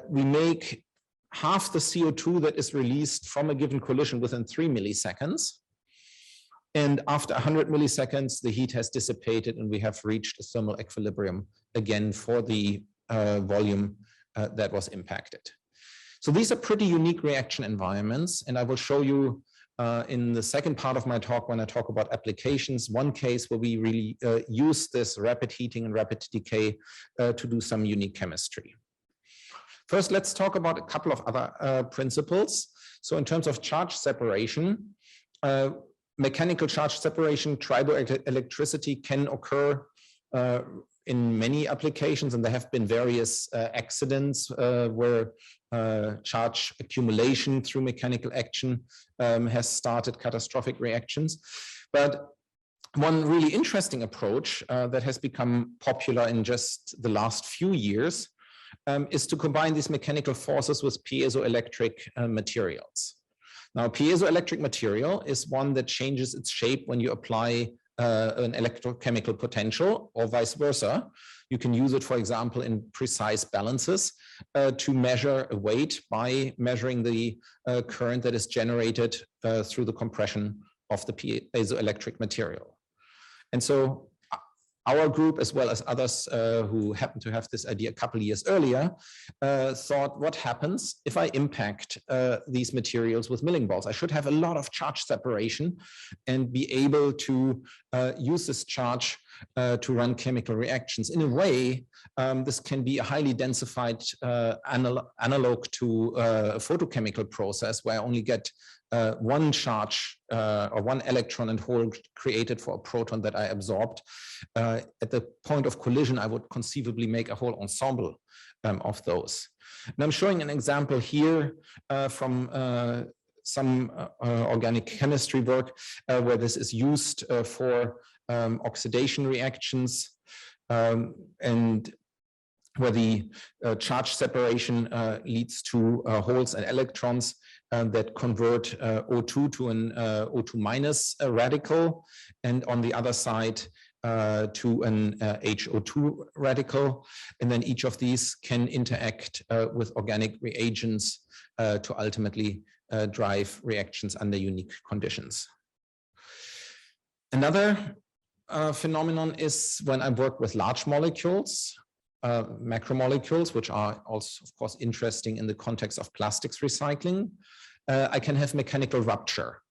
We make half the CO2 that is released from a given collision within 3 milliseconds. And after 100 milliseconds, the heat has dissipated and we have reached a thermal equilibrium again for the volume that was impacted. So these are pretty unique reaction environments. And I will show you in the second part of my talk, when I talk about applications, one case where we really use this rapid heating and rapid decay to do some unique chemistry. First, let's talk about a couple of other principles. So in terms of charge separation, mechanical charge separation, triboelectricity can occur in many applications, and there have been various accidents where charge accumulation through mechanical action has started catastrophic reactions. But one really interesting approach that has become popular in just the last few years is to combine these mechanical forces with piezoelectric materials. Now, piezoelectric material is one that changes its shape when you apply an electrochemical potential or vice versa. You can use it, for example, in precise balances to measure a weight by measuring the current that is generated through the compression of the piezoelectric material. And so our group, as well as others who happened to have this idea a couple of years earlier, thought, what happens if I impact these materials with milling balls? I should have a lot of charge separation and be able to use this charge to run chemical reactions. In a way, this can be a highly densified analog to a photochemical process where I only get one charge or one electron and hole created for a proton that I absorbed. At the point of collision, I would conceivably make a whole ensemble of those. And I'm showing an example here from some organic chemistry work where this is used for oxidation reactions and where the charge separation leads to holes and electrons that convert O2 to an O2 minus radical, and on the other side to an HO2 radical. And then each of these can interact with organic reagents to ultimately drive reactions under unique conditions. Another phenomenon is when I work with large molecules, macromolecules, which are also, of course, interesting in the context of plastics recycling. I can have mechanical rupture.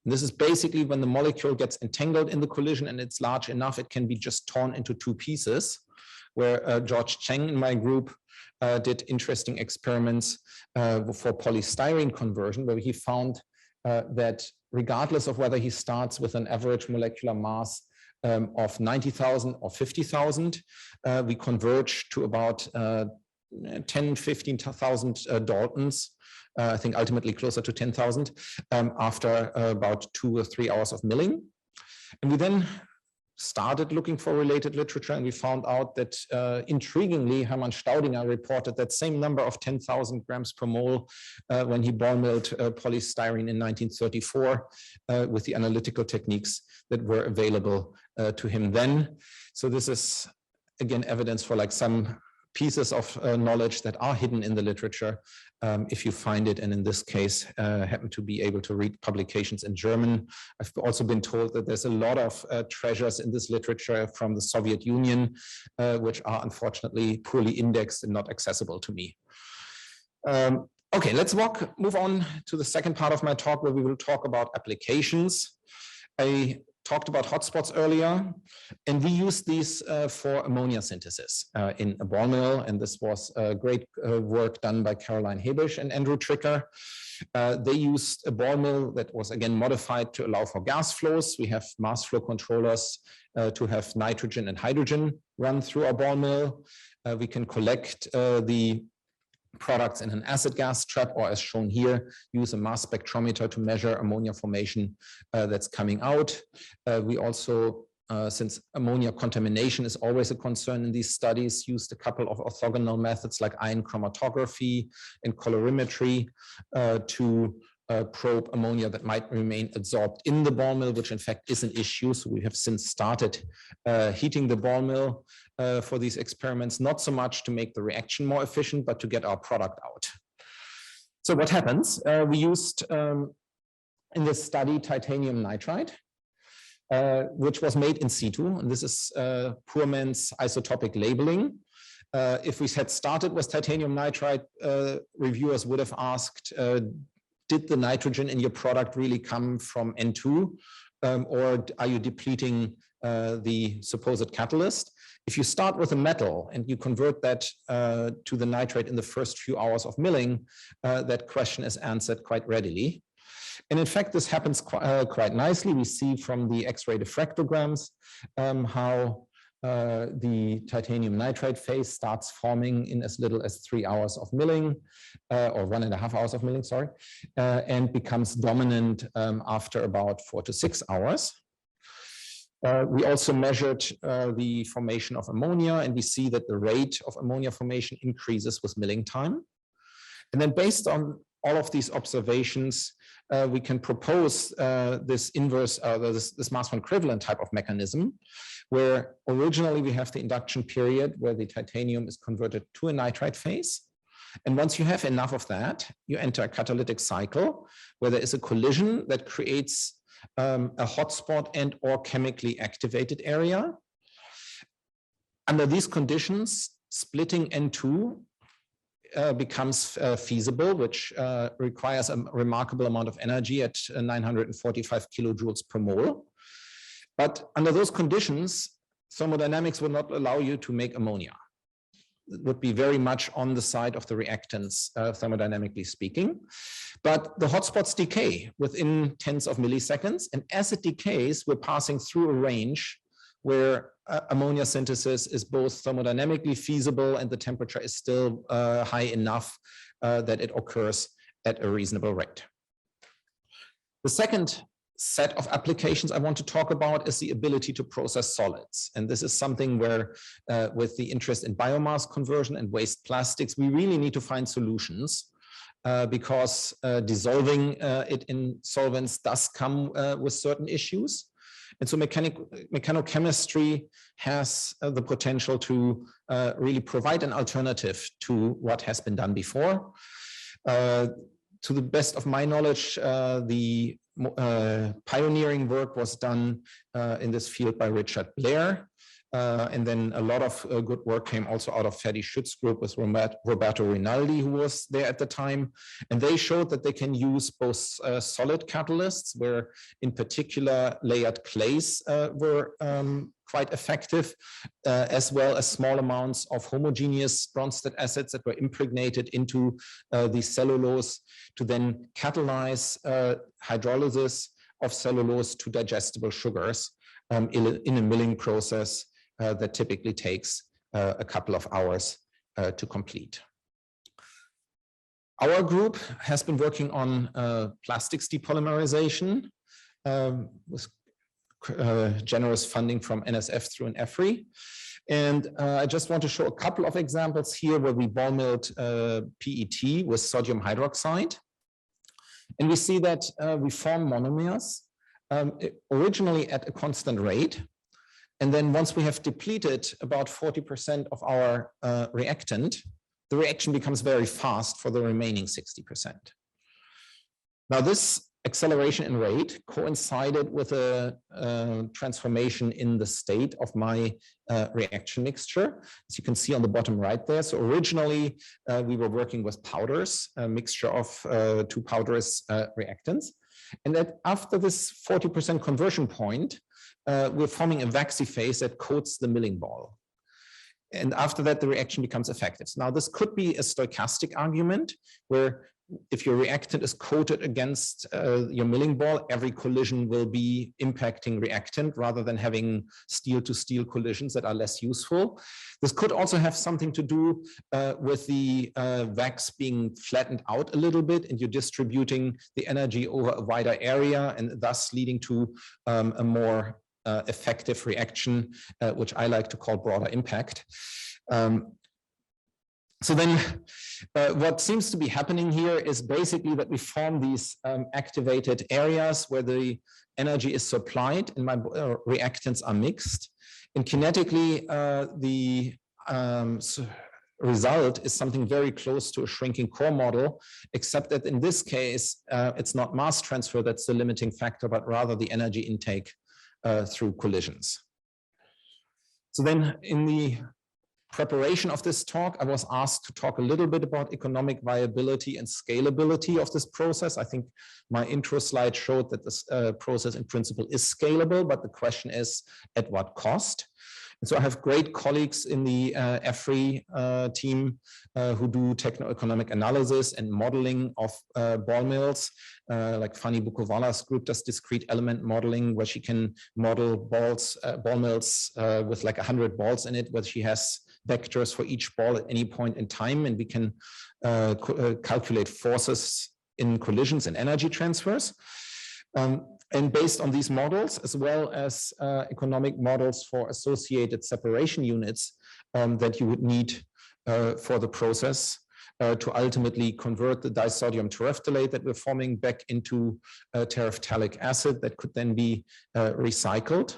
And this is basically when the molecule gets entangled in the collision and it's large enough, it can be just torn into two pieces, where George Cheng in my group did interesting experiments for polystyrene conversion, where he found that regardless of whether he starts with an average molecular mass of 90,000 or 50,000, we converge to about 15,000 Daltons. I think ultimately closer to 10,000 after about 2 or 3 hours of milling. And we then started looking for related literature, and we found out that intriguingly, Hermann Staudinger reported that same number of 10,000 grams per mole when he ball milled polystyrene in 1934 with the analytical techniques that were available to him then. So this is again evidence for like some pieces of knowledge that are hidden in the literature if you find it, and in this case happen to be able to read publications in German. I've also been told that there's a lot of treasures in this literature from the Soviet Union, which are unfortunately poorly indexed and not accessible to me. Okay, let's move on to the second part of my talk, where we will talk about applications. I talked about hotspots earlier, and we use these for ammonia synthesis in a ball mill, and this was great work done by Caroline Hebisch and Andrew Tricker. They used a ball mill that was again modified to allow for gas flows. We have mass flow controllers to have nitrogen and hydrogen run through our ball mill. We can collect the products in an acid gas trap, or as shown here, use a mass spectrometer to measure ammonia formation that's coming out. We also, since ammonia contamination is always a concern in these studies, used a couple of orthogonal methods like ion chromatography and colorimetry to probe ammonia that might remain adsorbed in the ball mill, which in fact is an issue. So we have since started heating the ball mill for these experiments, not so much to make the reaction more efficient, but to get our product out. So what happens? We used in this study titanium nitride, which was made in situ, and this is poor man's isotopic labeling. If we had started with titanium nitride, reviewers would have asked, did the nitrogen in your product really come from N2, or are you depleting the supposed catalyst? If you start with a metal and you convert that to the nitrate in the first few hours of milling, that question is answered quite readily. And in fact, this happens quite nicely. We see from the X-ray diffractograms how the titanium nitride phase starts forming in as little as 3 hours of milling, or 1.5 hours of milling, sorry, and becomes dominant after about 4 to 6 hours. We also measured the formation of ammonia, and we see that the rate of ammonia formation increases with milling time. And then based on all of these observations, we can propose this inverse, this Massmann equivalent type of mechanism, where originally we have the induction period where the titanium is converted to a nitride phase. And once you have enough of that, you enter a catalytic cycle where there is a collision that creates a hotspot and or chemically activated area. Under these conditions, splitting N2 becomes feasible, which requires a remarkable amount of energy at 945 kilojoules per mole. But under those conditions, thermodynamics will not allow you to make ammonia. It would be very much on the side of the reactants, thermodynamically speaking. But the hotspots decay within tens of milliseconds. And as it decays, we're passing through a range where ammonia synthesis is both thermodynamically feasible and the temperature is still high enough that it occurs at a reasonable rate. The second set of applications I want to talk about is the ability to process solids. And this is something where with the interest in biomass conversion and waste plastics, we really need to find solutions because dissolving it in solvents does come with certain issues. And so mechanochemistry has the potential to really provide an alternative to what has been done before. To the best of my knowledge, the pioneering work was done in this field by Richard Blair. And then a lot of good work came also out of Ferdi Schütz's group with Roberto Rinaldi, who was there at the time. And they showed that they can use both solid catalysts, where in particular layered clays were quite effective, as well as small amounts of homogeneous Bronsted acids that were impregnated into the cellulose to then catalyze hydrolysis of cellulose to digestible sugars in a milling process that typically takes a couple of hours to complete. Our group has been working on plastics depolymerization with generous funding from NSF through an EFRI. And I just want to show a couple of examples here where we ball milled PET with sodium hydroxide. And we see that we form monomers originally at a constant rate. And then once we have depleted about 40% of our reactant, the reaction becomes very fast for the remaining 60%. Now this acceleration in rate coincided with a transformation in the state of my reaction mixture, as you can see on the bottom right there. So originally we were working with powders, a mixture of two powderous reactants. And that after this 40% conversion point, we're forming a waxy phase that coats the milling ball. And after that, the reaction becomes effective. Now, this could be a stochastic argument where if your reactant is coated against your milling ball, every collision will be impacting reactant rather than having steel-to-steel collisions that are less useful. This could also have something to do with the wax being flattened out a little bit and you're distributing the energy over a wider area and thus leading to a more effective reaction, which I like to call broader impact. So then what seems to be happening here is basically that we form these activated areas where the energy is supplied and my reactants are mixed. And kinetically, the result is something very close to a shrinking core model, except that in this case, it's not mass transfer that's the limiting factor, but rather the energy intake through collisions. So then in the preparation of this talk, I was asked to talk a little bit about economic viability and scalability of this process. I think my intro slide showed that this process in principle is scalable, but the question is at what cost? And so I have great colleagues in the EFRI team who do techno-economic analysis and modeling of ball mills, like Fanny Bukovala's group does discrete element modeling, where she can model ball mills with like 100 balls in it, where she has vectors for each ball at any point in time, and we can calculate forces in collisions and energy transfers. And based on these models, as well as economic models for associated separation units that you would need for the process to ultimately convert the disodium terephthalate that we're forming back into terephthalic acid that could then be recycled.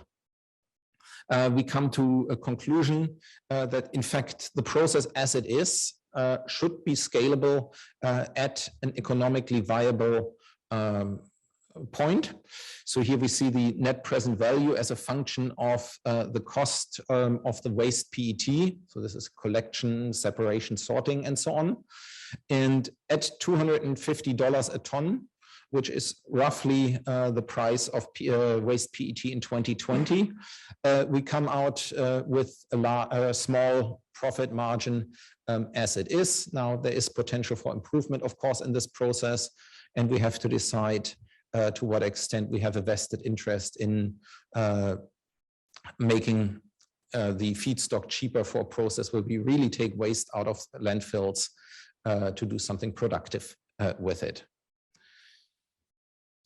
We come to a conclusion that, in fact, the process as it is should be scalable at an economically viable point. So here we see the net present value as a function of the cost of the waste PET. So this is collection, separation, sorting, and so on. And at $250 a ton, which is roughly the price of waste PET in 2020, we come out with a small profit margin as it is. Now, there is potential for improvement, of course, in this process, and we have to decide to what extent we have a vested interest in making the feedstock cheaper for a process where we really take waste out of landfills to do something productive with it.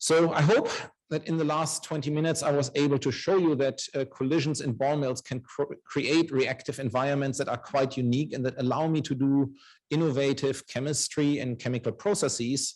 So I hope that in the last 20 minutes, I was able to show you that collisions in ball mills can create reactive environments that are quite unique and that allow me to do innovative chemistry and chemical processes.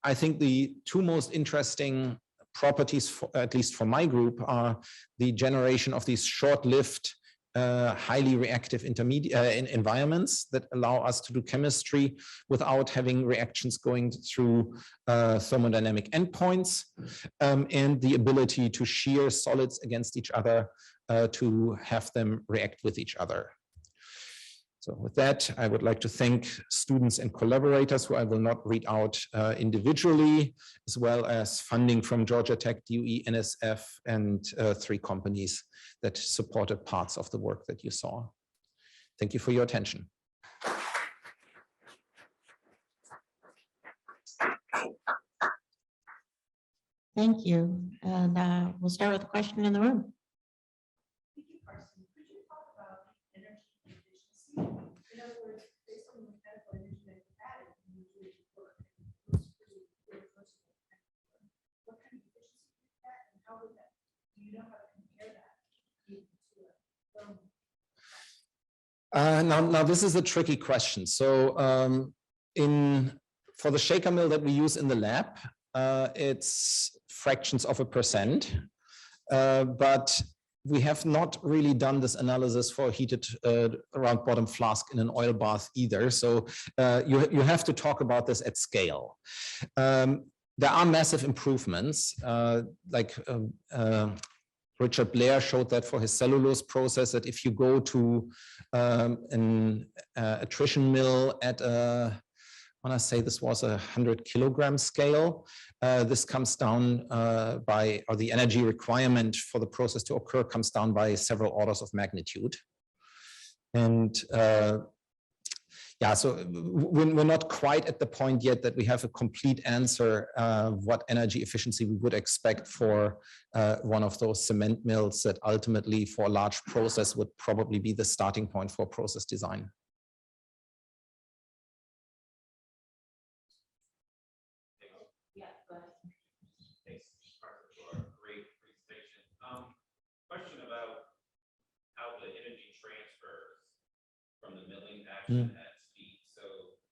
I think the two most interesting properties, at least for my group, are the generation of these short-lived, highly reactive intermediate environments that allow us to do chemistry without having reactions going through thermodynamic endpoints, and the ability to shear solids against each other to have them react with each other. So with that, I would like to thank students and collaborators who I will not read out individually, as well as funding from Georgia Tech, DOE, NSF, and 3 companies that supported parts of the work that you saw. Thank you for your attention. Thank you. And we'll start with a question in the room. Thank you, Carsten. Could you talk about energy efficiency? In other words, based on the mechanical energy that you added, you do it work. What kind of efficiency is that, and how would that Now this is a tricky question. So for the shaker mill that we use in the lab, it's fractions of a %. But we have not really done this analysis for heated round bottom flask in an oil bath either. So you have to talk about this at scale. There are massive improvements, like Richard Blair showed that for his cellulose process, that if you go to an attrition mill at I want to say this was 100 kilogram scale, this comes down or the energy requirement for the process to occur comes down by several orders of magnitude. And yeah, so we're not quite at the point yet that we have a complete answer what energy efficiency we would expect for one of those cement mills that ultimately for a large process would probably be the starting point for process design. Question about how the energy transfers from the milling action at speed. So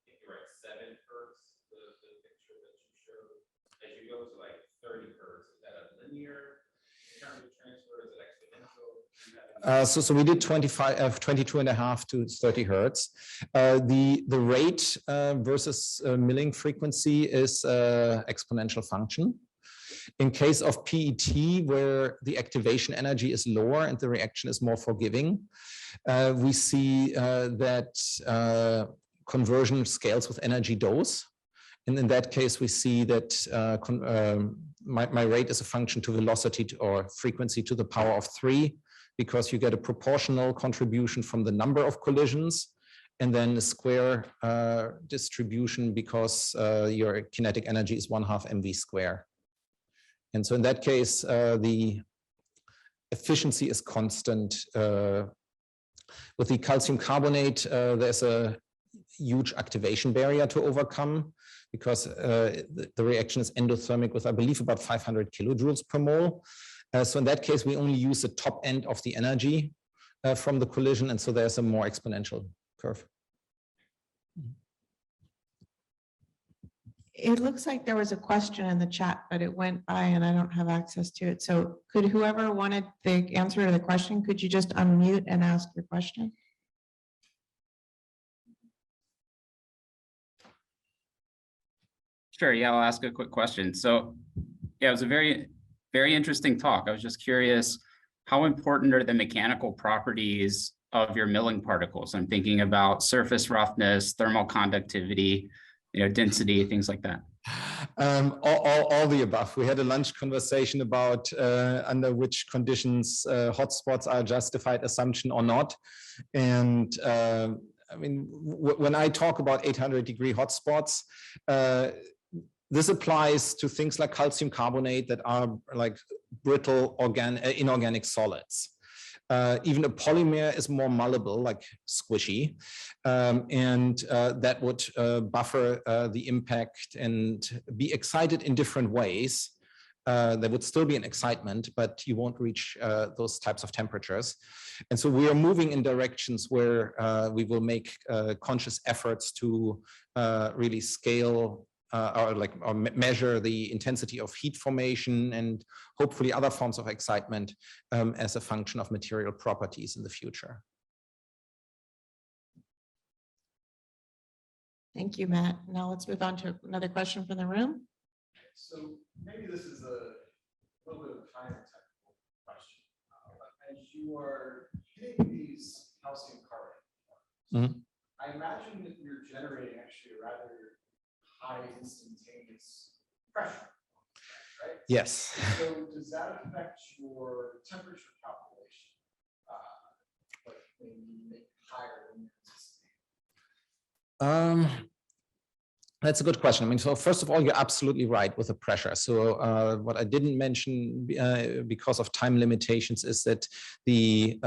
if you're at 7 hertz, the picture that you showed, as you go to like 30 hertz, is that a linear kind of transfer? Is it exponential? So we did 22.5 to 30 hertz. The rate versus milling frequency is exponential function. In case of PET, where the activation energy is lower and the reaction is more forgiving, we see that conversion scales with energy dose. And in that case, we see that my rate is a function to velocity or frequency to the power of 3, because you get a proportional contribution from the number of collisions, and then a square distribution because your kinetic energy is 1/2 mv square. And so in that case, the efficiency is constant. With the calcium carbonate, there's a huge activation barrier to overcome because the reaction is endothermic with, I believe, about 500 kilojoules per mole. So in that case, we only use the top end of the energy from the collision. And so there's a more exponential curve. It looks like there was a question in the chat, but it went by and I don't have access to it. So could whoever wanted the answer to the question, could you just unmute and ask your question? Sure, yeah, I'll ask a quick question. So yeah, it was a very interesting talk. I was just curious, how important are the mechanical properties of your milling particles? I'm thinking about surface roughness, thermal conductivity, density, things like that. All the above. We had a lunch conversation about under which conditions hotspots are a justified assumption or not. And I mean, when I talk about 800-degree hotspots, this applies to things like calcium carbonate that are like brittle inorganic solids. Even a polymer is more malleable, like squishy, and that would buffer the impact and be excited in different ways. There would still be an excitement, but you won't reach those types of temperatures. And so we are moving in directions where we will make conscious efforts to really scale or measure the intensity of heat formation and hopefully other forms of excitement as a function of material properties in the future. Thank you, Matt. Now let's move on to another question from the room. So maybe this is a little bit of a kind of technical question. As you are hitting these calcium carbonate, I imagine that you're generating actually a rather high instantaneous pressure, right? Yes. So does that affect your temperature calculation? Like when you make higher than you anticipate? That's a good question. I mean, so first of all, you're absolutely right with the pressure. So what I didn't mention because of time limitations is that the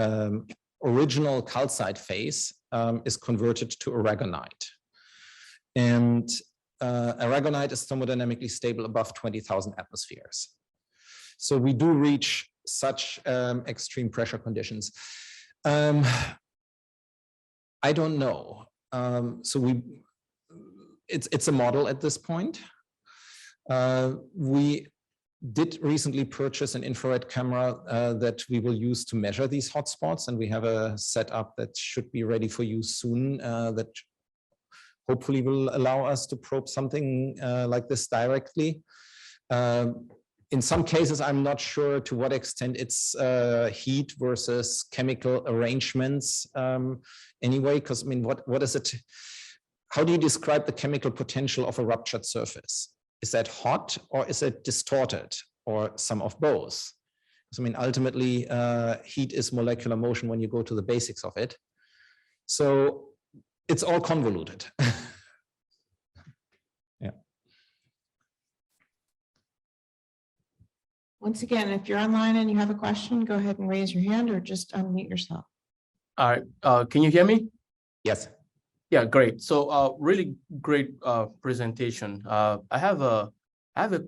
original calcite phase is converted to aragonite. And aragonite is thermodynamically stable above 20,000 atmospheres. So we do reach such extreme pressure conditions. I don't know. So it's a model at this point. We did recently purchase an infrared camera that we will use to measure these hotspots, and we have a setup that should be ready for use soon that hopefully will allow us to probe something like this directly. In some cases, I'm not sure to what extent it's heat versus chemical arrangements anyway, because I mean, what is it? How do you describe the chemical potential of a ruptured surface? Is that hot or is it distorted or some of both? So, I mean, ultimately, heat is molecular motion when you go to the basics of it. So it's all convoluted. Yeah. Once again, if you're online and you have a question, go ahead and raise your hand or just unmute yourself. All right, can you hear me? Yes. Yeah, great. So really great presentation. I have a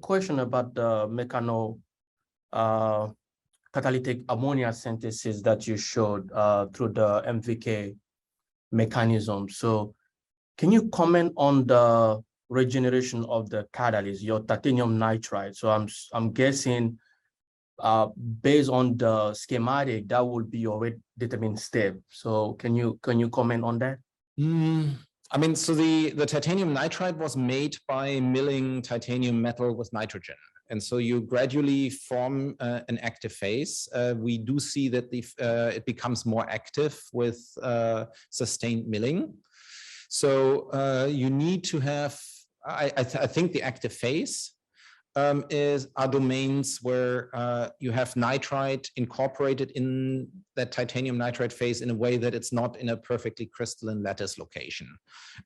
question about the catalytic ammonia synthesis that you showed through the MVK mechanism. So can you comment on the regeneration of the catalyst, your titanium nitride? So I'm guessing based on the schematic, that would be your rate determined step. So can you comment on that? I mean, so the titanium nitride was made by milling titanium metal with nitrogen. And so you gradually form an active phase. We do see that it becomes more active with sustained milling. So you need to have, I think the active phase are domains where you have nitride incorporated in that titanium nitride phase in a way that it's not in a perfectly crystalline lattice location,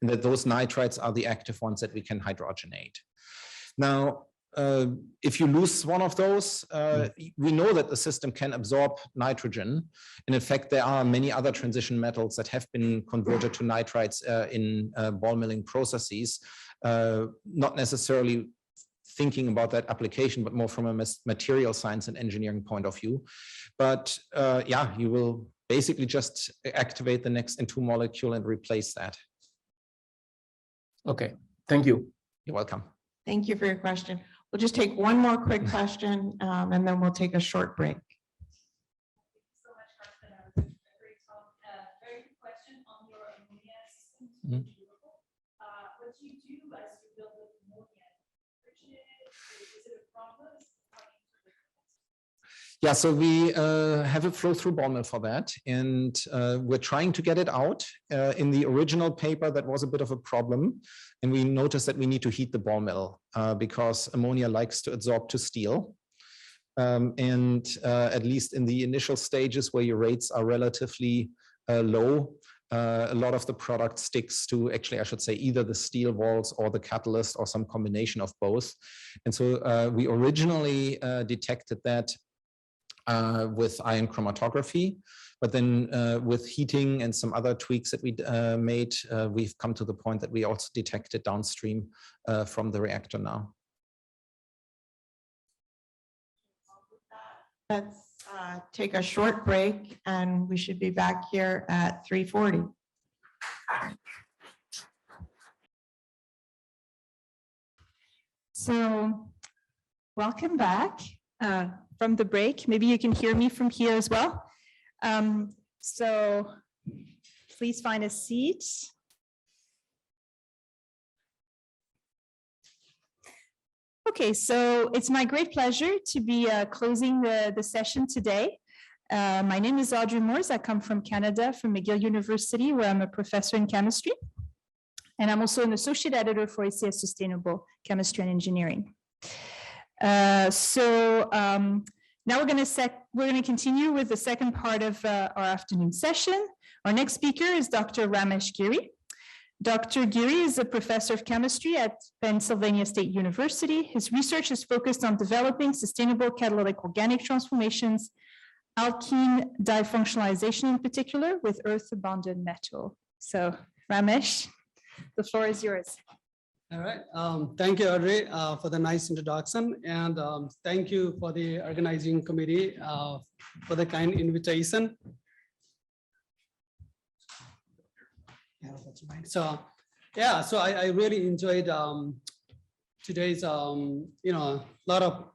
and that those nitrides are the active ones that we can hydrogenate. Now, if you lose one of those, we know that the system can absorb nitrogen. And in fact, there are many other transition metals that have been converted to nitrides in ball milling processes, not necessarily thinking about that application, but more from a material science and engineering point of view. But yeah, you will basically just activate the next N2 molecule and replace that. Okay, thank you. You're welcome. Thank you for your question. We'll just take one more quick question and then we'll take a short break. Very good question on your ammonia system. What do you do as you build up ammonia? Is it a process? Yeah, so we have a flow through ball mill for that, and we're trying to get it out. In the original paper, that was a bit of a problem, and we noticed that we need to heat the ball mill because ammonia likes to adsorb to steel. And at least in the initial stages where your rates are relatively low, a lot of the product sticks to, actually, I should say, either the steel walls or the catalyst or some combination of both. And so we originally detected that with ion chromatography, but then with heating and some other tweaks that we made, we've come to the point that we also detect it downstream from the reactor now. Let's take a short break and we should be back here at 3:40. So welcome back from the break. Maybe you can hear me from here as well. So please find a seat. Okay, so it's my great pleasure to be closing the session today. My name is Audrey Moores. I come from Canada, from McGill University, where I'm a professor in chemistry. And I'm also an associate editor for ACS Sustainable Chemistry and Engineering. Now we're going to continue with the second part of our afternoon session. Our next speaker is Dr. Ramesh Giri. Dr. Giri is a professor of chemistry at Pennsylvania State University. His research is focused on developing sustainable catalytic organic transformations, alkene difunctionalization in particular, with earth-bonded metal. So Ramesh, the floor is yours. All right. Thank you, Audrey, for the nice introduction. And thank you for the organizing committee for the kind invitation. Yeah, that's right. So, yeah, so I really enjoyed today's, a lot of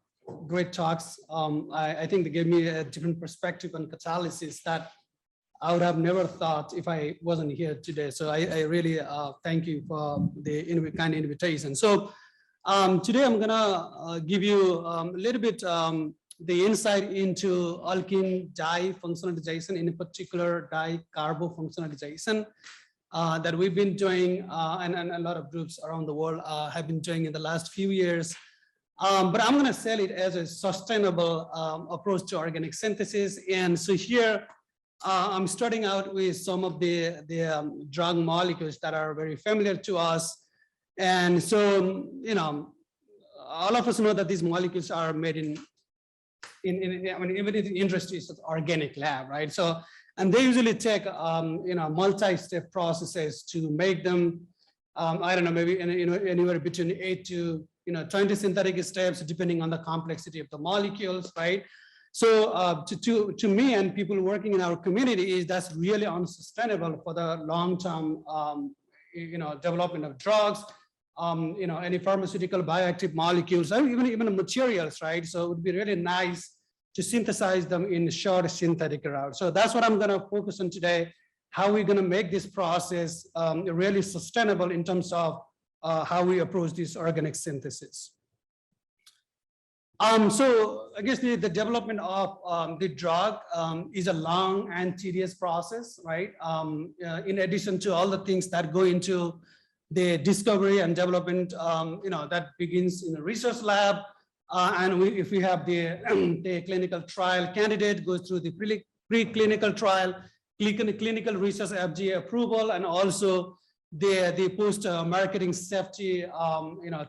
great talks. I think they gave me a different perspective on catalysis that I would have never thought if I wasn't here today. So I really thank you for the kind invitation. So today I'm gonna give you a little bit the insight into alkene difunctionalization, in particular dicarbofunctionalization that we've been doing and a lot of groups around the world have been doing in the last few years. But I'm gonna sell it as a sustainable approach to organic synthesis. And so here, I'm starting out with some of the drug molecules that are very familiar to us. And so, all of us know that these molecules are made in even in the industry, it's an organic lab, right? So, and they usually take, multi-step processes to make them, I don't know, maybe anywhere between 8 to 20 synthetic steps, depending on the complexity of the molecules, right? So to me and people working in our community is that's really unsustainable for the long-term, development of drugs, any pharmaceutical bioactive molecules, or even materials, right? So it would be really nice to synthesize them in short synthetic route. So that's what I'm going to focus on today, how we're going to make this process really sustainable in terms of how we approach this organic synthesis. So I guess the development of the drug is a long and tedious process, right? In addition to all the things that go into the discovery and development, that begins in the research lab. And if we have the clinical trial candidate goes through the preclinical trial, clinical research FDA approval, and also the post-marketing safety,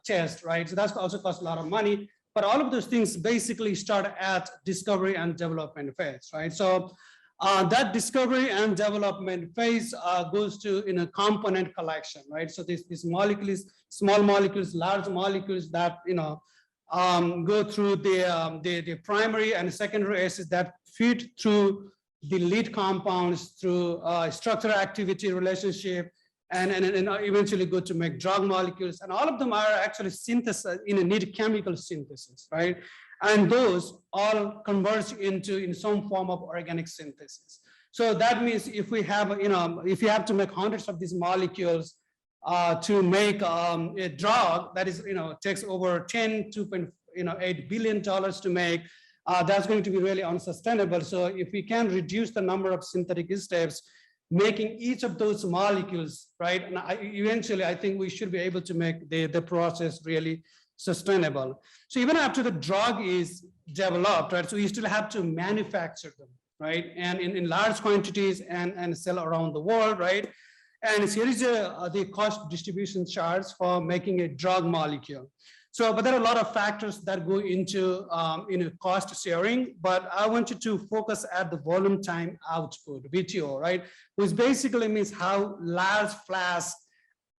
test, right? So that's also costs a lot of money. But all of those things basically start at discovery and development phase, right? So that discovery and development phase goes to in a component collection, right? So these molecules, small molecules, large molecules that go through the primary and secondary acids that feed through the lead compounds through structure activity relationship, and eventually go to make drug molecules. And all of them are actually synthesized in a need chemical synthesis, right? And those all converge into in some form of organic synthesis. So that means if we have, if you have to make hundreds of these molecules to make a drug that is, takes over 10 to $8 billion to make, that's going to be really unsustainable. So if we can reduce the number of synthetic steps, making each of those molecules, right? And eventually, I think we should be able to make the process really sustainable. So even after the drug is developed, right? So you still have to manufacture them, right? And in large quantities and sell around the world, right? And here is the cost distribution charts for making a drug molecule. So, but there are a lot of factors that go into cost sharing, but I want you to focus at the volume time output, VTO, right? Which basically means how large flask,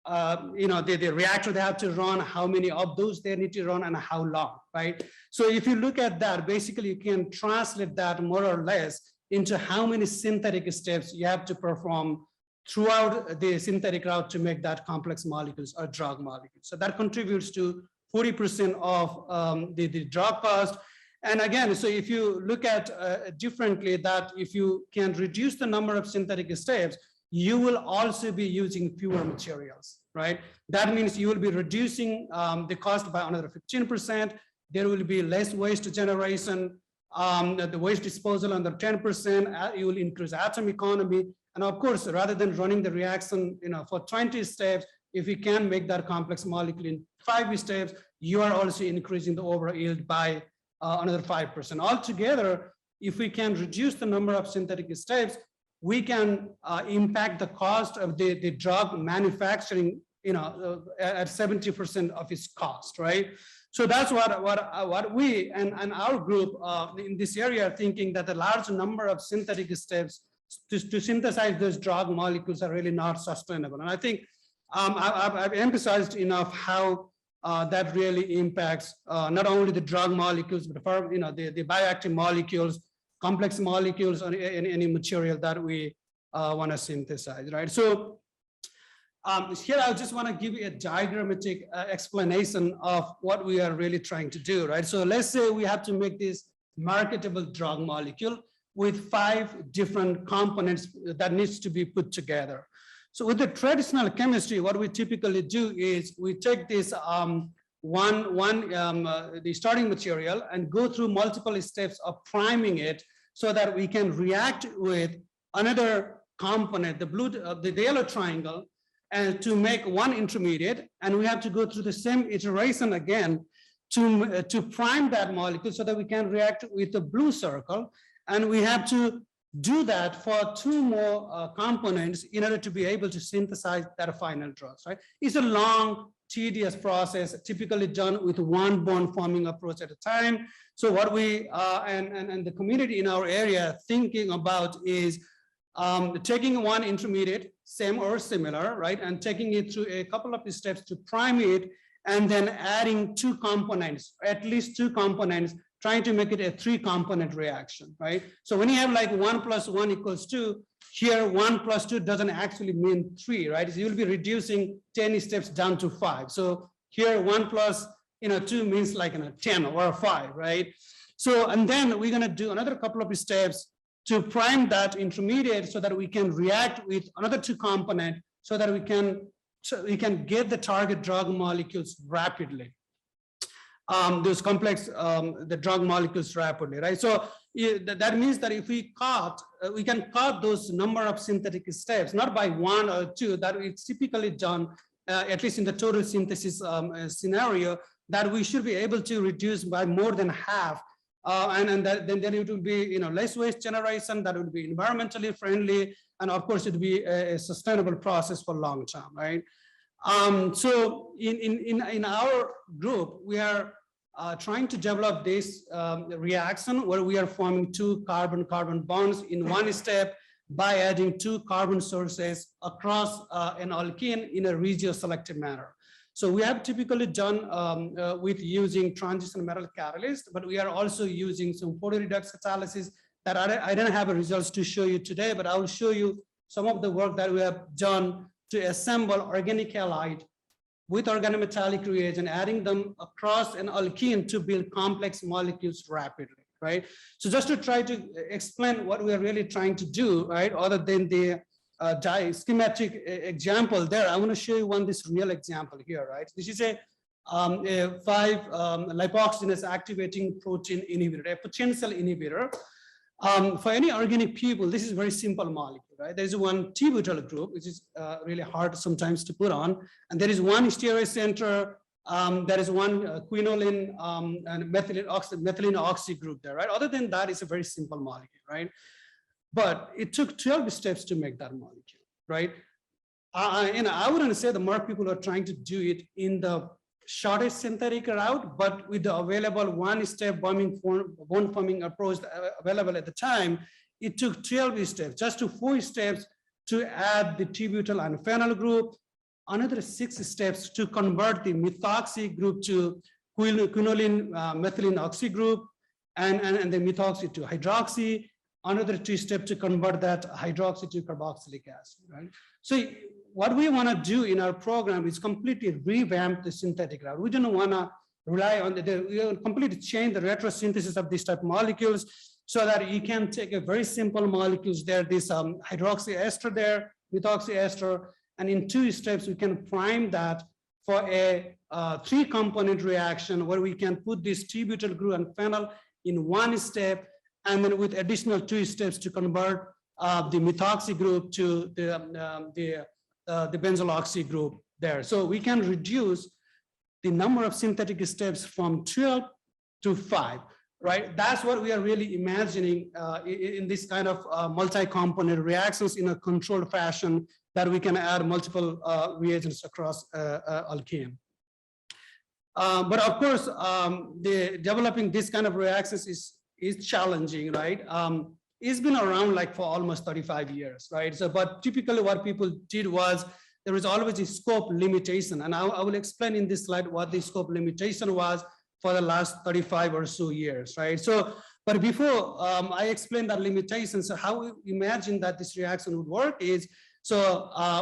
the reactor they have to run, how many of those they need to run, and how long, right? So if you look at that, basically you can translate that more or less into how many synthetic steps you have to perform throughout the synthetic route to make that complex molecules or drug molecules. So that contributes to 40% of the drug cost. And again, so if you look at differently, that if you can reduce the number of synthetic steps, you will also be using fewer materials, right? That means you will be reducing the cost by another 15%. There will be less waste generation, the waste disposal under 10%, you will increase atom economy. And of course, rather than running the reaction for 20 steps, if you can make that complex molecule in 5 steps, you are also increasing the overall yield by another 5%. Altogether, if we can reduce the number of synthetic steps, we can impact the cost of the drug manufacturing, at 70% of its cost, right? So that's what we and our group in this area are thinking, that the large number of synthetic steps to synthesize those drug molecules are really not sustainable. And I think I've emphasized enough how that really impacts not only the drug molecules, but the bioactive molecules, complex molecules, or any material that we want to synthesize, right? So Here, I just want to give you a diagrammatic explanation of what we are really trying to do, right? So let's say we have to make this marketable drug molecule with 5 different components that needs to be put together. So with the traditional chemistry, what we typically do is we take this the starting material and go through multiple steps of priming it so that we can react with another component, the yellow triangle, and to make one intermediate, and we have to go through the same iteration again to prime that molecule so that we can react with the blue circle, and we have to do that for 2 more components in order to be able to synthesize that final drugs, right? It's a long, tedious process, typically done with 1 bond forming approach at a time. So what we and the community in our area thinking about is taking one intermediate, same or similar, right? And taking it through a couple of steps to prime it, and then adding 2 components, at least 2 components, trying to make it a 3-component reaction, right? So when you have like 1 + 1 = 2, here 1 + 2 doesn't actually mean 3, right? So you'll be reducing 10 steps down to 5. So here 1 + 2 means like 10 or 5, right? So, and then we're gonna do another couple of steps to prime that intermediate so that we can react with another 2 components so that we can get the target drug molecules rapidly. Those complex, the drug molecules rapidly, right? So that means that if we can cut those number of synthetic steps, not by 1 or 2, that it's typically done, at least in the total synthesis scenario, that we should be able to reduce by more than half. And then it will be less waste generation, that would be environmentally friendly, and of course it would be a sustainable process for long term, right? So in our group, we are trying to develop this reaction where we are forming 2 carbon-carbon bonds in 1 step by adding 2 carbon sources across an alkene in a regioselective manner. So we have typically done with using transition metal catalyst, but we are also using some photoredox catalysis that I don't have results to show you today, but I will show you some of the work that we have done to assemble organic halide with organometallic reagent, adding them across an alkene to build complex molecules rapidly, right? So just to try to explain what we are really trying to do, right, other than the schematic example there, I want to show you this real example here, right? This is a 5-lipoxygenase activating protein inhibitor, a potential inhibitor. For any organic people, this is a very simple molecule, right? There's one T-butyl group, which is really hard sometimes to put on, and there is one stereocenter, there is one quinoline and methylene oxy group there, right? Other than that, it's a very simple molecule, right? But it took 12 steps to make that molecule, right? I wouldn't say the more people are trying to do it in the shortest synthetic route, but with the available 1-step bond forming approach available at the time, it took 12 steps, just to 4 steps to add the T-butyl and phenyl group, another 6 steps to convert the methoxy group to quinoline methylene oxy group, and the methoxy to hydroxy, another 2 steps to convert that hydroxy to carboxylic acid, right? So what we want to do in our program is completely revamp the synthetic route. We don't want to rely on we completely change the retrosynthesis of these type of molecules so that you can take a very simple molecules there, this hydroxy ester there, methoxy ester, and in 2 steps, we can prime that for a 3-component reaction where we can put this T-butyl group and phenyl in 1 step, and then with additional 2 steps to convert the methoxy group to the benzyl oxy group there. So we can reduce the number of synthetic steps from 12 to 5, right? That's what we are really imagining in this kind of multi-component reactions in a controlled fashion that we can add multiple reagents across alkene. But of course, developing this kind of reactions is challenging, right? It's been around like for almost 35 years, right? So, but typically what people did was there was always a scope limitation, and I will explain in this slide what the scope limitation was for the last 35 or so years, right? So, but before I explain that limitation, so how we imagine that this reaction would work is, So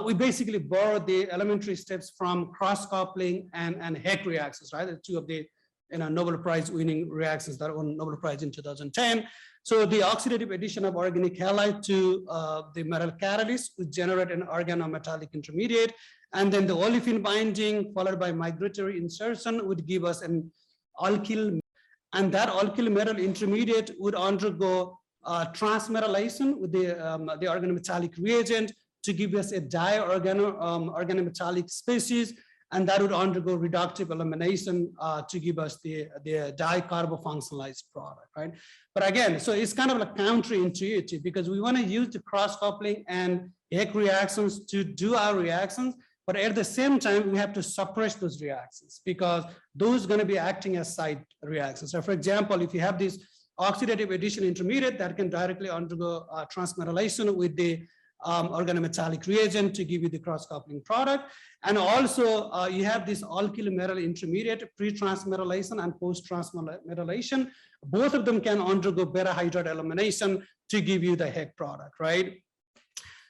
we basically borrowed the elementary steps from cross-coupling and Heck reactions, right? The two of the Nobel Prize winning reactions that won Nobel Prize in 2010. So the oxidative addition of organic halide to the metal catalyst would generate an organometallic intermediate. And then the olefin binding followed by migratory insertion would give us an alkyl. And that alkyl metal intermediate would undergo transmetallation with the organometallic reagent to give us a organometallic species, and that would undergo reductive elimination to give us the dicarbofunctionalized product, right? But again, so it's kind of like counterintuitive because we want to use the cross-coupling and Heck reactions to do our reactions, but at the same time, we have to suppress those reactions because those are going to be acting as side reactions. So for example, if you have this oxidative addition intermediate that can directly undergo transmetallation with the organometallic reagent to give you the cross-coupling product. And also you have this alkyl metal intermediate, pre-transmetallation and post-transmetallation. Both of them can undergo beta hydride elimination to give you the Heck product, right?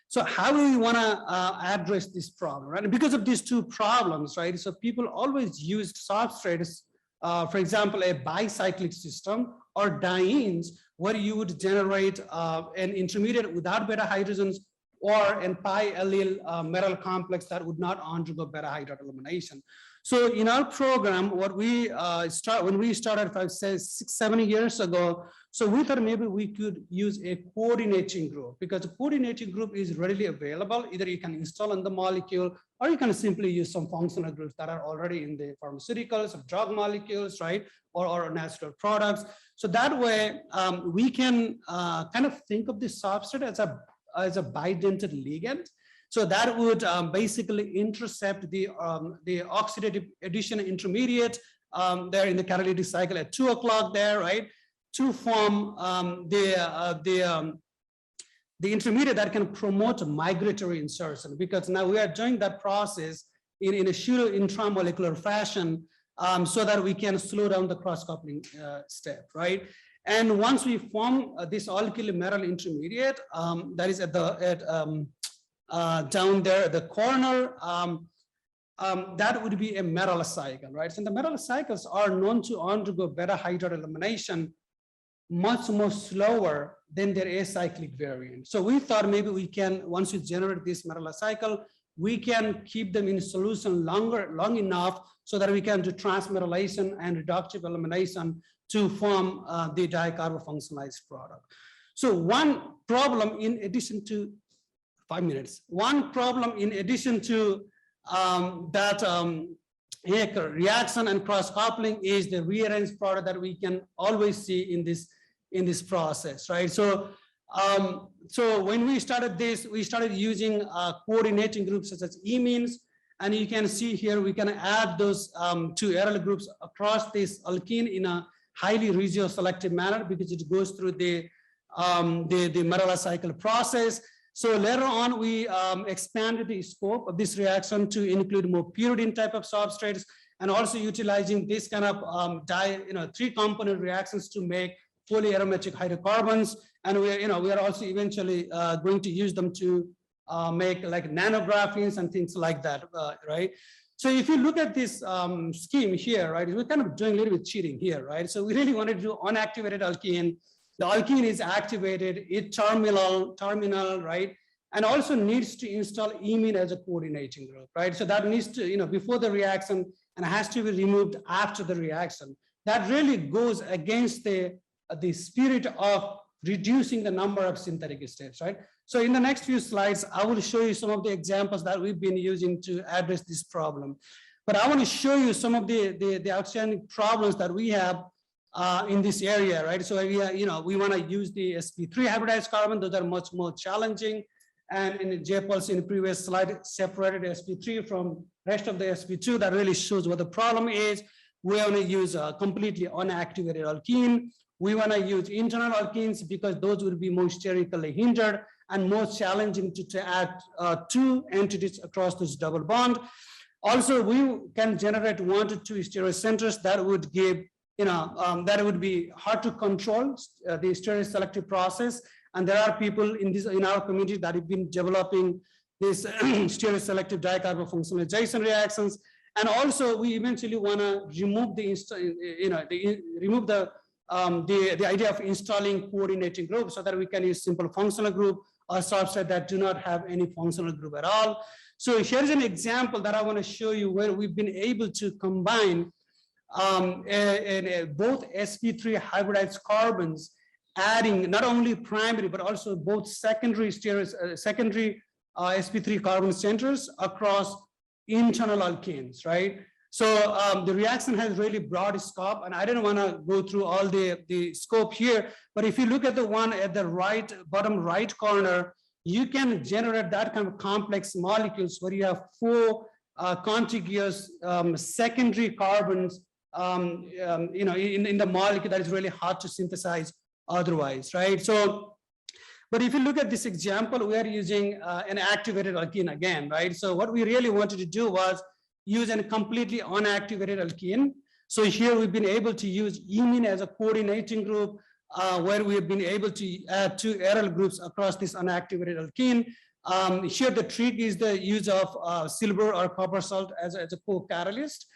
So how do we want to address this problem, right? And because of these two problems, right? So people always used substrates, for example, a bicyclic system or dienes, where you would generate an intermediate without beta hydrogens or an pi allyl metal complex that would not undergo beta hydride elimination. So in our program, what we when we started, if I say 6-7 years ago, so we thought maybe we could use a coordinating group because a coordinating group is readily available. Either you can install on the molecule or you can simply use some functional groups that are already in the pharmaceuticals or drug molecules, right? Or natural products. So that way we can kind of think of this substrate as a bidentate ligand. So that would basically intercept the oxidative addition intermediate there in the catalytic cycle at 2 o'clock there, right? To form the intermediate that can promote migratory insertion, because now we are doing that process in a pseudo intramolecular fashion so that we can slow down the cross-coupling step, right? And once we form this alkyl metal intermediate that is down there at the corner, that would be a metal cycle, right? So the metal cycles are known to undergo beta hydride elimination much more slower than their acyclic variant. So we thought maybe we can, once we generate this metal cycle, we can keep them in solution long enough so that we can do transmetallation and reductive elimination to form the dicarbofunctionalized product. So one problem in addition to 5 minutes, one problem in addition to reaction and cross-coupling is the rearranged product that we can always see in this process, right? So so when we started this, we started using coordinating groups such as imines, and you can see here we can add those two aryl groups across this alkene in a highly regioselective manner because it goes through the metal cycle process. So later on, we expanded the scope of this reaction to include more pyridine type of substrates, and also utilizing this kind of 3-component reactions to make polyaromatic hydrocarbons. And we are also eventually going to use them to make like nanographenes and things like that, right? So if you look at this scheme here, right, we're kind of doing a little bit cheating here, right? So we really wanted to do unactivated alkene. The alkene is activated, it's terminal, right? And also needs to install imine as a coordinating group, right? So that needs to, before the reaction, and has to be removed after the reaction. That really goes against the spirit of reducing the number of synthetic states, right? So in the next few slides, I will show you some of the examples that we've been using to address this problem. But I want to show you some of the outstanding problems that we have in this area, right? So we want to use the sp3 hybridized carbon. Those are much more challenging. And in JPulse in the previous slide, separated sp3 from rest of the sp2. That really shows what the problem is. We want to use a completely unactivated alkene. We want to use internal alkenes because those will be more sterically hindered and more challenging to add 2 entities across this double bond. Also, we can generate 1 to 2 stereocenters that would give, that would be hard to control the stereoselective process. And there are people in our community that have been developing this stereoselective dicarbofunctionalization reactions. And also we eventually want to remove the idea of installing coordinating groups so that we can use simple functional group or subset that do not have any functional group at all. So here's an example that I want to show you where we've been able to combine both sp3 hybridized carbons, adding not only primary but also both secondary sp3 carbon centers across internal alkenes, right? So the reaction has really broad scope, and I didn't want to go through all the scope here, but if you look at the one at the right, bottom right corner, you can generate that kind of complex molecules where you have 4 contiguous secondary carbons, in the molecule that is really hard to synthesize otherwise, right? So, but if you look at this example, we are using an activated alkene again, right? So what we really wanted to do was use a completely unactivated alkene. So here we've been able to use imine as a coordinating group, where we've been able to add 2 aryl groups across this unactivated alkene. Here the trick is the use of silver or copper salt as a co-catalyst,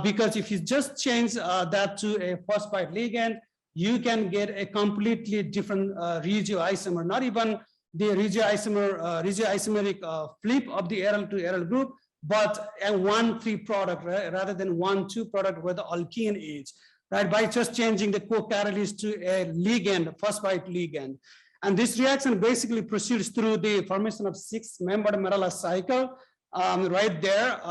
because if you just change that to a phosphite ligand, you can get a completely different regioisomer, not even the regioisomeric flip of the aryl to aryl group, but a 1,3 product rather than 1,2 product where the alkene is, right? By just changing the co-catalyst to a ligand, a phosphite ligand. And this reaction basically proceeds through the formation of 6-membered metallus cycle right there,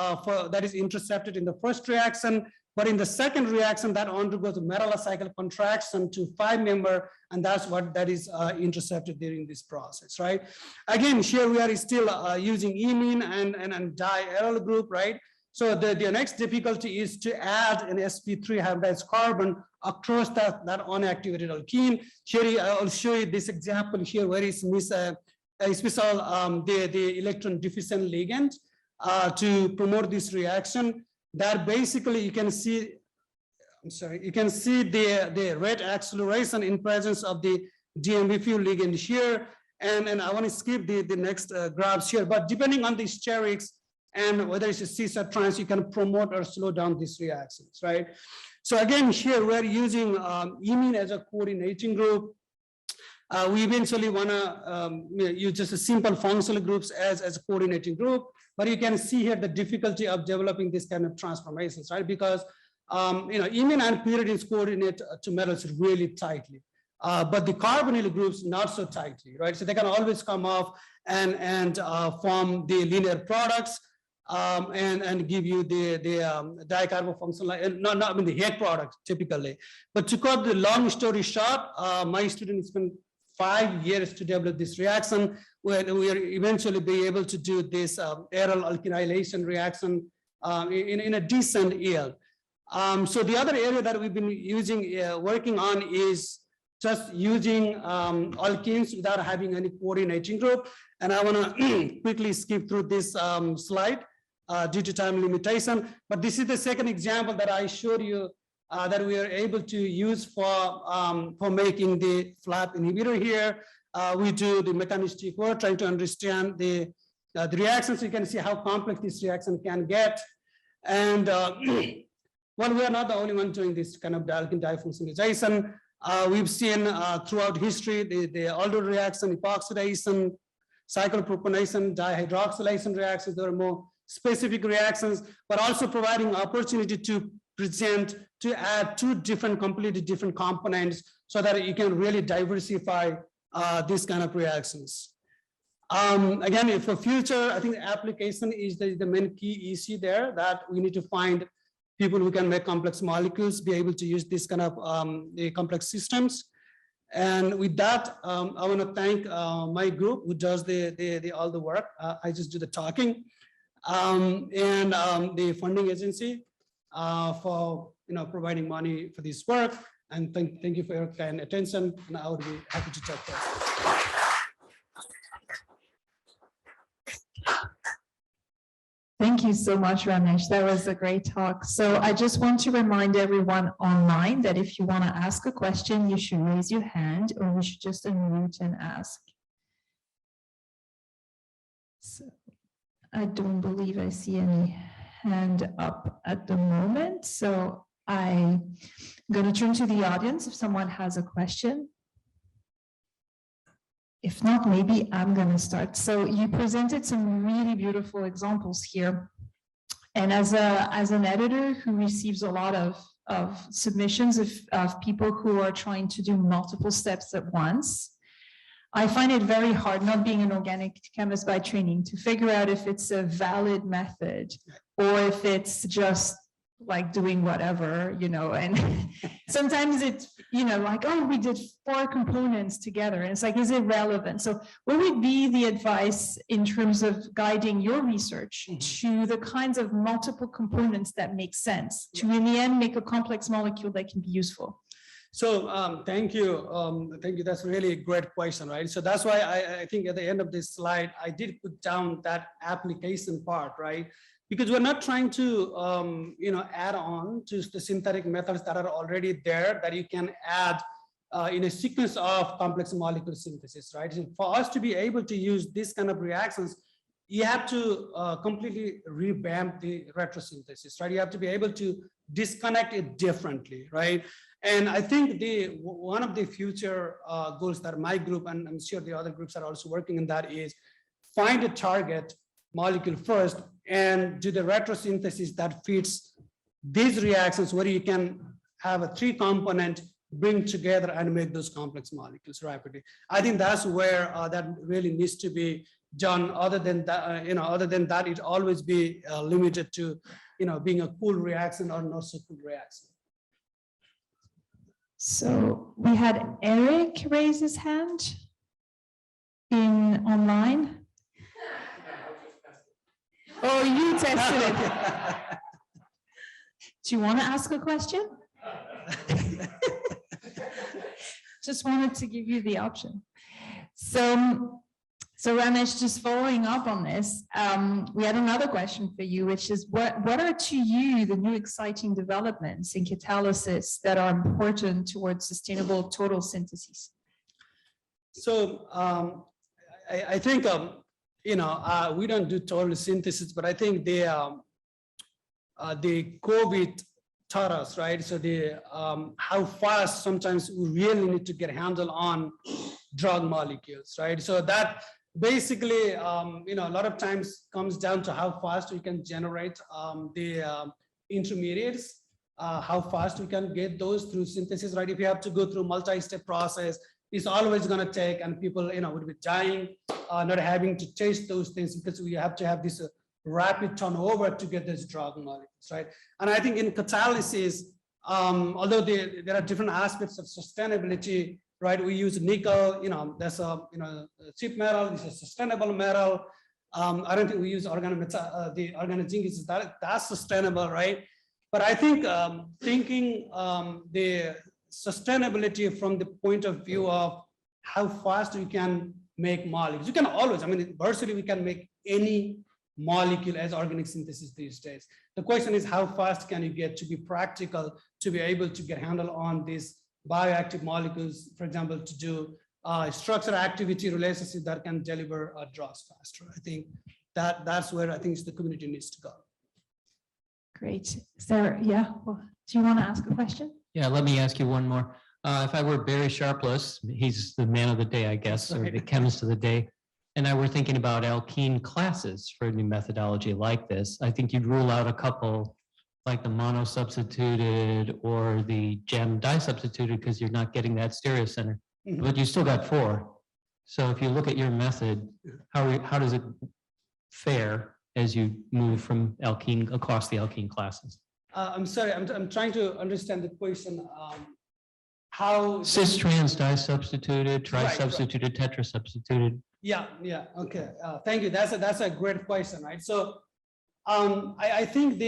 that is intercepted in the first reaction. But in the second reaction, that undergoes a metallus cycle contraction to 5-member, and that's what that is intercepted during this process, right? Again, here we are still using imine and diaryl group, right? So the next difficulty is to add an sp3 hybridized carbon across that unactivated alkene. Here I'll show you this example here where it's the electron deficient ligand to promote this reaction. That basically you can see, you can see the red acceleration in presence of the DMV ligand here. And I want to skip the next graphs here, but depending on the sterics and whether it's a cis or trans, you can promote or slow down these reactions, right? So again, here we're using imine as a coordinating group. We eventually want to use just a simple functional groups as a coordinating group, but you can see here the difficulty of developing this kind of transformations, right? Because imine and pyridines coordinate to metals really tightly, but the carbonyl groups not so tightly, right? So they can always come off and form the linear products and give you the dicarbofunctional, not the head product typically. But to cut the long story short, my students spent 5 years to develop this reaction, where we are eventually be able to do this aryl alkylation reaction in a decent yield. So the other area that we've been working on is just using alkenes without having any coordinating group. And I want to quickly skip through this slide due to time limitation. But this is the second example that I showed you that we are able to use for making the flap inhibitor here. We do the mechanistic work, trying to understand the reactions. You can see how complex this reaction can get. And well, we are not the only one doing this kind of alkene difunctionalization. We've seen throughout history the aldol reaction, epoxidation, cyclopropanation, dihydroxylation reactions. There are more specific reactions, but also providing opportunity to present, to add 2 completely different components so that you can really diversify these kind of reactions. Again, for future, I think the application is the main key issue there, that we need to find people who can make complex molecules, be able to use this kind of the complex systems. And with that, I want to thank my group who does all the work. I just do the talking, and the funding agency for providing money for this work. And thank you for your kind attention. And I would be happy to take questions. Thank you so much, Ramesh. That was a great talk. So I just want to remind everyone online that if you want to ask a question, you should raise your hand, or you should just unmute and ask. So I don't believe I see any hand up at the moment. So I'm going to turn to the audience if someone has a question. If not, maybe I'm going to start. So you presented some really beautiful examples here. And as an editor who receives a lot of submissions of people who are trying to do multiple steps at once, I find it very hard, not being an organic chemist by training, to figure out if it's a valid method or if it's just like doing whatever, you know, and sometimes it's, you know, like, oh, we did 4 components together. And it's like, is it relevant? So what would be the advice in terms of guiding your research to the kinds of multiple components that make sense to, in the end, make a complex molecule that can be useful? So thank you. Thank you. That's really a great question, right? So that's why I think at the end of this slide, I did put down that application part, right? Because we're not trying to, you know, add on to the synthetic methods that are already there that you can add in a sequence of complex molecule synthesis, right? So for us to be able to use this kind of reactions, you have to completely revamp the retrosynthesis, right? You have to be able to disconnect it differently, right? And I think one of the future goals that my group, and I'm sure the other groups are also working on that, is find a target molecule first and do the retrosynthesis that fits these reactions where you can have a 3-component bring together and make those complex molecules rapidly. I think that's where that really needs to be done. Other than that, you know, other than that, it always be limited to, you know, being a cool reaction or not so cool reaction. So we had Eric raise his hand online. Oh, you tested it. Do you want to ask a question? Just wanted to give you the option. So Ramesh, just following up on this, we had another question for you, which is what are to you the new exciting developments in catalysis that are important towards sustainable total synthesis? So I think, you know, we don't do total synthesis, but I think the COVID taught us, right? So how fast sometimes we really need to get a handle on drug molecules, right? So that basically, you know, a lot of times comes down to how fast we can generate the intermediates, how fast we can get those through synthesis, right? If you have to go through multi-step process, it's always going to take, and people, you know, would be dying, not having to taste those things because we have to have this rapid turnover to get these drug molecules, right? And I think in catalysis, although there are different aspects of sustainability, right? We use nickel, you know, that's a, you know, cheap metal, it's a sustainable metal. I don't think we use the organic zinc is that's sustainable, right? But I think thinking the sustainability from the point of view of how fast we can make molecules. You can always, I mean, virtually we can make any molecule as organic synthesis these days. The question is how fast can you get to be practical, to be able to get handle on these bioactive molecules, for example, to do structure activity relationship that can deliver drugs faster. I think that's where I think the community needs to go. Great. Is there, yeah, well, do you want to ask a question? Yeah, let me ask you one more. If I were Barry Sharpless, he's the man of the day, I guess, or the chemist of the day, and I were thinking about alkene classes for a new methodology like this, I think you'd rule out a couple like the mono-substituted or the gem di-substituted because you're not getting that stereocenter, but you still got 4. So if you look at your method, how does it fare as you move from alkene across the alkene classes? I'm sorry, I'm trying to understand the question. How cis trans di-substituted, tri-substituted, tetra-substituted. Yeah, okay. Thank you. That's a great question, right? So I think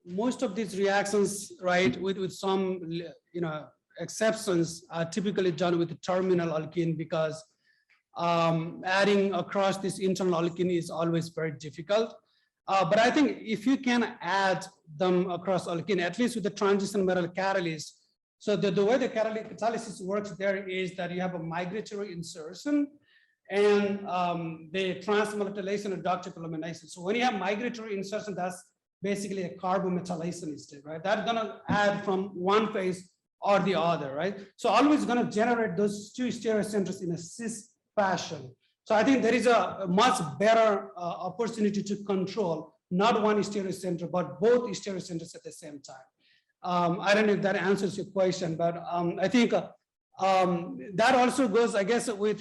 most of these reactions, right, with some, you know, exceptions are typically done with the terminal alkene because adding across this internal alkene is always very difficult. But I think if you can add them across alkene, at least with the transition metal catalyst, so the way the catalysis works there is that you have a migratory insertion, and the transmetallation and ductile elimination. So when you have migratory insertion, that's basically a carbon-metallation state, right? That's gonna add from one phase or the other, right? So always gonna generate those two stereocenters in a cis fashion. So I think there is a much better opportunity to control not one stereocenter, but both stereocenters at the same time. I don't know if that answers your question, but I think that also goes, I guess, with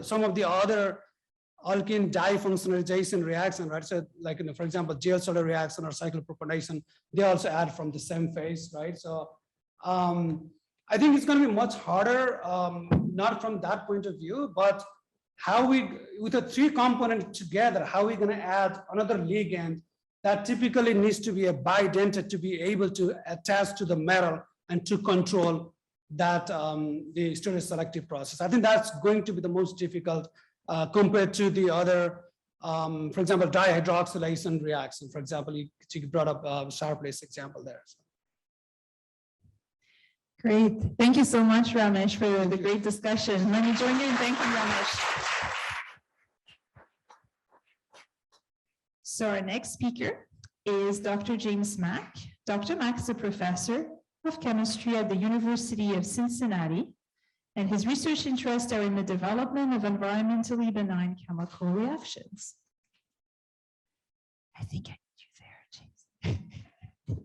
some of the other alkene difunctionalization reaction, right? So like, for example, gel soda reaction or cyclopropanation, they also add from the same phase, right? So I think it's going to be much harder, not from that point of view, but how we, with the three components together, how we going to add another ligand that typically needs to be a bidentate to be able to attach to the metal and to control that the stereoselective process. I think that's going to be the most difficult compared to the other, for example, dihydroxylation reaction. For example, you brought up Sharpless example there. So. Great. Thank you so much, Ramesh, for the great discussion. Let me join you in thanking Ramesh. So our next speaker is Dr. James Mack. Dr. Mack is a professor of chemistry at the University of Cincinnati, and his research interests are in the development of environmentally benign chemical reactions. I think I need you there, James.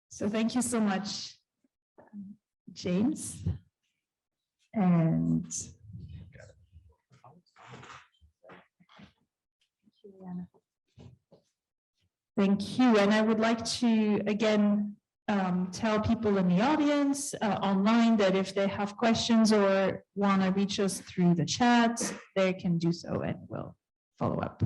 So thank you so much, James. And thank you. And I would like to, again, tell people in the audience online that if they have questions or want to reach us through the chat, they can do so and we'll follow up.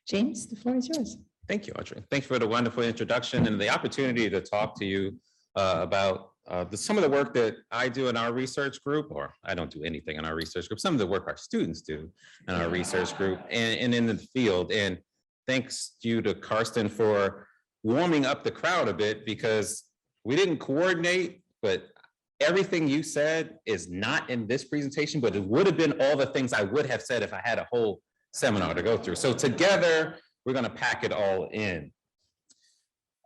James, the floor is yours. Thank you, Audrey. Thanks for the wonderful introduction and the opportunity to talk to you about some of the work that I do in our research group, or I don't do anything in our research group, some of the work our students do in our research group and in the field. And thanks you to Carsten for warming up the crowd a bit, because we didn't coordinate, but everything you said is not in this presentation, but it would have been all the things I would have said if I had a whole seminar to go through. So together, we're going to pack it all in.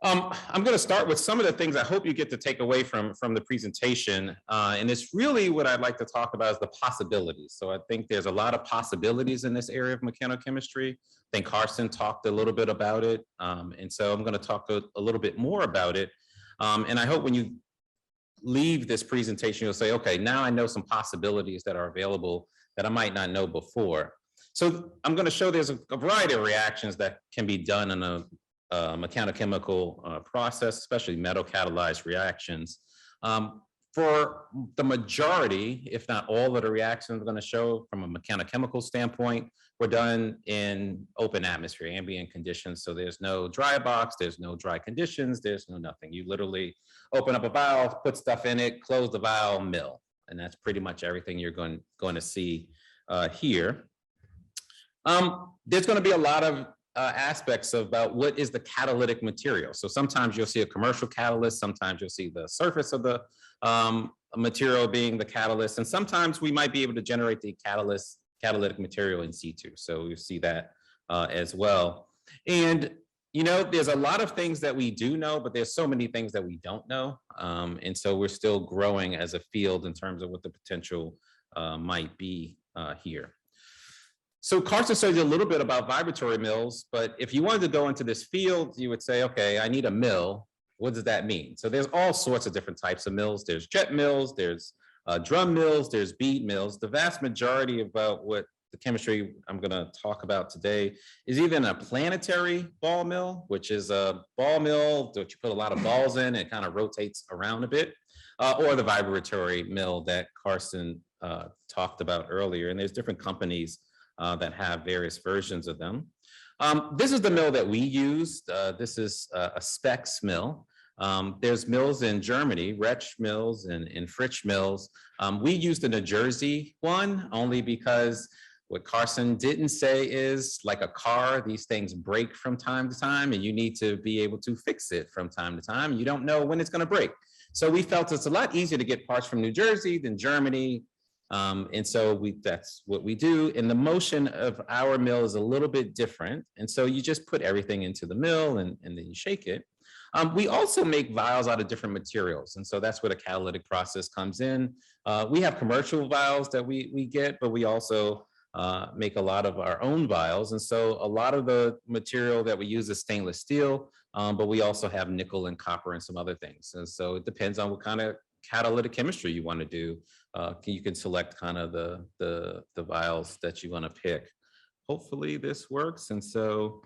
I'm going to start with some of the things I hope you get to take away from the presentation. And it's really what I'd like to talk about is the possibilities. So I think there's a lot of possibilities in this area of mechanochemistry. I think Carsten talked a little bit about it. And so I'm going to talk a little bit more about it. And I hope when you leave this presentation, you'll say, okay, now I know some possibilities that are available that I might not know before. So I'm going to show there's a variety of reactions that can be done in a mechanochemical process, especially metal-catalyzed reactions. For the majority, if not all of the reactions I'm going to show from a mechanochemical standpoint, were done in open atmosphere, ambient conditions. So there's no dry box, there's no dry conditions, there's no nothing. You literally open up a valve, put stuff in it, close the valve, mill. And that's pretty much everything you're going to see here. There's going to be a lot of aspects about what is the catalytic material. So sometimes you'll see a commercial catalyst, sometimes you'll see the surface of the material being the catalyst, and sometimes we might be able to generate the catalytic material in situ. So you see that as well. And you know, there's a lot of things that we do know, but there's so many things that we don't know. And so we're still growing as a field in terms of what the potential might be here. So Carsten showed you a little bit about vibratory mills, but if you wanted to go into this field, you would say, okay, I need a mill. What does that mean? So there's all sorts of different types of mills. There's jet mills, there's drum mills, there's bead mills. The vast majority about what the chemistry I'm going to talk about today is even a planetary ball mill, which is a ball mill that you put a lot of balls in and it kind of rotates around a bit, or the vibratory mill that Carsten talked about earlier. And there's different companies that have various versions of them. This is the mill that we used. This is a Spex mill. There's mills in Germany, Retsch mills and Fritsch mills. We used the New Jersey one only because what Carsten didn't say is, like a car, these things break from time to time and you need to be able to fix it from time to time. You don't know when it's going to break. So we felt it's a lot easier to get parts from New Jersey than Germany. And so that's what we do. And the motion of our mill is a little bit different. And so you just put everything into the mill and then you shake it. We also make vials out of different materials. And so that's where the catalytic process comes in. We have commercial vials that we get, but we also make a lot of our own vials. And so a lot of the material that we use is stainless steel, but we also have nickel and copper and some other things. And so it depends on what kind of catalytic chemistry you want to do. You can select kind of the vials that you want to pick. Hopefully this works. And so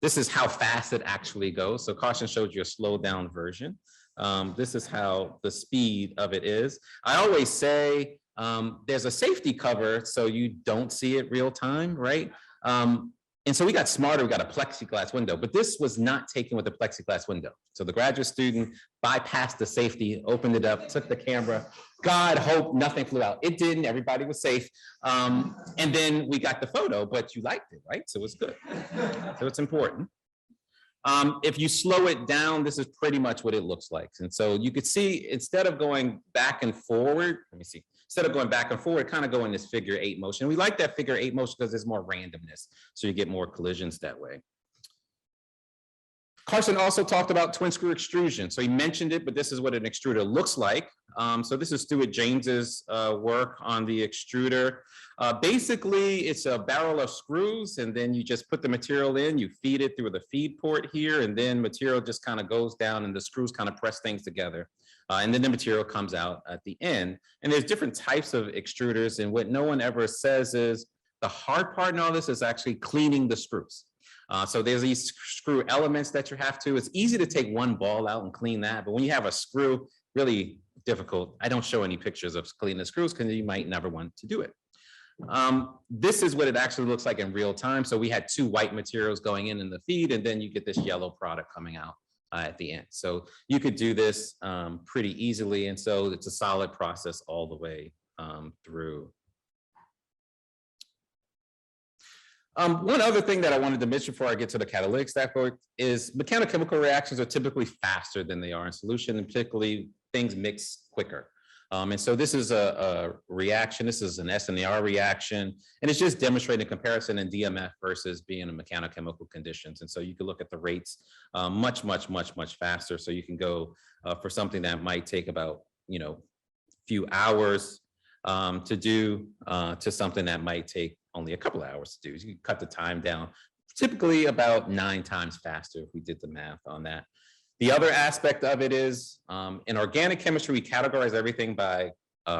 this is how fast it actually goes. So Carsten showed you a slowed down version. This is how the speed of it is. I always say there's a safety cover so you don't see it real time, right? And so we got smarter, we got a plexiglass window, but this was not taken with a plexiglass window. So the graduate student bypassed the safety, opened it up, took the camera. God hope nothing flew out. It didn't, everybody was safe. And then we got the photo, but you liked it, right? So it's good, so it's important. If you slow it down, this is pretty much what it looks like. And so you could see, instead of going back and forward, let me see. Instead of going back and forward, kind of go in this figure 8 motion. We like that figure 8 motion because there's more randomness. So you get more collisions that way. Carsten also talked about twin screw extrusion. So he mentioned it, but this is what an extruder looks like. So this is Stuart James's work on the extruder. Basically, it's a barrel of screws, and then you just put the material in, you feed it through the feed port here, and then material just kind of goes down and the screws kind of press things together. And then the material comes out at the end. And there's different types of extruders, and what no one ever says is the hard part in all this is actually cleaning the screws. So there's these screw elements that you have to. It's easy to take one ball out and clean that, but when you have a screw, really difficult. I don't show any pictures of cleaning the screws because you might never want to do it. This is what it actually looks like in real time. So we had 2 white materials going in the feed, and then you get this yellow product coming out at the end. So you could do this pretty easily. And so it's a solid process all the way through. One other thing that I wanted to mention before I get to the catalytic stack is mechanochemical reactions are typically faster than they are in solution, and particularly things mix quicker. And so this is a reaction. This is an SNER reaction, and it's just demonstrating comparison in DMF versus being in mechanochemical conditions. And so you can look at the rates much faster. So you can go for something that might take about, few hours to do to something that might take only a couple of hours to do. You can cut the time down, typically about 9 times faster if we did the math on that. The other aspect of it is in organic chemistry, we categorize everything by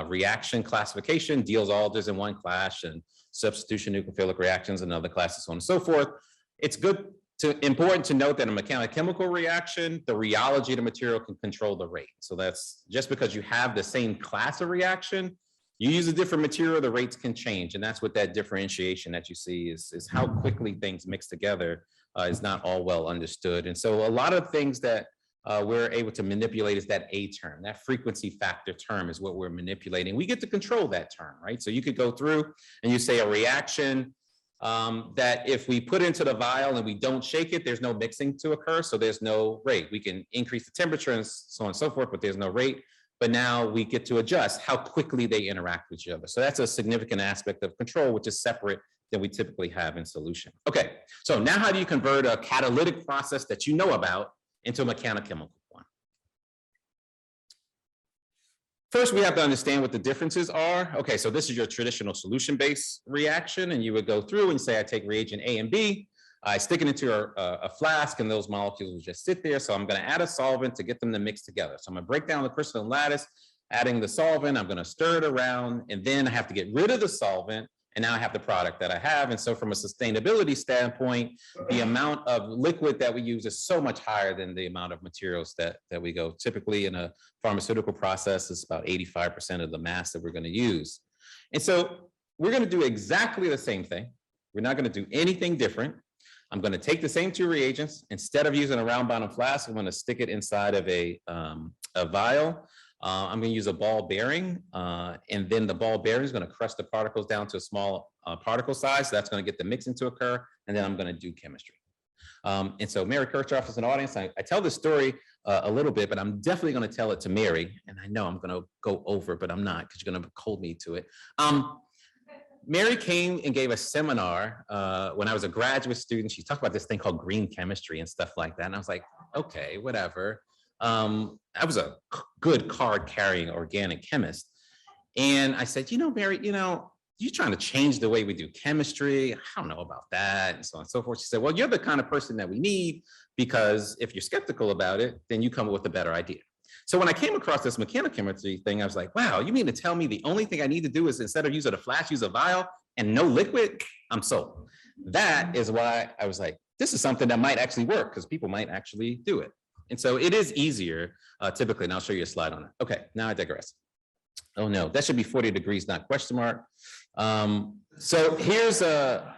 reaction classification, Diels-Alders in one class, and substitution nucleophilic reactions in other classes, so on and so forth. It's important to note that in a mechanochemical reaction, the rheology of the material can control the rate. So that's just because you have the same class of reaction, you use a different material, the rates can change. And that's what that differentiation that you see is how quickly things mix together is not all well understood. And so a lot of things that we're able to manipulate is that A term, that frequency factor term is what we're manipulating. We get to control that term, right? So you could go through and you say a reaction that if we put into the vial and we don't shake it, there's no mixing to occur. So there's no rate. We can increase the temperature and so on and so forth, but there's no rate. But now we get to adjust how quickly they interact with each other. So that's a significant aspect of control, which is separate than we typically have in solution. Okay, so now how do you convert a catalytic process that you know about into a mechanochemical one? First, we have to understand what the differences are. Okay, so this is your traditional solution-based reaction, and you would go through and say, I take reagent A and B, I stick it into a flask, and those molecules will just sit there. So I'm going to add a solvent to get them to mix together. So I'm going to break down the crystalline lattice, adding the solvent. I'm going to stir it around, and then I have to get rid of the solvent. And now I have the product that I have. And so from a sustainability standpoint, the amount of liquid that we use is so much higher than the amount of materials that we go. Typically in a pharmaceutical process, it's about 85% of the mass that we're going to use. And so we're going to do exactly the same thing. We're not going to do anything different. I'm going to take the same 2 reagents. Instead of using a round bottom flask, I'm going to stick it inside of a vial. I'm going to use a ball bearing, and then the ball bearing is going to crush the particles down to a small particle size. So that's going to get the mixing to occur, and then I'm going to do chemistry. And so Mary Kirchhoff is an audience. I tell this story a little bit, but I'm definitely going to tell it to Mary. And I know I'm going to go over, but I'm not, because you're going to hold me to it. Mary came and gave a seminar when I was a graduate student. She talked about this thing called green chemistry and stuff like that. And I was like, okay, whatever. I was a good card-carrying organic chemist. And I said, Mary, you're trying to change the way we do chemistry. I don't know about that, and so on and so forth. She said, well, you're the kind of person that we need, because if you're skeptical about it, then you come up with a better idea. So when I came across this mechanochemistry thing, I was like, wow, you mean to tell me the only thing I need to do is, instead of using a flash, use a vial and no liquid? I'm sold. That is why I was like, this is something that might actually work, because people might actually do it. And so it is easier typically, and I'll show you a slide on it. Okay, now I digress. Oh no, that should be 40 degrees, not question mark. So here's a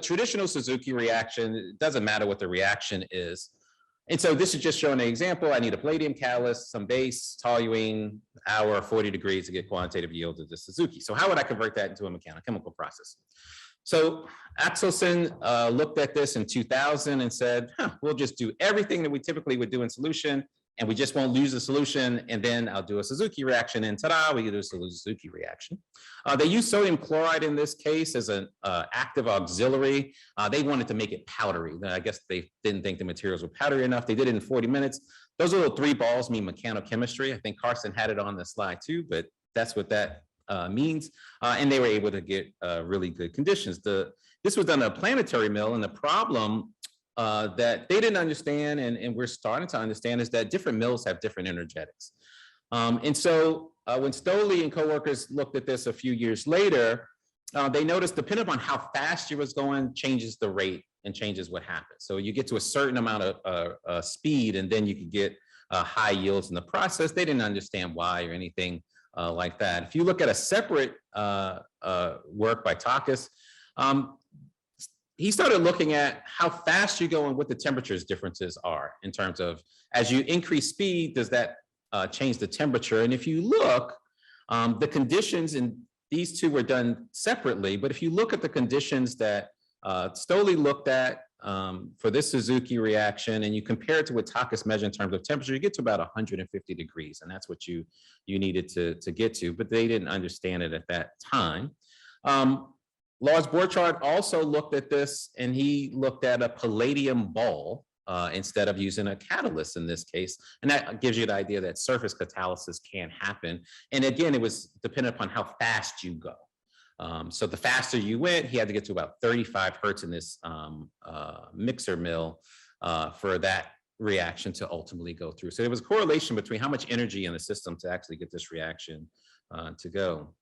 traditional Suzuki reaction. It doesn't matter what the reaction is. And so this is just showing an example. I need a palladium catalyst, some base, toluene, hour, 40 degrees to get quantitative yield of the Suzuki. So how would I convert that into a mechanochemical process? So Axelson looked at this in 2000 and said, we'll just do everything that we typically would do in solution, and we just won't lose the solution, and then I'll do a Suzuki reaction, and ta-da, we can do a Suzuki reaction. They used sodium chloride in this case as an active auxiliary. They wanted to make it powdery. I guess they didn't think the materials were powdery enough. They did it in 40 minutes. Those little 3 balls mean mechanochemistry. I think Carsten had it on the slide too, but that's what that means. And they were able to get really good conditions. This was done at a planetary mill, and the problem that they didn't understand, and we're starting to understand, is that different mills have different energetics. And so when Stoley and coworkers looked at this a few years later, they noticed depending upon how fast you was going changes the rate and changes what happens. So you get to a certain amount of speed, and then you can get high yields in the process. They didn't understand why or anything like that. If you look at a separate work by Takas, he started looking at how fast you go and what the temperatures differences are in terms of, as you increase speed, does that change the temperature? And if you look, the conditions, and these two were done separately, but if you look at the conditions that Stoley looked at for this Suzuki reaction, and you compare it to what Takas measured in terms of temperature, you get to about 150 degrees, and that's what you needed to get to, but they didn't understand it at that time. Lars Borchardt also looked at this, and he looked at a palladium ball instead of using a catalyst in this case. And that gives you the idea that surface catalysis can happen. And again, it was dependent upon how fast you go. So the faster you went, he had to get to about 35 hertz in this mixer mill for that reaction to ultimately go through. So there was a correlation between how much energy in the system to actually get this reaction to go.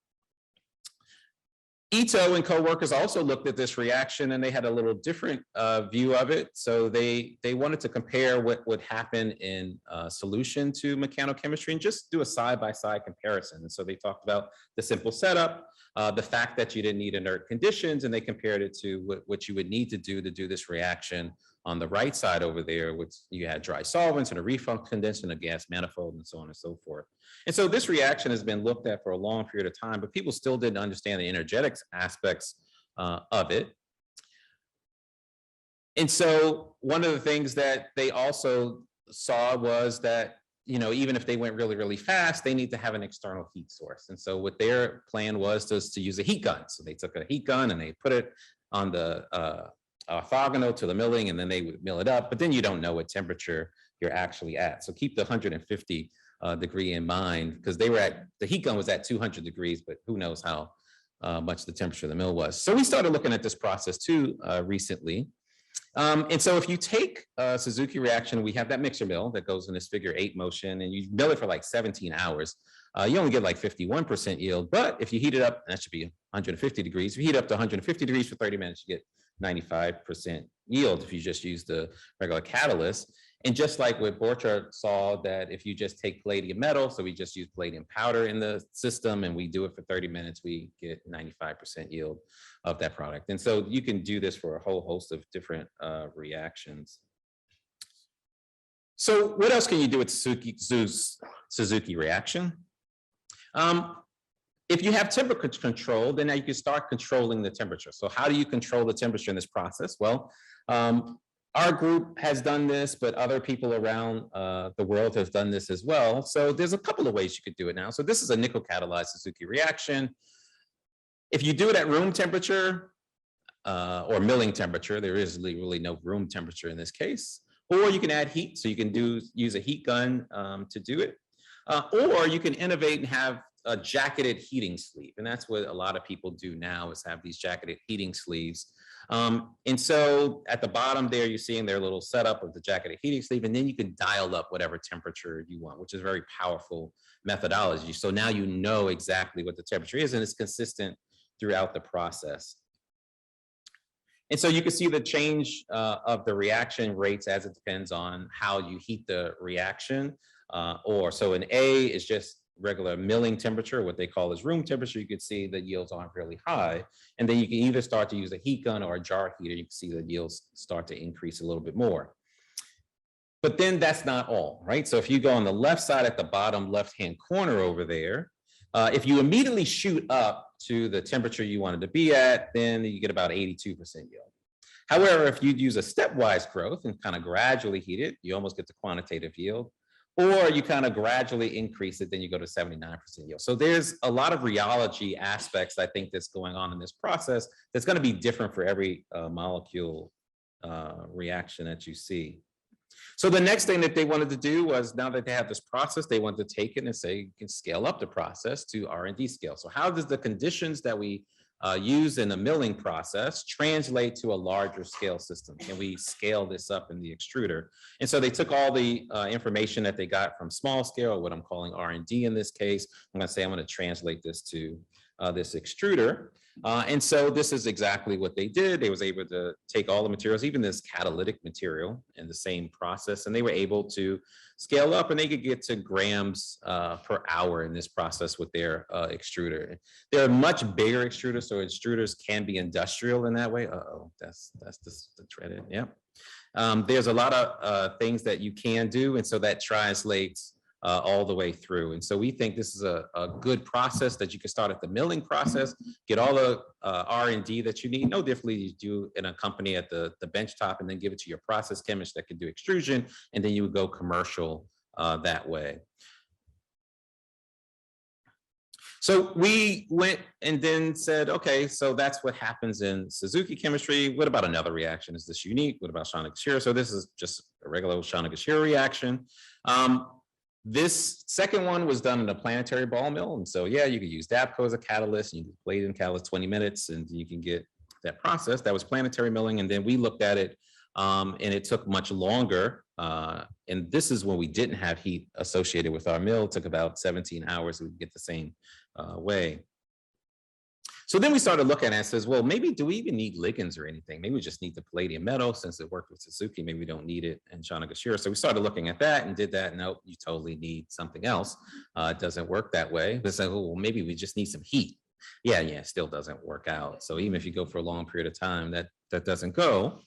Ito and co-workers also looked at this reaction, and they had a little different view of it. So they wanted to compare what would happen in solution to mechanochemistry and just do a side-by-side comparison. And so they talked about the simple setup, the fact that you didn't need inert conditions, and they compared it to what you would need to do this reaction on the right side over there, which you had dry solvents and a reflux condenser and a gas manifold and so on and so forth. And so this reaction has been looked at for a long period of time, but people still didn't understand the energetics aspects of it. And so one of the things that they also saw was that, even if they went really, really fast, they need to have an external heat source. And so what their plan was to use a heat gun. So they took a heat gun and they put it on the orthogonal to the milling, and then they would mill it up, but then you don't know what temperature you're actually at. So keep the 150 degree in mind, because the heat gun was at 200 degrees, but who knows how much the temperature of the mill was. So we started looking at this process too recently. And so if you take a Suzuki reaction, we have that mixer mill that goes in this figure 8 motion, and you mill it for like 17 hours. You only get like 51% yield, but if you heat it up, that should be 150 degrees. If you heat up to 150 degrees for 30 minutes, you get 95% yield if you just use the regular catalyst. And just like what Borchardt saw, that if you just take palladium metal, so we just use palladium powder in the system and we do it for 30 minutes, we get 95% yield of that product. And so you can do this for a whole host of different reactions. So what else can you do with Suzuki reaction? If you have temperature control, then now you can start controlling the temperature. So how do you control the temperature in this process? Well, Our group has done this, but other people around the world has done this as well. So there's a couple of ways you could do it now. So this is a nickel catalyzed Suzuki reaction. If you do it at room temperature or milling temperature, there is really no room temperature in this case. Or you can add heat, so you can use a heat gun to do it. Or you can innovate and have a jacketed heating sleeve. And that's what a lot of people do now, is have these jacketed heating sleeves. And so at the bottom there, you're seeing their little setup of the jacketed heating sleeve, and then you can dial up whatever temperature you want, which is a very powerful methodology. So now you know exactly what the temperature is, and it's consistent throughout the process. And so you can see the change of the reaction rates as it depends on how you heat the reaction. So an A is just regular milling temperature, what they call is room temperature. You can see the yields aren't really high. And then you can either start to use a heat gun or a jar heater. You can see the yields start to increase a little bit more. But then that's not all, right? So if you go on the left side at the bottom left-hand corner over there, if you immediately shoot up to the temperature you wanted to be at, then you get about 82% yield. However, if you use a stepwise growth and kind of gradually heat it, you almost get the quantitative yield. Or you kind of gradually increase it, then you go to 79% yield. So there's a lot of rheology aspects, I think, that's going on in this process that's going to be different for every molecule reaction that you see. So the next thing that they wanted to do was, now that they have this process, they wanted to take it and say, you can scale up the process to R&D scale. So how does the conditions that we use in the milling process translate to a larger scale system? Can we scale this up in the extruder? And so they took all the information that they got from small scale, or what I'm calling R&D in this case. I'm going to say I'm going to translate this to this extruder. And so this is exactly what they did. They was able to take all the materials, even this catalytic material, in the same process, and they were able to scale up, and they could get to grams per hour in this process with their extruder. They're a much bigger extruder, so extruders can be industrial in that way. Uh-oh, that's the threaded, yeah. There's a lot of things that you can do, and so that translates all the way through. And so we think this is a good process that you can start at the milling process, get all the R&D that you need, no differently you do in a company at the bench top, and then give it to your process chemist that can do extrusion, and then you would go commercial that way. So we went and then said, okay, so that's what happens in Suzuki chemistry. What about another reaction? Is this unique? What about Mechanochemistry? So this is just a regular Mechanochemistry reaction. This second one was done in a planetary ball mill. And so, yeah, you could use DAPCO as a catalyst, and you could plate in catalyst 20 minutes, and you can get that process. That was planetary milling. And then we looked at it, and it took much longer. And this is when we didn't have heat associated with our mill. It took about 17 hours to get the same way. So then we started looking at it and says, well, maybe do we even need ligands or anything? Maybe we just need the palladium metal since it worked with Suzuki. Maybe we don't need it in Mechanochemistry. So we started looking at that and did that. Nope, you totally need something else. It doesn't work that way. But like, oh, well, maybe we just need some heat. Yeah, it still doesn't work out. So even if you go for a long period of time, that doesn't go.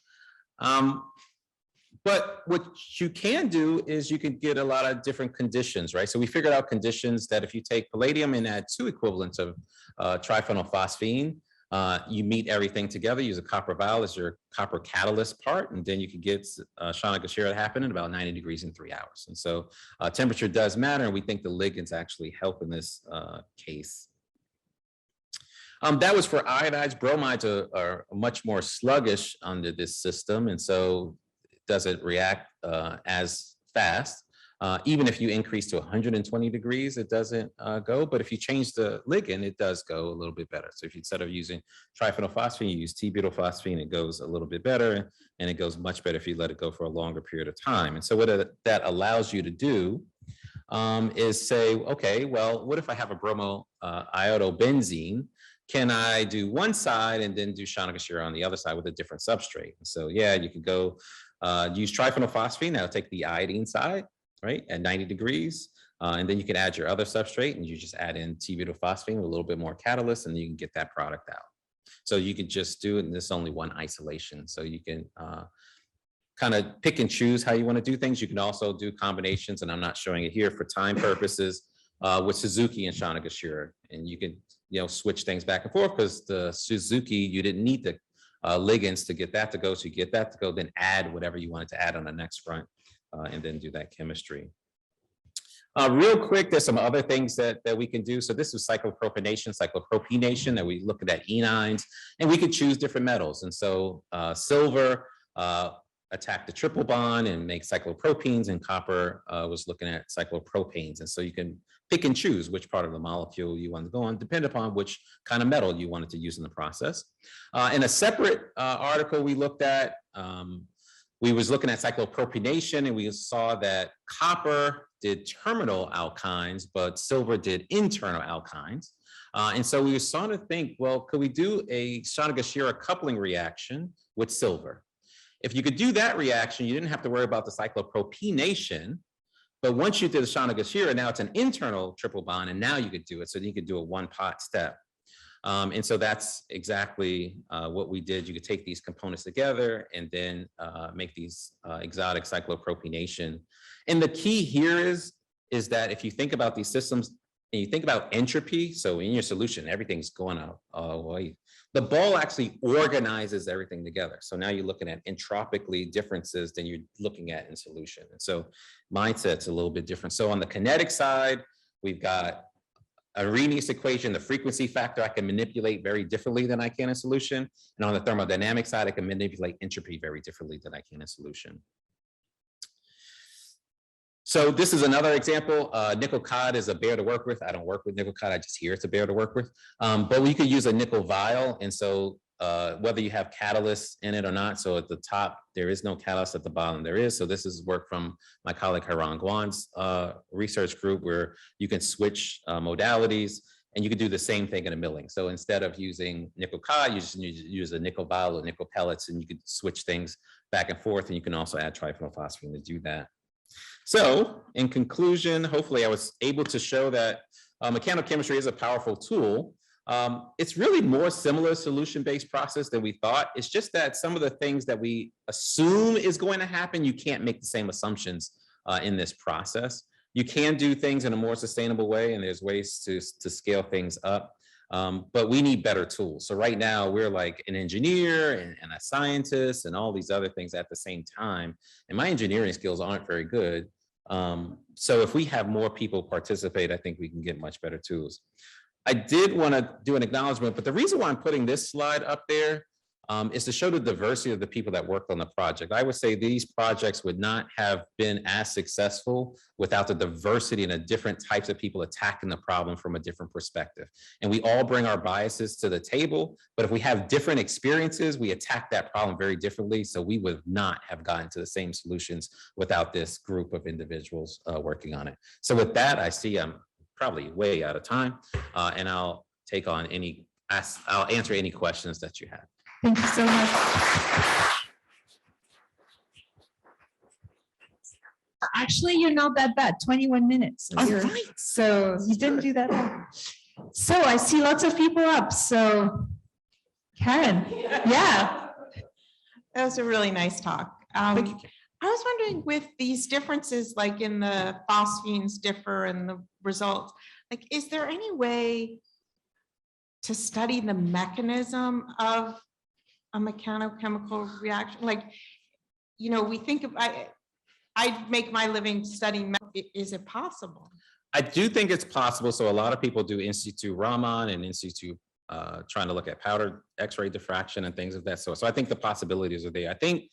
But what you can do is you can get a lot of different conditions, right? So we figured out conditions that if you take palladium and add 2 equivalents of triphenylphosphine, you meet everything together, use a copper vial as your copper catalyst part, and then you can get Mechanochemistry to happen in about 90 degrees in 3 hours. And so temperature does matter, and we think the ligands actually help in this case. That was for iodides. Bromides are much more sluggish under this system, and so doesn't react as fast. Even if you increase to 120 degrees, it doesn't go. But if you change the ligand, it does go a little bit better. So if you, instead of using triphenylphosphine, you use T-butylphosphine, it goes a little bit better, and it goes much better if you let it go for a longer period of time. And so what that allows you to do is say, okay, well, what if I have a bromo iodobenzene? Can I do one side and then do Mechanochemistry on the other side with a different substrate? So yeah, you could go use triphenylphosphine. That'll take the iodine side, right, at 90 degrees. And then you can add your other substrate, and you just add in T-butylphosphine with a little bit more catalyst, and you can get that product out. So you could just do it, and there's only one isolation. So you can kind of pick and choose how you want to do things. You can also do combinations, and I'm not showing it here for time purposes, with Suzuki and Mechanochemistry. And you can switch things back and forth, because the Suzuki, you didn't need the ligands to get that to go. So you get that to go, then add whatever you wanted to add on the next front, and then do that chemistry. Real quick, there's some other things that we can do. So this is cyclopropionation, cyclopropenation, that we look at that enines, and we could choose different metals. And so silver attack the triple bond and make cyclopropenes, and copper was looking at cyclopropanes. And so you can pick and choose which part of the molecule you want to go on, depending upon which kind of metal you wanted to use in the process. In a separate article we looked at, we was looking at cyclopropenation, and we saw that copper did terminal alkynes, but silver did internal alkynes. And so we were starting to think, well, could we do a Shonagashira coupling reaction with silver? If you could do that reaction, you didn't have to worry about the cyclopropenation. But once you did the Shonagashira, now it's an internal triple bond, and now you could do it. So you could do a one-pot step. And so that's exactly what we did. You could take these components together and then make these exotic cyclopropenation. And the key here is that if you think about these systems and you think about entropy, so in your solution, everything's going out away. The ball actually organizes everything together. So now you're looking at entropically differences than you're looking at in solution. And so mindset's a little bit different. So on the kinetic side, we've got a Arrhenius equation, the frequency factor I can manipulate very differently than I can in solution. And on the thermodynamic side, I can manipulate entropy very differently than I can in solution. So this is another example. Nickel cod is a bear to work with. I don't work with nickel cod, I just hear it's a bear to work with. But we could use a nickel vial. And so whether you have catalyst in it or not, so at the top, there is no catalyst, at the bottom there is. So this is work from my colleague Haran Guan's research group, where you can switch modalities, and you can do the same thing in a milling. So instead of using nickel cod, you just use a nickel vial or nickel pellets, and you could switch things back and forth, and you can also add triphenylphosphine to do that. So in conclusion, hopefully I was able to show that mechanochemistry is a powerful tool. It's really more similar solution-based process than we thought. It's just that some of the things that we assume is going to happen, you can't make the same assumptions in this process. You can do things in a more sustainable way, and there's ways to scale things up. But we need better tools. So right now we're like an engineer and a scientist and all these other things at the same time. And my engineering skills aren't very good. So if we have more people participate, I think we can get much better tools. I did want to do an acknowledgement, but the reason why I'm putting this slide up there is to show the diversity of the people that worked on the project. I would say these projects would not have been as successful without the diversity and the different types of people attacking the problem from a different perspective. And we all bring our biases to the table, but if we have different experiences, we attack that problem very differently. So we would not have gotten to the same solutions without this group of individuals working on it. So with that, I see I'm probably way out of time, and I'll answer any questions that you have. Thank you so much. Actually, you're not that bad, 21 minutes. So you didn't do that bad. So I see lots of people up. So Karen, yeah. That was a really nice talk. I was wondering, with these differences, like in the phosphines differ in the results, like, is there any way to study the mechanism of a mechanochemical reaction? Like, you know, we think of, I make my living studying, is it possible? I do think it's possible. So a lot of people do in situ Raman and in situ trying to look at powder X-ray diffraction and things of that sort. So I think the possibilities are there. I think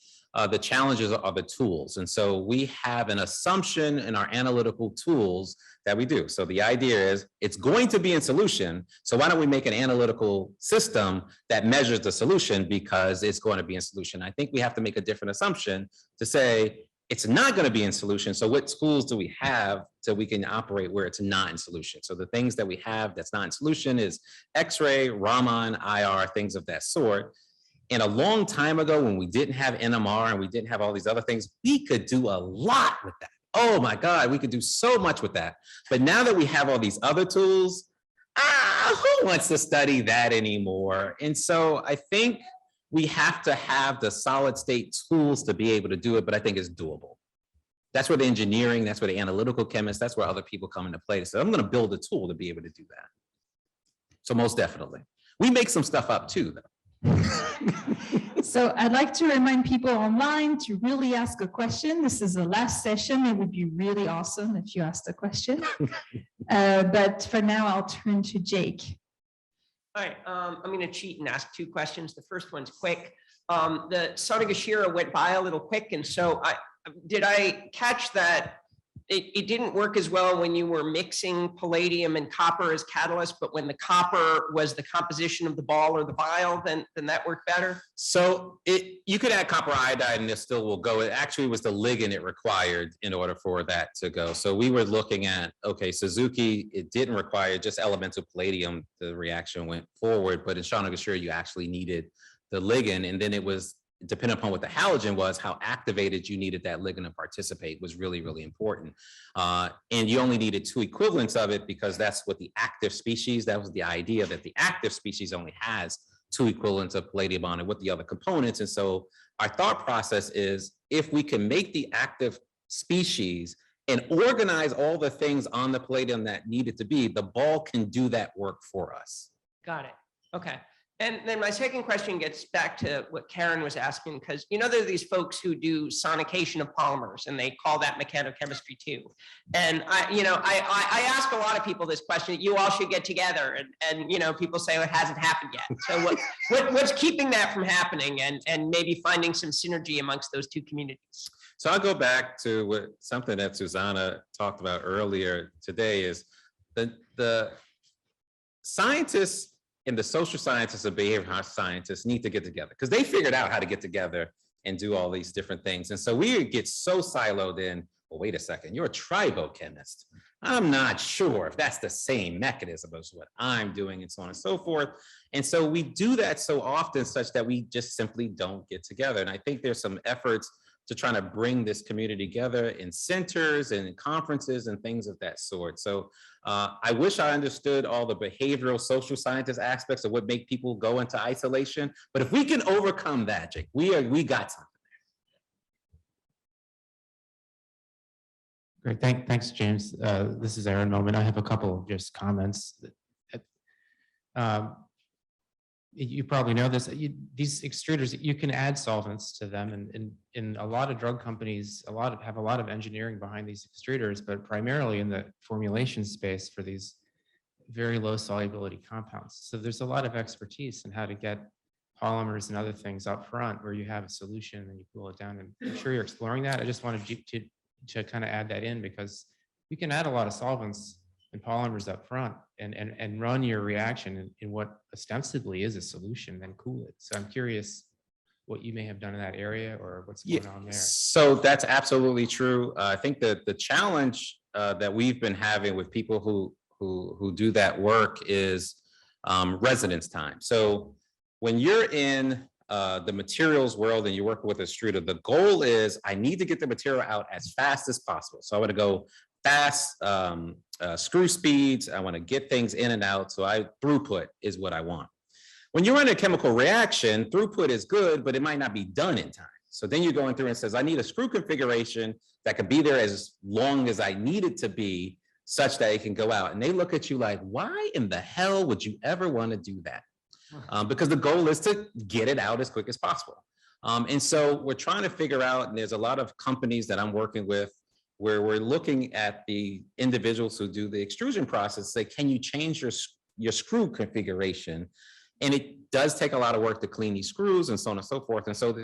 the challenges are the tools. And so we have an assumption in our analytical tools that we do. So the idea is it's going to be in solution. So why don't we make an analytical system that measures the solution because it's going to be in solution? I think we have to make a different assumption to say it's not going to be in solution. So what tools do we have so we can operate where it's not in solution? So the things that we have that's not in solution is X-ray, Raman, IR, things of that sort. And a long time ago, when we didn't have NMR and we didn't have all these other things, we could do a lot with that. Oh my God, we could do so much with that. But now that we have all these other tools, who wants to study that anymore? And so I think we have to have the solid state tools to be able to do it, but I think it's doable. That's where the engineering, that's where the analytical chemists, that's where other people come into play. So I'm going to build a tool to be able to do that. So most definitely. We make some stuff up too, though. So I'd like to remind people online to really ask a question. This is the last session. It would be really awesome if you asked a question. But for now, I'll turn to Jake. All right, I'm going to cheat and ask 2 questions. The first one's quick. The Sonogashira went by a little quick, and so did I catch that it didn't work as well when you were mixing palladium and copper as catalyst, but when the copper was the composition of the ball or the vial, then that worked better? So you could add copper iodide and it still will go. It actually was the ligand it required in order for that to go. So we were looking at, okay, Suzuki, it didn't require just elemental palladium. The reaction went forward, but in Sonogashira, you actually needed the ligand, and then it was depending upon what the halogen was, how activated you needed that ligand to participate was really, really important. And you only needed 2 equivalents of it because that's what the active species, that was the idea, that the active species only has 2 equivalents of palladium on it with the other components. And so our thought process is, if we can make the active species and organize all the things on the palladium that needed to be, the ball can do that work for us. Got it. Okay. And then my second question gets back to what Karen was asking, because there are these folks who do sonication of polymers, and they call that mechanochemistry too. And I ask a lot of people this question: you all should get together, and people say it hasn't happened yet. So what's keeping that from happening, and maybe finding some synergy amongst those 2 communities? So I'll go back to something that Susannah talked about earlier today is the scientists and the social scientists and behavioral scientists need to get together because they figured out how to get together and do all these different things. And so we get so siloed in, well, wait a second, you're a tribochemist. I'm not sure if that's the same mechanism as what I'm doing and so on and so forth. And so we do that so often such that we just simply don't get together. And I think there's some efforts to try to bring this community together in centers and in conferences and things of that sort. So I wish I understood all the behavioral social scientist aspects of what make people go into isolation. But if we can overcome that, Jake, we got something there. Great, thanks, James. This is Aaron Moment. I have a couple of just comments. You probably know this, these extruders, you can add solvents to them, and in a lot of drug companies, have a lot of engineering behind these extruders, but primarily in the formulation space for these very low solubility compounds. So there's a lot of expertise in how to get polymers and other things up front where you have a solution and you cool it down. And I'm sure you're exploring that. I just wanted to kind of add that in because you can add a lot of solvents and polymers up front and run your reaction in what ostensibly is a solution, then cool it. So I'm curious what you may have done in that area or what's going on there. So that's absolutely true. I think that the challenge that we've been having with people who do that work is residence time. So when you're in the materials world and you're working with a extruder, the goal is I need to get the material out as fast as possible. So I want to go fast screw speeds. I want to get things in and out. So throughput is what I want. When you're in a chemical reaction, throughput is good, but it might not be done in time. So then you're going through and says, I need a screw configuration that could be there as long as I need it to be such that it can go out. And they look at you like, why in the hell would you ever want to do that? Because the goal is to get it out as quick as possible. And so we're trying to figure out, and there's a lot of companies that I'm working with where we're looking at the individuals who do the extrusion process, say, can you change your screw configuration? And it does take a lot of work to clean these screws and so on and so forth. And so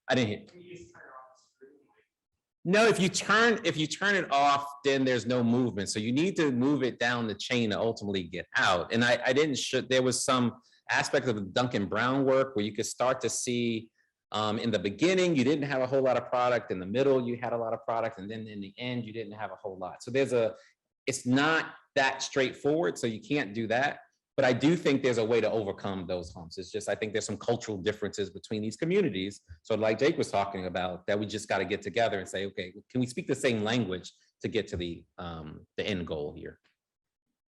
I didn't hear. No, if you turn it off, then there's no movement. So you need to move it down the chain to ultimately get out. And I didn't there was some aspect of the Duncan Brown work where you could start to see in the beginning, you didn't have a whole lot of product. In the middle, you had a lot of product. And then in the end, you didn't have a whole lot. So it's not that straightforward. So you can't do that. But I do think there's a way to overcome those humps. It's just, I think there's some cultural differences between these communities. So like Jake was talking about, that we just got to get together and say, okay, can we speak the same language to get to the end goal here?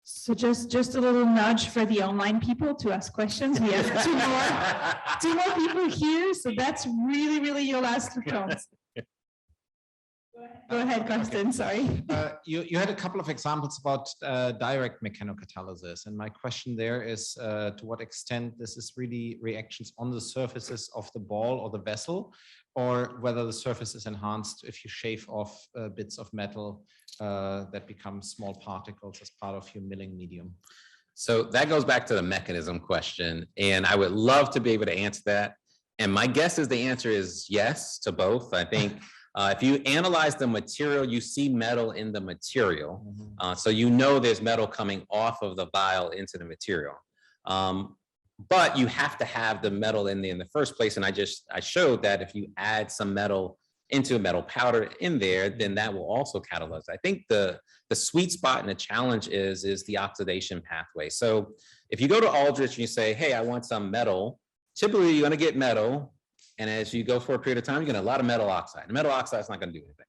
So just a little nudge for the online people to ask questions. We have two more people here. So that's really, really your last chance. Go ahead, Carsten, sorry. You had a couple of examples about direct mechanocatalysis, and my question there is to what extent this is really reactions on the surfaces of the ball or the vessel, or whether the surface is enhanced if you shave off bits of metal that become small particles as part of your milling medium. So that goes back to the mechanism question, and I would love to be able to answer that. And my guess is the answer is yes to both. I think if you analyze the material, you see metal in the material. So you know there's metal coming off of the vial into the material. But you have to have the metal in there in the first place. And I showed that if you add some metal into a metal powder in there, then that will also catalyze. I think the sweet spot and the challenge is the oxidation pathway. So if you go to Aldrich and you say, hey, I want some metal, typically you're going to get metal. And as you go for a period of time, you're going to get a lot of metal oxide. And metal oxide is not going to do anything.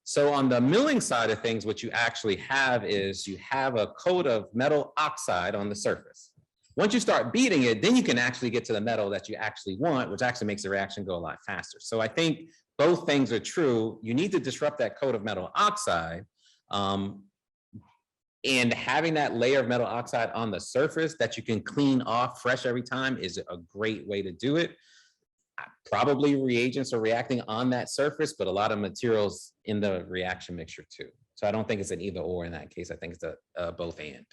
So on the milling side of things, what you actually have is you have a coat of metal oxide on the surface. Once you start beating it, then you can actually get to the metal that you actually want, which actually makes the reaction go a lot faster. So I think both things are true. You need to disrupt that coat of metal oxide. And having that layer of metal oxide on the surface that you can clean off fresh every time is a great way to do it. Probably reagents are reacting on that surface, but a lot of materials in the reaction mixture too. So I don't think it's an either or in that case. I think it's a both and.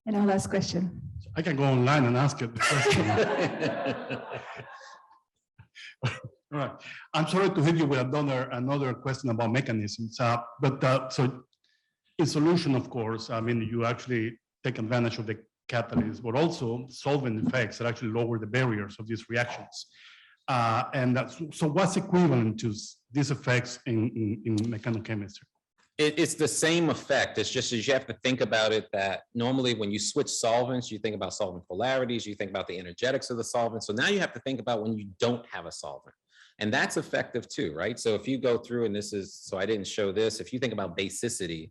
And our last question. I can go online and ask it the question. All right. I'm sorry to hit you with another question about mechanisms. So in solution, of course, I mean, you actually take advantage of the catalyst, but also solvent effects that actually lower the barriers of these reactions. So what's equivalent to these effects in mechanochemistry? It's the same effect. It's just as you have to think about it that normally when you switch solvents, you think about solvent polarities, you think about the energetics of the solvent. So now you have to think about when you don't have a solvent. And that's effective too, right? So if you go through, and this is, so I didn't show this, if you think about basicity,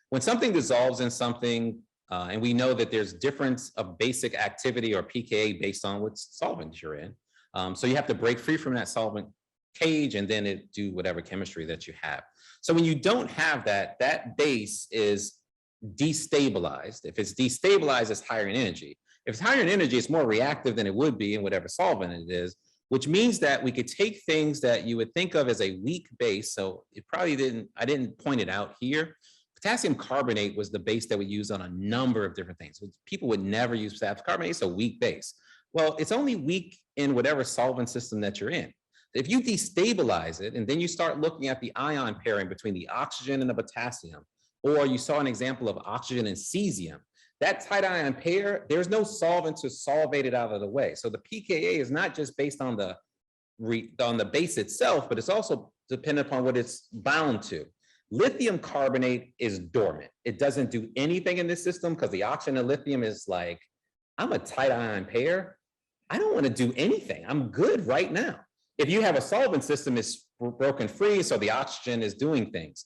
when something dissolves in something, and we know that there's difference of basic activity or pKa based on what solvent you're in. So you have to break free from that solvent cage and then do whatever chemistry that you have. So when you don't have that, that base is destabilized. If it's destabilized, it's higher in energy. If it's higher in energy, it's more reactive than it would be in whatever solvent it is, which means that we could take things that you would think of as a weak base. So it probably didn't, I didn't point it out here. Potassium carbonate was the base that we use on a number of different things. People would never use potassium carbonate. It's a weak base. Well, it's only weak in whatever solvent system that you're in. If you destabilize it, and then you start looking at the ion pairing between the oxygen and the potassium, or you saw an example of oxygen and cesium, that tight ion pair, there's no solvent to solvate it out of the way. So the pKa is not just based on the base itself, but it's also dependent upon what it's bound to. Lithium carbonate is dormant. It doesn't do anything in this system because the oxygen and lithium is like, I'm a tight ion pair. I don't want to do anything. I'm good right now. If you have a solvent system, it's broken free, so the oxygen is doing things.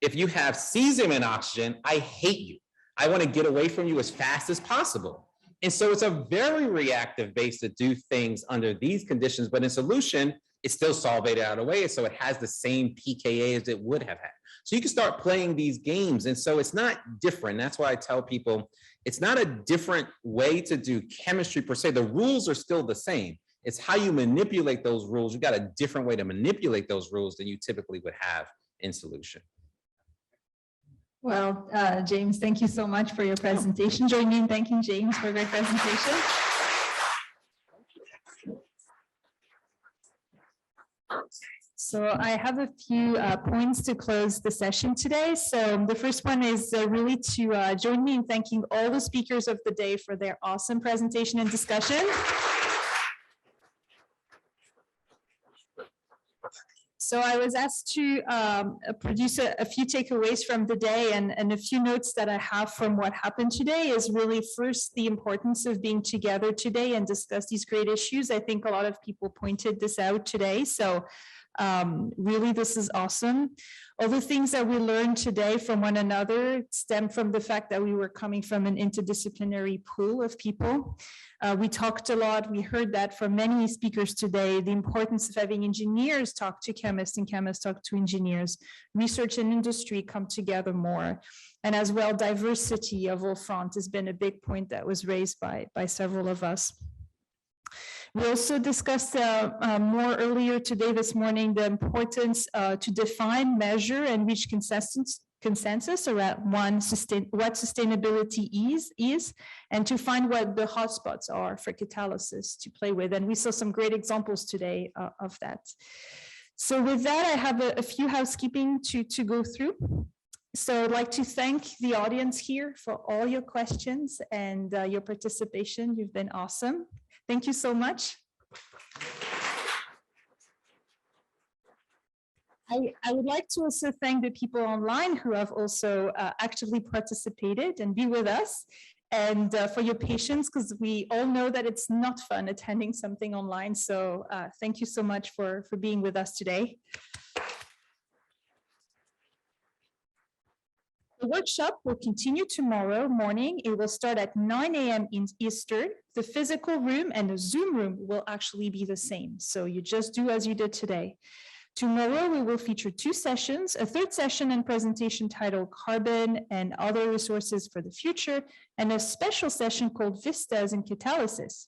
If you have cesium and oxygen, I hate you. I want to get away from you as fast as possible. And so it's a very reactive base to do things under these conditions, but in solution, it's still solvated out of the way, so it has the same pKa as it would have had. So you can start playing these games, and so it's not different. That's why I tell people, it's not a different way to do chemistry per se. The rules are still the same. It's how you manipulate those rules. You got a different way to manipulate those rules than you typically would have in solution. Well, James, thank you so much for your presentation. Join me in thanking James for a great presentation. So I have a few points to close the session today. So the first one is really to join me in thanking all the speakers of the day for their awesome presentation and discussion. So I was asked to produce a few takeaways from the day, and a few notes that I have from what happened today is really first the importance of being together today and discuss these great issues. I think a lot of people pointed this out today. So Really, this is awesome. All the things that we learned today from one another stem from the fact that we were coming from an interdisciplinary pool of people. We talked a lot. We heard that from many speakers today, the importance of having engineers talk to chemists and chemists talk to engineers. Research and industry come together more. And as well, diversity of all fronts has been a big point that was raised by several of us. We also discussed more earlier today, this morning, the importance to define, measure, and reach consensus around what sustainability is, and to find what the hotspots are for catalysis to play with. And we saw some great examples today of that. So with that, I have a few housekeeping to go through. So I'd like to thank the audience here for all your questions and your participation. You've been awesome. Thank you so much. I would like to also thank the people online who have also actively participated and be with us, and for your patience, because we all know that it's not fun attending something online. So thank you so much for being with us today. The workshop will continue tomorrow morning. It will start at 9 a.m. in Eastern. The physical room and the Zoom room will actually be the same. So you just do as you did today. Tomorrow, we will feature 2 sessions, a 3rd session and presentation titled Carbon and Other Resources for the Future, and a special session called Vistas in Catalysis.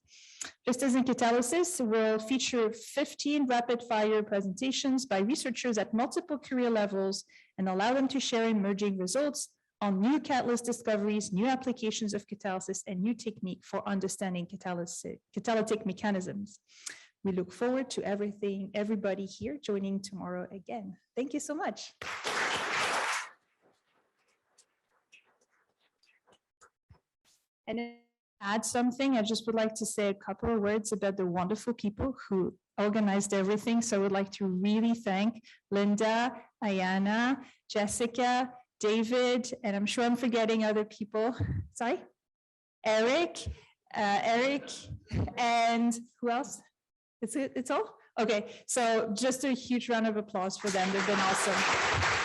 Vistas in Catalysis will feature 15 rapid-fire presentations by researchers at multiple career levels and allow them to share emerging results on new catalyst discoveries, new applications of catalysis, and new technique for understanding catalytic mechanisms. We look forward to everybody here joining tomorrow again. Thank you so much. And to add something, I just would like to say a couple of words about the wonderful people who organized everything. So I would like to really thank Linda, Ayana, Jessica, David, and I'm sure I'm forgetting other people. Sorry? Eric, and who else? It's all? Okay, so just a huge round of applause for them. They've been awesome.